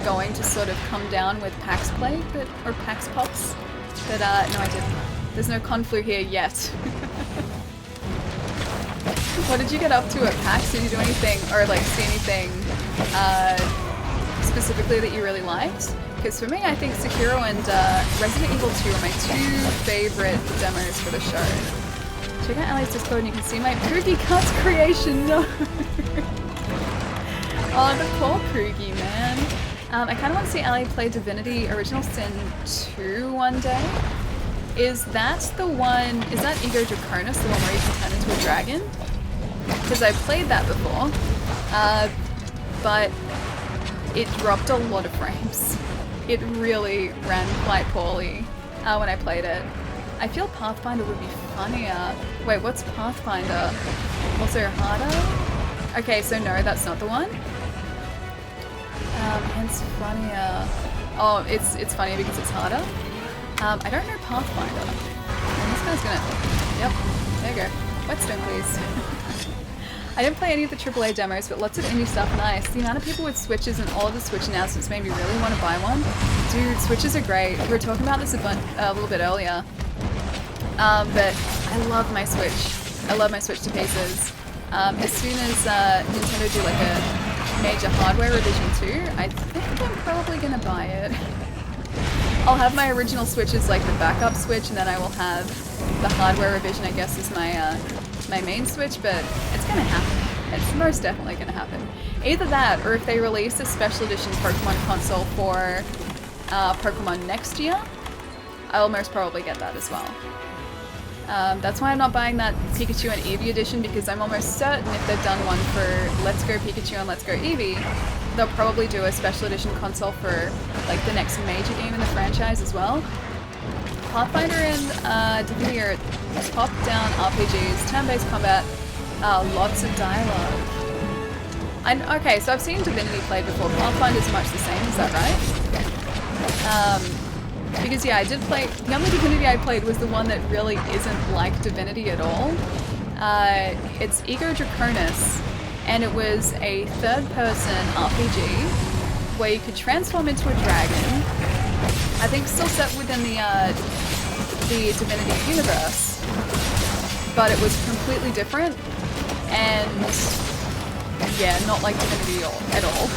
going to sort of come down with Pax Plague, or Pax Pox, but no, I didn't. There's no Conflu here yet. What did you get up to at PAX? Did you do anything, or like see anything specifically that you really liked? Because for me, I think Sekiro and Resident Evil 2 are my two favorite demos for the show. Check out Ali's Discord and you can see my Poogie Cuts creation. No! Oh, the poor Poogie, man. I kind of want to see Ali play Divinity Original Sin 2 one day. Is that the one, is that Ego Draconis, the one where you can turn into a dragon? Because I played that before, but it dropped a lot of frames. It really ran quite poorly when I played it. I feel Pathfinder would be funnier. Wait, what's Pathfinder? Also harder? Okay, so no, that's not the one. Hence funnier. Oh, it's funny because it's harder. I don't know Pathfinder. And this guy's gonna... Yep, there you go. Whetstone, please. I didn't play any of the AAA demos, but lots of indie stuff. Nice. The amount of people with Switches and all of the Switch announcements made me really want to buy one. Dude, Switches are great. We were talking about this a little bit earlier. But I love my Switch. I love my Switch to pieces. As soon as Nintendo do like a major hardware revision too, I think I'm probably gonna buy it. I'll have my original Switch as like the backup Switch, and then I will have the hardware revision, I guess, as my my main Switch, but it's gonna happen. It's most definitely gonna happen. Either that, or if they release a special edition Pokemon console for Pokemon next year, I'll most probably get that as well. That's why I'm not buying that Pikachu and Eevee edition, because I'm almost certain if they've done one for Let's Go Pikachu and Let's Go Eevee, they'll probably do a special edition console for like the next major game in the franchise as well. Pathfinder and Divinity are top-down RPGs, turn-based combat, lots of dialogue. Okay, so I've seen Divinity played before. Pathfinder's much the same, is that right? Because yeah, I did play, the only Divinity I played was the one that really isn't like Divinity at all. It's Ego Draconis, and it was a third-person RPG where you could transform into a dragon. I think still set within the Divinity universe, but it was completely different, and yeah, not like Divinity at all.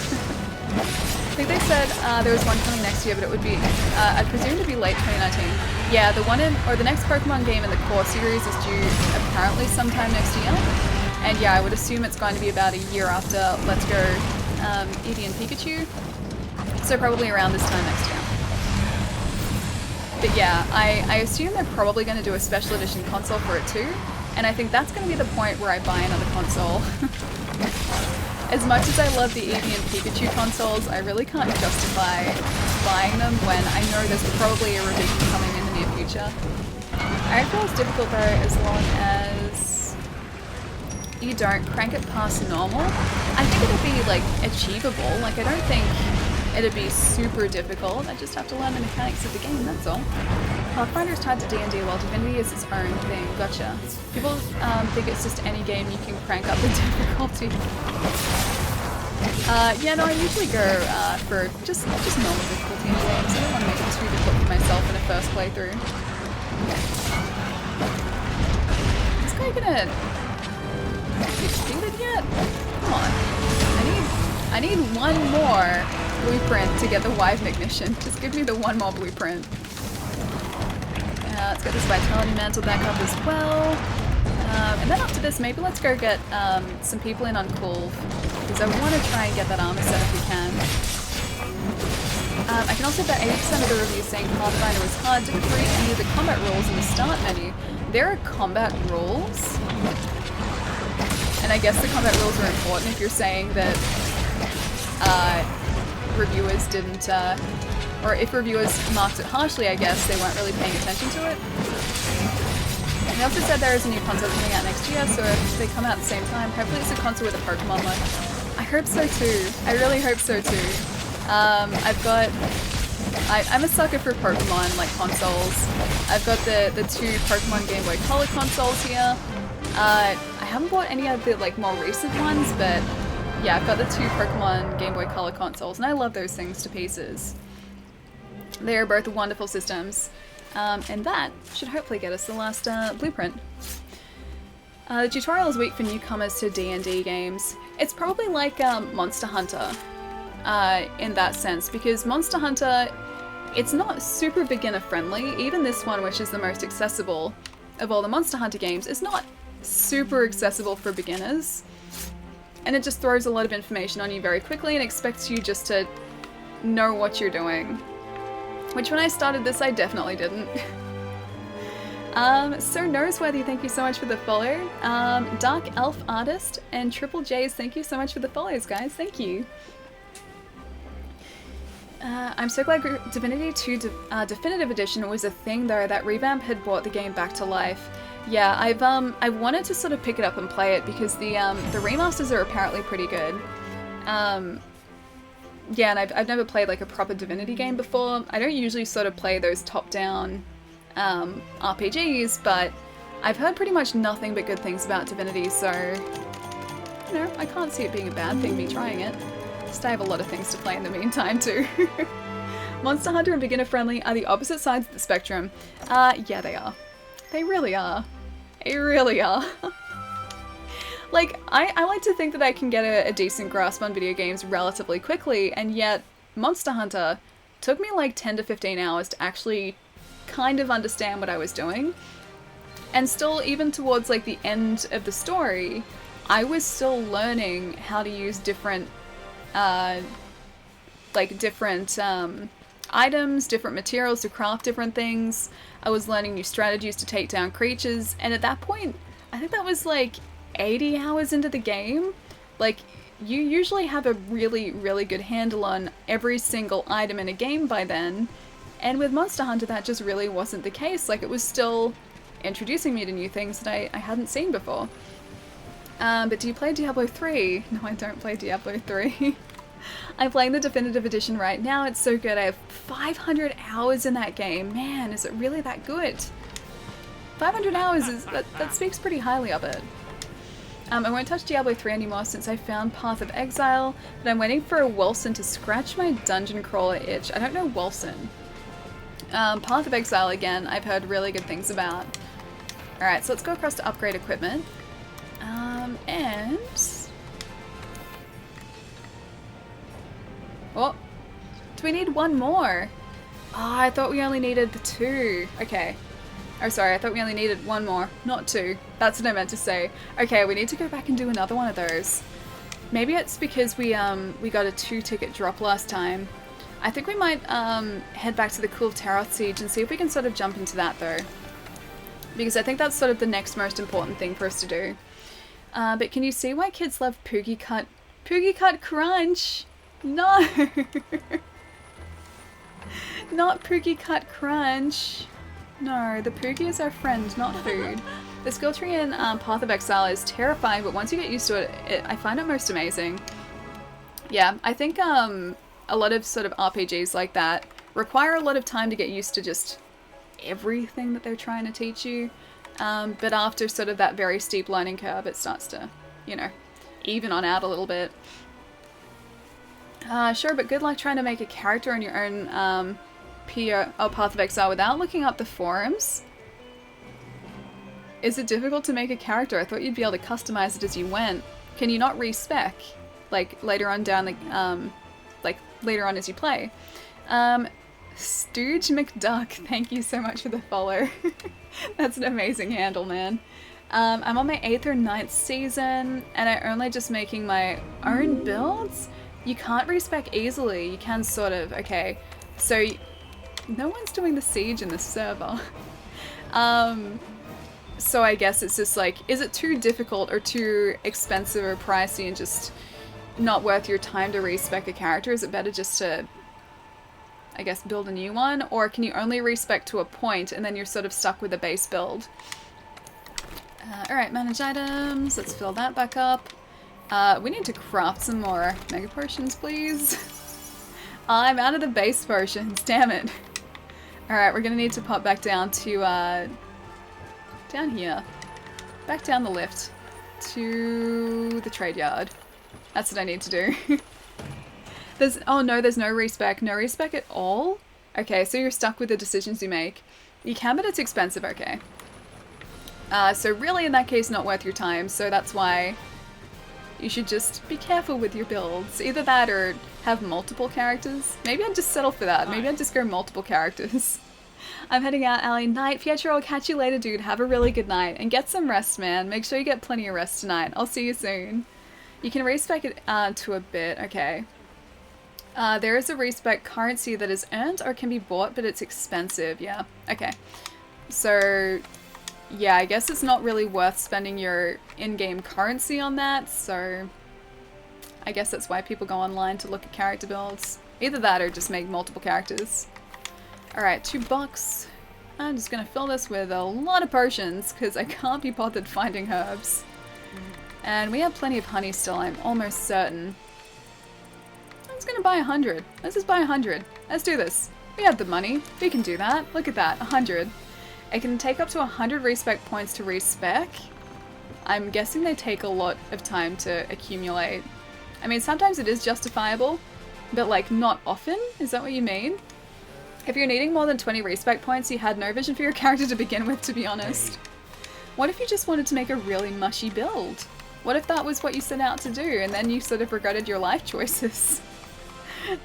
I think they said there was one coming next year, but it would be, I presume to be late 2019. Yeah, the one the next Pokemon game in the core series is due apparently sometime next year. And yeah, I would assume it's going to be about a year after Let's Go Eevee and Pikachu. So probably around this time next year. But yeah, I assume they're probably going to do a special edition console for it too, and I think that's going to be the point where I buy another console. As much as I love the Eevee and Pikachu consoles, I really can't justify buying them when I know there's probably a revision coming in the near future. I feel it's difficult though as long as you don't crank it past normal. I think it'll be like achievable, like I don't think it'd be super difficult. I just have to learn the mechanics of the game, that's all. Pathfinder is tied to D&D while Divinity is its own thing. Gotcha. People think it's just any game you can crank up the difficulty. Yeah, no, I usually go for just normal difficulty in games. I don't want to make it too difficult for myself in a first playthrough. Is this guy gonna be defeated yet? Come on. I need one more blueprint to get the Wyvern mission. Just give me the one more blueprint. Let's get this Vitality Mantle back up as well. And then after this, maybe let's go get some people in on Kulve, because I want to try and get that armor set if we can. I can also bet 80% of the reviews saying Pathfinder was hard, didn't read any of the combat rules in the start menu. There are combat rules, and I guess the combat rules are important if you're saying that reviewers didn't, or if reviewers marked it harshly, I guess, they weren't really paying attention to it. They also said there is a new console coming out next year, so if they come out at the same time, hopefully it's a console with a Pokemon one. I hope so too. I really hope so too. I'm a sucker for Pokemon, like, consoles. I've got the two Pokemon Game Boy Color consoles here. I haven't bought any of the, like, more recent ones, but yeah, I've got the two Pokemon Game Boy Color consoles, and I love those things to pieces. They are both wonderful systems, and that should hopefully get us the last blueprint. The tutorial is weak for newcomers to D&D games. It's probably like Monster Hunter in that sense, because Monster Hunter, it's not super beginner friendly. Even this one, which is the most accessible of all the Monster Hunter games, is not super accessible for beginners. And it just throws a lot of information on you very quickly and expects you just to know what you're doing. Which when I started this, I definitely didn't. So Noseworthy, thank you so much for the follow. Dark Elf Artist and Triple J's, thank you so much for the follows, guys. Thank you. I'm so glad Divinity 2 Definitive Edition was a thing, though. That revamp had brought the game back to life. Yeah, I've wanted to sort of pick it up and play it because the remasters are apparently pretty good. Yeah, and I've never played like a proper Divinity game before. I don't usually sort of play those top-down RPGs, but I've heard pretty much nothing but good things about Divinity, so you know, I can't see it being a bad thing, me trying it. Just I have a lot of things to play in the meantime too. Monster Hunter and beginner friendly are the opposite sides of the spectrum. Yeah, they are. They really are. They really are. Like, I like to think that I can get a decent grasp on video games relatively quickly, and yet Monster Hunter took me like 10 to 15 hours to actually kind of understand what I was doing. And still, even towards like the end of the story, I was still learning how to use different items, different materials to craft different things. I was learning new strategies to take down creatures, and at that point, I think that was like 80 hours into the game. Like, you usually have a really, really good handle on every single item in a game by then, and with Monster Hunter that just really wasn't the case. Like, it was still introducing me to new things that I hadn't seen before. But do you play Diablo 3? No, I don't play Diablo 3. I'm playing the Definitive Edition right now. It's so good. I have 500 hours in that game. Man, is it really that good? 500 hours is that speaks pretty highly of it. I won't touch Diablo 3 anymore since I found Path of Exile, but I'm waiting for a Wilson to scratch my dungeon crawler itch. I don't know Wilson. Path of Exile, again, I've heard really good things about. Alright, so let's go across to upgrade equipment. And... oh, do we need one more? Oh, I thought we only needed the two. Okay. Oh, sorry, I thought we only needed one more, not two. That's what I meant to say. Okay, we need to go back and do another one of those. Maybe it's because we got a 2-ticket drop last time. I think we might head back to the Kulve Taroth siege and see if we can sort of jump into that though. Because I think that's sort of the next most important thing for us to do. But can you see why kids love Poogie Cut? Poogie Cut Crunch! No! Not Poogie Cut Crunch. No, the Poogie is our friend, not food. The skill tree in Path of Exile is terrifying, but once you get used to it, I find it most amazing. Yeah, I think a lot of sort of RPGs like that require a lot of time to get used to just everything that they're trying to teach you. But after sort of that very steep learning curve, it starts to, you know, even on out a little bit. Sure, but good luck trying to make a character on your own Path of Exile without looking up the forums. Is it difficult to make a character? I thought you'd be able to customize it as you went. Can you not respec? Like later on down the, like later on as you play? Stooge McDuck, thank you so much for the follow. That's an amazing handle, man. I'm on my 8th or 9th season, and I'm only just making my own builds. You can't respec easily. You can sort of, okay. So, no one's doing the siege in the server. So I guess it's just like, is it too difficult or too expensive or pricey and just not worth your time to respec a character? Is it better just to, I guess, build a new one? Or can you only respec to a point and then you're sort of stuck with a base build? Alright, manage items. Let's fill that back up. We need to craft some more mega potions, please. I'm out of the base potions, damn it. Alright, we're gonna need to pop back down to, down here. Back down the lift. To the trade yard. That's what I need to do. Oh no, there's no respec. No respec at all? Okay, so you're stuck with the decisions you make. You can, but it's expensive, okay. So really in that case, not worth your time, so that's why you should just be careful with your builds. Either that or have multiple characters. Maybe I'd just settle for that. Maybe I'd just go multiple characters. I'm heading out, Allie. Night, Pietro, I'll catch you later, dude. Have a really good night. And get some rest, man. Make sure you get plenty of rest tonight. I'll see you soon. You can respec it to a bit. Okay. There is a respec currency that is earned or can be bought, but it's expensive. Yeah. Okay. So, yeah, I guess it's not really worth spending your in-game currency on that, so I guess that's why people go online to look at character builds. Either that or just make multiple characters. Alright, $2. I'm just gonna fill this with a lot of potions, because I can't be bothered finding herbs. And we have plenty of honey still, I'm almost certain. I'm just gonna buy 100. Let's just buy 100. Let's do this. We have the money. We can do that. Look at that, 100. It can take up to 100 respec points to respec. I'm guessing they take a lot of time to accumulate. I mean, sometimes it is justifiable, but like not often? Is that what you mean? If you're needing more than 20 respec points, you had no vision for your character to begin with, to be honest. What if you just wanted to make a really mushy build? What if that was what you set out to do, and then you sort of regretted your life choices?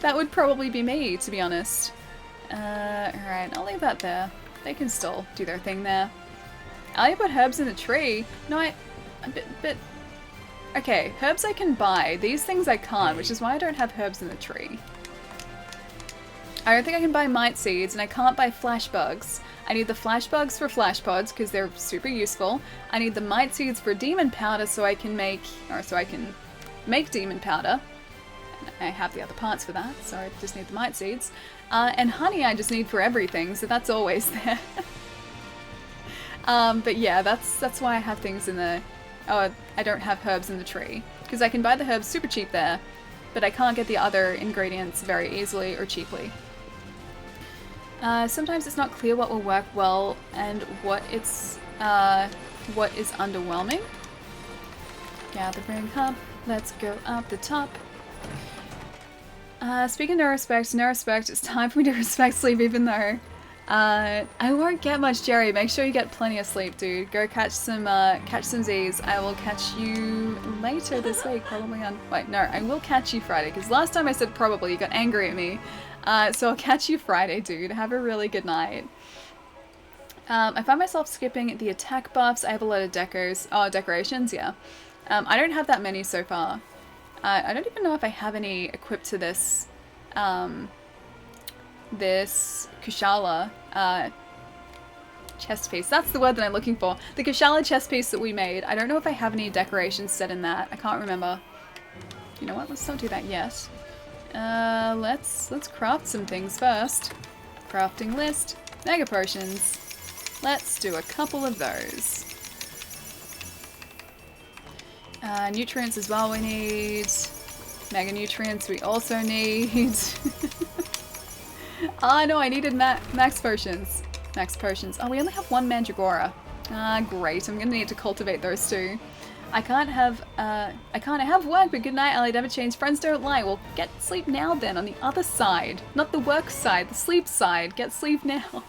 That would probably be me, to be honest. Alright, I'll leave that there. They can still do their thing there. I put herbs in the tree. No, but okay, herbs I can buy. These things I can't, which is why I don't have herbs in the tree. I don't think I can buy mite seeds, and I can't buy flash bugs. I need the flash bugs for flash pods because they're super useful. I need the mite seeds for demon powder so I can make demon powder. And I have the other parts for that, so I just need the mite seeds. And honey I just need for everything, so that's always there. But yeah, that's why I have things in the... Oh, I don't have herbs in the tree. Because I can buy the herbs super cheap there, but I can't get the other ingredients very easily or cheaply. Sometimes it's not clear what will work well and what is underwhelming. Gathering hub, let's go up the top. Speaking of no respect, it's time for me to respect sleep even though I won't get much, Jerry. Make sure you get plenty of sleep, dude. Go catch some Z's. I will catch you later this week, probably on... Wait, no, I will catch you Friday, because last time I said probably, you got angry at me. So I'll catch you Friday, dude. Have a really good night. I find myself skipping the attack buffs. I have a lot of decorations, yeah. I don't have that many so far. I don't even know if I have any equipped to this this Kushala chest piece. That's the word that I'm looking for. The Kushala chest piece that we made. I don't know if I have any decorations set in that. I can't remember. You know what? Let's not do that yet. Let's craft some things first. Crafting list. Mega potions. Let's do a couple of those. Nutrients as well we need. Mega nutrients we also need. Ah, no, I needed max potions. Max potions. Oh, we only have one Mandragora. Ah, great. I'm gonna need to cultivate those too. I can't have work, but good night, Ellie. Never change. Friends don't lie. Well, get sleep now then, on the other side. Not the work side, the sleep side. Get sleep now.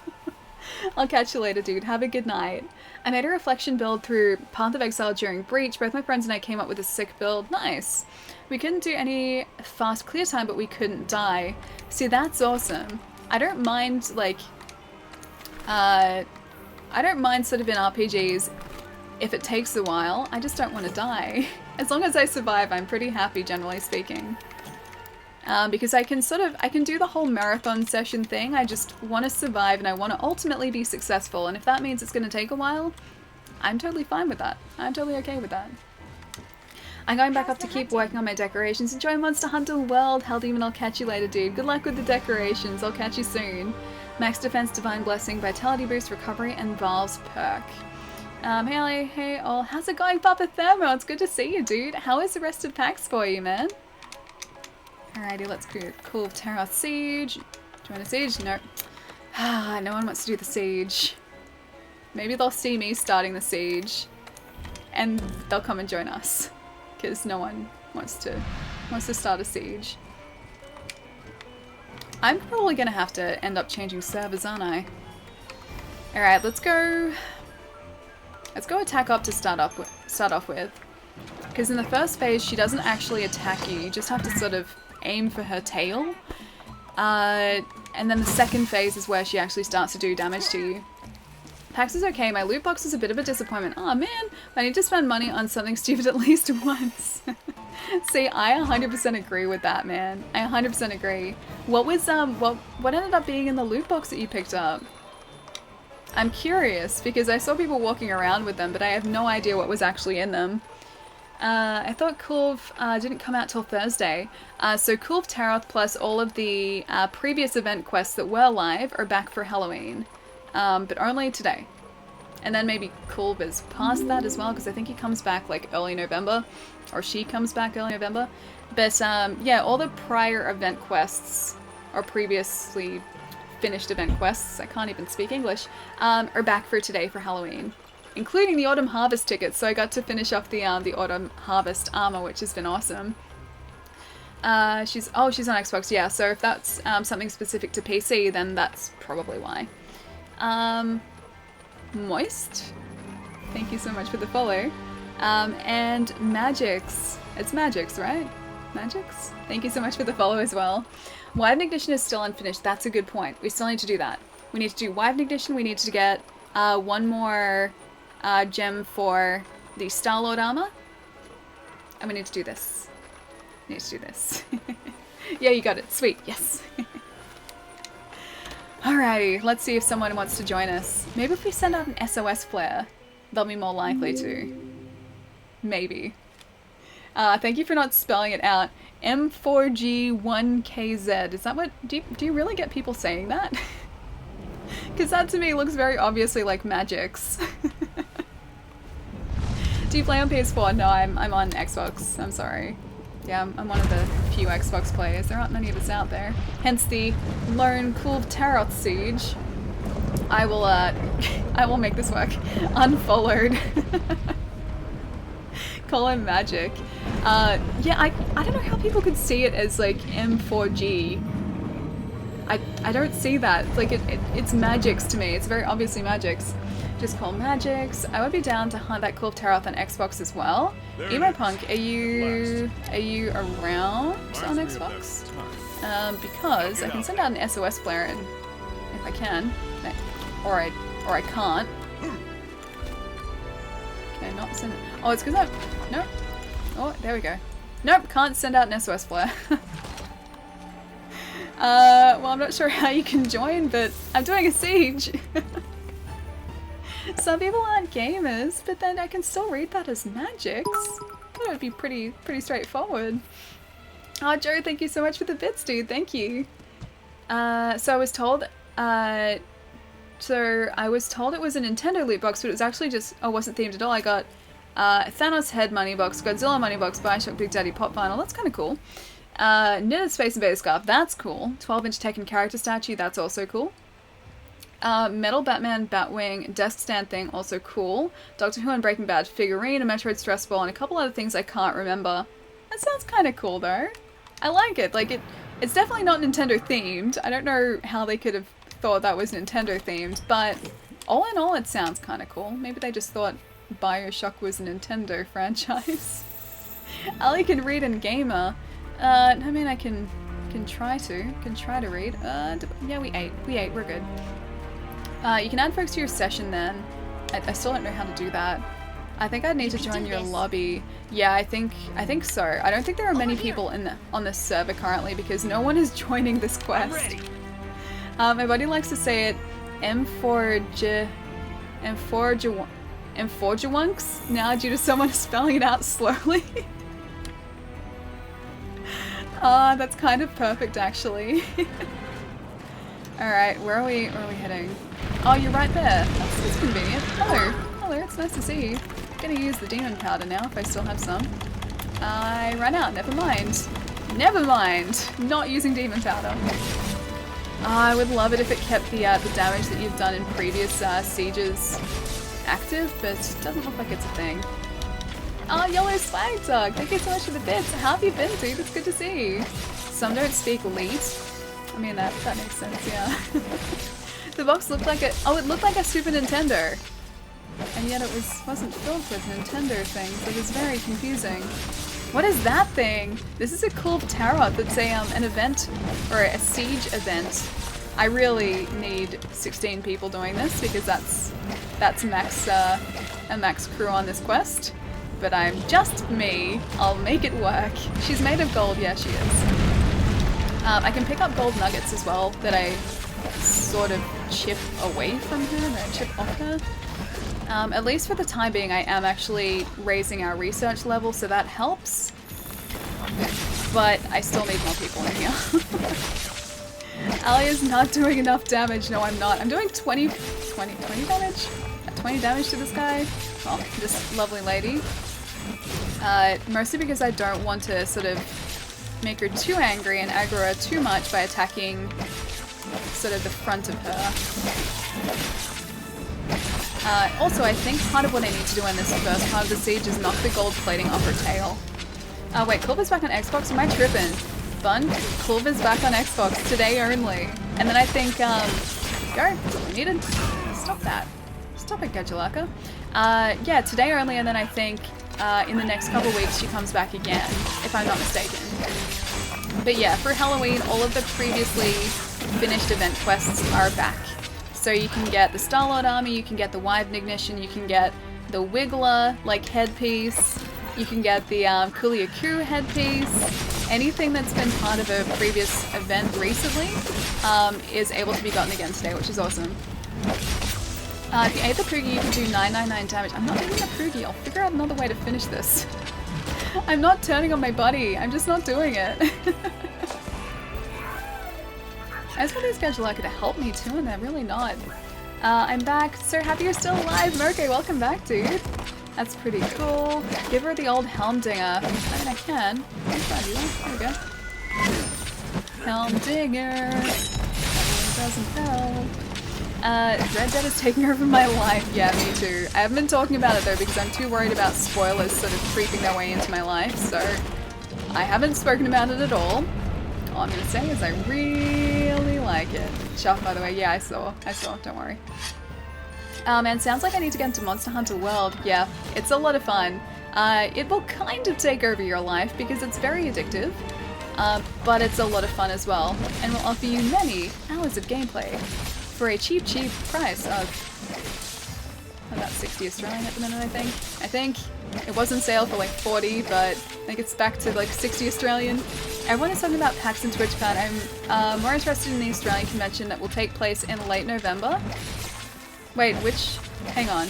I'll catch you later, dude. Have a good night. I made a reflection build through Path of Exile during Breach. Both my friends and I came up with a sick build. Nice. We couldn't do any fast clear time, but we couldn't die. See, that's awesome. I don't mind, like, I don't mind sort of in RPGs if it takes a while. I just don't want to die. As long as I survive, I'm pretty happy, generally speaking. Because I can do the whole marathon session thing. I just want to survive and I want to ultimately be successful. And if that means it's going to take a while, I'm totally fine with that. I'm totally okay with that. I'm going back up to keep working on my decorations. Enjoy Monster Hunter World. Hell Demon, I'll catch you later, dude. Good luck with the decorations. I'll catch you soon. Max Defense, Divine Blessing, Vitality Boost, Recovery, and Valve's Perk. Hey Ali, hey all. How's it going, Papa Thermo? It's good to see you, dude. How is the rest of PAX for you, man? Alrighty, let's go. Kulve Taroth Siege. Do you want a siege? No. No one wants to do the siege. Maybe they'll see me starting the siege, and they'll come and join us, because no one wants to start a siege. I'm probably gonna have to end up changing servers, aren't I? Alright, let's go attack up to start off with. Because in the first phase, she doesn't actually attack you. You just have to sort of aim for her tail. And then the second phase is where she actually starts to do damage to you. PAX is okay. My loot box is a bit of a disappointment. Oh man, I need to spend money on something stupid at least once. See, I 100% agree with that, man. I 100% agree. What was what ended up being in the loot box that you picked up? I'm curious because I saw people walking around with them, but I have no idea what was actually in them. I thought Kulve didn't come out till Thursday. So Kulve Taroth plus all of the previous event quests that were live are back for Halloween. But only today. And then maybe Kulve is past that as well, because I think he comes back like early November. Or she comes back early November. But yeah, all the prior event quests, or previously finished event quests, I can't even speak English, are back for today for Halloween. Including the Autumn Harvest tickets, so I got to finish off the Autumn Harvest armor, which has been awesome. She's on Xbox, yeah, so if that's something specific to PC, then that's probably why. Moist, thank you so much for the follow. And Magix, it's Magix, right? Magix? Thank you so much for the follow as well. Wyvern Ignition is still unfinished, that's a good point. We still need to do that. We need to do Wyvern Ignition, we need to get one more gem for the Star-Lord armor. And we need to do this. We need to do this. Yeah, you got it. Sweet, yes. Alrighty, let's see if someone wants to join us. Maybe if we send out an SOS flare, they'll be more likely to. Maybe. Thank you for not spelling it out. M4G1KZ. Is that what... Do you really get people saying that? Because that to me looks very obviously like Magix. Do you play on PS4? No, I'm on Xbox. I'm sorry. Yeah, I'm one of the few Xbox players. There aren't many of us out there. Hence the lone Kulve Taroth siege. I will make this work. Unfollowed. Call him Magic. Yeah, I don't know how people could see it as like M4G. I don't see that. Like it's Magix to me. It's very obviously Magix. Just call Magix. I would be down to hunt that Kulve Taroth on Xbox as well. Emo Punk, are you around on Xbox? Because I can send out an SOS flare and if I can, or I can't. Okay, not send. Oh, it's because no. Oh, there we go. Nope, can't send out an SOS flare. Well, I'm not sure how you can join, but I'm doing a siege. Some people aren't gamers, but then I can still read that as magics. That would be pretty straightforward. Oh, Joe, thank you so much for the bits, dude. Thank you. So I was told, it was a Nintendo loot box, but it was actually just, wasn't themed at all. I got Thanos head money box, Godzilla money box, Bioshock Big Daddy pop vinyl. That's kind of cool. Knitted Space Invader scarf. That's cool. 12-inch Tekken character statue. That's also cool. Metal Batman, Batwing, desk stand thing, also cool. Doctor Who and Breaking Bad figurine, a Metroid stress ball, and a couple other things I can't remember. That sounds kind of cool though. I like it. Like it's definitely not Nintendo themed. I don't know how they could have thought that was Nintendo themed, but all in all, it sounds kind of cool. Maybe they just thought Bioshock was a Nintendo franchise. Ali can read in Gamer. I mean, I can try to read. Yeah, we ate. We're good. You can add folks to your session then. I still don't know how to do that. I think I'd need to join your lobby. Yeah, I think so. I don't think there are many people on this server currently because no one is joining this quest. My buddy likes to say it M4Jawunks now due to someone spelling it out slowly. That's kind of perfect actually. Alright, where are we heading? Oh, you're right there. That's convenient. Hello, it's nice to see you. I'm gonna use the demon powder now if I still have some. I ran out, never mind. Not using demon powder. I would love it if it kept the damage that you've done in previous sieges active, but it doesn't look like it's a thing. Oh, Yellow Swag Dog, thank you so much for the bits. How have you been, dude? It's good to see you. Some don't speak Elite. I mean, that makes sense, yeah. The box looked like it looked like a Super Nintendo. And yet it wasn't filled with Nintendo things. It was very confusing. What is that thing? This is a Kulve Taroth. It's an event, or a siege event. I really need 16 people doing this because that's max a max crew on this quest. But I'm just me. I'll make it work. She's made of gold. Yeah, she is. I can pick up gold nuggets as well that I sort of chip away from her, that I chip off her. At least for the time being, I am actually raising our research level, so that helps. But I still need more people in here. Alia's not doing enough damage. No, I'm not. I'm doing 20 damage? 20 damage to this guy? Well, this lovely lady. Mostly because I don't want to sort of make her too angry and aggro her too much by attacking sort of the front of her. Also, I think part of what I need to do in this first part of the siege is knock the gold plating off her tail. Wait, Kulve's back on Xbox? Am I tripping? Bun? Kulve's back on Xbox today only. And then I think, go, that's what we needed. Stop that. Stop it, Gadulaka. Yeah, today only, and then I think in the next couple weeks she comes back again, if I'm not mistaken. But yeah, for Halloween, all of the previously finished event quests are back. So you can get the Star-Lord army, you can get the Wyvern Ignition, you can get the Wiggler, like, headpiece, you can get the Kuliaku headpiece. Anything that's been part of a previous event recently is able to be gotten again today, which is awesome. If you ate the Poogie, you can do 999 damage. I'm not eating a Poogie, I'll figure out another way to finish this. I'm not turning on my buddy, I'm just not doing it. I just want these guys to help me too, and they're really not. I'm back. So happy you're still alive, Merke. Welcome back, dude. That's pretty cool. Give her the old Helmdinger. I mean, I can. I'm trying to do that. There we go. Helmdinger. That doesn't help. Red Dead is taking over my life. Yeah, me too. I haven't been talking about it though because I'm too worried about spoilers sort of creeping their way into my life, so I haven't spoken about it at all. All I'm gonna say is I really like it. Chuff, by the way, yeah, I saw, don't worry. And sounds like I need to get into Monster Hunter World. Yeah, it's a lot of fun. It will kind of take over your life because it's very addictive, but it's a lot of fun as well, and will offer you many hours of gameplay for a cheap price of about 60 Australian at the minute, I think. I think it was on sale for like 40, but I think it's back to like 60 Australian. Everyone is talking about PAX and TwitchCon. I'm more interested in the Australian convention that will take place in late November. Wait, which? Hang on.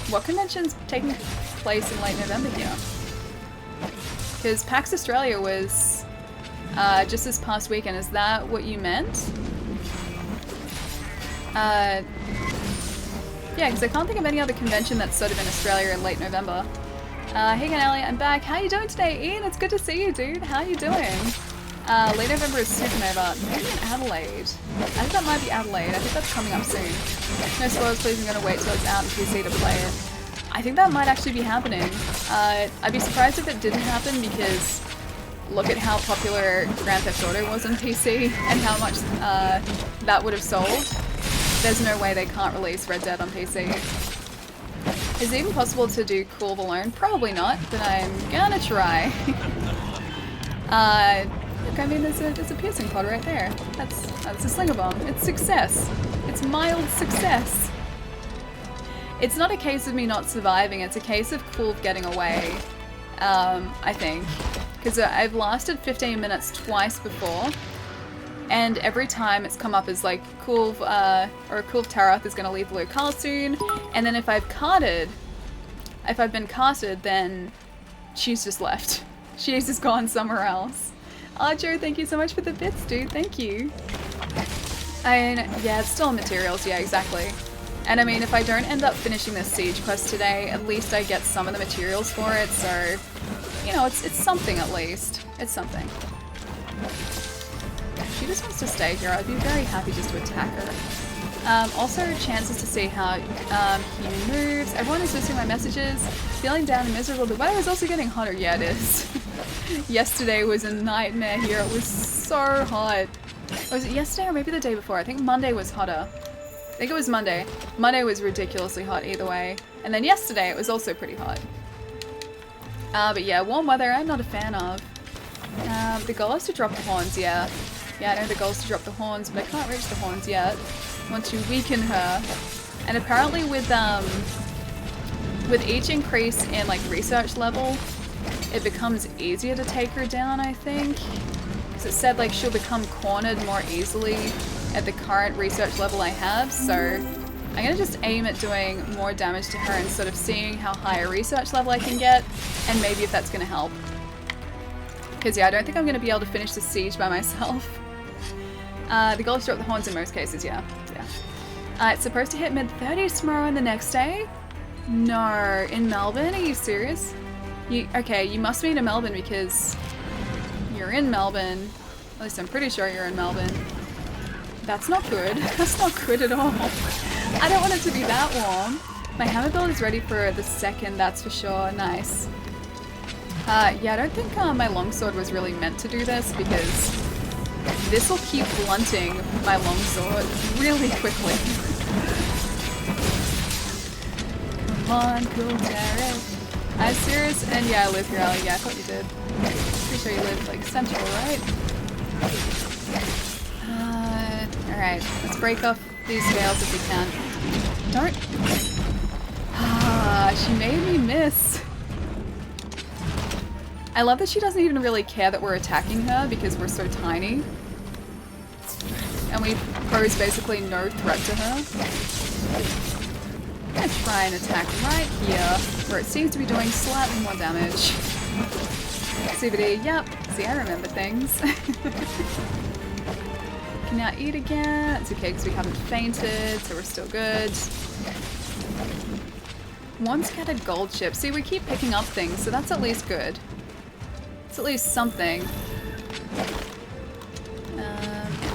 What convention's taking place in late November here? Because PAX Australia was just this past weekend. Is that what you meant? Yeah, because I can't think of any other convention that's sort of in Australia in late November. Hey again, Elliot, I'm back. How you doing today, Ian? It's good to see you, dude. How you doing? Late November is Supernova. Maybe in Adelaide. I think that might be Adelaide. I think that's coming up soon. No spoilers, please. I'm going to wait till it's out in PC to play it. I think that might actually be happening. I'd be surprised if it didn't happen because look at how popular Grand Theft Auto was on PC and how much that would have sold. There's no way they can't release Red Dead on PC. Is it even possible to do Kulve alone? Probably not, but I'm gonna try. Look, I mean, there's a piercing pod right there. That's a slinger bomb. It's success. It's mild success. It's not a case of me not surviving, it's a case of Kulve getting away, I think. Because I've lasted 15 minutes twice before, and every time it's come up as like Kulve, or Kulve Taroth is going to leave the locale soon, and then if I've been carted, then she's just left. She's just gone somewhere else. Oh, Joe, thank you so much for the bits, dude. Thank you. I mean, yeah, it's still in materials. Yeah, exactly. And I mean, if I don't end up finishing this siege quest today, at least I get some of the materials for it. So, you know, it's something at least. It's something. If she just wants to stay here, I'd be very happy just to attack her. Also, chances to see how he moves. Everyone is missing my messages. Feeling down and miserable. The weather is also getting hotter. Yeah, it is. Yesterday was a nightmare here. It was so hot. Was it yesterday or maybe the day before? I think Monday was hotter. I think it was Monday. Monday was ridiculously hot either way. And then yesterday it was also pretty hot. But yeah, warm weather I'm not a fan of. The goal is to drop the horns, yeah. Yeah, I know the goal is to drop the horns, but I can't reach the horns yet. I want to weaken her. And apparently with each increase in like research level, it becomes easier to take her down, I think. Because it said like she'll become cornered more easily at the current research level I have, so I'm gonna just aim at doing more damage to her and sort of seeing how high a research level I can get, and maybe if that's gonna help. Because yeah, I don't think I'm gonna be able to finish the siege by myself. The goal is to drop the horns in most cases, yeah. It's supposed to hit mid-30s tomorrow and the next day? No, in Melbourne? Are you serious? Okay, you must mean in Melbourne because you're in Melbourne. At least I'm pretty sure you're in Melbourne. That's not good. That's not good at all. I don't want it to be that warm. My hammer build is ready for the second, that's for sure. Nice. Yeah, I don't think my longsword was really meant to do this because this will keep blunting my longsword really quickly. Come on, Kulve Taroth. I'm serious, and yeah, I live here, Ellie. Yeah, I thought you did. Pretty sure you live like central, right? Alright, let's break off these scales if we can. Don't. She made me miss. I love that she doesn't even really care that we're attacking her because we're so tiny. And we pose basically no threat to her. I'm gonna try and attack right here, where it seems to be doing slightly more damage. CBD, yep. See, I remember things. Can now eat again. It's okay because we haven't fainted, so we're still good. One scattered gold chip. See, we keep picking up things, so that's at least good. It's at least something.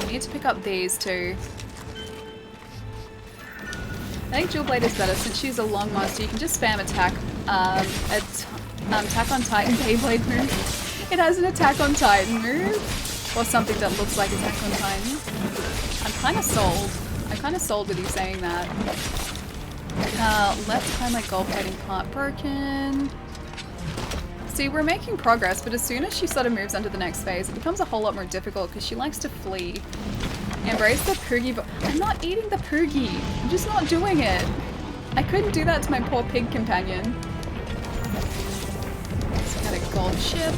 We need to pick up these too. I think Dual Blade is better since she's a long monster. You can just spam attack. Attack on Titan Beyblade move. It has an Attack on Titan move. Or something that looks like Attack on Titan. I'm kind of sold. I'm kind of sold with you saying that. Left behind my gold plating part broken. See, we're making progress, but as soon as she sort of moves onto the next phase, it becomes a whole lot more difficult because she likes to flee. Embrace the Poogie, but I'm not eating the Poogie. I'm just not doing it. I couldn't do that to my poor pig companion. So I got a gold chip.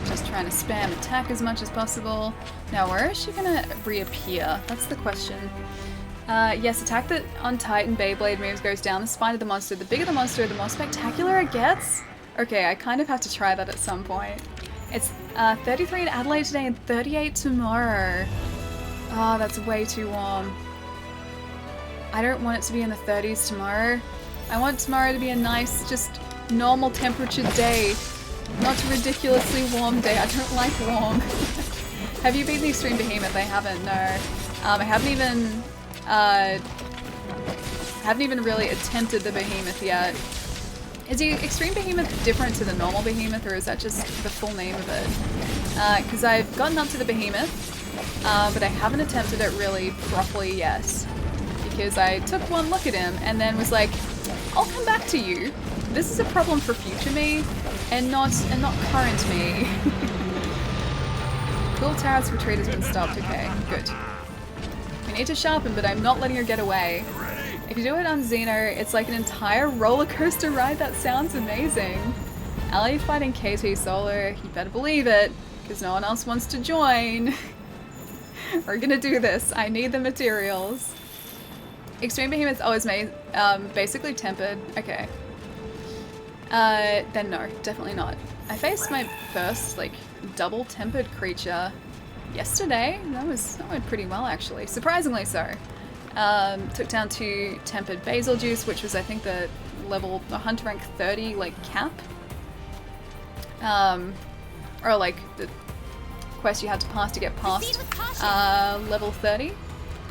Just trying to spam attack as much as possible. Now, where is she gonna reappear? That's the question. Yes, attack that on Titan Beyblade moves goes down the spine of the monster. The bigger the monster, the more spectacular it gets. Okay, I kind of have to try that at some point. It's 33 in Adelaide today and 38 tomorrow. Oh, that's way too warm. I don't want it to be in the 30s tomorrow. I want tomorrow to be a nice, just normal temperature day. Not a ridiculously warm day. I don't like warm. Have you beaten the Extreme Behemoth? I haven't, no. I haven't even really attempted the Behemoth yet. Is the Extreme Behemoth different to the normal Behemoth, or is that just the full name of it? Because I've gotten up to the Behemoth, but I haven't attempted it really properly yet. Because I took one look at him and then was like, I'll come back to you. This is a problem for future me, and not current me. Kulve Taroth's retreat has been stopped. Okay, good. We need to sharpen, but I'm not letting her get away. If you do it on Xeno, it's like an entire roller coaster ride. That sounds amazing. Ali fighting KT Solar. You better believe it, because no one else wants to join. We're gonna do this. I need the materials. Extreme Behemoth's always made basically tempered. Okay. Then no, definitely not. I faced my first like double tempered creature yesterday. That went pretty well actually, surprisingly so. Took down 2 tempered basil juice, which was I think the hunter rank 30 like cap, or like the quest you had to pass to get past level 30,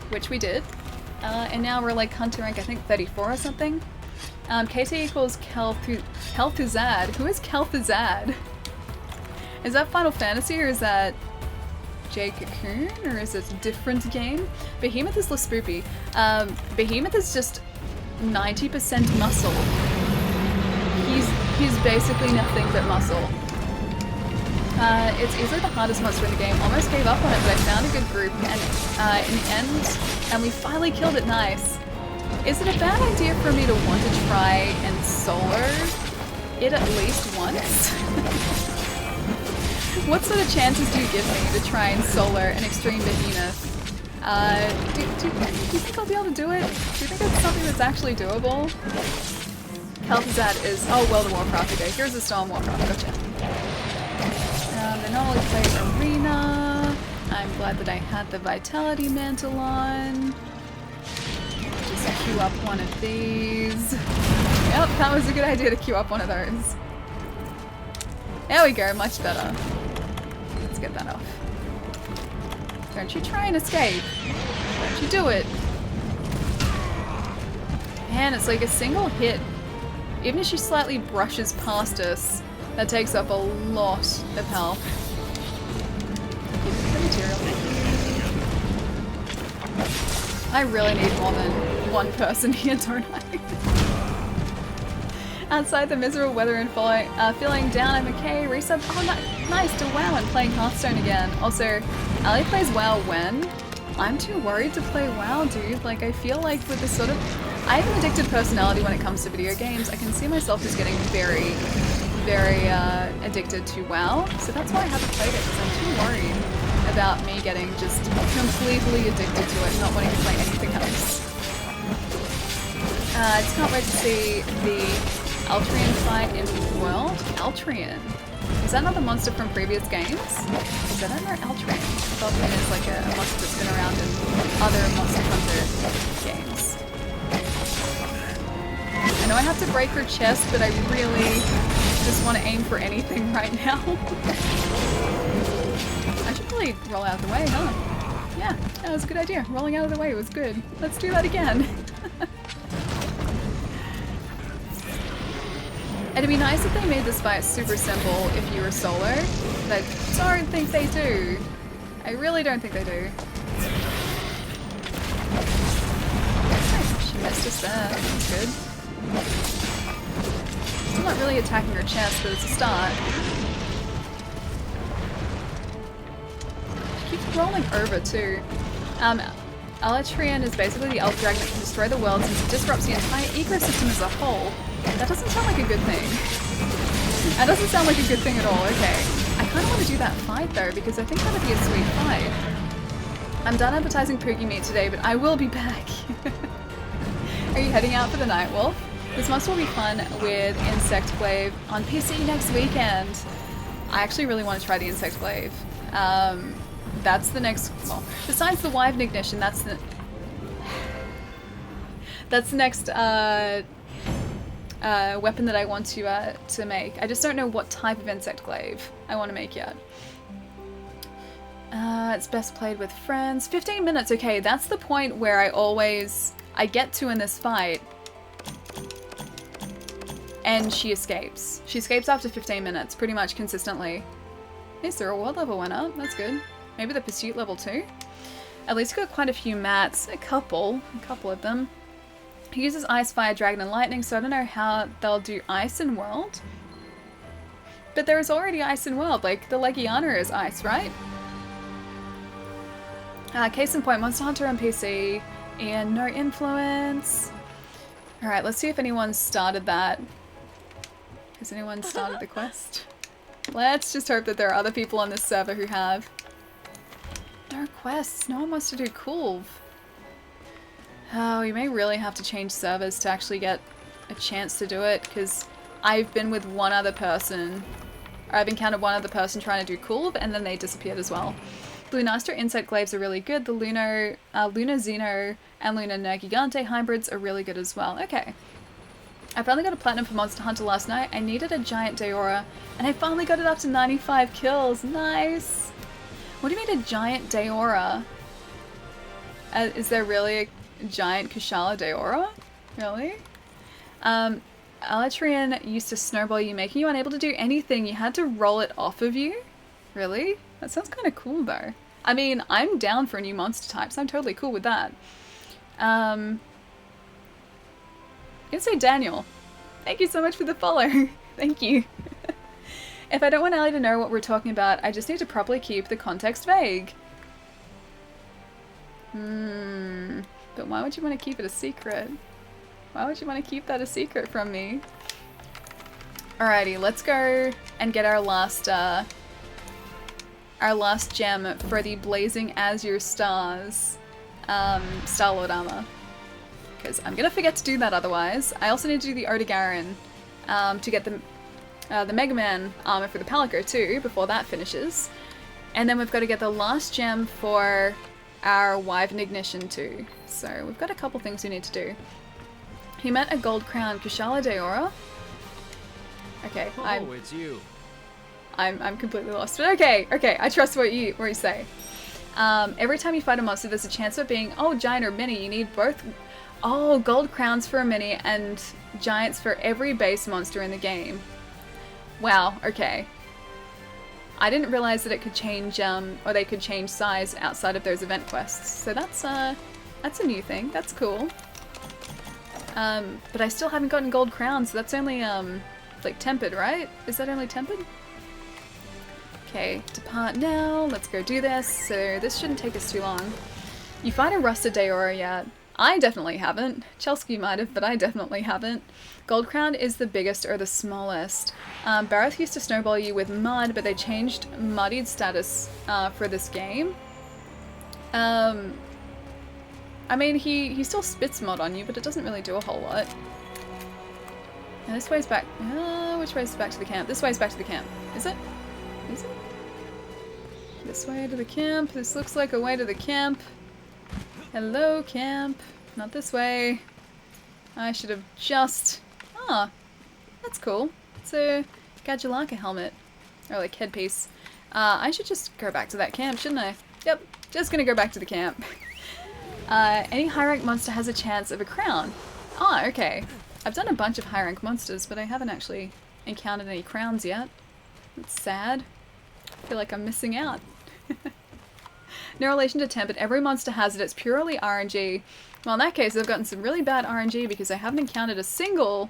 which we did. And now we're like hunter rank, I think 34 or something. KT equals Kel'Thuzad. Who is Kel'Thuzad? Is that Final Fantasy or is that Jade Cocoon? Or is it a different game? Behemoth is less spoopy. Behemoth is just 90% muscle. He's basically nothing but muscle. It's easily the hardest monster in the game. Almost gave up on it, but I found a good group, and in the end, and we finally killed it nice. Is it a bad idea for me to want to try and solo it at least once? What sort of chances do you give me to try and solo an Extreme Behemoth? Do you think I'll be able to do it? Do you think it's something that's actually doable? Kel'Thuzad is... Oh, World of Warcraft. Okay, here's the Storm Warcraft. Gotcha. They normally play Arena. I'm glad that I had the Vitality Mantle on. Just queue up one of these. Yep, that was a good idea to queue up one of those. There we go, much better. Let's get that off. Don't you try and escape. Don't you do it. Man, it's like a single hit. Even if she slightly brushes past us, that takes up a lot of health. The material. I really need more than one person here, don't I? Outside the miserable weather and feeling down, I'm okay. Resub. Oh, nice to WoW and playing Hearthstone again. Also, Ali plays WoW when? I'm too worried to play WoW, dude. Like, I feel like with this sort of... I have an addicted personality when it comes to video games. I can see myself just getting very, very addicted to WoW. So that's why I haven't played it, because I'm too worried about me getting just completely addicted to it, not wanting to play anything else. I just can't wait to see the Altrian fight in World. Altrian? Is that not the monster from previous games? Is that another Altrian? I thought that is like a monster that's been around in other Monster Hunter games. I know I have to break her chest, but I really just want to aim for anything right now. I should really roll out of the way, huh? Yeah, that was a good idea. Rolling out of the way was good. Let's do that again. It'd be nice if they made this fight super simple if you were solo, but I don't think they do. I really don't think they do. She missed us there. That's good. Still not really attacking her chest, but it's a start. She keeps rolling over too. Elytrian is basically the elf dragon that can destroy the world since it disrupts the entire ecosystem as a whole. That doesn't sound like a good thing. That doesn't sound like a good thing at all. Okay. I kind of want to do that fight though, because I think that'd be a sweet fight. I'm done advertising Poogie Meat today, but I will be back. Are you heading out for the night, Wolf? This must will be fun with Insect Glaive on PC next weekend. I actually really want to try the Insect Glaive. That's the next, well, besides the Wyvern Ignition, that's the next weapon that I want to make. I just don't know what type of Insect Glaive I want to make yet. It's best played with friends. 15 minutes, okay, that's the point where I get to in this fight. And she escapes. She escapes after 15 minutes, pretty much consistently. Hey, so the reward level went up, that's good. Maybe the pursuit level too? At least got quite a few mats, a couple of them. He uses ice, fire, dragon, and lightning, so I don't know how they'll do ice in world. But there is already ice in world, like the Legiana is ice, right? Case in point, Monster Hunter on PC, and no influence. Alright, let's see if anyone started that. Has anyone started the quest? Let's just hope that there are other people on this server who have. No quests, no one wants to do Kulve. Oh, you may really have to change servers to actually get a chance to do it, because I've been with one other person, or I've encountered one other person trying to do Kulve, and then they disappeared as well. The Lunastra Insect Glaives are really good, the Luna Xeno and Luna Nergigante hybrids are really good as well. Okay. I finally got a platinum for Monster Hunter last night. I needed a giant Daora, and I finally got it up to 95 kills. Nice! What do you mean a giant Daora? Is there really a giant Kushala Daora? Really? Elytrian used to snowball you, making you unable to do anything. You had to roll it off of you? Really? That sounds kind of cool though. I mean, I'm down for new monster types. I'm totally cool with that. I'm gonna say Daniel. Thank you so much for the follow. Thank you. If I don't want Ellie to know what we're talking about, I just need to properly keep the context vague. But why would you want to keep it a secret? Why would you want to keep that a secret from me? Alrighty, let's go and get our last gem for the Blazing Azure Stars Star-Lord armor. Because I'm gonna forget to do that otherwise. I also need to do the Odegarin to get the Mega Man armor for the Palico too, before that finishes. And then we've got to get the last gem for our Wyvern Ignition too. So we've got a couple things we need to do. He met a gold crown Kushala Daora. Okay, it's you. I'm completely lost. But okay, I trust what you say. Every time you fight a monster, there's a chance of it being, oh, giant or mini. You need both. Oh, gold crowns for a mini and giants for every base monster in the game. Wow, okay. I didn't realize that it could change, or they could change size outside of those event quests. So that's a new thing. That's cool. But I still haven't gotten gold crowns, so that's only, like tempered, right? Is that only tempered? Okay, depart now. Let's go do this. So this shouldn't take us too long. You find a rusted Daora yet? I definitely haven't. Chelsky might have, but I definitely haven't. Gold Crown is the biggest or the smallest. Barroth used to snowball you with mud, but they changed muddied status for this game. I mean, he still spits mud on you, but it doesn't really do a whole lot. And this way's back. Which way's back to the camp? This way's back to the camp. Is it? Is it? This way to the camp. This looks like a way to the camp. Hello, camp. Not this way. I should have just... Ah, that's cool. It's a Gadulaka helmet. Or like headpiece. I should just go back to that camp, shouldn't I? Yep, just gonna go back to the camp. Any high rank monster has a chance of a crown. Ah, okay. I've done a bunch of high rank monsters, but I haven't actually encountered any crowns yet. It's sad. I feel like I'm missing out. No relation to temp, but every monster has it. It's purely RNG. Well, in that case, I've gotten some really bad RNG because I haven't encountered a single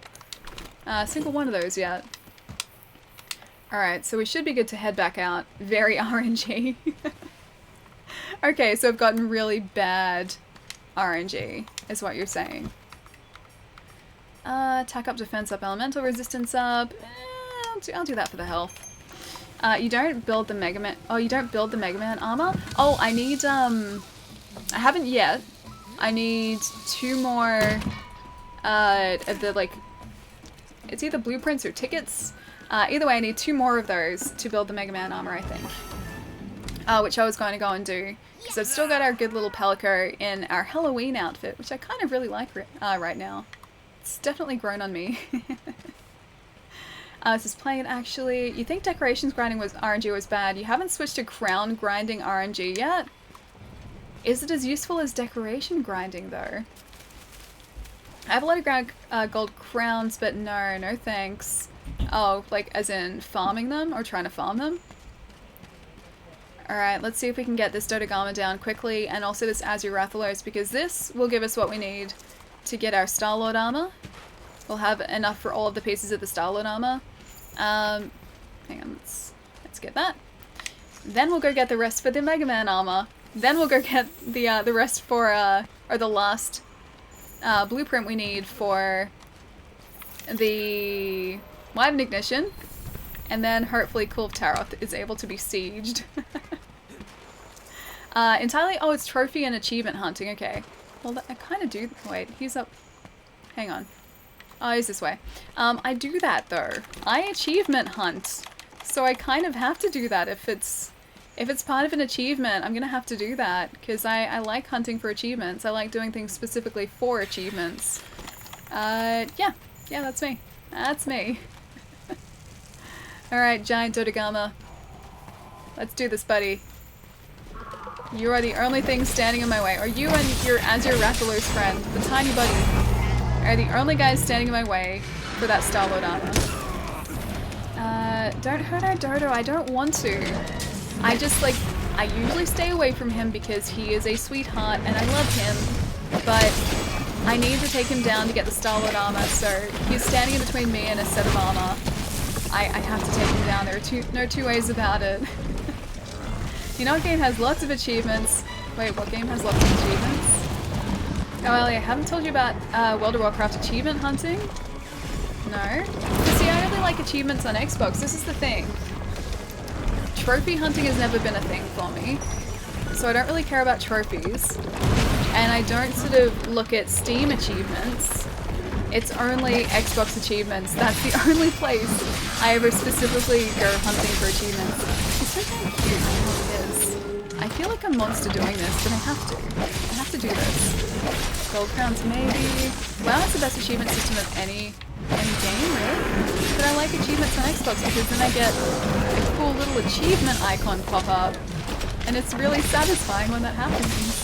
one of those yet. Alright, so we should be good to head back out. Very RNG. Okay, so I've gotten really bad RNG, is what you're saying. Attack up, defense up, elemental resistance up. I'll do that for the health. You don't build the Mega Man. Oh, you don't build the Mega Man armor? Oh, I need, I haven't yet. I need 2 more, of the, like, it's either blueprints or tickets. Either way, I need 2 more of those to build the Mega Man armor, I think. Which I was going to go and do. Because I've still got our good little Pelico in our Halloween outfit, which I kind of really like right now. It's definitely grown on me. This is plain, actually. You think decorations grinding RNG was bad. You haven't switched to crown grinding RNG yet? Is it as useful as decoration grinding, though? I have a lot of gold crowns, but no thanks. Oh, like as in farming them or trying to farm them? Alright, let's see if we can get this Dodogama down quickly and also this Azure Rathalos, because this will give us what we need to get our Star-Lord armor. We'll have enough for all of the pieces of the Star-Lord armor. Hang on, let's get that. Then we'll go get the rest for the Mega Man armor. Then we'll go get the rest for, or the last blueprint we need for the Wyvern Ignition. And then hopefully Kulve Taroth is able to be sieged. Entirely, oh, it's trophy and achievement hunting, okay. Well, I kind of do, wait, he's up, hang on. Oh, he's this way. I do that though. I achievement hunt. So I kind of have to do that if it's part of an achievement, I'm gonna have to do that. Because I like hunting for achievements. I like doing things specifically for achievements. Yeah, that's me. That's me. Alright, giant Dodogama. Let's do this, buddy. You are the only thing standing in my way. Or you and your Azure Rathalos friend, the tiny buddy, are the only guys standing in my way for that Star-Lord armor. Don't hurt our Dodo, I don't want to. I just, like, I usually stay away from him because he is a sweetheart and I love him, but I need to take him down to get the Star-Lord armor, so he's standing in between me and a set of armor. I have to take him down, there are no two ways about it. You know what game has lots of achievements? Wait, what game has lots of achievements? Oh, Ellie, I haven't told you about World of Warcraft achievement hunting? No? See, I really like achievements on Xbox, this is the thing. Trophy hunting has never been a thing for me, so I don't really care about trophies. And I don't sort of look at Steam achievements. It's only Xbox achievements. That's the only place I ever specifically go hunting for achievements. It's so damn cute, I know it is. I feel like a monster doing this, but I have to. I have to do this. Gold crowns maybe. Wow, it's the best achievement system of any game, really. But I like achievements on Xbox because then I get a cool little achievement icon pop up. And it's really satisfying when that happens.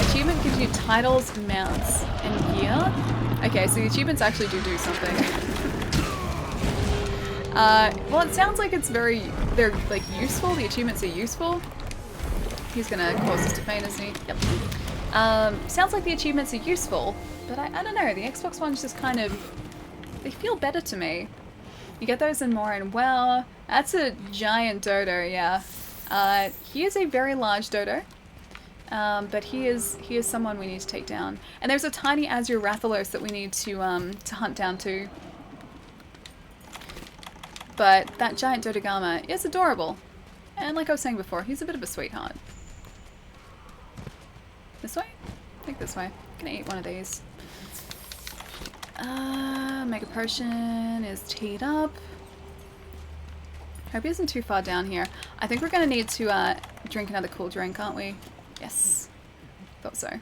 Achievement gives you titles, mounts, and gear. Okay, so the achievements actually do something. Well, it sounds like it's they're like useful, the achievements are useful. He's gonna cause us to faint, isn't he? Yep. Sounds like the achievements are useful, but I don't know, the Xbox ones just kind of, they feel better to me. You get those in more, and well, that's a giant dodo, yeah. He is a very large dodo. But he is someone we need to take down. And there's a tiny Azure Rathalos that we need to hunt down too. But that giant Dodogama is adorable. And like I was saying before, he's a bit of a sweetheart. This way? I think this way. I'm gonna eat one of these. Mega Potion is teed up. Hope he isn't too far down here. I think we're gonna need to drink another cool drink, aren't we? Yes. Thought so. I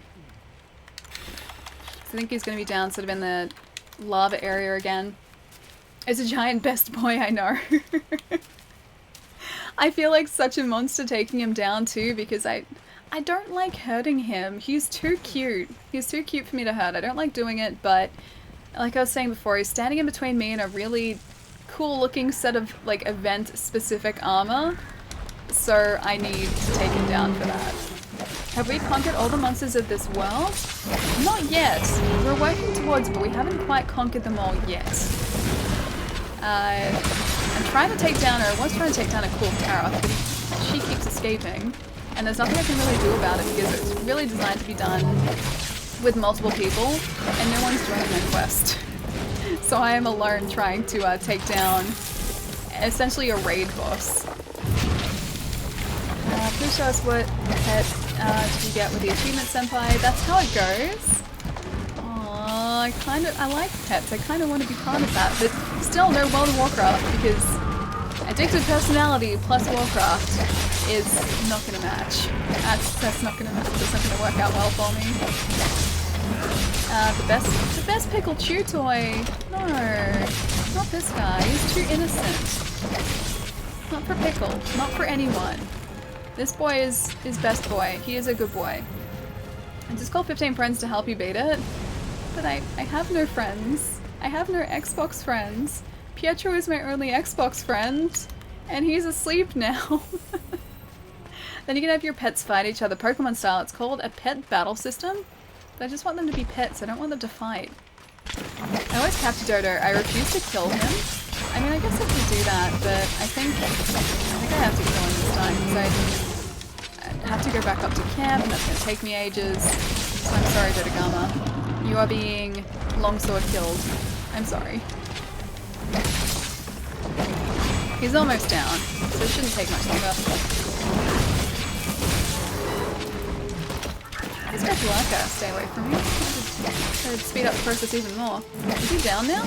think he's going to be down sort of in the lava area again. As a giant best boy, I know. I feel like such a monster taking him down too because I don't like hurting him. He's too cute. He's too cute for me to hurt. I don't like doing it, but like I was saying before, he's standing in between me and a really cool looking set of like event specific armor. So I need to take him down for that. Have we conquered all the monsters of this world? Not yet. We're working towards it, but we haven't quite conquered them all yet. I'm trying to take down, or I was trying to take down a Kulve Taroth, but she keeps escaping. and there's nothing I can really do about it because it's really designed to be done with multiple people, and no one's joining my quest. So I am alone trying to take down essentially a raid boss. Please show us what pet you get with the achievement senpai. That's how it goes. Aww, I like pets. I kind of want to be part of that, but still no World of Warcraft because addicted personality plus Warcraft is not gonna match. That's not gonna match. That's not gonna work out well for me. The best pickle chew toy. No, not this guy. He's too innocent. Not for pickle. Not for anyone. This boy is best boy. He is a good boy. I just called 15 friends to help you beat it, but I have no friends. I have no Xbox friends. Pietro is my only Xbox friend, and he's asleep now. Then you can have your pets fight each other Pokemon style. It's called a pet battle system. But I just want them to be pets. I don't want them to fight. I always capture Dodo. I refuse to kill him. I mean, I guess I could do that, but I think I have to kill him this time because I have to go back up to camp, and that's going to take me ages. So I'm sorry, Dodogama. You are being longsword killed. I'm sorry. He's almost down, so it shouldn't take much longer. This guy's Lurker. Stay away from me. Try to speed up the process even more. Is he down now?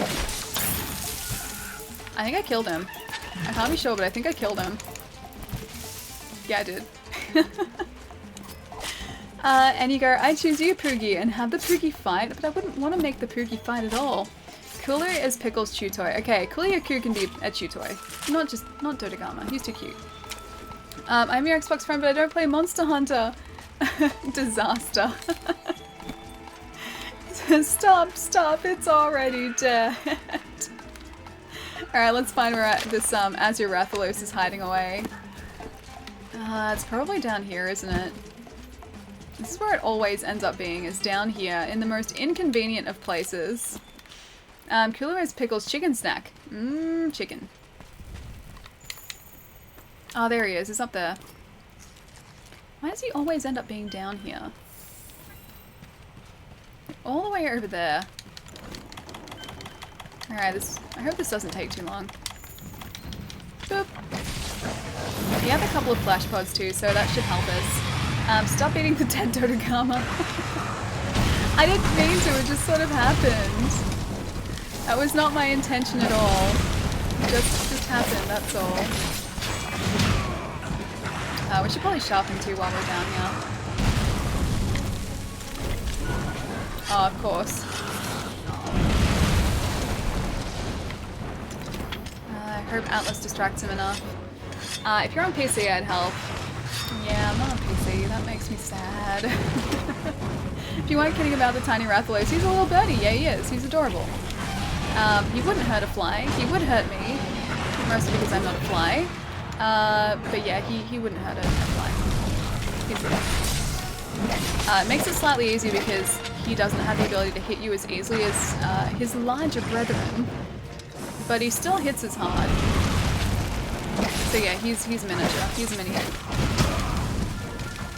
I think I killed him. I can't be sure, but I think I killed him. Yeah, I did. And you go, I choose you, Poogie, and have the Poogie fight, but I wouldn't want to make the Poogie fight at all. Cooler is Pickle's chew toy. Okay, Coolio can be a chew toy. Not Dodogama. He's too cute. I'm your Xbox friend, but I don't play Monster Hunter. Disaster. Stop, it's already dead. Alright, let's find where this Azure Rathalos is hiding away. It's probably down here, isn't it? This is where it always ends up being, is down here, in the most inconvenient of places. Cooler is Pickle's chicken snack. Chicken. Oh, there he is. He's up there. Why does he always end up being down here? All the way over there. Alright, I hope this doesn't take too long. Boop. We have a couple of flash pods too, so that should help us. Stop eating the dead Dodogama. I didn't mean to, it just sort of happened. That was not my intention at all. It just happened, that's all. We should probably sharpen too while we're down here. Oh, of course. I hope Atlas distracts him enough. If you're on PC, I'd help. Yeah, I'm not on PC. That makes me sad. If you weren't kidding about the tiny Rathalos, he's a little birdie. Yeah, he is. He's adorable. He wouldn't hurt a fly. He would hurt me. Mostly because I'm not a fly. But yeah, he wouldn't hurt a fly. He's good. It makes it slightly easier because he doesn't have the ability to hit you as easily as his larger brethren. But he still hits as hard. So yeah, he's miniature. He's a mini.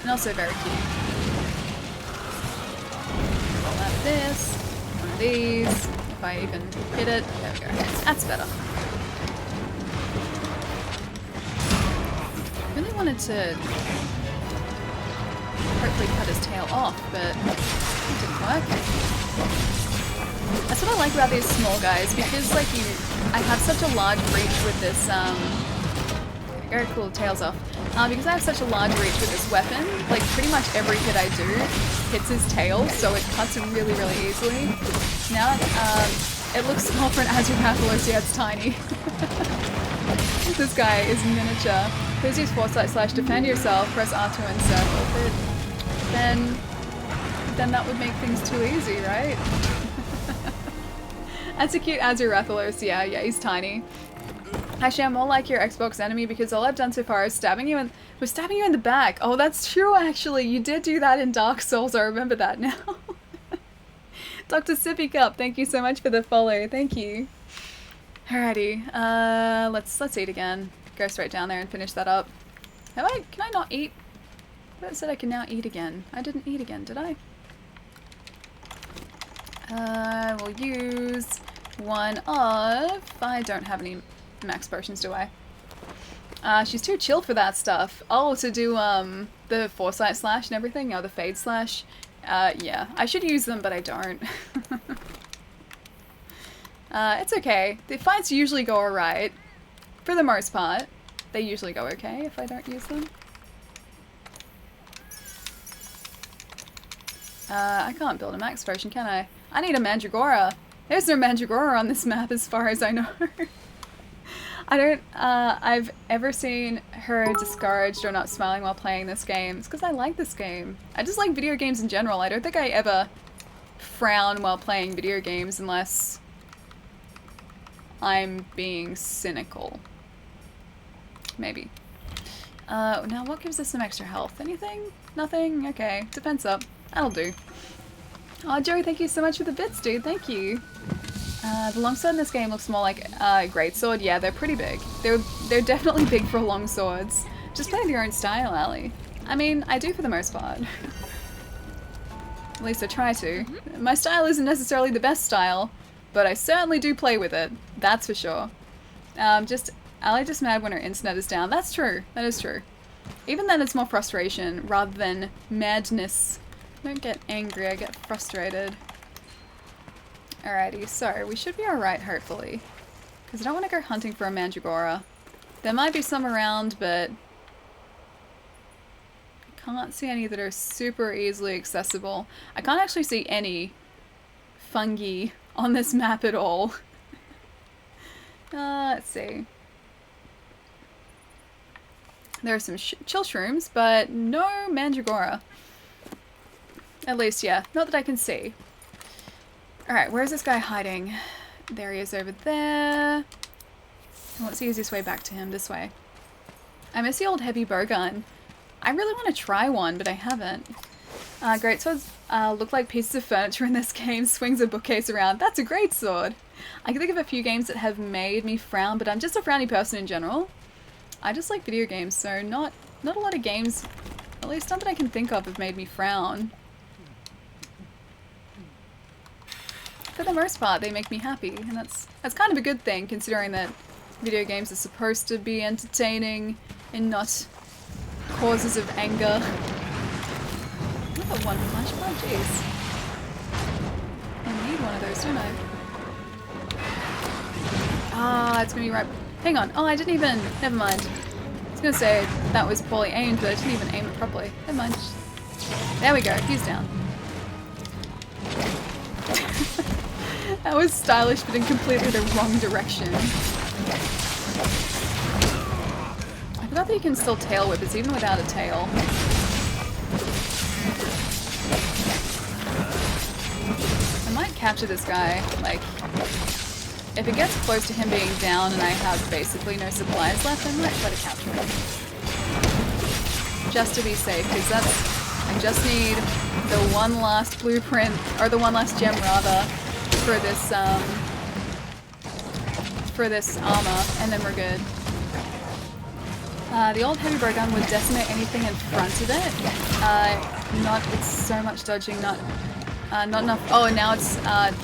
And also very cute. Roll out of this. One of these. If I even hit it. There we go. That's better. I really wanted to hopefully cut his tail off, but it didn't work. That's what I like about these small guys, because like I have such a large reach with this, very cool, tails off. Because I have such a large reach with this weapon, like pretty much every hit I do hits his tail, so it cuts him really, really easily. Now, it looks small for an Azure Rathalos, yeah, it's tiny. This guy is miniature. Please use foresight / defend yourself, press R2 and circle, but then that would make things too easy, right? That's a cute Azure Rathalos, yeah, he's tiny. Actually, I'm more like your Xbox enemy because all I've done so far is stabbing you in the back. Oh, that's true, actually. You did do that in Dark Souls. I remember that now. Dr. Sippy Cup, thank you so much for the follow. Thank you. Alrighty, let's eat again. Go straight down there and finish that up. Can I not eat? That said I can now eat again. I didn't eat again, did I? We'll use one of... I don't have any max potions, do I? She's too chill for that stuff. Oh, to do the Foresight Slash and everything, or the Fade Slash. Yeah, I should use them, but I don't. It's okay. The fights usually go alright. For the most part. They usually go okay if I don't use them. I can't build a max potion, can I? I need a Mandragora. There's no Mandragora on this map as far as I know. I don't, I've ever seen her discouraged or not smiling while playing this game. It's because I like this game. I just like video games in general. I don't think I ever frown while playing video games unless I'm being cynical. Maybe. Now what gives us some extra health? Anything? Nothing? Okay. Defense up. That'll do. Oh, Joey, thank you so much for the bits, dude. Thank you. The longsword in this game looks more like a greatsword. Yeah, they're pretty big. They're definitely big for longswords. Just play your own style, Ali. I mean, I do for the most part. At least I try to. My style isn't necessarily the best style, but I certainly do play with it. That's for sure. Ali just mad when her internet is down. That's true. That is true. Even then, it's more frustration rather than madness. I don't get angry, I get frustrated. Alrighty, so we should be alright, hopefully. Because I don't want to go hunting for a Mandragora. There might be some around, but I can't see any that are super easily accessible. I can't actually see any fungi on this map at all. Let's see. There are some chill shrooms, but no Mandragora. At least, yeah. Not that I can see. Alright, where's this guy hiding? There he is over there. What's the easiest way back to him? This way. I miss the old heavy bowgun. I really want to try one, but I haven't. Great swords look like pieces of furniture in this game. Swings a bookcase around. That's a great sword. I can think of a few games that have made me frown, but I'm just a frowny person in general. I just like video games, so not a lot of games, at least not that I can think of, have made me frown. For the most part, they make me happy, and that's kind of a good thing, considering that video games are supposed to be entertaining and not causes of anger. I got one flashbulb, jeez. I need one of those, don't I? Ah, it's gonna be right. Hang on. Oh, I didn't even. Never mind. I was gonna say that was poorly aimed, but I didn't even aim it properly. Never mind. There we go. He's down. That was stylish, but in completely the wrong direction. I forgot that you can still tail whip. It's even without a tail. I might capture this guy. Like, if it gets close to him being down and I have basically no supplies left, I might try to capture him. Just to be safe, because I just need the one last blueprint, or the one last gem rather, for this armor, and then we're good. The old heavy bowgun would decimate anything in front of it. It's so much dodging, not enough. Oh, now it's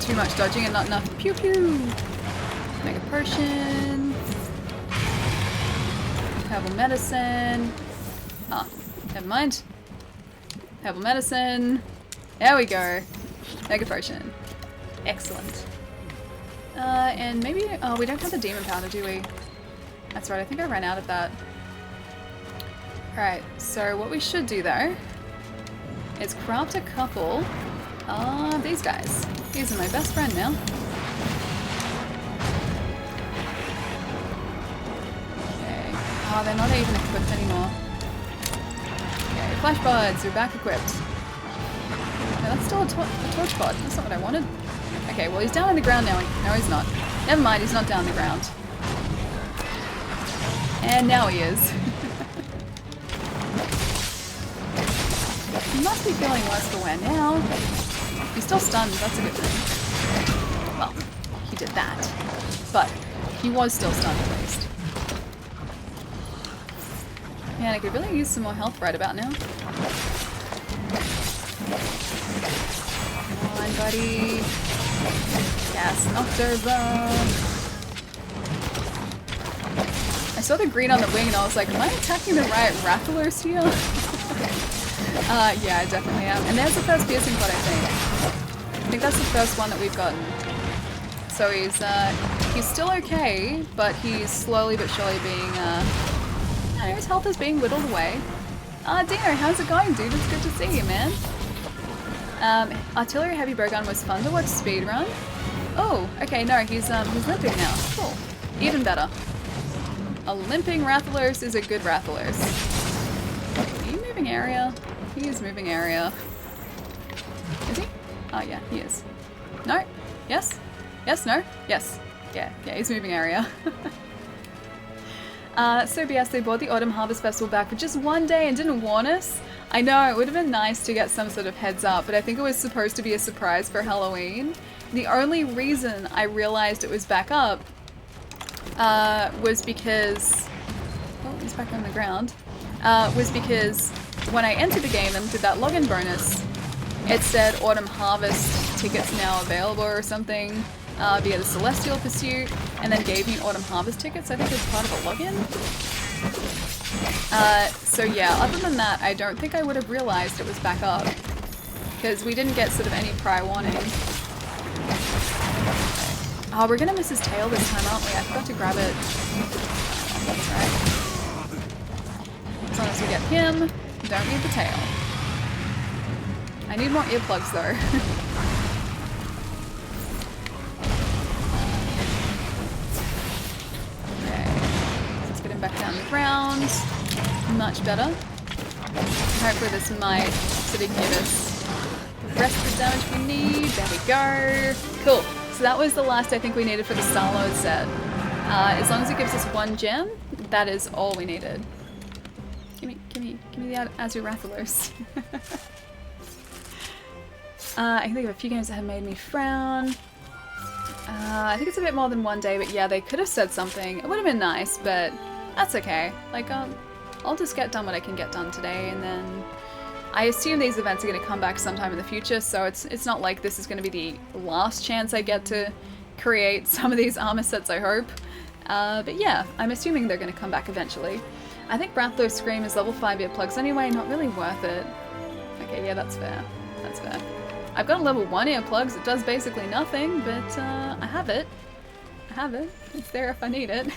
too much dodging and not enough pew pew. Mega potion. Herbal medicine. Ah, never mind. Herbal medicine. There we go. Mega potion. Excellent. And maybe, oh, we don't have the demon powder, do we? That's right, I think I ran out of that. Alright, so what we should do though is craft a couple of these guys. These are my best friend now. Okay. Oh, they're not even equipped anymore. Okay, flash buds, you're back equipped. No, that's still a torch pod. That's not what I wanted. Okay, well he's down on the ground now. No, he's not. Never mind, he's not down on the ground. And now he is. He must be feeling worse for wear now. He's still stunned, that's a good thing. Well, he did that. But he was still stunned at least. Man, I could really use some more health right about now. Come on, buddy. Yes, knocked over. I saw the green on the wing and I was like, am I attacking the right Rattlers here? Yeah, I definitely am. And there's the first piercing pod, I think. I think that's the first one that we've gotten. So he's still okay, but he's slowly but surely being, I know, his health is being whittled away. Dino, how's it going, dude? It's good to see you, man. Artillery heavy bowgun was fun to watch speedrun. Oh, okay, no, he's limping now. Cool. Even better. A limping Rathalers is a good Rathalers. Are you moving area? He is moving area. Is he? Oh yeah, he is. No? Yes? Yes, no? Yes. Yeah, he's moving area. So BS, they brought the Autumn Harvest Festival back for just one day and didn't warn us. I know, it would have been nice to get some sort of heads up, but I think it was supposed to be a surprise for Halloween. The only reason I realized it was back up was because... Oh, he's back on the ground. Was because when I entered the game and did that login bonus, it said Autumn Harvest tickets now available or something via the Celestial Pursuit, and then gave me Autumn Harvest tickets, I think as part of a login. So yeah, other than that, I don't think I would have realized it was back up, because we didn't get sort of any prior warning. Oh, we're gonna miss his tail this time, aren't we? I forgot to grab it. That's right. As long as we get him, we don't need the tail. I need more earplugs though. Okay, let's get him back down the ground. Much better. Hopefully this might sort of give us the rest of the damage we need. There we go. Cool. So that was the last I think we needed for the Star-Lord set. As long as it gives us 1 gem, that is all we needed. Give me the Azure Rathalers. I can think of a few games that have made me frown. I think it's a bit more than 1 day, but yeah, they could have said something. It would have been nice, but that's okay. Like, I'll just get done what I can get done today, and then I assume these events are going to come back sometime in the future, so it's not like this is going to be the last chance I get to create some of these armor sets, I hope. But yeah, I'm assuming they're going to come back eventually. I think Rathlo's Scream is level 5 earplugs anyway, not really worth it. Okay, yeah, that's fair. That's fair. I've got a level 1 earplugs, it does basically nothing, but I have it. I have it. It's there if I need it.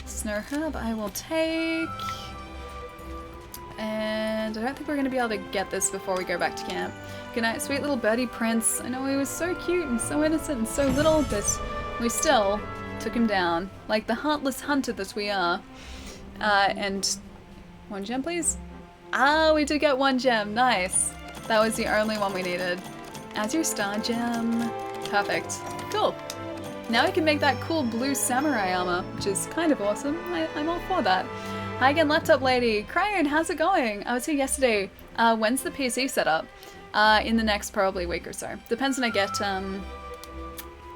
Snow Herb I will take. And I don't think we're going to be able to get this before we go back to camp. Good night, sweet little birdie Prince. I know he was so cute and so innocent and so little, but we still took him down. Like the heartless hunter that we are. And 1 gem, please? Ah, we did get 1 gem. Nice. That was the only one we needed. As your star gem. Perfect. Cool. Now we can make that cool blue samurai armor, which is kind of awesome. I'm all for that. Hi again, laptop lady. Cryon, how's it going? I was here yesterday. When's the PC set up? In the next probably week or so. Depends when I get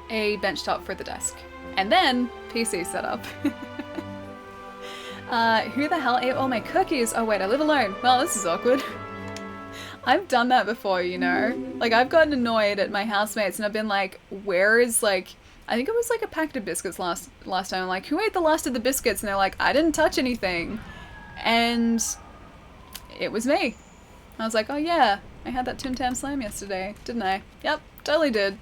a bench top for the desk. And then PC set up. Who the hell ate all my cookies? Oh wait, I live alone. Well, this is awkward. I've done that before, you know? Like, I've gotten annoyed at my housemates and I've been like, where is, like, I think it was like a packet of biscuits last time. I'm like, who ate the last of the biscuits? And they're like, I didn't touch anything. And it was me. I was like, oh yeah, I had that Tim Tam Slam yesterday, didn't I? Yep, totally did.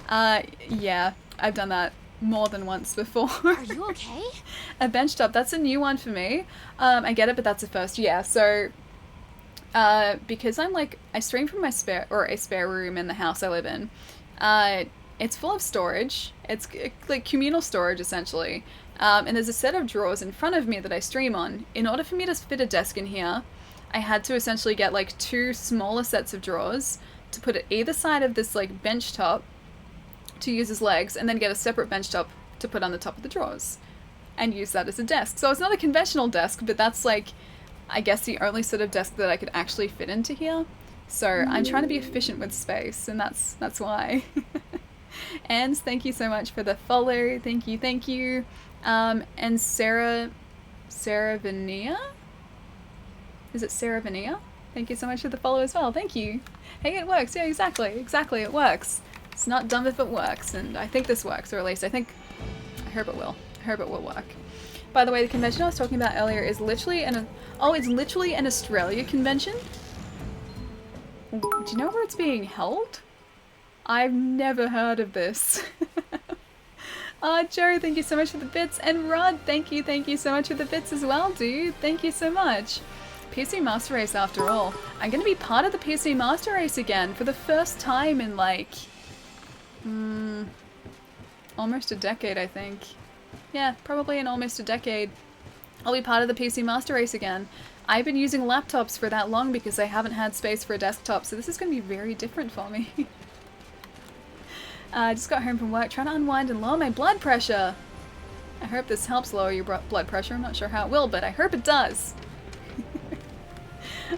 Yeah, I've done that more than once before. Are you okay? A bench top, that's a new one for me. I get it, but that's a first. Yeah, so because I'm like, I stream from my spare room in the house I live in. It's full of storage. It's like communal storage essentially. And there's a set of drawers in front of me that I stream on. In order for me to fit a desk in here, I had to essentially get like 2 smaller sets of drawers to put at either side of this like bench top to use as legs, and then get a separate bench top to put on the top of the drawers and use that as a desk. So it's not a conventional desk, but that's like, I guess the only sort of desk that I could actually fit into here. So I'm trying to be efficient with space, and that's why. And thank you so much for the follow. Thank you. And Sarah Sarah Vania? Is it Sarah Vania? Thank you so much for the follow as well. Thank you. Hey, it works. Yeah, exactly. Exactly, it works. It's not dumb if it works, and I think this works, or at least I hope it will. I hope it will work. By the way, the convention I was talking about earlier is literally it's literally an Australia convention. Do you know where it's being held? I've never heard of this. Joe, thank you so much for the bits. And Rod, thank you so much for the bits as well, dude. Thank you so much. PC Master Race after all. I'm gonna be part of the PC Master Race again for the first time in like... almost a decade, I think. Yeah, probably in almost a decade. I'll be part of the PC Master Race again. I've been using laptops for that long because I haven't had space for a desktop, so this is gonna be very different for me. I just got home from work, trying to unwind and lower my blood pressure. I hope this helps lower your blood pressure. I'm not sure how it will, but I hope it does.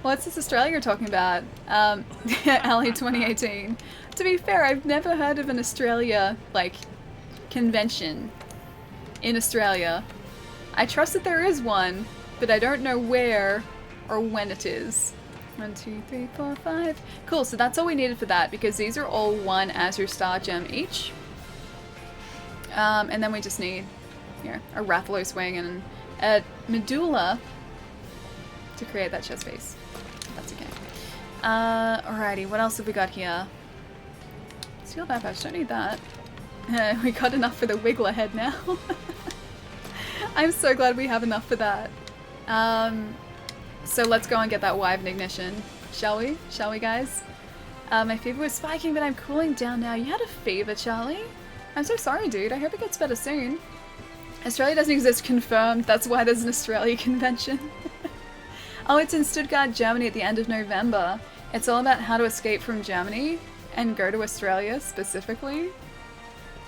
What's this Australia you're talking about? Ali 2018. To be fair, I've never heard of an Australia, like, convention in Australia. I trust that there is one, but I don't know where or when it is. 1, 2, 3, 4, 5. Cool, so that's all we needed for that, because these are all 1 Azure Star Gem each. And then we just need, here, a Rathalos wing and a medulla to create that chest piece. That's okay. Alrighty, what else have we got here? Steel backpatch, don't need that. We got enough for the Wiggler head now. I'm so glad we have enough for that. So let's go and get that Wyvern ignition. Shall we? Shall we, guys? My fever was spiking, but I'm cooling down now. You had a fever, Charlie? I'm so sorry, dude. I hope it gets better soon. Australia doesn't exist, confirmed. That's why there's an Australia convention. Oh, it's in Stuttgart, Germany at the end of November. It's all about how to escape from Germany and go to Australia specifically.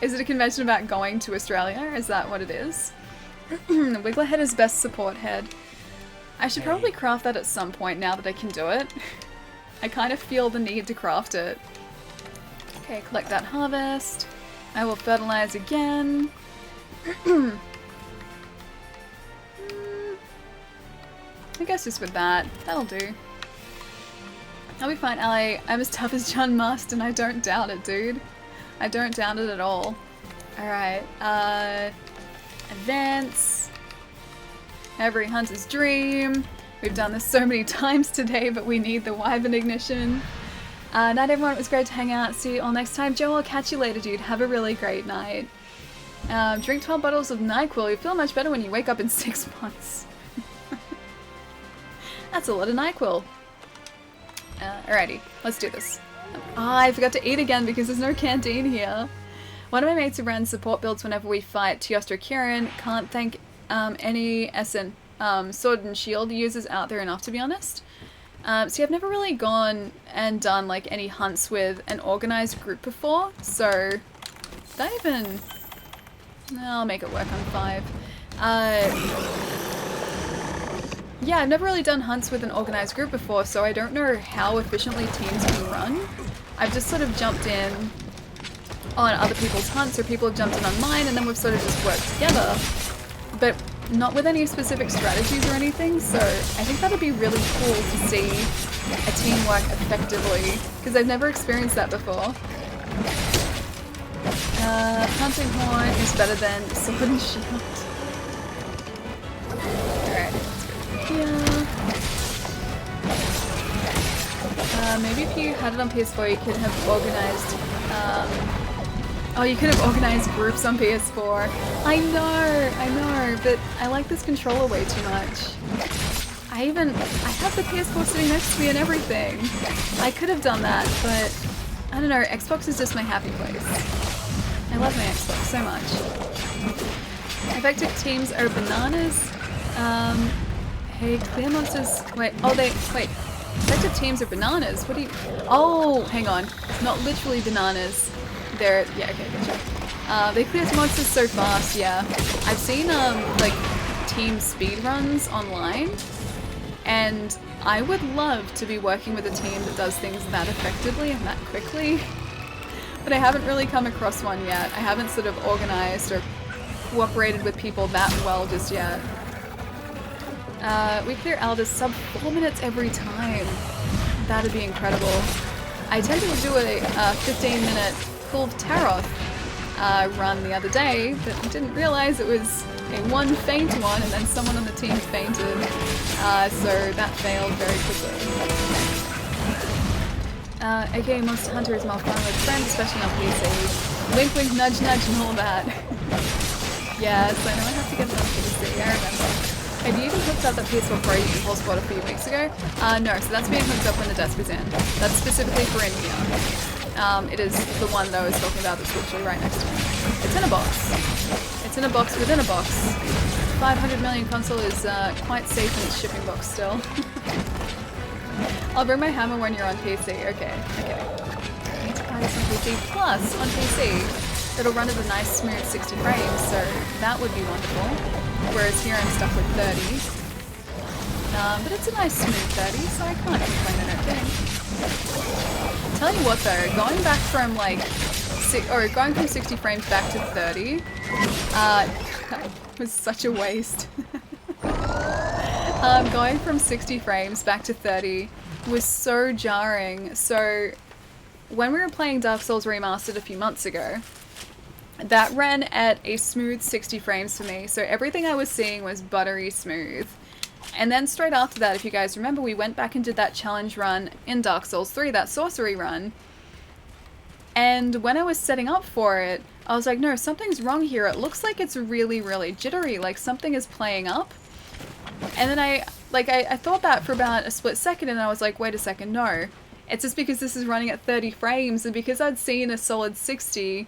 Is it a convention about going to Australia? Is that what it is? Wiggler head is best support head. I should probably craft that at some point now that I can do it. I kind of feel the need to craft it. Okay, collect that harvest. I will fertilize again. I guess just with that. That'll do. I'll be fine, Ali. I'm as tough as John Marston. I don't doubt it, dude. I don't doubt it at all. Alright, events. Every hunter's dream. We've done this so many times today, but we need the Wyvern ignition. Night everyone, it was great to hang out. See you all next time. Joe, I'll catch you later, dude. Have a really great night. Drink 12 bottles of NyQuil. You feel much better when you wake up in 6 months. That's a lot of NyQuil. Alrighty, let's do this. I forgot to eat again because there's no canteen here. One of my mates who runs support builds whenever we fight Teostra Kieran can't thank any SN Sword and Shield users out there enough, to be honest. See, I've never really gone and done like any hunts with an organized group before, so don't even... I'll make it work on 5. Yeah, I've never really done hunts with an organized group before, so I don't know how efficiently teams can run. I've just sort of jumped in on other people's hunts, or people have jumped in on mine, and then we've sort of just worked together. But not with any specific strategies or anything, so I think that'd be really cool to see a team work effectively, because I've never experienced that before. Hunting Horn is better than Sword and Shield. Alright, let's go here. Maybe if you had it on PS4 you could have organized, oh, you could have organized groups on PS4. I know, but I like this controller way too much. I have the PS4 sitting next to me and everything. I could have done that, but I don't know, Xbox is just my happy place. I love my Xbox so much. Effective teams are bananas. Hey, clear monsters. Wait. Effective teams are bananas. What do you? Oh, hang on. Not literally bananas. They're yeah. Okay, gotcha. They clear monsters so fast. Yeah, I've seen like team speed runs online, and I would love to be working with a team that does things that effectively and that quickly. But I haven't really come across one yet. I haven't sort of organized or cooperated with people that well just yet. We clear Aldous sub 4 minutes every time. That'd be incredible. I attempted to do a 15-minute Kulve Taroth run the other day, but didn't realize it was a one faint one, and then someone on the team fainted, so that failed very quickly. AKA Monster Hunter is more fun with friends, especially on PC. Wink wink nudge nudge and all that. Yeah, so I know I have to get it on PC, I remember. Have you even hooked up that PS4 Pro Impulse bought a few weeks ago? No, so that's being hooked up when the desk is in. That's specifically for in here. It is the one that I was talking about that's literally right next to me. It's in a box. It's in a box within a box. 500 million console is quite safe in its shipping box still. I'll bring my hammer when you're on PC. Okay, okay. On PC Plus on PC. It'll run at a nice smooth 60 frames, so that would be wonderful. Whereas here I'm stuck with 30. But it's a nice smooth 30, so I can't complain, I don't think. Tell you what though, going back from like, going from 60 frames back to 30, was such a waste. Going from 60 frames back to 30 was so jarring. So when we were playing Dark Souls Remastered a few months ago, that ran at a smooth 60 frames for me, so everything I was seeing was buttery smooth. And then straight after that, if you guys remember, we went back and did that challenge run in Dark Souls 3, that sorcery run. And when I was setting up for it, I was like, no, something's wrong here. It looks like it's really, really jittery, like something is playing up. And then I thought that for about a split second, and I was like, wait a second, no. It's just because this is running at 30 frames, and because I'd seen a solid 60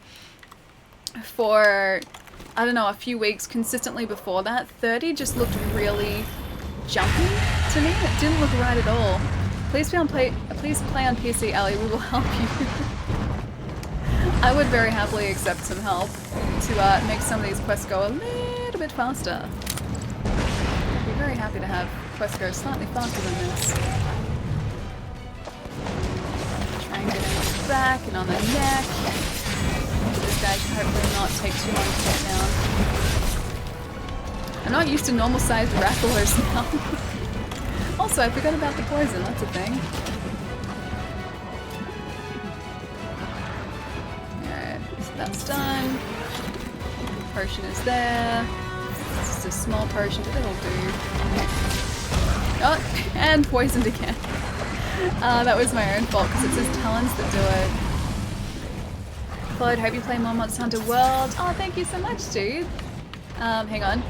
for, I don't know, a few weeks consistently before that, 30 just looked really jumpy to me. It didn't look right at all. Please play on PC, Ellie. We will help you. I would very happily accept some help to make some of these quests go a little bit faster. I'd be very happy to have quests go slightly faster than this. Try and get in on the back and on the neck. This guy should hopefully not take too long to take down. I'm not used to normal sized rattlers now. Also, I forgot about the poison, that's a thing. Alright, so that's done. Potion is there. It's just a small potion, but it'll do. Oh, and poisoned again. That was my own fault because it's his talons that do it. Claude, hope you play more Monster Hunter World. Oh, thank you so much, dude. Hang on.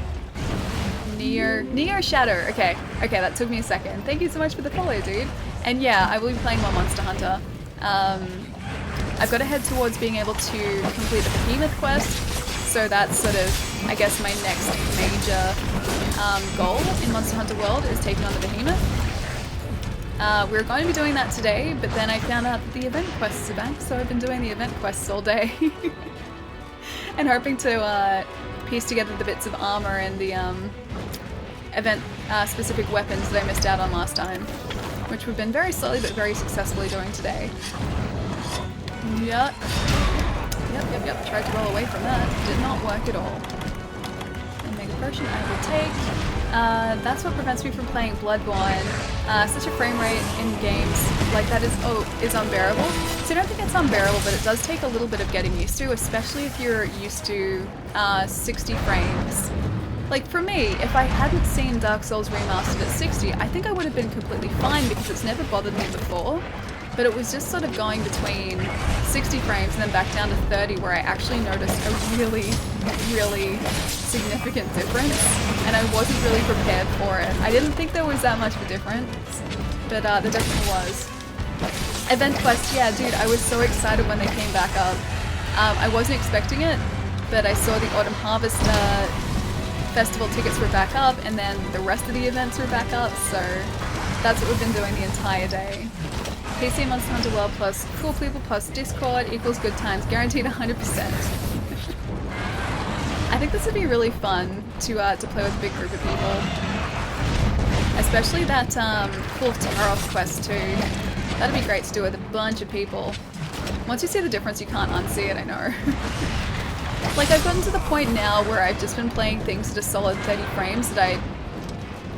Neo Shadow. Okay, that took me a second. Thank you so much for the follow, dude. And yeah, I will be playing more Monster Hunter. I've got to head towards being able to complete the Behemoth quest, so that's sort of, I guess, my next major goal in Monster Hunter World is taking on the Behemoth. We were going to be doing that today, but then I found out that the event quests are back, so I've been doing the event quests all day. And hoping to piece together the bits of armor and the event specific weapons that I missed out on last time, which we've been very slowly but very successfully doing today. Yep. Tried to roll away from that. Did not work at all. And Mega Potion I will take. That's what prevents me from playing Bloodborne. Such a frame rate in games like that is unbearable. So I don't think it's unbearable, but it does take a little bit of getting used to, especially if you're used to 60 frames. Like for me, if I hadn't seen Dark Souls Remastered at 60, I think I would have been completely fine because it's never bothered me before. But it was just sort of going between 60 frames and then back down to 30 where I actually noticed a really, really significant difference. And I wasn't really prepared for it. I didn't think there was that much of a difference, but there definitely was. Event Quest, yeah, dude, I was so excited when they came back up. I wasn't expecting it, but I saw the Autumn Harvest festival tickets were back up, and then the rest of the events were back up, so that's what we've been doing the entire day. PC Monster Hunter World plus cool people plus Discord equals good times, guaranteed 100%. I think this would be really fun to play with a big group of people. Especially that Kulve Taroth quest too. That'd be great to do with a bunch of people. Once you see the difference, you can't unsee it, I know. Like, I've gotten to the point now where I've just been playing things at a solid 30 frames that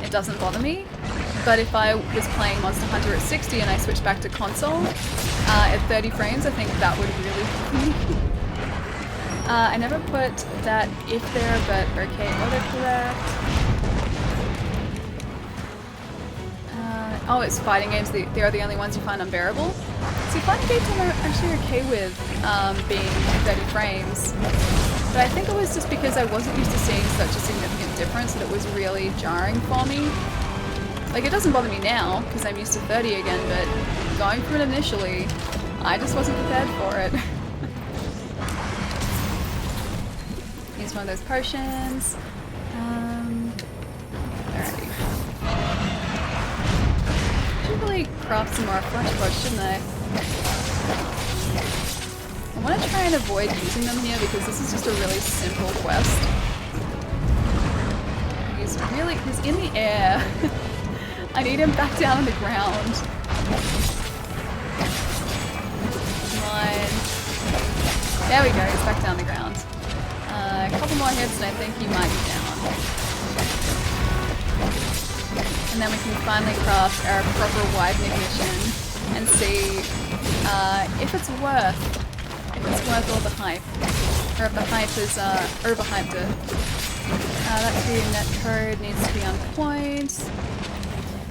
it doesn't bother me. But if I was playing Monster Hunter at 60 and I switched back to console at 30 frames, I think that would really bother me. I never put that if there, but okay, autocorrect. Oh, it's fighting games. They are the only ones you find unbearable. See, fighting games I'm actually okay with being 30 frames. But I think it was just because I wasn't used to seeing such a significant difference that it was really jarring for me. Like, it doesn't bother me now, because I'm used to 30 again, but going through it initially, I just wasn't prepared for it. Use one of those potions. Alrighty. Should really craft some more flesh pods, shouldn't I? I want to try and avoid using them here because this is just a really simple quest. He's in the air. I need him back down on the ground. Come on. There we go, he's back down on the ground. A couple more hits and I think he might be down. And then we can finally craft our proper widening ignition and see if it's worth all the hype. Or if the hype is overhyped it. That two net code needs to be on point.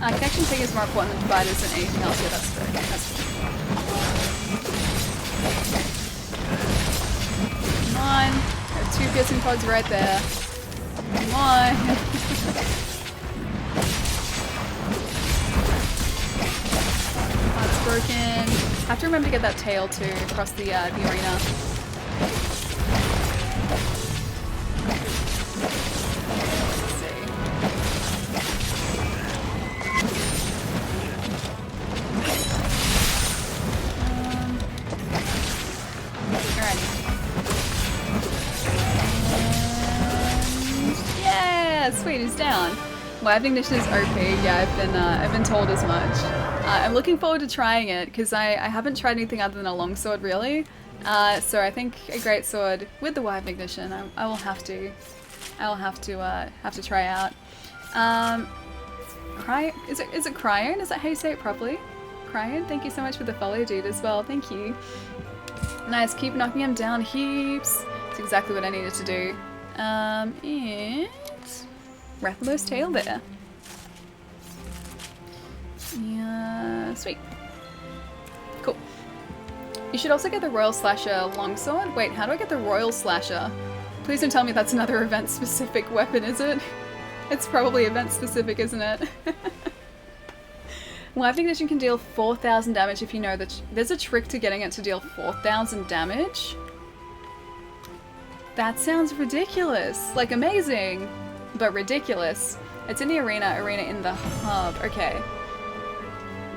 Connection ping is more important than dividers than anything else. Yeah, that's good. That's good. Come on. There are two piercing pods right there. Come on. That's broken. Have to remember to get that tail too across the arena. Sweet, he's down. Widening ignition is OP. Yeah, I've been told as much. I'm looking forward to trying it because I haven't tried anything other than a longsword really. So I think a greatsword with the widening ignition I will have to try out. Is it Cryon? Is that how you say it properly? Cryon? Thank you so much for the follow, dude, as well. Thank you. Nice. Keep knocking him down heaps. That's exactly what I needed to do. And Rathalos tail there. Yeah, sweet. Cool. You should also get the Royal Slasher longsword. Wait, how do I get the Royal Slasher? Please don't tell me that's another event-specific weapon, is it? It's probably event-specific, isn't it? Widening ignition can deal 4,000 damage if you know that there's a trick to getting it to deal 4,000 damage. That sounds ridiculous. Like amazing, but ridiculous. It's in the arena in the hub. Okay.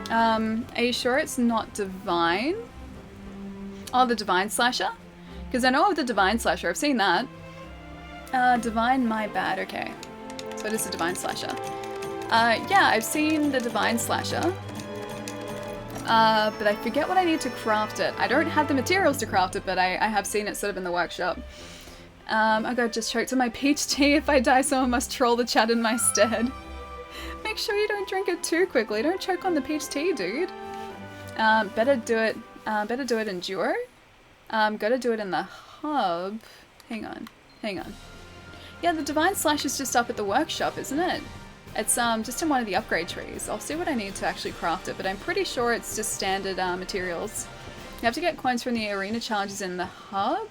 Are you sure it's not divine? Oh, the divine slasher? Because I know of the divine slasher. I've seen that. Divine, my bad. Okay. So it is the divine slasher. Yeah, I've seen the divine slasher. But I forget what I need to craft it. I don't have the materials to craft it, but I have seen it sort of in the workshop. I got just choked on my peach tea. If I die, someone must troll the chat in my stead. Make sure you don't drink it too quickly. Don't choke on the peach tea, dude. Better do it in duo. Gotta do it in the hub. Hang on. Yeah, the divine slash is just up at the workshop, isn't it? It's just in one of the upgrade trees. I'll see what I need to actually craft it, but I'm pretty sure it's just standard materials. You have to get coins from the arena challenges in the hub.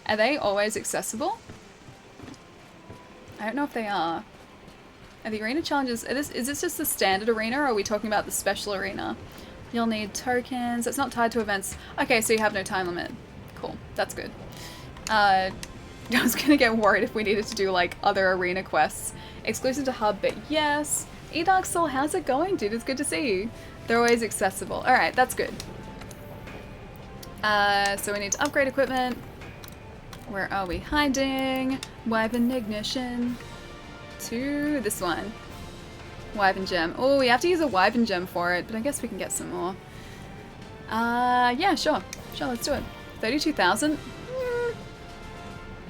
Are they always accessible? I don't know if they are. Are the arena challenges... Is this just the standard arena, or are we talking about the special arena? You'll need tokens. It's not tied to events. Okay, so you have no time limit. Cool. That's good. I was gonna get worried if we needed to do, like, other arena quests. Exclusive to hub, but yes. Dark Soul, how's it going, dude? It's good to see you. They're always accessible. Alright, that's good. So we need to upgrade equipment. Where are we hiding? Wyvern ignition. To this one. Wyvern gem. Oh, we have to use a Wyvern gem for it, but I guess we can get some more. Yeah, sure. Sure, let's do it. 32,000?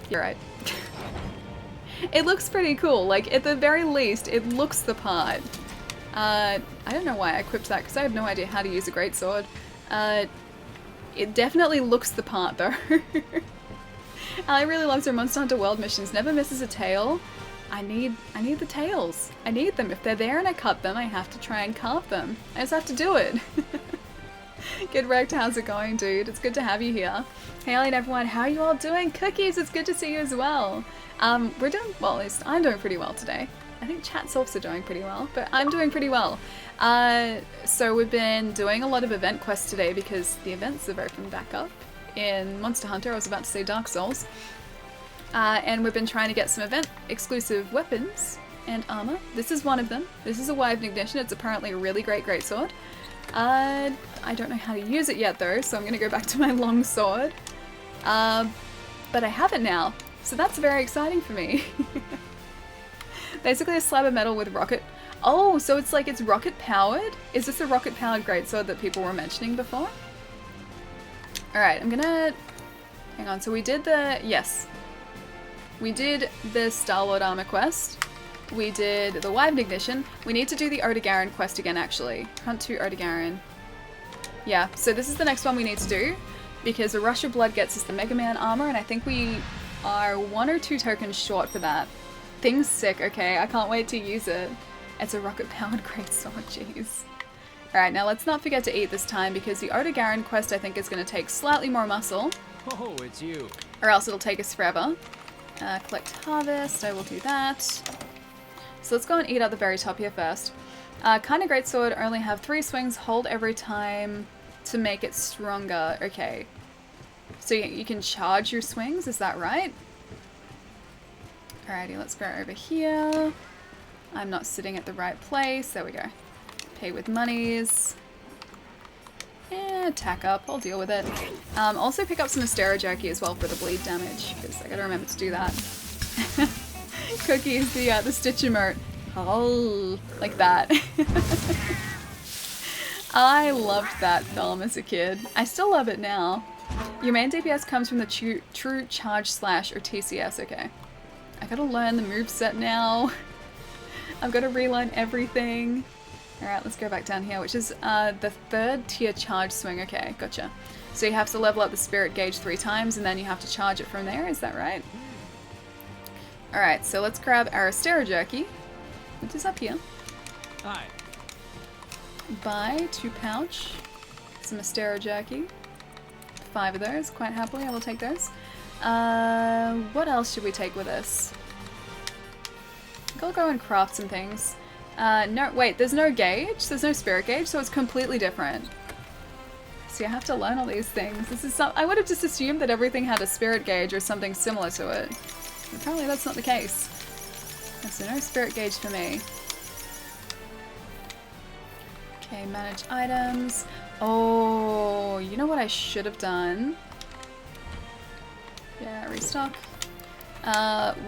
You're right. It looks pretty cool. Like, at the very least, it looks the part. I don't know why I equipped that, because I have no idea how to use a greatsword. It definitely looks the part, though. Ali really loves her Monster Hunter World missions. Never misses a tail. I need the tails. I need them. If they're there and I cut them, I have to try and carve them. I just have to do it. Get wrecked. How's it going, dude? It's good to have you here. Hey, Ali and everyone. How are you all doing? Cookies, it's good to see you as well. We're doing, well, at least I'm doing pretty well today. I think chat's also doing pretty well, but I'm doing pretty well. So we've been doing a lot of event quests today because the events have opened back up in Monster Hunter. I was about to say Dark Souls. And we've been trying to get some event exclusive weapons and armor. This is one of them. This is a Wild Ignition. It's apparently a really great greatsword. I don't know how to use it yet though, so I'm gonna go back to my long sword. But I have it now, so that's very exciting for me. Basically a slab of metal with rocket. Oh, so it's like it's rocket powered? Is this a rocket powered greatsword that people were mentioning before? Alright, I'm gonna... Hang on, so we did the... Yes. We did the Star-Lord armor quest. We did the Wild Ignition. We need to do the Odegarin quest again, actually. Hunt to Odegarin. Yeah, so this is the next one we need to do, because the Rush of Blood gets us the Mega Man armor, and I think we are 1 or 2 tokens short for that. Thing's sick, okay, I can't wait to use it. It's a rocket-powered greatsword, jeez. Alright, now let's not forget to eat this time, because the Odegarin quest I think is going to take slightly more muscle. Oh, it's you. Or else it'll take us forever. Collect harvest, I will do that. So let's go and eat at the very top here first. Kind of greatsword, only have 3 swings, hold every time to make it stronger. Okay. So you can charge your swings, is that right? Alrighty, let's go over here. I'm not sitting at the right place. There we go. Pay with monies. Yeah, attack up. I'll deal with it. Also pick up some Astero Jerky as well for the bleed damage, because I gotta remember to do that. Cookie is the Stitch emote. Oh, like that. I loved that film as a kid. I still love it now. Your main DPS comes from the True Charge Slash or TCS, okay. I gotta learn the moveset now. I've gotta relearn everything. Alright, let's go back down here, which is the 3rd tier charge swing. Okay, gotcha. So you have to level up the spirit gauge 3 times and then you have to charge it from there, is that right? Alright, so let's grab our Astero Jerky, which is up here. Hi. Buy 2 pouch, some Astero Jerky. 5 of those, quite happily, I will take those. What else should we take with us? I'll go and craft some things. No, wait, there's no gauge, there's no spirit gauge, so it's completely different. See, I have to learn all these things. This is I would have just assumed that everything had a spirit gauge or something similar to it. Apparently that's not the case. So no spirit gauge for me. Okay, manage items. Oh, you know what I should have done? Yeah, restock.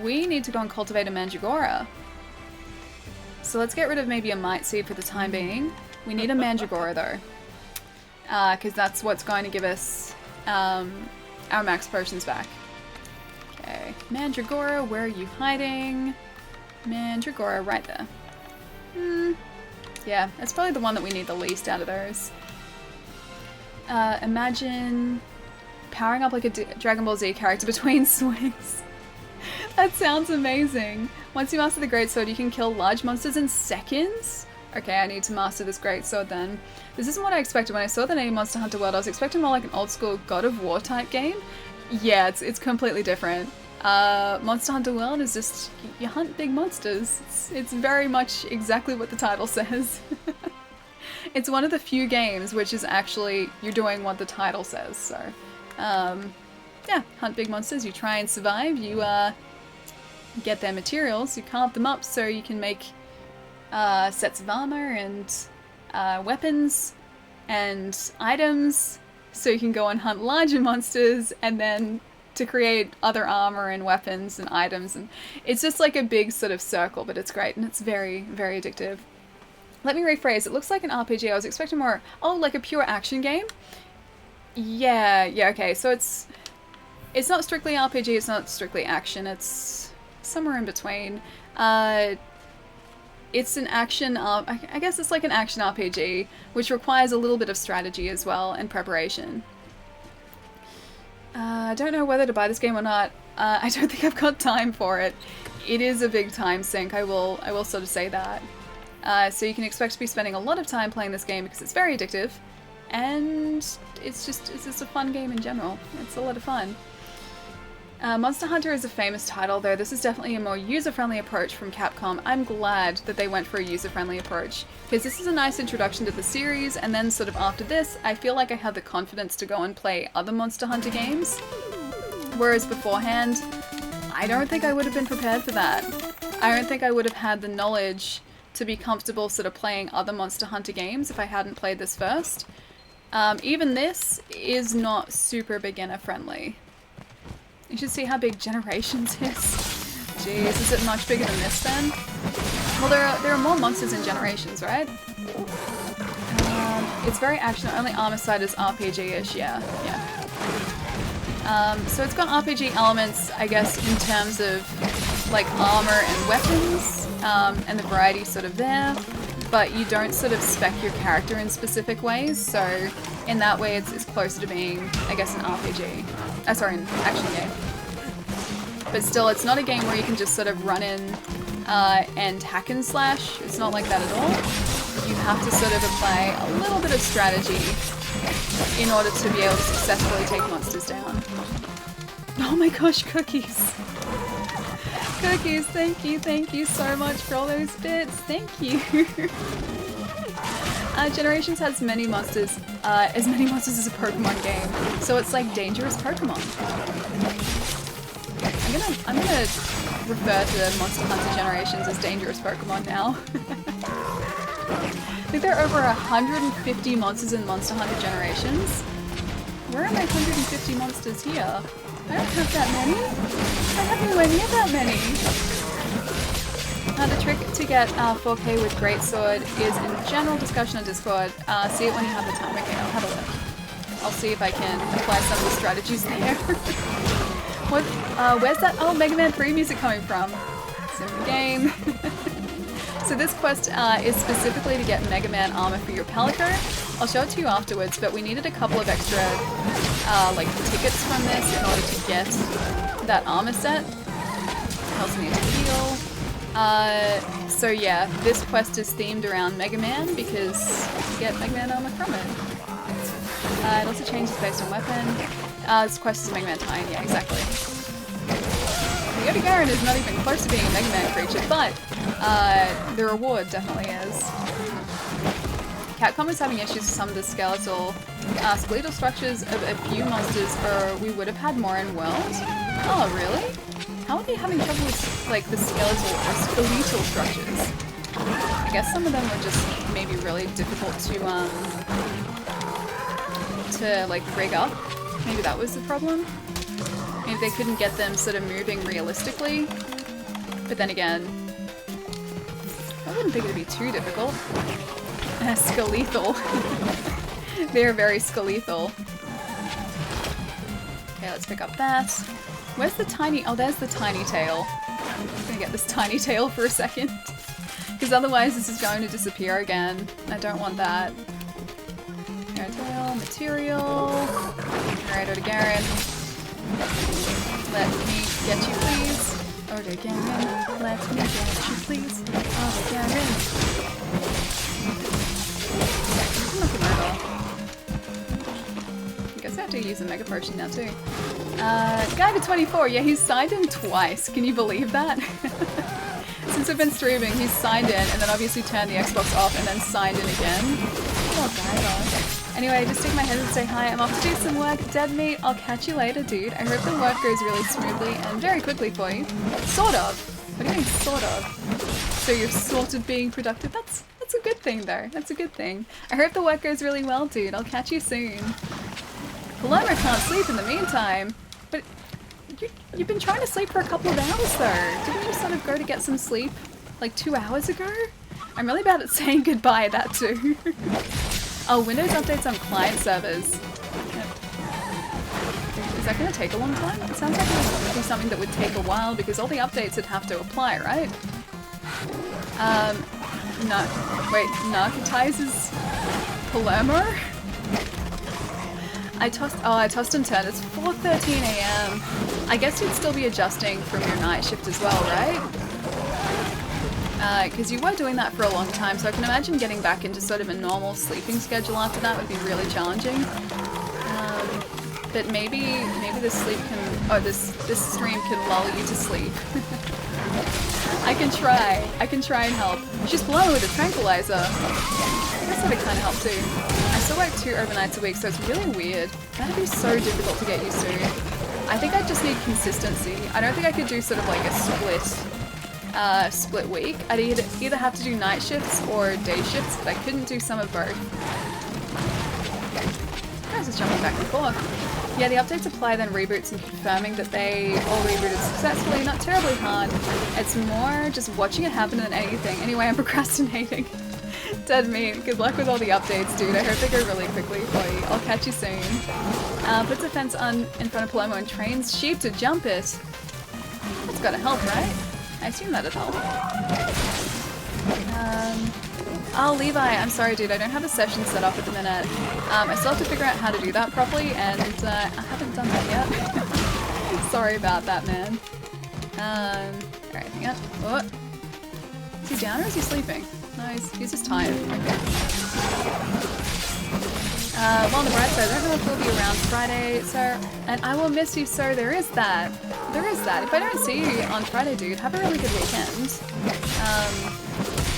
We need to go and cultivate a Mandragora. So let's get rid of maybe a Might Seed for the time being. We need a Mandragora though. Because that's what's going to give us our max potions back. Okay, Mandragora, where are you hiding? Mandragora, right there. Yeah, that's probably the one that we need the least out of those. Imagine powering up like a Dragon Ball Z character between swings. That sounds amazing. Once you master the greatsword, you can kill large monsters in seconds? Okay, I need to master this greatsword then. This isn't what I expected. When I saw the name Monster Hunter World, I was expecting more like an old school God of War type game. Yeah, it's completely different. Monster Hunter World is just, you hunt big monsters. It's very much exactly what the title says. It's one of the few games which is actually, you're doing what the title says, so. Yeah, hunt big monsters, you try and survive, you get their materials, you carve them up so you can make sets of armor and weapons and items so you can go and hunt larger monsters and then to create other armor and weapons and items, and it's just like a big sort of circle, but it's great and it's very, very addictive. Let me rephrase, it looks like an RPG. I was expecting more, oh, like a pure action game? Yeah, okay, so it's not strictly RPG, it's not strictly action, it's somewhere in between. It's an action, I guess it's like an action RPG, which requires a little bit of strategy as well and preparation. I don't know whether to buy this game or not. I don't think I've got time for it. It is a big time sink, I will sort of say that. So you can expect to be spending a lot of time playing this game because it's very addictive, and it's just a fun game in general. It's a lot of fun. Monster Hunter is a famous title, though this is definitely a more user-friendly approach from Capcom. I'm glad that they went for a user-friendly approach, because this is a nice introduction to the series, and then sort of after this, I feel like I had the confidence to go and play other Monster Hunter games. Whereas beforehand, I don't think I would have been prepared for that. I don't think I would have had the knowledge to be comfortable sort of playing other Monster Hunter games if I hadn't played this first. Even this is not super beginner-friendly. You should see how big Generations is. Jeez, is it much bigger than this then? Well, there are more monsters in Generations, right? It's very action. Only armor side is RPG-ish. Yeah. So it's got RPG elements, I guess, in terms of like armor and weapons, and the variety sort of there. But you don't sort of spec your character in specific ways. So in that way, it's closer to being, I guess, an RPG. Sorry, an action game. But still, it's not a game where you can just sort of run in and hack and slash. It's not like that at all. You have to sort of apply a little bit of strategy in order to be able to successfully take monsters down. Oh my gosh, cookies! Cookies, thank you so much for all those bits. Thank you. Generations has as many monsters as a Pokemon game, so it's like dangerous Pokemon. I'm gonna refer to Monster Hunter Generations as dangerous Pokemon now. I think there are over 150 monsters in Monster Hunter Generations. Where are my 150 monsters here? I don't have that many. I have anywhere near that many. The trick to get 4K with Greatsword is in general discussion on Discord. See it when you have the time. Okay, I'll have a look. I'll see if I can apply some of the strategies there. Where's that? Oh, Mega Man 3 music coming from? It's in the game. So this quest is specifically to get Mega Man armor for your Palico. I'll show it to you afterwards, but we needed a couple of extra like tickets from this in order to get that armor set. I also need to heal. So yeah, this quest is themed around Mega Man because you get Mega Man armor from it. It also changes based on weapon. This quest is Mega Man Time, yeah, exactly. The Yoda Garen is not even close to being a Mega Man creature, but the reward definitely is. Capcom is having issues with some of the skeletal structures of a few monsters, or we would have had more in World. Oh, really? How are they having trouble with, like, the skeletal structures? I guess some of them were just maybe really difficult to like, rig up. Maybe that was the problem? Maybe they couldn't get them sort of moving realistically. But then again, I wouldn't think it'd be too difficult. Skeletal. They're very skeletal. Okay, let's pick up that. Where's the tiny... Oh, there's the tiny tail. I'm gonna get this tiny tail for a second. Because otherwise this is going to disappear again. I don't want that. Tail, material. Alright, Oda Garen. Let me get you, please. Oda Garen. Let me get you, please. Oda Garen. I guess I have to use a Mega Potion now too. Guyver24, yeah, he's signed in twice. Can you believe that? Since I've been streaming, he's signed in and then obviously turned the Xbox off and then signed in again. Oh, Guyver. Anyway, just take my head and say hi. I'm off to do some work. Dead meat. I'll catch you later, dude. I hope the work goes really smoothly and very quickly for you. Sort of. What do you mean, sort of? So you're sort of being productive? That's a good thing, though. That's a good thing. I hope the work goes really well, dude. I'll catch you soon. Paloma can't sleep in the meantime. But you've been trying to sleep for a couple of hours, though. Didn't you sort of go to get some sleep like 2 hours ago? I'm really bad at saying goodbye, that too. Oh, Windows updates on client servers. Is that going to take a long time? It sounds like it would be something that would take a while because all the updates would have to apply, right? No. Wait, narcotizes Palermo? I tossed and turned. It's 4:13 a.m. I guess you'd still be adjusting from your night shift as well, right? Because you were doing that for a long time, so I can imagine getting back into sort of a normal sleeping schedule after that would be really challenging. But maybe this sleep can, this stream can lull you to sleep. I can try and help. She's Palermo with a tranquilizer. I guess that would kind of help too. I still work 2 overnights a week, so it's really weird. That'd be so difficult to get used to. I think I just need consistency. I don't think I could do sort of like a split week. I'd either have to do night shifts or day shifts, but I couldn't do some of both. Guys, just jumping back and forth. Yeah, the updates apply then reboots and confirming that they all rebooted successfully. Not terribly hard. It's more just watching it happen than anything. Anyway, I'm procrastinating. Dead meat. Good luck with all the updates, dude. I hope they go really quickly for you. I'll catch you soon. Puts a fence on in front of Palermo and trains sheep to jump it. That's gotta help, right? I assume that'd help. Oh, Levi, I'm sorry, dude. I don't have a session set up at the minute. I still have to figure out how to do that properly, and I haven't done that yet. Sorry about that, man. Alright, hang on. What? Is he down or is he sleeping? No, he's just tired. Okay. Well, on the bright side, I don't know if we'll be around Friday, sir. And I will miss you, sir. There is that. There is that. If I don't see you on Friday, dude, have a really good weekend.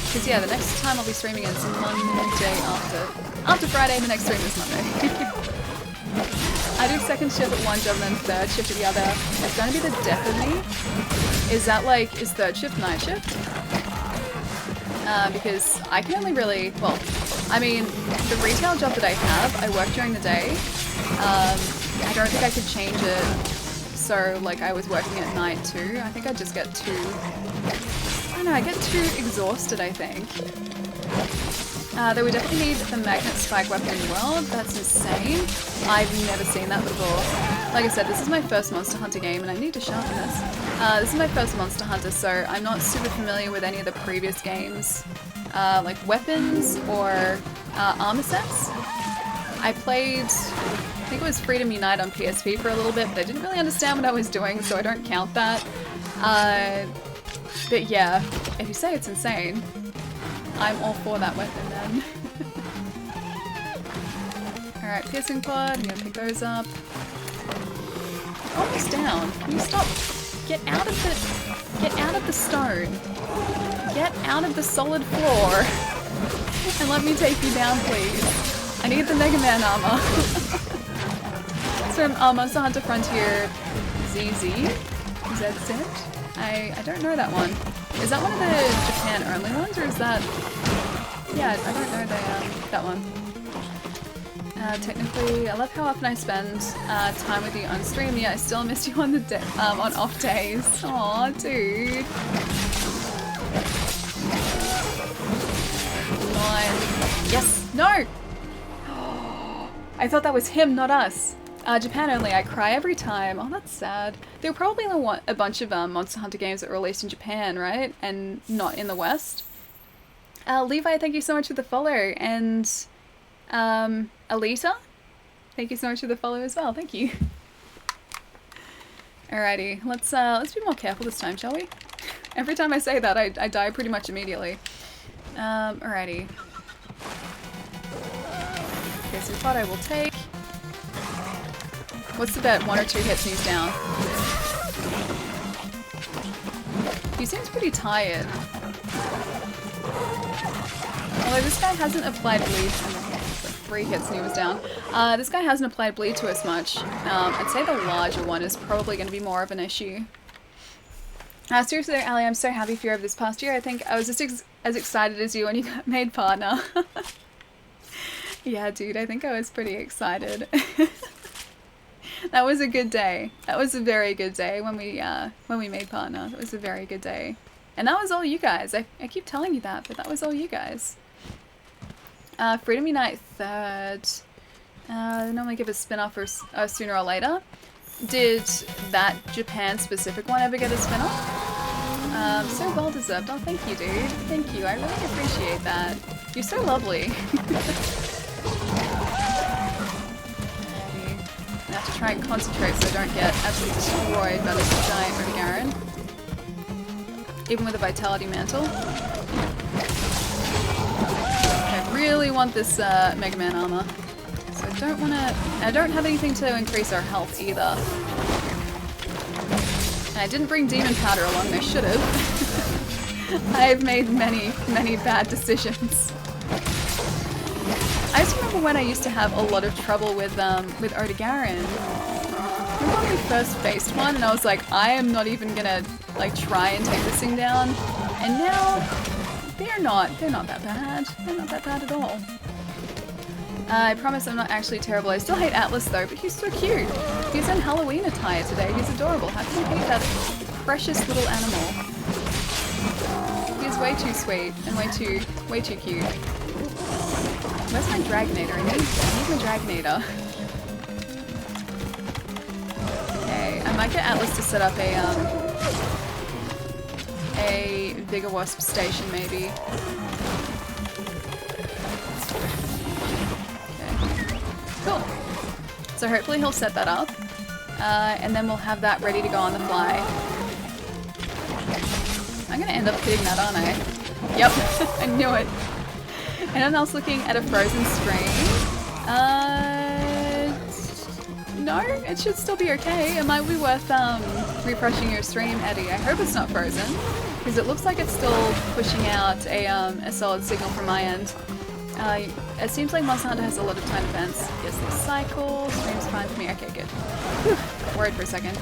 Because yeah, the next time I'll be streaming is Monday after Friday. The next stream is Monday. I do second shift at one job and then third shift at the other. It's going to be the death of me. Is third shift night shift? Because I can only really, well, I mean, the retail job that I have, I work during the day. I don't think I could change it so like I was working at night too. I think I'd just get too, I don't know, I get too exhausted, I think. Though we definitely need the magnet spike weapon in the world. That's insane. I've never seen that before. Like I said, this is my first Monster Hunter game and I need to sharpen this. This is my first Monster Hunter, so I'm not super familiar with any of the previous games. Like weapons or armor sets. I played, I think it was Freedom Unite on PSP for a little bit, but I didn't really understand what I was doing, so I don't count that. But yeah, if you say it's insane, I'm all for that weapon then. Alright, piercing pod, I'm gonna pick those up. Almost down. Can you stop? Get out of the stone. Get out of the solid floor. And let me take you down, please. I need the Mega Man armor. It's from Monster Hunter Frontier ZZ. ZZ? I don't know that one. Is that one of the Japan only ones, or is that... Yeah, I don't know that one. Technically, I love how often I spend time with you on stream. Yeah, I still miss you on the on off days. Aw, dude. 9. Yes! No! I thought that was him, not us. Japan only, I cry every time. Oh, that's sad. There were probably a bunch of Monster Hunter games that were released in Japan, right? And not in the West. Levi, thank you so much for the follow. And Alita, thank you so much for the follow as well. Thank you. Alrighty, let's be more careful this time, shall we? Every time I say that, I die pretty much immediately. Alrighty. Okay, so what I will take. What's the bet? 1 or 2 hits and he's down. He seems pretty tired. Although this guy hasn't applied bleed. 3 hits and he was down. This guy hasn't applied bleed to us much. I'd say the larger one is probably going to be more of an issue. Seriously, Ali, I'm so happy for you over this past year. I think I was just as excited as you when you got made partner. Yeah, dude, I think I was pretty excited. That was a good day. That was a very good day when we made partner. That was a very good day. And that was all you guys. I keep telling you that, but that was all you guys. Freedom Unite 3rd. They normally give a spin-off or sooner or later. Did that Japan-specific one ever get a spin-off? So well deserved. Oh, thank you, dude. Thank you. I really appreciate that. You're so lovely. I have to try and concentrate so I don't get absolutely destroyed by this giant Odigaran. Even with a Vitality Mantle. I really want this Mega Man armor. So I don't want to... I don't have anything to increase our health either. And I didn't bring Demon Powder along, I should have. I've made many, many bad decisions. I just remember when I used to have a lot of trouble with Odigaran. Remember when we first faced one and I was like, I am not even gonna like try and take this thing down. And now they're not that bad. They're not that bad at all. I promise I'm not actually terrible. I still hate Atlas though, but he's so cute. He's in Halloween attire today. He's adorable. How can you hate that precious little animal? He's way too sweet and way too cute. Where's my Dragonator? I need my Dragonator. Okay, I might get Atlas to set up a Vigor Wasp station maybe. Okay. Cool. So hopefully he'll set that up. And then we'll have that ready to go on the fly. I'm gonna end up hitting that, aren't I? Yep, I knew it. Anyone else looking at a frozen stream? No, it should still be okay. It might be worth refreshing your stream, Eddie. I hope it's not frozen, because it looks like it's still pushing out a solid signal from my end. It seems like Monster Hunter has a lot of time events. Yes, the cycle, stream's fine for me. Okay, good. Whew, got worried for a second.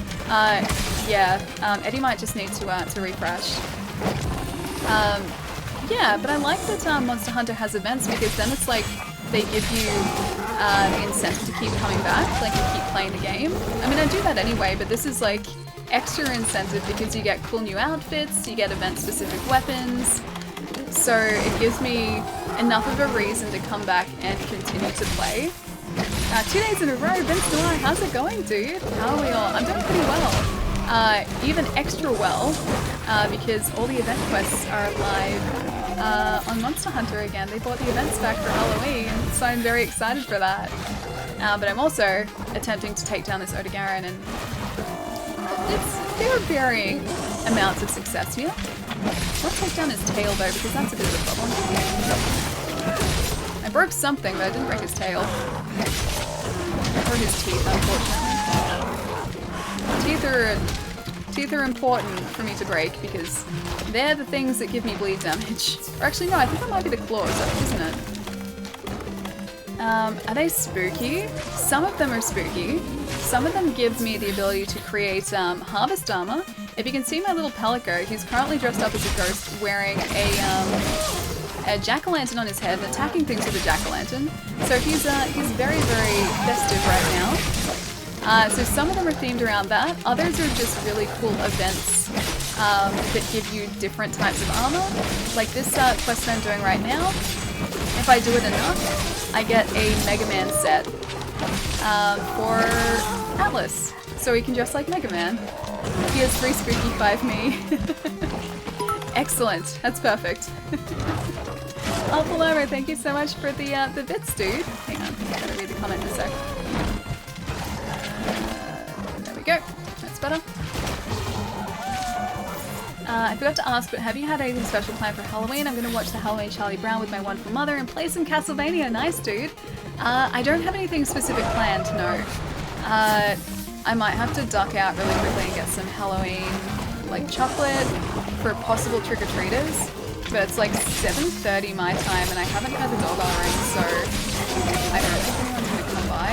Yeah, Eddie might just need to refresh. Yeah, but I like that Monster Hunter has events because then it's like they give you the incentive to keep coming back, like you keep playing the game. I mean, I do that anyway, but this is like extra incentive because you get cool new outfits, you get event-specific weapons, so it gives me enough of a reason to come back and continue to play. 2 days in a row, Vince Noir, how's it going, dude? How are we all? I'm doing pretty well. Even extra well, because all the event quests are live on Monster Hunter again. They brought the events back for Halloween, so I'm very excited for that. But I'm also attempting to take down this Odigaran, and there are varying amounts of success here. Let's take down his tail though, because that's a bit of a problem. I broke something, but I didn't break his tail. Or his teeth, unfortunately. Teeth are important for me to break because they're the things that give me bleed damage. Or actually no, I think that might be the claws, isn't it? Are they spooky? Some of them are spooky. Some of them give me the ability to create harvest armor. If you can see my little Pelico, he's currently dressed up as a ghost wearing a jack-o'-lantern on his head and attacking things with a jack-o'-lantern. So he's very, very festive right now. So some of them are themed around that. Others are just really cool events that give you different types of armor. Like this quest that I'm doing right now, if I do it enough, I get a Mega Man set for Atlas. So he can dress like Mega Man. He has 3 spooky, 5 me. Excellent. That's perfect. Oh, Paloma, thank you so much for the bits, dude. Hang on, I'm gonna read the comment in a sec. There we go. That's better. I forgot to ask, but have you had anything special planned for Halloween? I'm going to watch the Halloween Charlie Brown with my wonderful mother and play some Castlevania. Nice, dude. I don't have anything specific planned, no. I might have to duck out really quickly and get some Halloween, like, chocolate for possible trick-or-treaters. But it's like 7:30 my time and I haven't had the doorbell ring, so I don't think anyone's going to come by.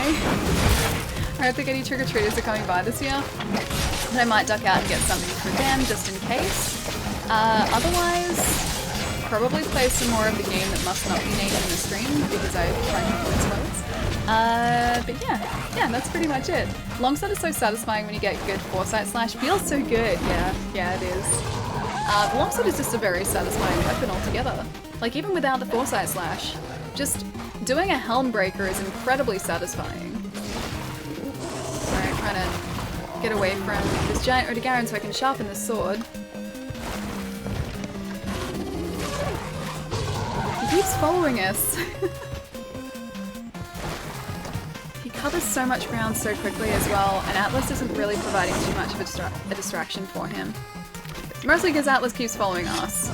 I don't think any trick-or-treaters are coming by this year. But I might duck out and get something for them just in case. Otherwise, probably play some more of the game that must not be named in the stream because I've tried to avoid spoilers. But yeah, that's pretty much it. Longsword is so satisfying when you get good foresight slash. Feels so good. Yeah, it is. The longsword is just a very satisfying weapon altogether. Like even without the foresight slash, just doing a helm breaker is incredibly satisfying. Alright, trying to get away from this giant Odogaron so I can sharpen the sword. He keeps following us. He covers so much ground so quickly as well, and Atlas isn't really providing too much of a distraction for him. It's mostly because Atlas keeps following us.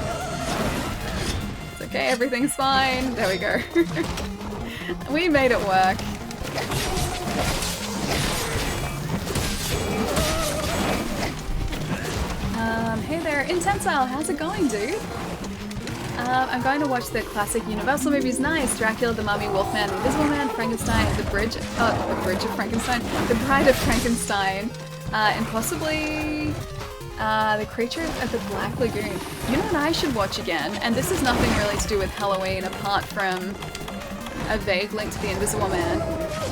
It's okay, everything's fine. There we go. We made it work. Hey there, Intensile, how's it going, dude? I'm going to watch the classic Universal movies. Nice. Dracula, the Mummy, Wolfman, the Invisible Man, Frankenstein, the Bridge of Frankenstein, the Bride of Frankenstein, and possibly the Creature of the Black Lagoon. You know what I should watch again? And this is nothing really to do with Halloween apart from a vague link to the Invisible Man,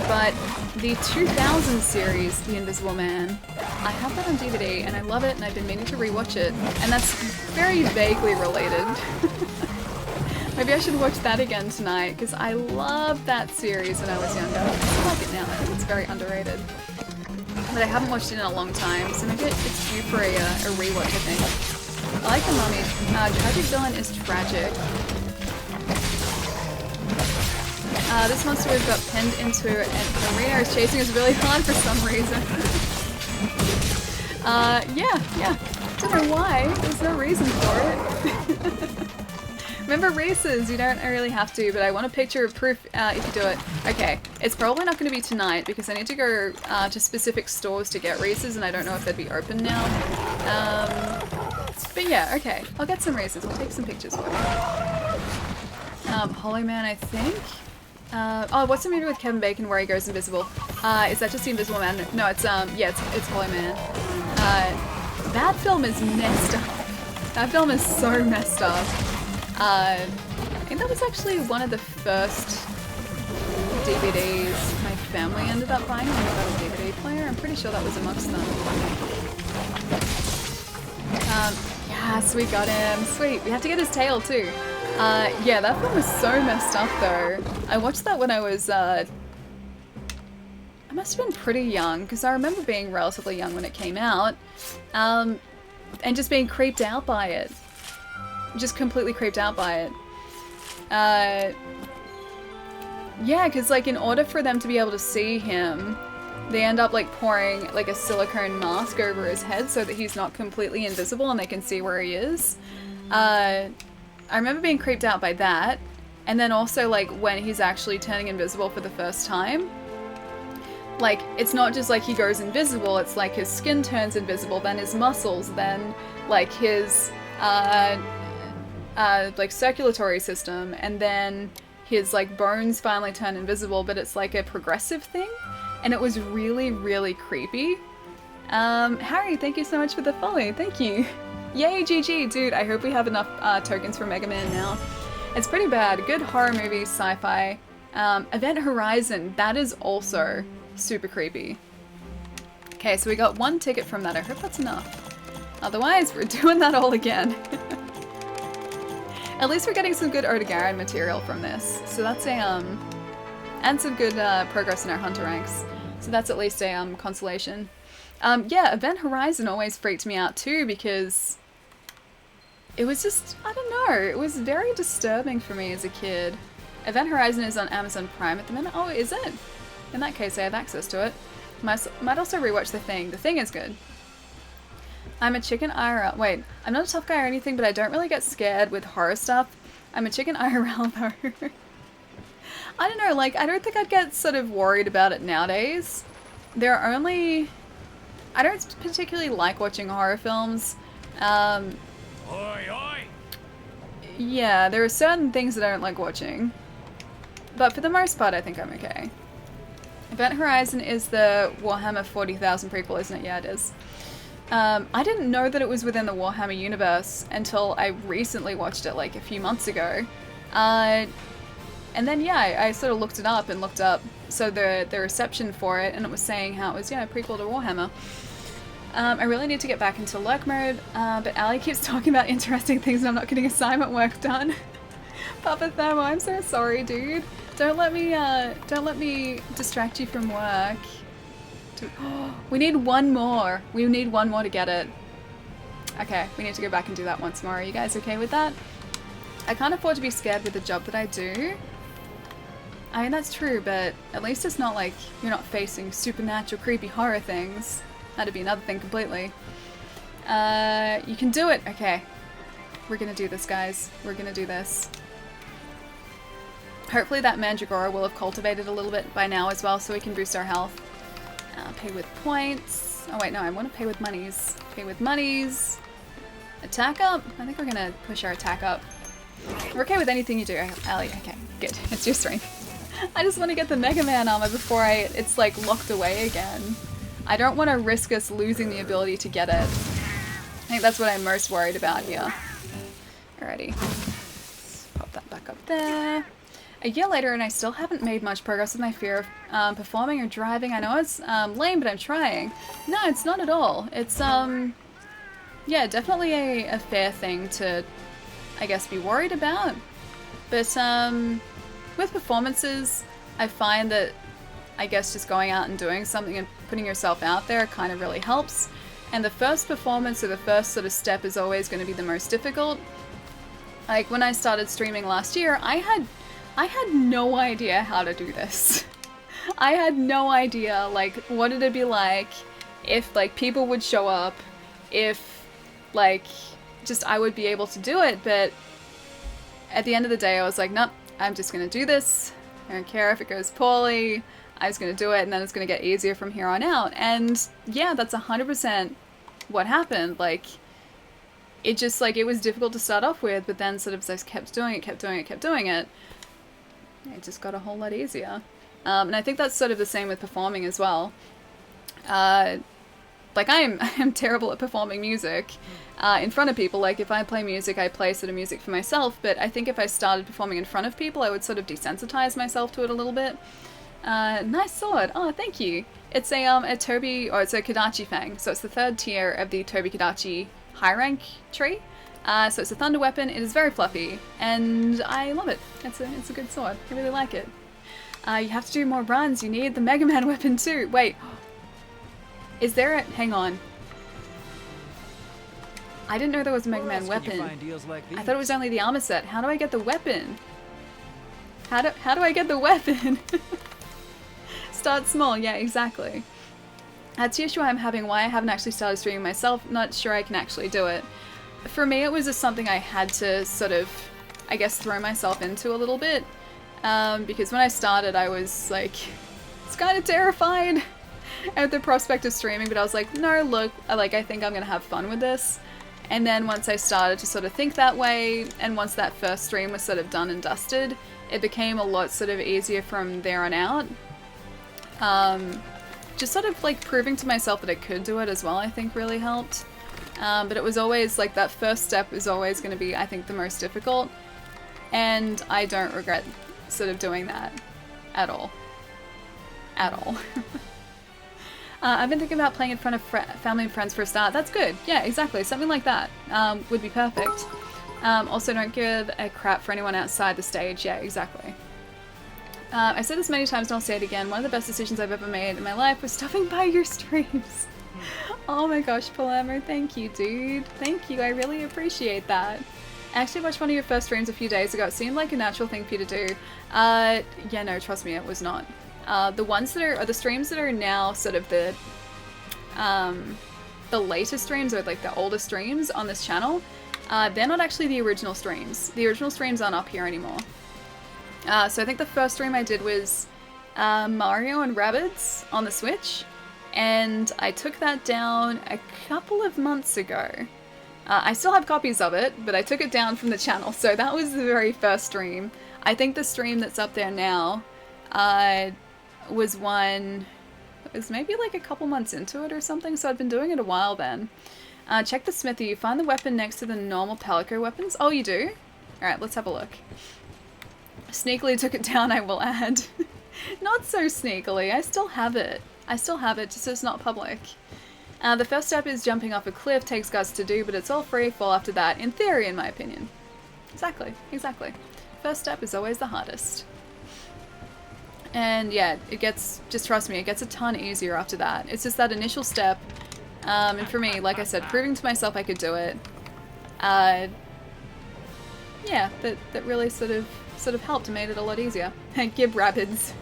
but the 2000 series, The Invisible Man, I have that on DVD and I love it and I've been meaning to rewatch it, and that's very vaguely related. Maybe I should watch that again tonight because I loved that series when I was younger. I still like it now, I think it's very underrated. But I haven't watched it in a long time, so maybe it's due for a rewatch, I think. I like the Mummy. Tragic Villain is tragic. This monster we've got pinned into an arena is chasing us really hard for some reason. Yeah. Don't know why. There's no reason for it. Remember races, you don't really have to, but I want a picture of proof if you do it. Okay, it's probably not going to be tonight because I need to go to specific stores to get races and I don't know if they'd be open now. But yeah, okay. I'll get some races. I'll take some pictures for you. Holy Man, I think. Oh, what's the movie with Kevin Bacon where he goes invisible? Is that just the Invisible Man? No, it's Holy Man. That film is messed up. That film is so messed up. I think that was actually one of the first DVDs my family ended up buying when we got a DVD player. I'm pretty sure that was amongst them. Yes, we got him. Sweet. We have to get his tail too. Yeah, that film was so messed up though. I watched that when I was, I must have been pretty young, because I remember being relatively young when it came out, and just being creeped out by it. Just completely creeped out by it. Yeah, because like in order for them to be able to see him, they end up like pouring like a silicone mask over his head so that he's not completely invisible and they can see where he is. I remember being creeped out by that, and then also like when he's actually turning invisible for the first time. Like, it's not just like he goes invisible, it's like his skin turns invisible, then his muscles, then like his like circulatory system, and then his like bones finally turn invisible, but it's like a progressive thing, and it was really, really creepy. Harry, thank you so much for the follow, thank you. Yay, GG, dude, I hope we have enough tokens for Mega Man now. It's pretty bad. Good horror movie, sci-fi. Event Horizon, that is also super creepy. Okay, so we got one ticket from that. I hope that's enough. Otherwise, we're doing that all again. At least we're getting some good Odogaron material from this. So that's a, and some good progress in our hunter ranks. So that's at least a consolation. Yeah, Event Horizon always freaked me out too because it was just, I don't know, it was very disturbing for me as a kid. Event Horizon is on Amazon Prime at the minute. Oh, is it? In that case, I have access to it. Might also rewatch The Thing. The Thing is good. I'm a chicken IRL. Wait, I'm not a tough guy or anything, but I don't really get scared with horror stuff. I'm a chicken IRL though. I don't know, like, I don't think I'd get sort of worried about it nowadays. There are only... I don't particularly like watching horror films. Oi, oi! Yeah, there are certain things that I don't like watching. But for the most part, I think I'm okay. Event Horizon is the Warhammer 40,000 prequel, isn't it? Yeah, it is. I didn't know that it was within the Warhammer universe until I recently watched it, like, a few months ago. And then, yeah, I sort of looked it up and looked up so the reception for it, and it was saying how it was, yeah, a prequel to Warhammer. I really need to get back into lurk mode, but Ali keeps talking about interesting things and I'm not getting assignment work done. Papa Thermo, I'm so sorry, dude. Don't let me distract you from work. to... we need one more. We need one more to get it. Okay, we need to go back and do that once more. Are you guys okay with that? I can't afford to be scared with the job that I do. I mean, that's true, but at least it's not like you're not facing supernatural, creepy horror things. That'd be another thing completely. You can do it! Okay. We're gonna do this, guys. We're gonna do this. Hopefully that Mandragora will have cultivated a little bit by now as well, so we can boost our health. Pay with points. Oh wait, no, I want to pay with monies. Pay with monies. Attack up? I think we're gonna push our attack up. We're okay with anything you do, Ellie. Okay, good. It's your strength. I just want to get the Mega Man armor before it's like locked away again. I don't want to risk us losing the ability to get it. I think that's what I'm most worried about here. Alrighty. Let's pop that back up there. A year later and I still haven't made much progress with my fear of performing or driving. I know it's lame, but I'm trying. No, it's not at all. It's, yeah, definitely a fair thing to, I guess, be worried about. But, with performances, I find that, I guess, just going out and doing something and putting yourself out there kind of really helps. And the first performance or the first sort of step is always going to be the most difficult. Like, when I started streaming last year, I had no idea how to do this. I had no idea, like, what it'd be like if, like, people would show up, if, like, just I would be able to do it, but at the end of the day I was like, nope, I'm just gonna do this. I don't care if it goes poorly. I was gonna do it, and then it's gonna get easier from here on out. And yeah, that's 100% what happened. Like, it just, like, it was difficult to start off with, but then sort of as I kept doing it, it just got a whole lot easier. And I think that's sort of the same with performing as well. Like, I'm terrible at performing music in front of people. Like, if I play music, I play sort of music for myself, but I think if I started performing in front of people, I would sort of desensitize myself to it a little bit. Nice sword. Oh, thank you. It's a Toby, or it's a Kodachi Fang, so it's the third tier of the Toby Kodachi high rank tree. So it's a thunder weapon. It is very fluffy, and I love it. It's a good sword. I really like it. You have to do more runs. You need the Mega Man weapon too. Wait, is there a... hang on. I didn't know there was a Mega Man weapon. I thought it was only the armor set. How do I get the weapon? How do I get the weapon? Start small. Yeah, exactly. That's the issue I'm having, why I haven't actually started streaming myself. Not sure I can actually do it. For me, it was just something I had to sort of, I guess, throw myself into a little bit. Because when I started, I was like, it's kind of terrified at the prospect of streaming, but I was like, no, look, I think I'm gonna have fun with this. And then once I started to sort of think that way, and once that first stream was sort of done and dusted, it became a lot sort of easier from there on out. Just sort of like proving to myself that I could do it as well, I think really helped. But it was always like that first step is always going to be, I think, the most difficult. And I don't regret sort of doing that at all. At all. I've been thinking about playing in front of family and friends for a start. That's good. Yeah, exactly. Something like that would be perfect. Also, don't give a crap for anyone outside the stage. Yeah, exactly. I said this many times and I'll say it again. One of the best decisions I've ever made in my life was stopping by your streams. Oh my gosh, Palermo, thank you, dude. Thank you, I really appreciate that. I actually watched one of your first streams a few days ago. It seemed like a natural thing for you to do. Yeah, no, trust me, it was not. The ones that are, or the streams that are now sort of the latest streams, or like the older streams on this channel, they're not actually the original streams. The original streams aren't up here anymore. So I think the first stream I did was Mario and Rabbids on the Switch, and I took that down a couple of months ago. I still have copies of it, but I took it down from the channel, so that was the very first stream. I think the stream that's up there now was one... it was maybe like a couple months into it or something, so I'd been doing it a while then. Check the smithy. You find the weapon next to the normal Palico weapons? Oh, you do? Alright, let's have a look. Sneakily took it down, I will add. Not so sneakily, I still have it. I still have it, just so it's not public. The first step is jumping off a cliff, takes guts to do, but it's all free fall after that, in theory, in my opinion. Exactly, exactly. First step is always the hardest. And yeah, it gets, just trust me, it gets a ton easier after that. It's just that initial step. And for me, like I said, proving to myself I could do it. Yeah, that really sort of helped and made it a lot easier. Gib Rabbids.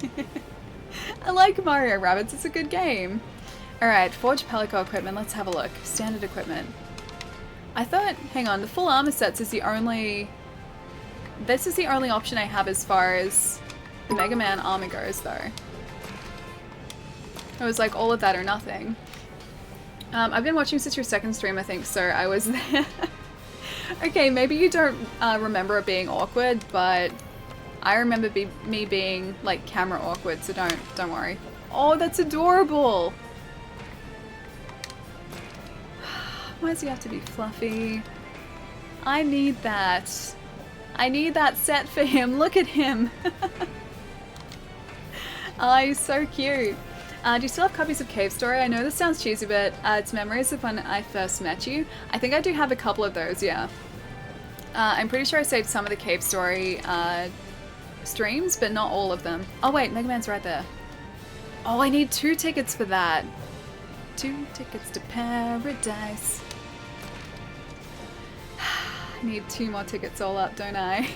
I like Mario Rabbids, it's a good game. Alright, Forge Pelico equipment, let's have a look. Standard equipment. I thought, hang on, the full armor sets is the only... This is the only option I have as far as the Mega Man armor goes, though. It was like all of that or nothing. I've been watching since your second stream, I think, so I was there. Okay, maybe you don't remember it being awkward, but I remember me being, like, camera awkward, so don't worry. Oh, that's adorable! Why does he have to be fluffy? I need that. I need that set for him. Look at him. Oh, he's so cute. Do you still have copies of Cave Story? I know this sounds cheesy, but it's memories of when I first met you. I think I do have a couple of those, yeah. I'm pretty sure I saved some of the Cave Story streams, but not all of them. Oh wait, Mega Man's right there. Oh, I need 2 tickets for that. 2 tickets to paradise. I need 2 more tickets all up, don't I?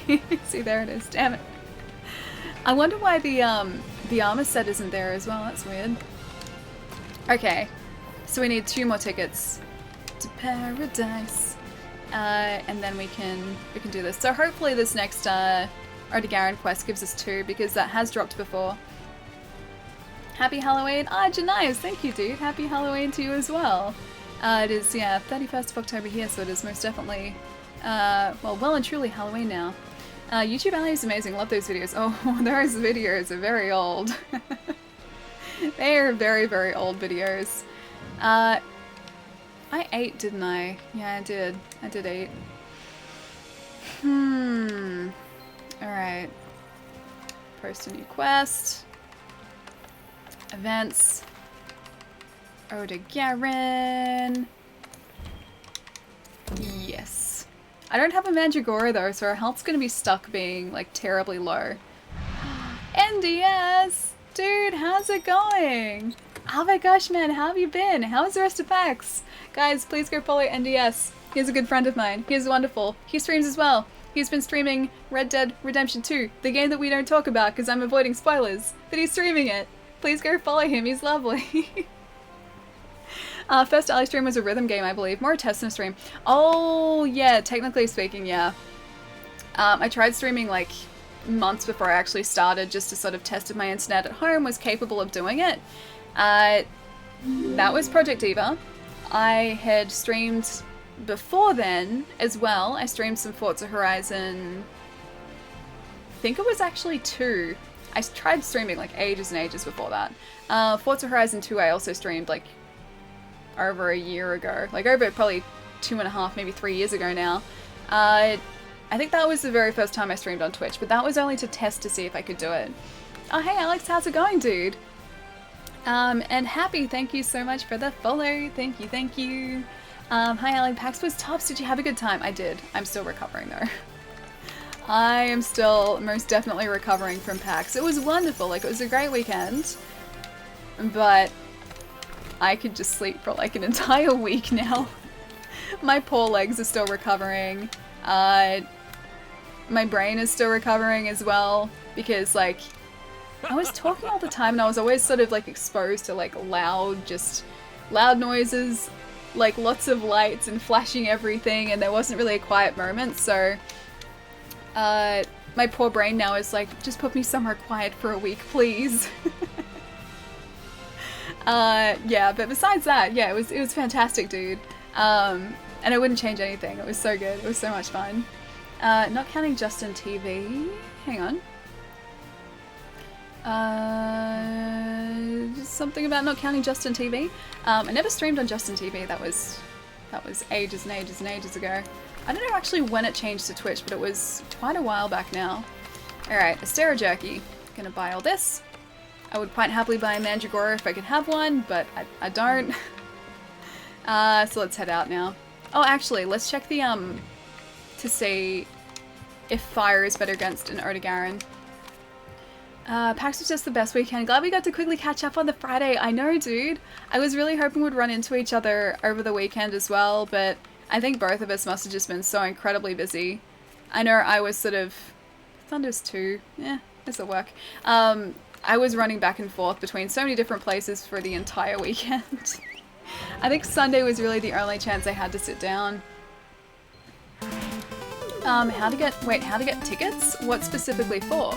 See, there it is. Damn it. I wonder why the armor set isn't there as well. That's weird. Okay, so we need 2 more tickets to paradise, and then we can do this. So hopefully this next Odegaran quest gives us 2, because that has dropped before. Happy Halloween! Ah, Janais, thank you, dude. Happy Halloween to you as well. It is, yeah, 31st of October here, so it is most definitely, well and truly Halloween now. YouTube Alley is amazing. Love those videos. Oh, those videos are very old. They are very, very old videos. I ate, didn't I? Yeah, I did. I did eat. Alright. Post a new quest. Events. Odegaran. Yes. I don't have a Mandragora though, so our health's gonna be stuck being like terribly low. NDS! Dude, how's it going? Oh my gosh, man, how have you been? How's the rest of PAX? Guys, please go follow NDS. He's a good friend of mine. He's wonderful. He streams as well. He's been streaming Red Dead Redemption 2, the game that we don't talk about because I'm avoiding spoilers, but he's streaming it. Please go follow him, he's lovely. First Alley stream was a rhythm game, I believe. More a test than a stream. Oh, yeah, technically speaking, yeah. I tried streaming like months before I actually started just to sort of test if my internet at home was capable of doing it. That was Project Eva. I had streamed before then as well. I streamed some Forza Horizon. I think it was actually 2. I tried streaming like ages and ages before that. Forza Horizon 2 I also streamed like over a year ago. Like over probably 2.5, maybe 3 years ago now. I think that was the very first time I streamed on Twitch, but that was only to test to see if I could do it. Oh hey Alex, how's it going, dude? And Happy, thank you so much for the follow. Thank you, thank you. Hi Alan, PAX was tops. Did you have a good time? I did. I'm still recovering though. I am still most definitely recovering from PAX. It was wonderful, like it was a great weekend. But I could just sleep for like an entire week now. My poor legs are still recovering. My brain is still recovering as well because like I was talking all the time and I was always sort of like exposed to like loud noises, like lots of lights and flashing everything, and there wasn't really a quiet moment, so my poor brain now is like, just put me somewhere quiet for a week, please. Yeah, but besides that, yeah, it was fantastic, dude. And I wouldn't change anything. It was so good. It was so much fun. Not counting Justin TV. Hang on. Something about not counting Justin TV. I never streamed on Justin TV. That was ages and ages and ages ago. I don't know actually when it changed to Twitch, but it was quite a while back now. Alright, Astera Jerky. Gonna buy all this. I would quite happily buy a Mandragora if I could have one, but I don't. So let's head out now. Oh, actually, let's check the, to see if fire is better against an Odegaran. PAX was just the best weekend. Glad we got to quickly catch up on the Friday. I know, dude. I was really hoping we'd run into each other over the weekend as well, but I think both of us must have just been so incredibly busy. I know I was sort of... Thunder's 2. Yeah, this'll work. I was running back and forth between so many different places for the entire weekend. I think Sunday was really the only chance I had to sit down. How to get tickets? What specifically for?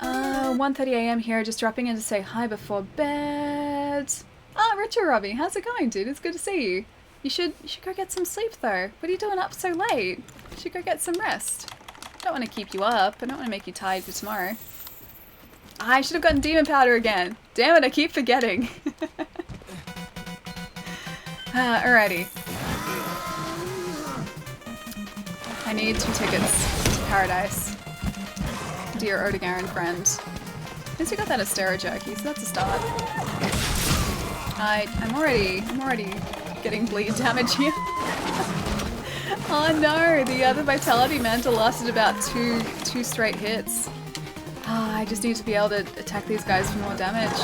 1:30 AM here, just dropping in to say hi before bed. Ah, Richard Robbie, how's it going, dude? It's good to see you. You should go get some sleep though. What are you doing up so late? You should go get some rest. I don't want to keep you up. I don't want to make you tired for tomorrow. I should have gotten demon powder again. Damn it, I keep forgetting. Alrighty. I need 2 tickets to Paradise. Dear Odegaran friend. At least we got that Astera jerky, so that's a start. I'm already getting bleed damage here. Oh no, the other Vitality Mantle lasted about two straight hits. I just need to be able to attack these guys for more damage.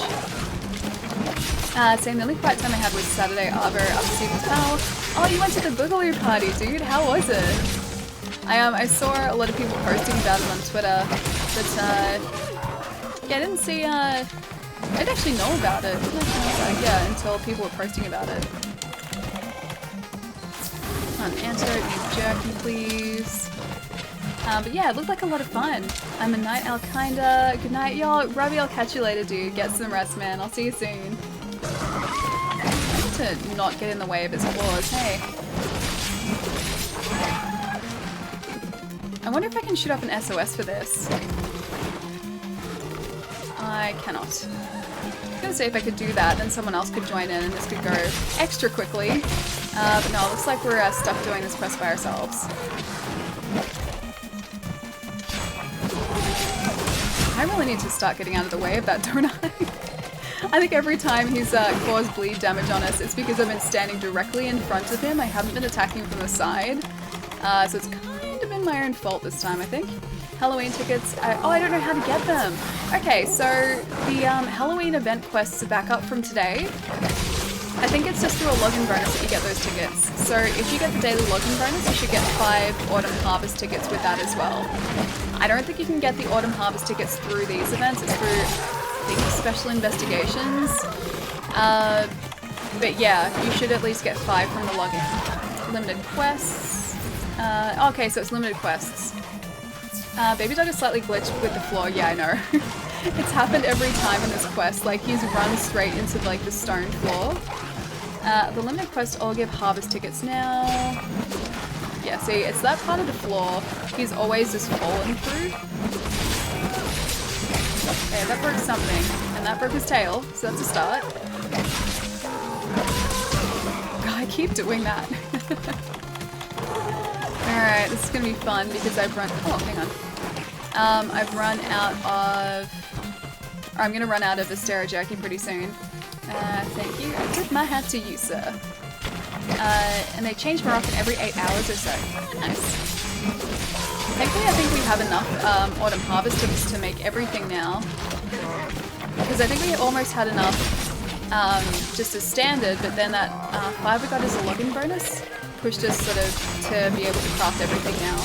Saying the only quiet time I had was Saturday Arbor up to Stephen's panel. Oh, you went to the Boogaloo party, dude. How was it? I saw a lot of people posting about it on Twitter, but yeah, I didn't see. I didn't actually know about it. Yeah, until people were posting about it. Come on, antidote, need jerky, please. But yeah, it looked like a lot of fun. I'm a night owl, kinda. Good night, y'all. Robbie, I'll catch you later, dude. Get some rest, man. I'll see you soon. I need to not get in the way of his claws, hey. I wonder if I can shoot off an SOS for this. I cannot. I was gonna say if I could do that, then someone else could join in and this could go extra quickly. But no, it looks like we're stuck doing this quest by ourselves. I really need to start getting out of the way of that, don't I? I think every time he's caused bleed damage on us, it's because I've been standing directly in front of him. I haven't been attacking him from the side. So it's kind of been my own fault this time, I think. Halloween tickets. Oh, I don't know how to get them. Okay, so the Halloween event quests are back up from today. I think it's just through a login bonus that you get those tickets. So if you get the daily login bonus, you should get 5 Autumn Harvest tickets with that as well. I don't think you can get the Autumn Harvest tickets through these events. It's through, I think, special investigations. But yeah, you should at least get 5 from the login. Limited quests. Okay, so it's limited quests. Baby Dog is slightly glitched with the floor. Yeah, I know. It's happened every time in this quest. Like, he's run straight into, like, the stone floor. The limited quest, I'll give harvest tickets now. Yeah, see, it's that part of the floor he's always just fallen through. Okay, that broke something. And that broke his tail, so that's a start. God, I keep doing that. Alright, this is gonna be fun because I've run... Oh, hang on. I've run out of... Or I'm gonna run out of Astera jerky pretty soon. Thank you. I tip my hat to you, sir. And they change more often every 8 hours or so. Nice. Thankfully, I think we have enough Autumn Harvest tickets to make everything now. Because I think we almost had enough just as standard, but then that 5 we got as a login bonus pushed us sort of to be able to craft everything now.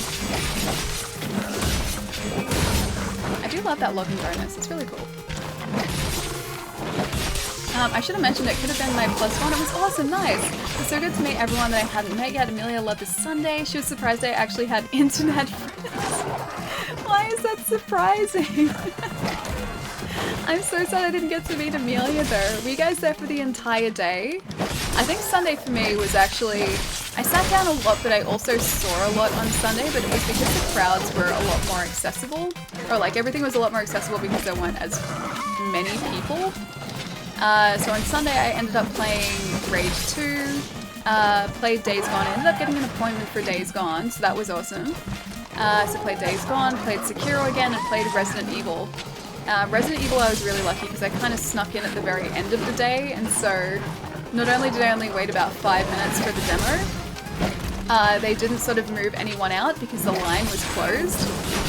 I do love that login bonus. It's really cool. I should have mentioned it could have been my +1. It was awesome, nice. It was so good to meet everyone that I hadn't met yet. Amelia loved this Sunday. She was surprised I actually had internet friends. Why is that surprising? I'm so sad I didn't get to meet Amelia though. Were you guys there for the entire day? I think Sunday for me was actually... I sat down a lot, but I also saw a lot on Sunday, but it was because the crowds were a lot more accessible. Or like everything was a lot more accessible because there weren't as many people. So on Sunday I ended up playing Rage 2, played Days Gone. I ended up getting an appointment for Days Gone, so that was awesome. So played Days Gone, played Sekiro again, and played Resident Evil. Resident Evil I was really lucky because I kind of snuck in at the very end of the day, and so not only did I only wait about 5 minutes for the demo, they didn't sort of move anyone out because the line was closed.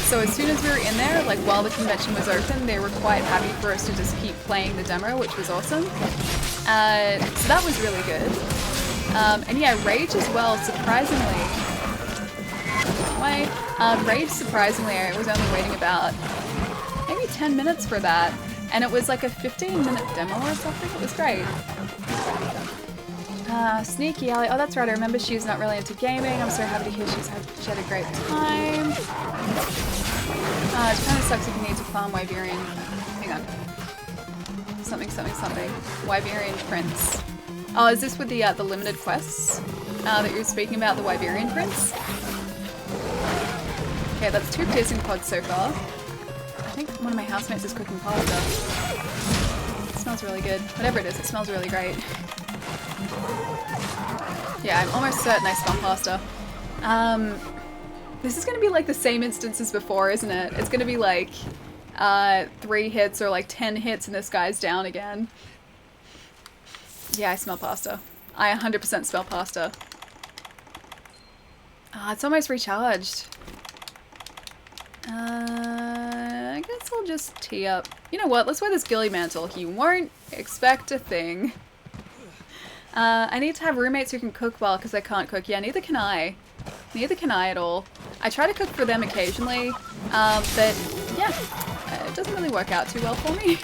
So as soon as we were in there, like while the convention was open, they were quite happy for us to just keep playing the demo, which was awesome. So that was really good. And yeah, Rage as well, surprisingly. Rage, surprisingly, I was only waiting about maybe 10 minutes for that. And it was like a 15-minute demo or something. It was great. Sneaky Ally. Oh, that's right. I remember she's not really into gaming. I'm so happy to hear she had a great time. It kind of sucks if you need to farm Wyverian. Hang on. Something. Wyverian Prince. Oh, is this with the limited quests that you were speaking about, the Wyverian Prince? Okay, that's 2 piercing pods so far. I think one of my housemates is cooking pasta. It smells really good. Whatever it is, it smells really great. Yeah, I'm almost certain I smell pasta. This is gonna be like the same instance as before, isn't it? It's gonna be like 3 hits or like 10 hits and this guy's down again. Yeah, I smell pasta. I 100% smell pasta. It's almost recharged. I guess I'll just tee up. You know what? Let's wear this ghillie mantle. He won't expect a thing. I need to have roommates who can cook well because I can't cook. Yeah, neither can I. Neither can I at all. I try to cook for them occasionally, but yeah, it doesn't really work out too well for me.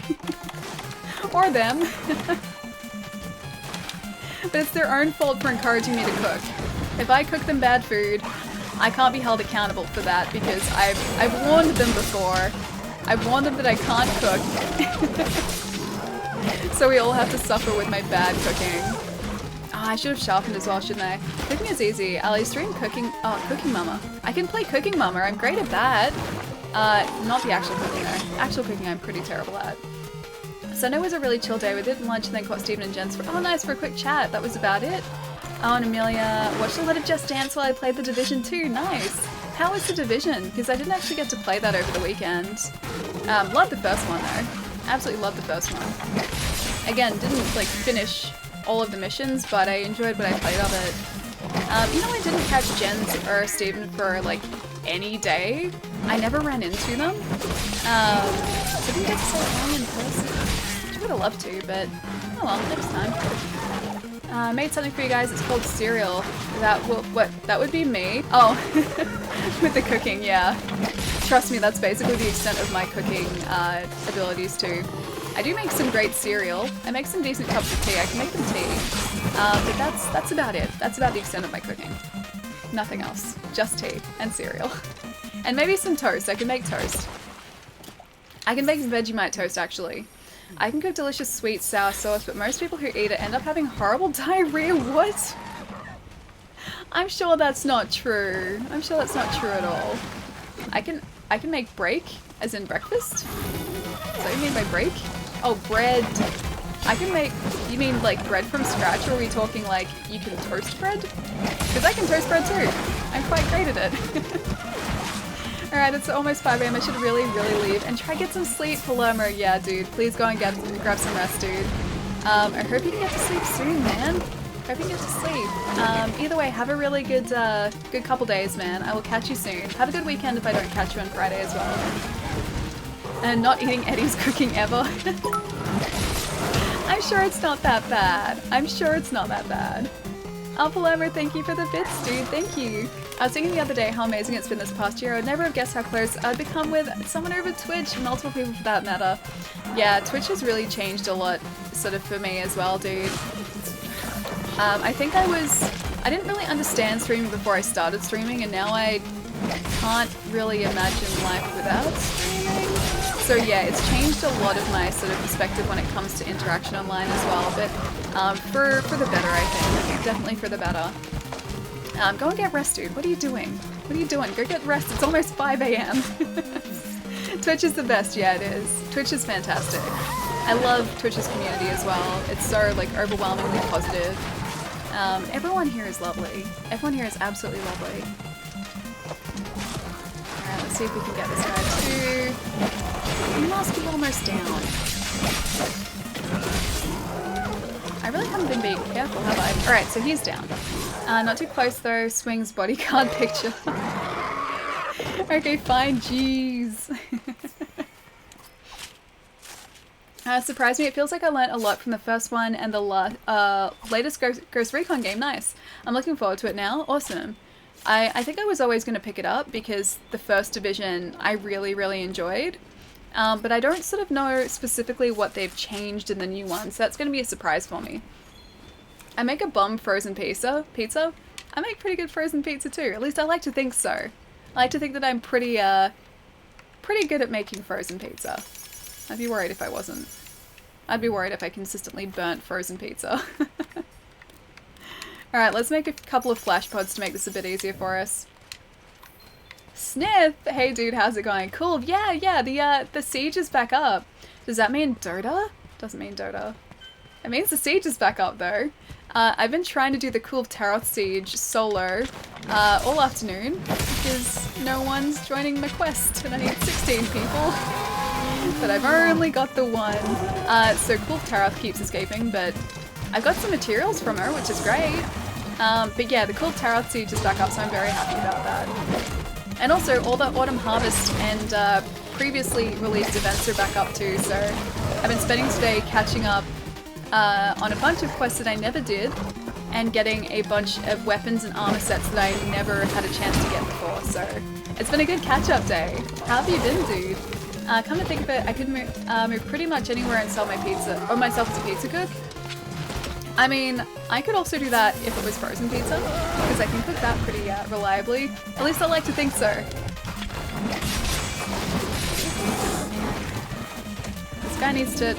Or them. But it's their own fault for encouraging me to cook. If I cook them bad food, I can't be held accountable for that because I've warned them before. I've warned them that I can't cook. So we all have to suffer with my bad cooking. I should have sharpened as well, shouldn't I? Cooking is easy. Ali's stream cooking. Oh, Cooking Mama. I can play Cooking Mama. I'm great at that. Not the actual cooking though. Actual cooking I'm pretty terrible at. Sunday was a really chill day. We did lunch and then caught Stephen and Jens for a quick chat. That was about it. Oh, and Amelia watched a lot of Just Dance while I played The Division 2. Nice. How was The Division? Because I didn't actually get to play that over the weekend. Loved the first one though. Absolutely loved the first one. Again, didn't like finish all of the missions, but I enjoyed what I played of it. You know, I didn't catch Jens or Stephen for like any day. I never ran into them. I didn't get to say hi in person. I would have loved to, but oh well, next time. Made something for you guys. It's called cereal. That would be me. Oh, with the cooking, yeah. Trust me, that's basically the extent of my cooking abilities too. I do make some great cereal. I make some decent cups of tea. I can make them tea. But that's about it. That's about the extent of my cooking. Nothing else. Just tea and cereal. And maybe some toast. I can make toast. I can make Vegemite toast actually. I can cook delicious sweet sour sauce, but most people who eat it end up having horrible diarrhea. What? I'm sure that's not true. I'm sure that's not true at all. I can make break, as in breakfast? Is that what you mean by break? Oh, bread. I can make, you mean like bread from scratch, or are we talking like you can toast bread? Because I can toast bread too. I'm quite great at it. Alright, it's almost 5 AM. I should really leave and try to get some sleep, Palermo. Yeah, dude. Please go and grab some rest, dude. I hope you can get to sleep soon, man. Hope you can get to sleep. Either way, have a really good couple days, man. I will catch you soon. Have a good weekend if I don't catch you on Friday as well. And not eating Eddie's cooking ever. I'm sure it's not that bad. I'm sure it's not that bad. Palermo, thank you for the bits, dude. Thank you. I was thinking the other day how amazing it's been this past year. I would never have guessed how close I'd become with someone over Twitch, multiple people for that matter. Yeah, Twitch has really changed a lot, sort of for me as well, dude. I think I didn't really understand streaming before I started streaming, and now I can't really imagine life without streaming. So yeah, it's changed a lot of my sort of perspective when it comes to interaction online as well, but for the better, I think. Definitely for the better. Go and get rest, dude. What are you doing? What are you doing? Go get rest. It's almost 5 AM. Twitch is the best. Yeah, it is. Twitch is fantastic. I love Twitch's community as well. It's so like overwhelmingly positive. Everyone here is lovely. Everyone here is absolutely lovely. Alright, let's see if we can get this guy too. He must be almost down. I really haven't been being careful, have I? Alright, so he's down. Not too close though. Swings bodyguard picture. Okay, fine. Jeez. Surprised me. It feels like I learned a lot from the first one and the latest Ghost Recon game. Nice. I'm looking forward to it now. Awesome. I think I was always going to pick it up because the first division I really, really enjoyed. But I don't sort of know specifically what they've changed in the new one, so that's going to be a surprise for me. I make a bomb frozen pizza. I make pretty good frozen pizza too. At least I like to think so. I like to think that I'm pretty good at making frozen pizza. I'd be worried if I wasn't. I'd be worried if I consistently burnt frozen pizza. Alright, let's make a couple of flash pods to make this a bit easier for us. Sniff! Hey dude, how's it going? Cool, yeah, the siege is back up. Does that mean Dota? Doesn't mean Dota. It means the siege is back up though. I've been trying to do the Kulve Taroth siege solo all afternoon because no one's joining my quest and I need 16 people. But I've only got the one. So Kulve Taroth keeps escaping, but I've got some materials from her, which is great. But yeah, the Kulve Taroth siege is back up, so I'm very happy about that. And also, all the Autumn Harvest and previously released events are back up too, so I've been spending today catching up on a bunch of quests that I never did, and getting a bunch of weapons and armor sets that I never had a chance to get before, so it's been a good catch-up day. How have you been, dude? Come to think of it, I could move pretty much anywhere and sell my pizza, or myself as a pizza cook. I mean, I could also do that if it was frozen pizza, because I can cook that pretty reliably. At least I like to think so. This guy needs to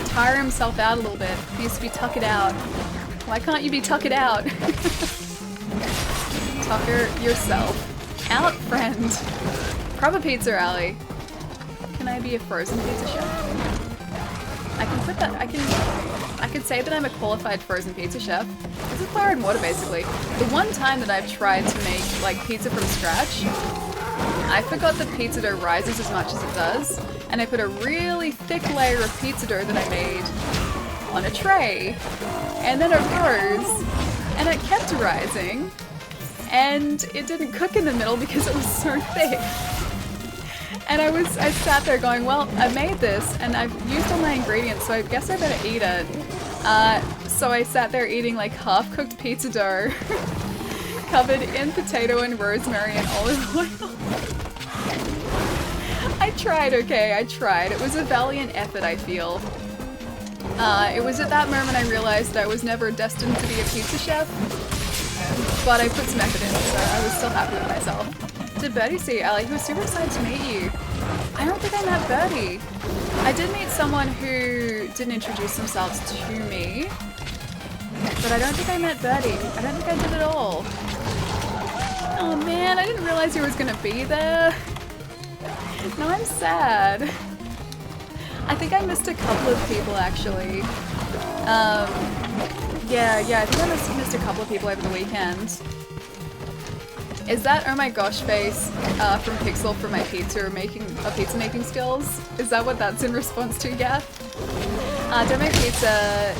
tire himself out a little bit. He needs to be tuckered out. Why can't you be tuckered out? Tucker yourself. Out, friend. Proper pizza alley. Can I be a frozen pizza chef? I can put that, I could say that I'm a qualified frozen pizza chef. This is fire and water basically. The one time that I've tried to make like pizza from scratch, I forgot that pizza dough rises as much as it does, and I put a really thick layer of pizza dough that I made on a tray, and then it rose, and it kept rising, and it didn't cook in the middle because it was so thick. And I sat there going, well, I made this and I've used all my ingredients, so I guess I better eat it. So I sat there eating like half-cooked pizza dough, covered in potato and rosemary and olive oil. I tried, okay, I tried. It was a valiant effort, I feel. It was at that moment I realized that I was never destined to be a pizza chef, but I put some effort in, so I was still happy with myself. Did Birdie see you, Allie? He was super excited to meet you. I don't think I met Birdie. I did meet someone who didn't introduce themselves to me, but I don't think I met Birdie. I don't think I did at all. Oh man, I didn't realize he was gonna be there. Now I'm sad. I think I missed a couple of people actually. Yeah, I think I missed a couple of people over the weekend. Is that oh my gosh face from Pixel for my pizza making skills? Is that what that's in response to, Gaff? Don't make pizza.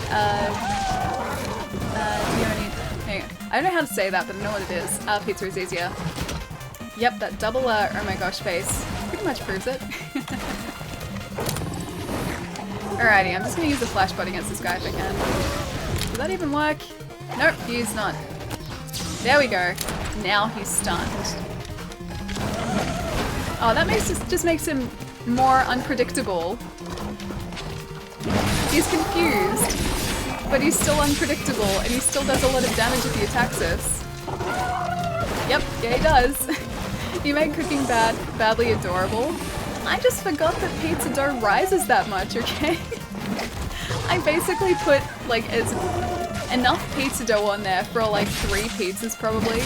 Hang on. I don't know how to say that, but I know what it is. Pizza is easier. Yep, that double oh my gosh face pretty much proves it. Alrighty, I'm just gonna use a flash bot against this guy if I can. Does that even work? Nope, he's not. There we go. Now he's stunned. Oh, that just makes him more unpredictable. He's confused, but he's still unpredictable, and he still does a lot of damage if he attacks us. Yep, yeah he does. You make cooking badly adorable. I just forgot that pizza dough rises that much, okay? I basically put like enough pizza dough on there for like 3 pizzas probably.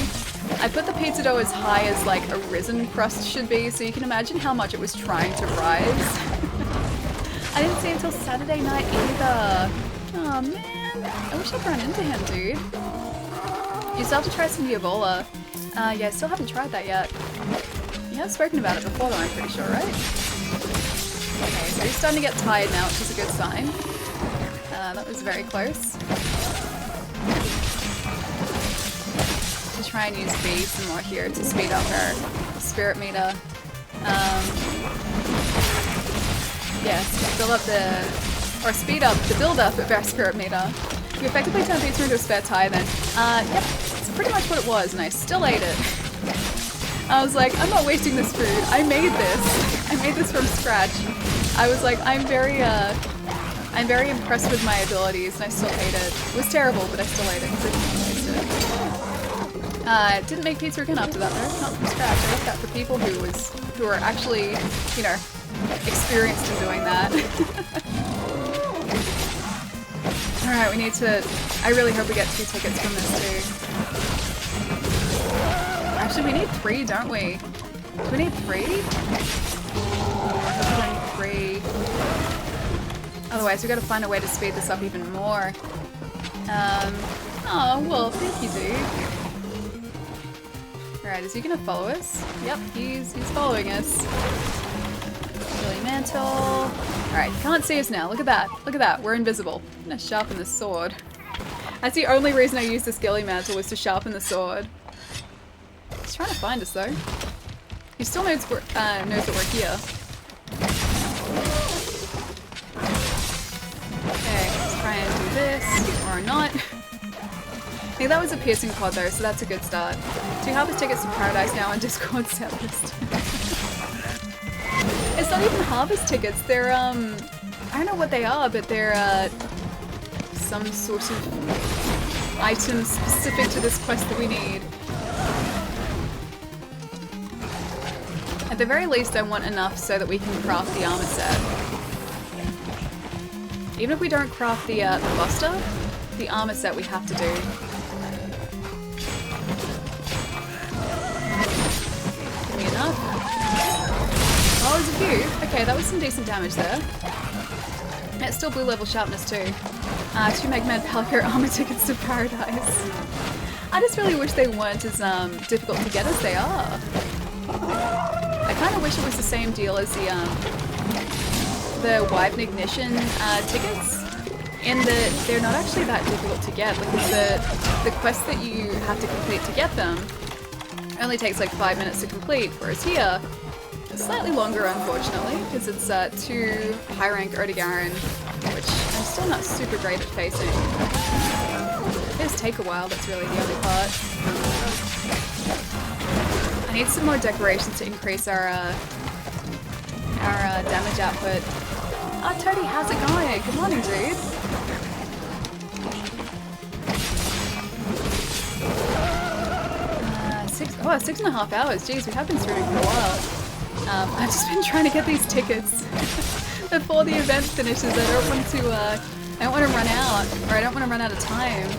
I put the pizza dough as high as like a risen crust should be, so you can imagine how much it was trying to rise. I didn't see it until Saturday night either. Oh man, I wish I'd run into him, dude. You still have to try some Diavola. Yeah, I still haven't tried that yet. You have spoken about it before though, I'm pretty sure, right? Okay, so he's starting to get tired now, which is a good sign. That was very close. try and use B some more here to speed up our spirit meter. Yes, build up or speed up the build up of our spirit meter. You effectively turn pizza into a spare tire then. Yep, it's pretty much what it was, and I still ate it. I was like, I'm not wasting this food. I made this. I made this from scratch. I was like, I'm very impressed with my abilities, and I still ate it. It was terrible, but I still ate it because I didn't waste it. Didn't make pizza again after that though, not from scratch. I left that for people who are actually, you know, experienced in doing that. Alright, we need to... I really hope we get 2 tickets from this too. Actually, we need 3, don't we? Do we need 3? We need 3. Otherwise, we gotta find a way to speed this up even more. Oh, well, thank you, dude. Alright, is he gonna follow us? Yep, he's following us. Chili mantle. Alright, can't see us now. Look at that. Look at that. We're invisible. I'm gonna sharpen the sword. That's the only reason I used the Skilly Mantle, was to sharpen the sword. He's trying to find us though. He still knows that we're here. Okay, let's try and do this, or not. I think that was a piercing pod though, so that's a good start. 2 Harvest tickets to Paradise now on Discord set list. It's not even Harvest tickets, they're I don't know what they are, but they're some sort of item specific to this quest that we need. At the very least, I want enough so that we can craft the armor set. Even if we don't craft the buster, the armor set we have to do. Give me enough. Oh, there's a few. Okay, that was some decent damage there. It's still blue level sharpness too. 2 Mega Man Palico armor tickets to Paradise. I just really wish they weren't as difficult to get as they are. I kind of wish it was the same deal as the Wipe and Ignition tickets, in that they're not actually that difficult to get. Like the quest that you have to complete to get them only takes like 5 minutes to complete, whereas here it's slightly longer, unfortunately, because it's 2 high rank Erdogan, which I'm still not super great at facing. It does take a while, that's really the only part. I need some more decorations to increase our damage output. Oh, Toady, how's it going? Good morning, dude. Six and a half hours. Jeez, we have been streaming for a while. I've just been trying to get these tickets before the event finishes. I don't want to run out, or I don't want to run out of time.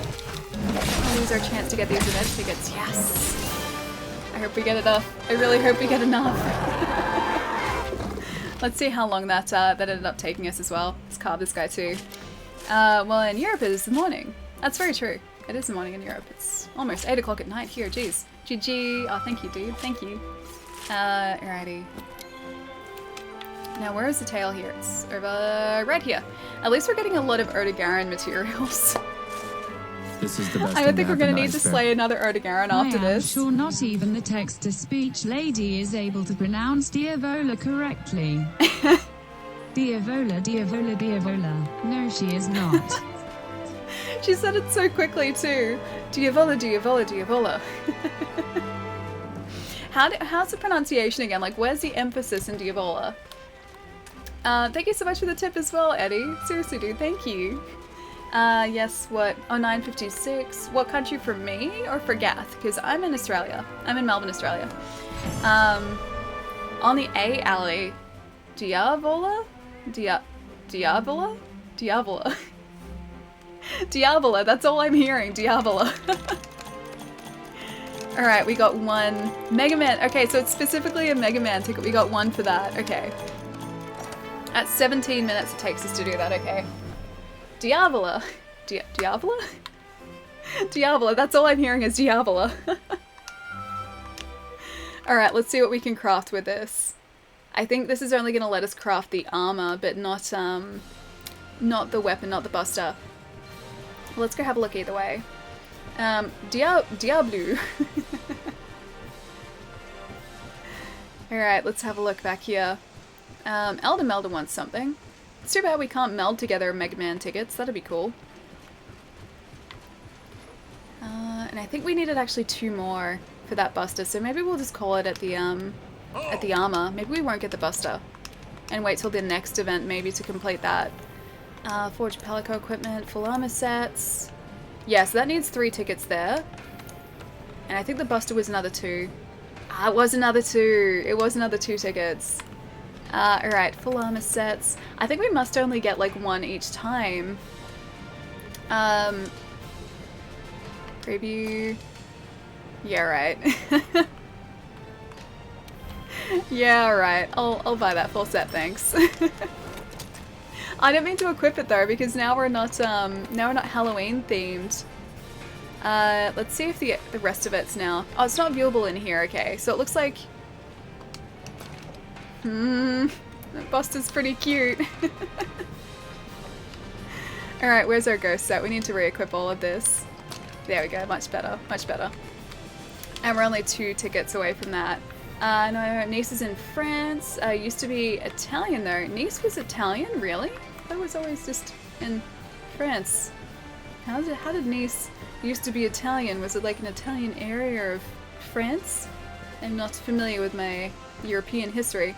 We'll lose our chance to get these event tickets. Yes. I hope we get enough. I really hope we get enough. Let's see how long that ended up taking us as well. Let's carve this guy too. Well, in Europe it is the morning. That's very true. It is the morning in Europe. It's almost 8 o'clock at night here. Jeez. GG. Oh, thank you, dude. Thank you. Alrighty. Now, where is the tail here? It's over right here. At least we're getting a lot of Erdogan materials. This is the best. I don't think we're going to need to slay another Erdogan after this. I am sure not even the text-to-speech lady is able to pronounce Diavola correctly. Diavola, Diavola, Diavola. No, she is not. She said it so quickly too. Diavola, Diavola, Diavola. How's the pronunciation again? Like, where's the emphasis in Diavola? Thank you so much for the tip as well, Eddie. Seriously, dude, thank you. Yes, what? Oh, 9:56. What country for me or for Gath? Because I'm in Australia. I'm in Melbourne, Australia. On the A alley. Diavola? Diavola? Diavola. Diavola, that's all I'm hearing. Diavola. Alright, we got 1 Mega Man. Okay, so it's specifically a Mega Man ticket. We got 1 for that. Okay. At 17 minutes it takes us to do that. Okay. Diavola. Diavola? Diavola, that's all I'm hearing is Diavola. Alright, let's see what we can craft with this. I think this is only going to let us craft the armor, but not the weapon, not the buster. Let's go have a look either way. Diablo. Alright, let's have a look back here. Elder Melder wants something. It's too bad we can't meld together Mega Man tickets. That'd be cool. And I think we needed actually 2 more for that Buster, so maybe we'll just call it at the armor. Maybe we won't get the Buster. And wait till the next event maybe to complete that. Forge Pelico equipment, full armor sets. Yeah, so that needs 3 tickets there. And I think the Buster was another 2. It was another 2. It was another 2 tickets. Alright, full armor sets. I think we must only get like 1 each time. Preview. Yeah, right. Yeah, right. I'll buy that full set, thanks. I didn't mean to equip it though, because now we're not Halloween themed. Let's see if the rest of it's now. Oh, it's not viewable in here. Okay, so it looks like. The Buster's pretty cute. All right, where's our ghost set? We need to re-equip all of this. There we go. Much better. Much better. And we're only 2 tickets away from that. No, Nice is in France. Used to be Italian though. Nice was Italian, really? That was always just in France. How did Nice used to be Italian? Was it like an Italian area of France? I'm not familiar with my European history.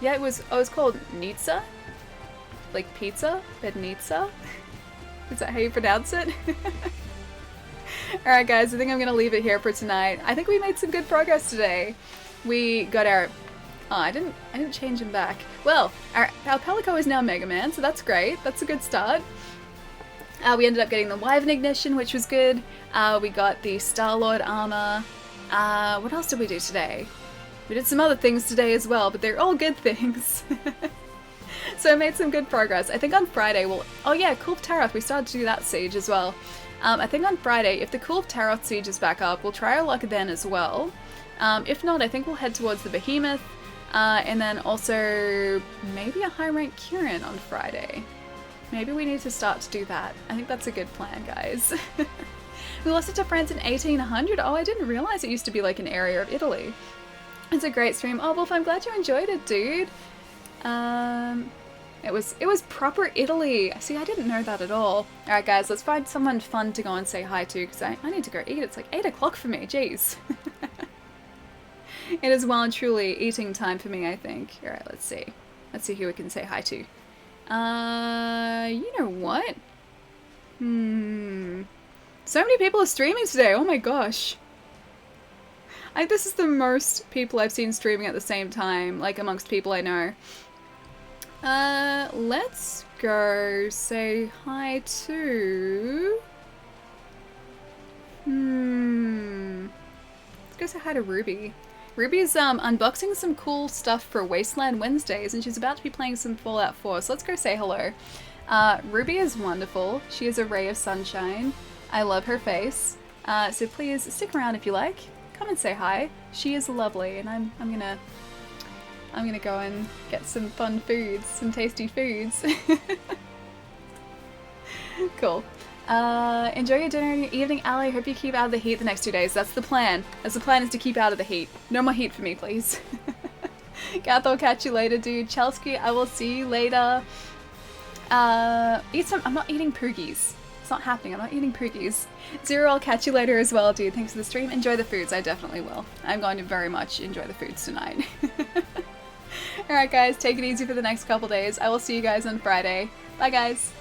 Yeah, it was called Nizza? Like pizza? But Nizza? Is that how you pronounce it? Alright guys, I think I'm gonna leave it here for tonight. I think we made some good progress today. We got our... Oh, I didn't change him back. Well, our Pelico is now Mega Man, so that's great. That's a good start. We ended up getting the Wyvern Ignition, which was good. We got the Star-Lord armor. What else did we do today? We did some other things today as well, but they're all good things. So I made some good progress. I think on Friday we'll... Oh yeah, Kulve Taroth, we started to do that siege as well. I think on Friday, if the Kulve Taroth siege is back up, we'll try our luck then as well. If not, I think we'll head towards the Behemoth, and then also maybe a high rank Kieran on Friday. Maybe we need to start to do that. I think that's a good plan, guys. We lost it to France in 1800. Oh, I didn't realize it used to be like an area of Italy. It's a great stream. Oh, Wolf, I'm glad you enjoyed it, dude. It was proper Italy. See, I didn't know that at all. Alright guys, let's find someone fun to go and say hi to, because I need to go eat. It's like 8 o'clock for me, jeez. It is well and truly eating time for me, I think. Alright, let's see. Let's see who we can say hi to. You know what? So many people are streaming today, oh my gosh. This is the most people I've seen streaming at the same time, like amongst people I know. Let's go say hi to... Let's go say hi to Ruby. Ruby's unboxing some cool stuff for Wasteland Wednesdays, and she's about to be playing some Fallout 4, so let's go say hello. Ruby is wonderful. She is a ray of sunshine. I love her face. So please stick around if you like. Come and say hi. She is lovely, and I'm gonna go and get some fun foods, some tasty foods. Cool. Enjoy your dinner and your evening, Ali. Hope you keep out of the heat the next 2 days. That's the plan. That's the plan, is to keep out of the heat. No more heat for me, please. Gath, I'll catch you later, dude. Chelsky, I will see you later. Eat some. I'm not eating poogies. It's not happening. I'm not eating poogies. Zero, I'll catch you later as well, dude. Thanks for the stream. Enjoy the foods. I definitely will. I'm going to very much enjoy the foods tonight. Alright guys, take it easy for the next couple days. I will see you guys on Friday. Bye guys!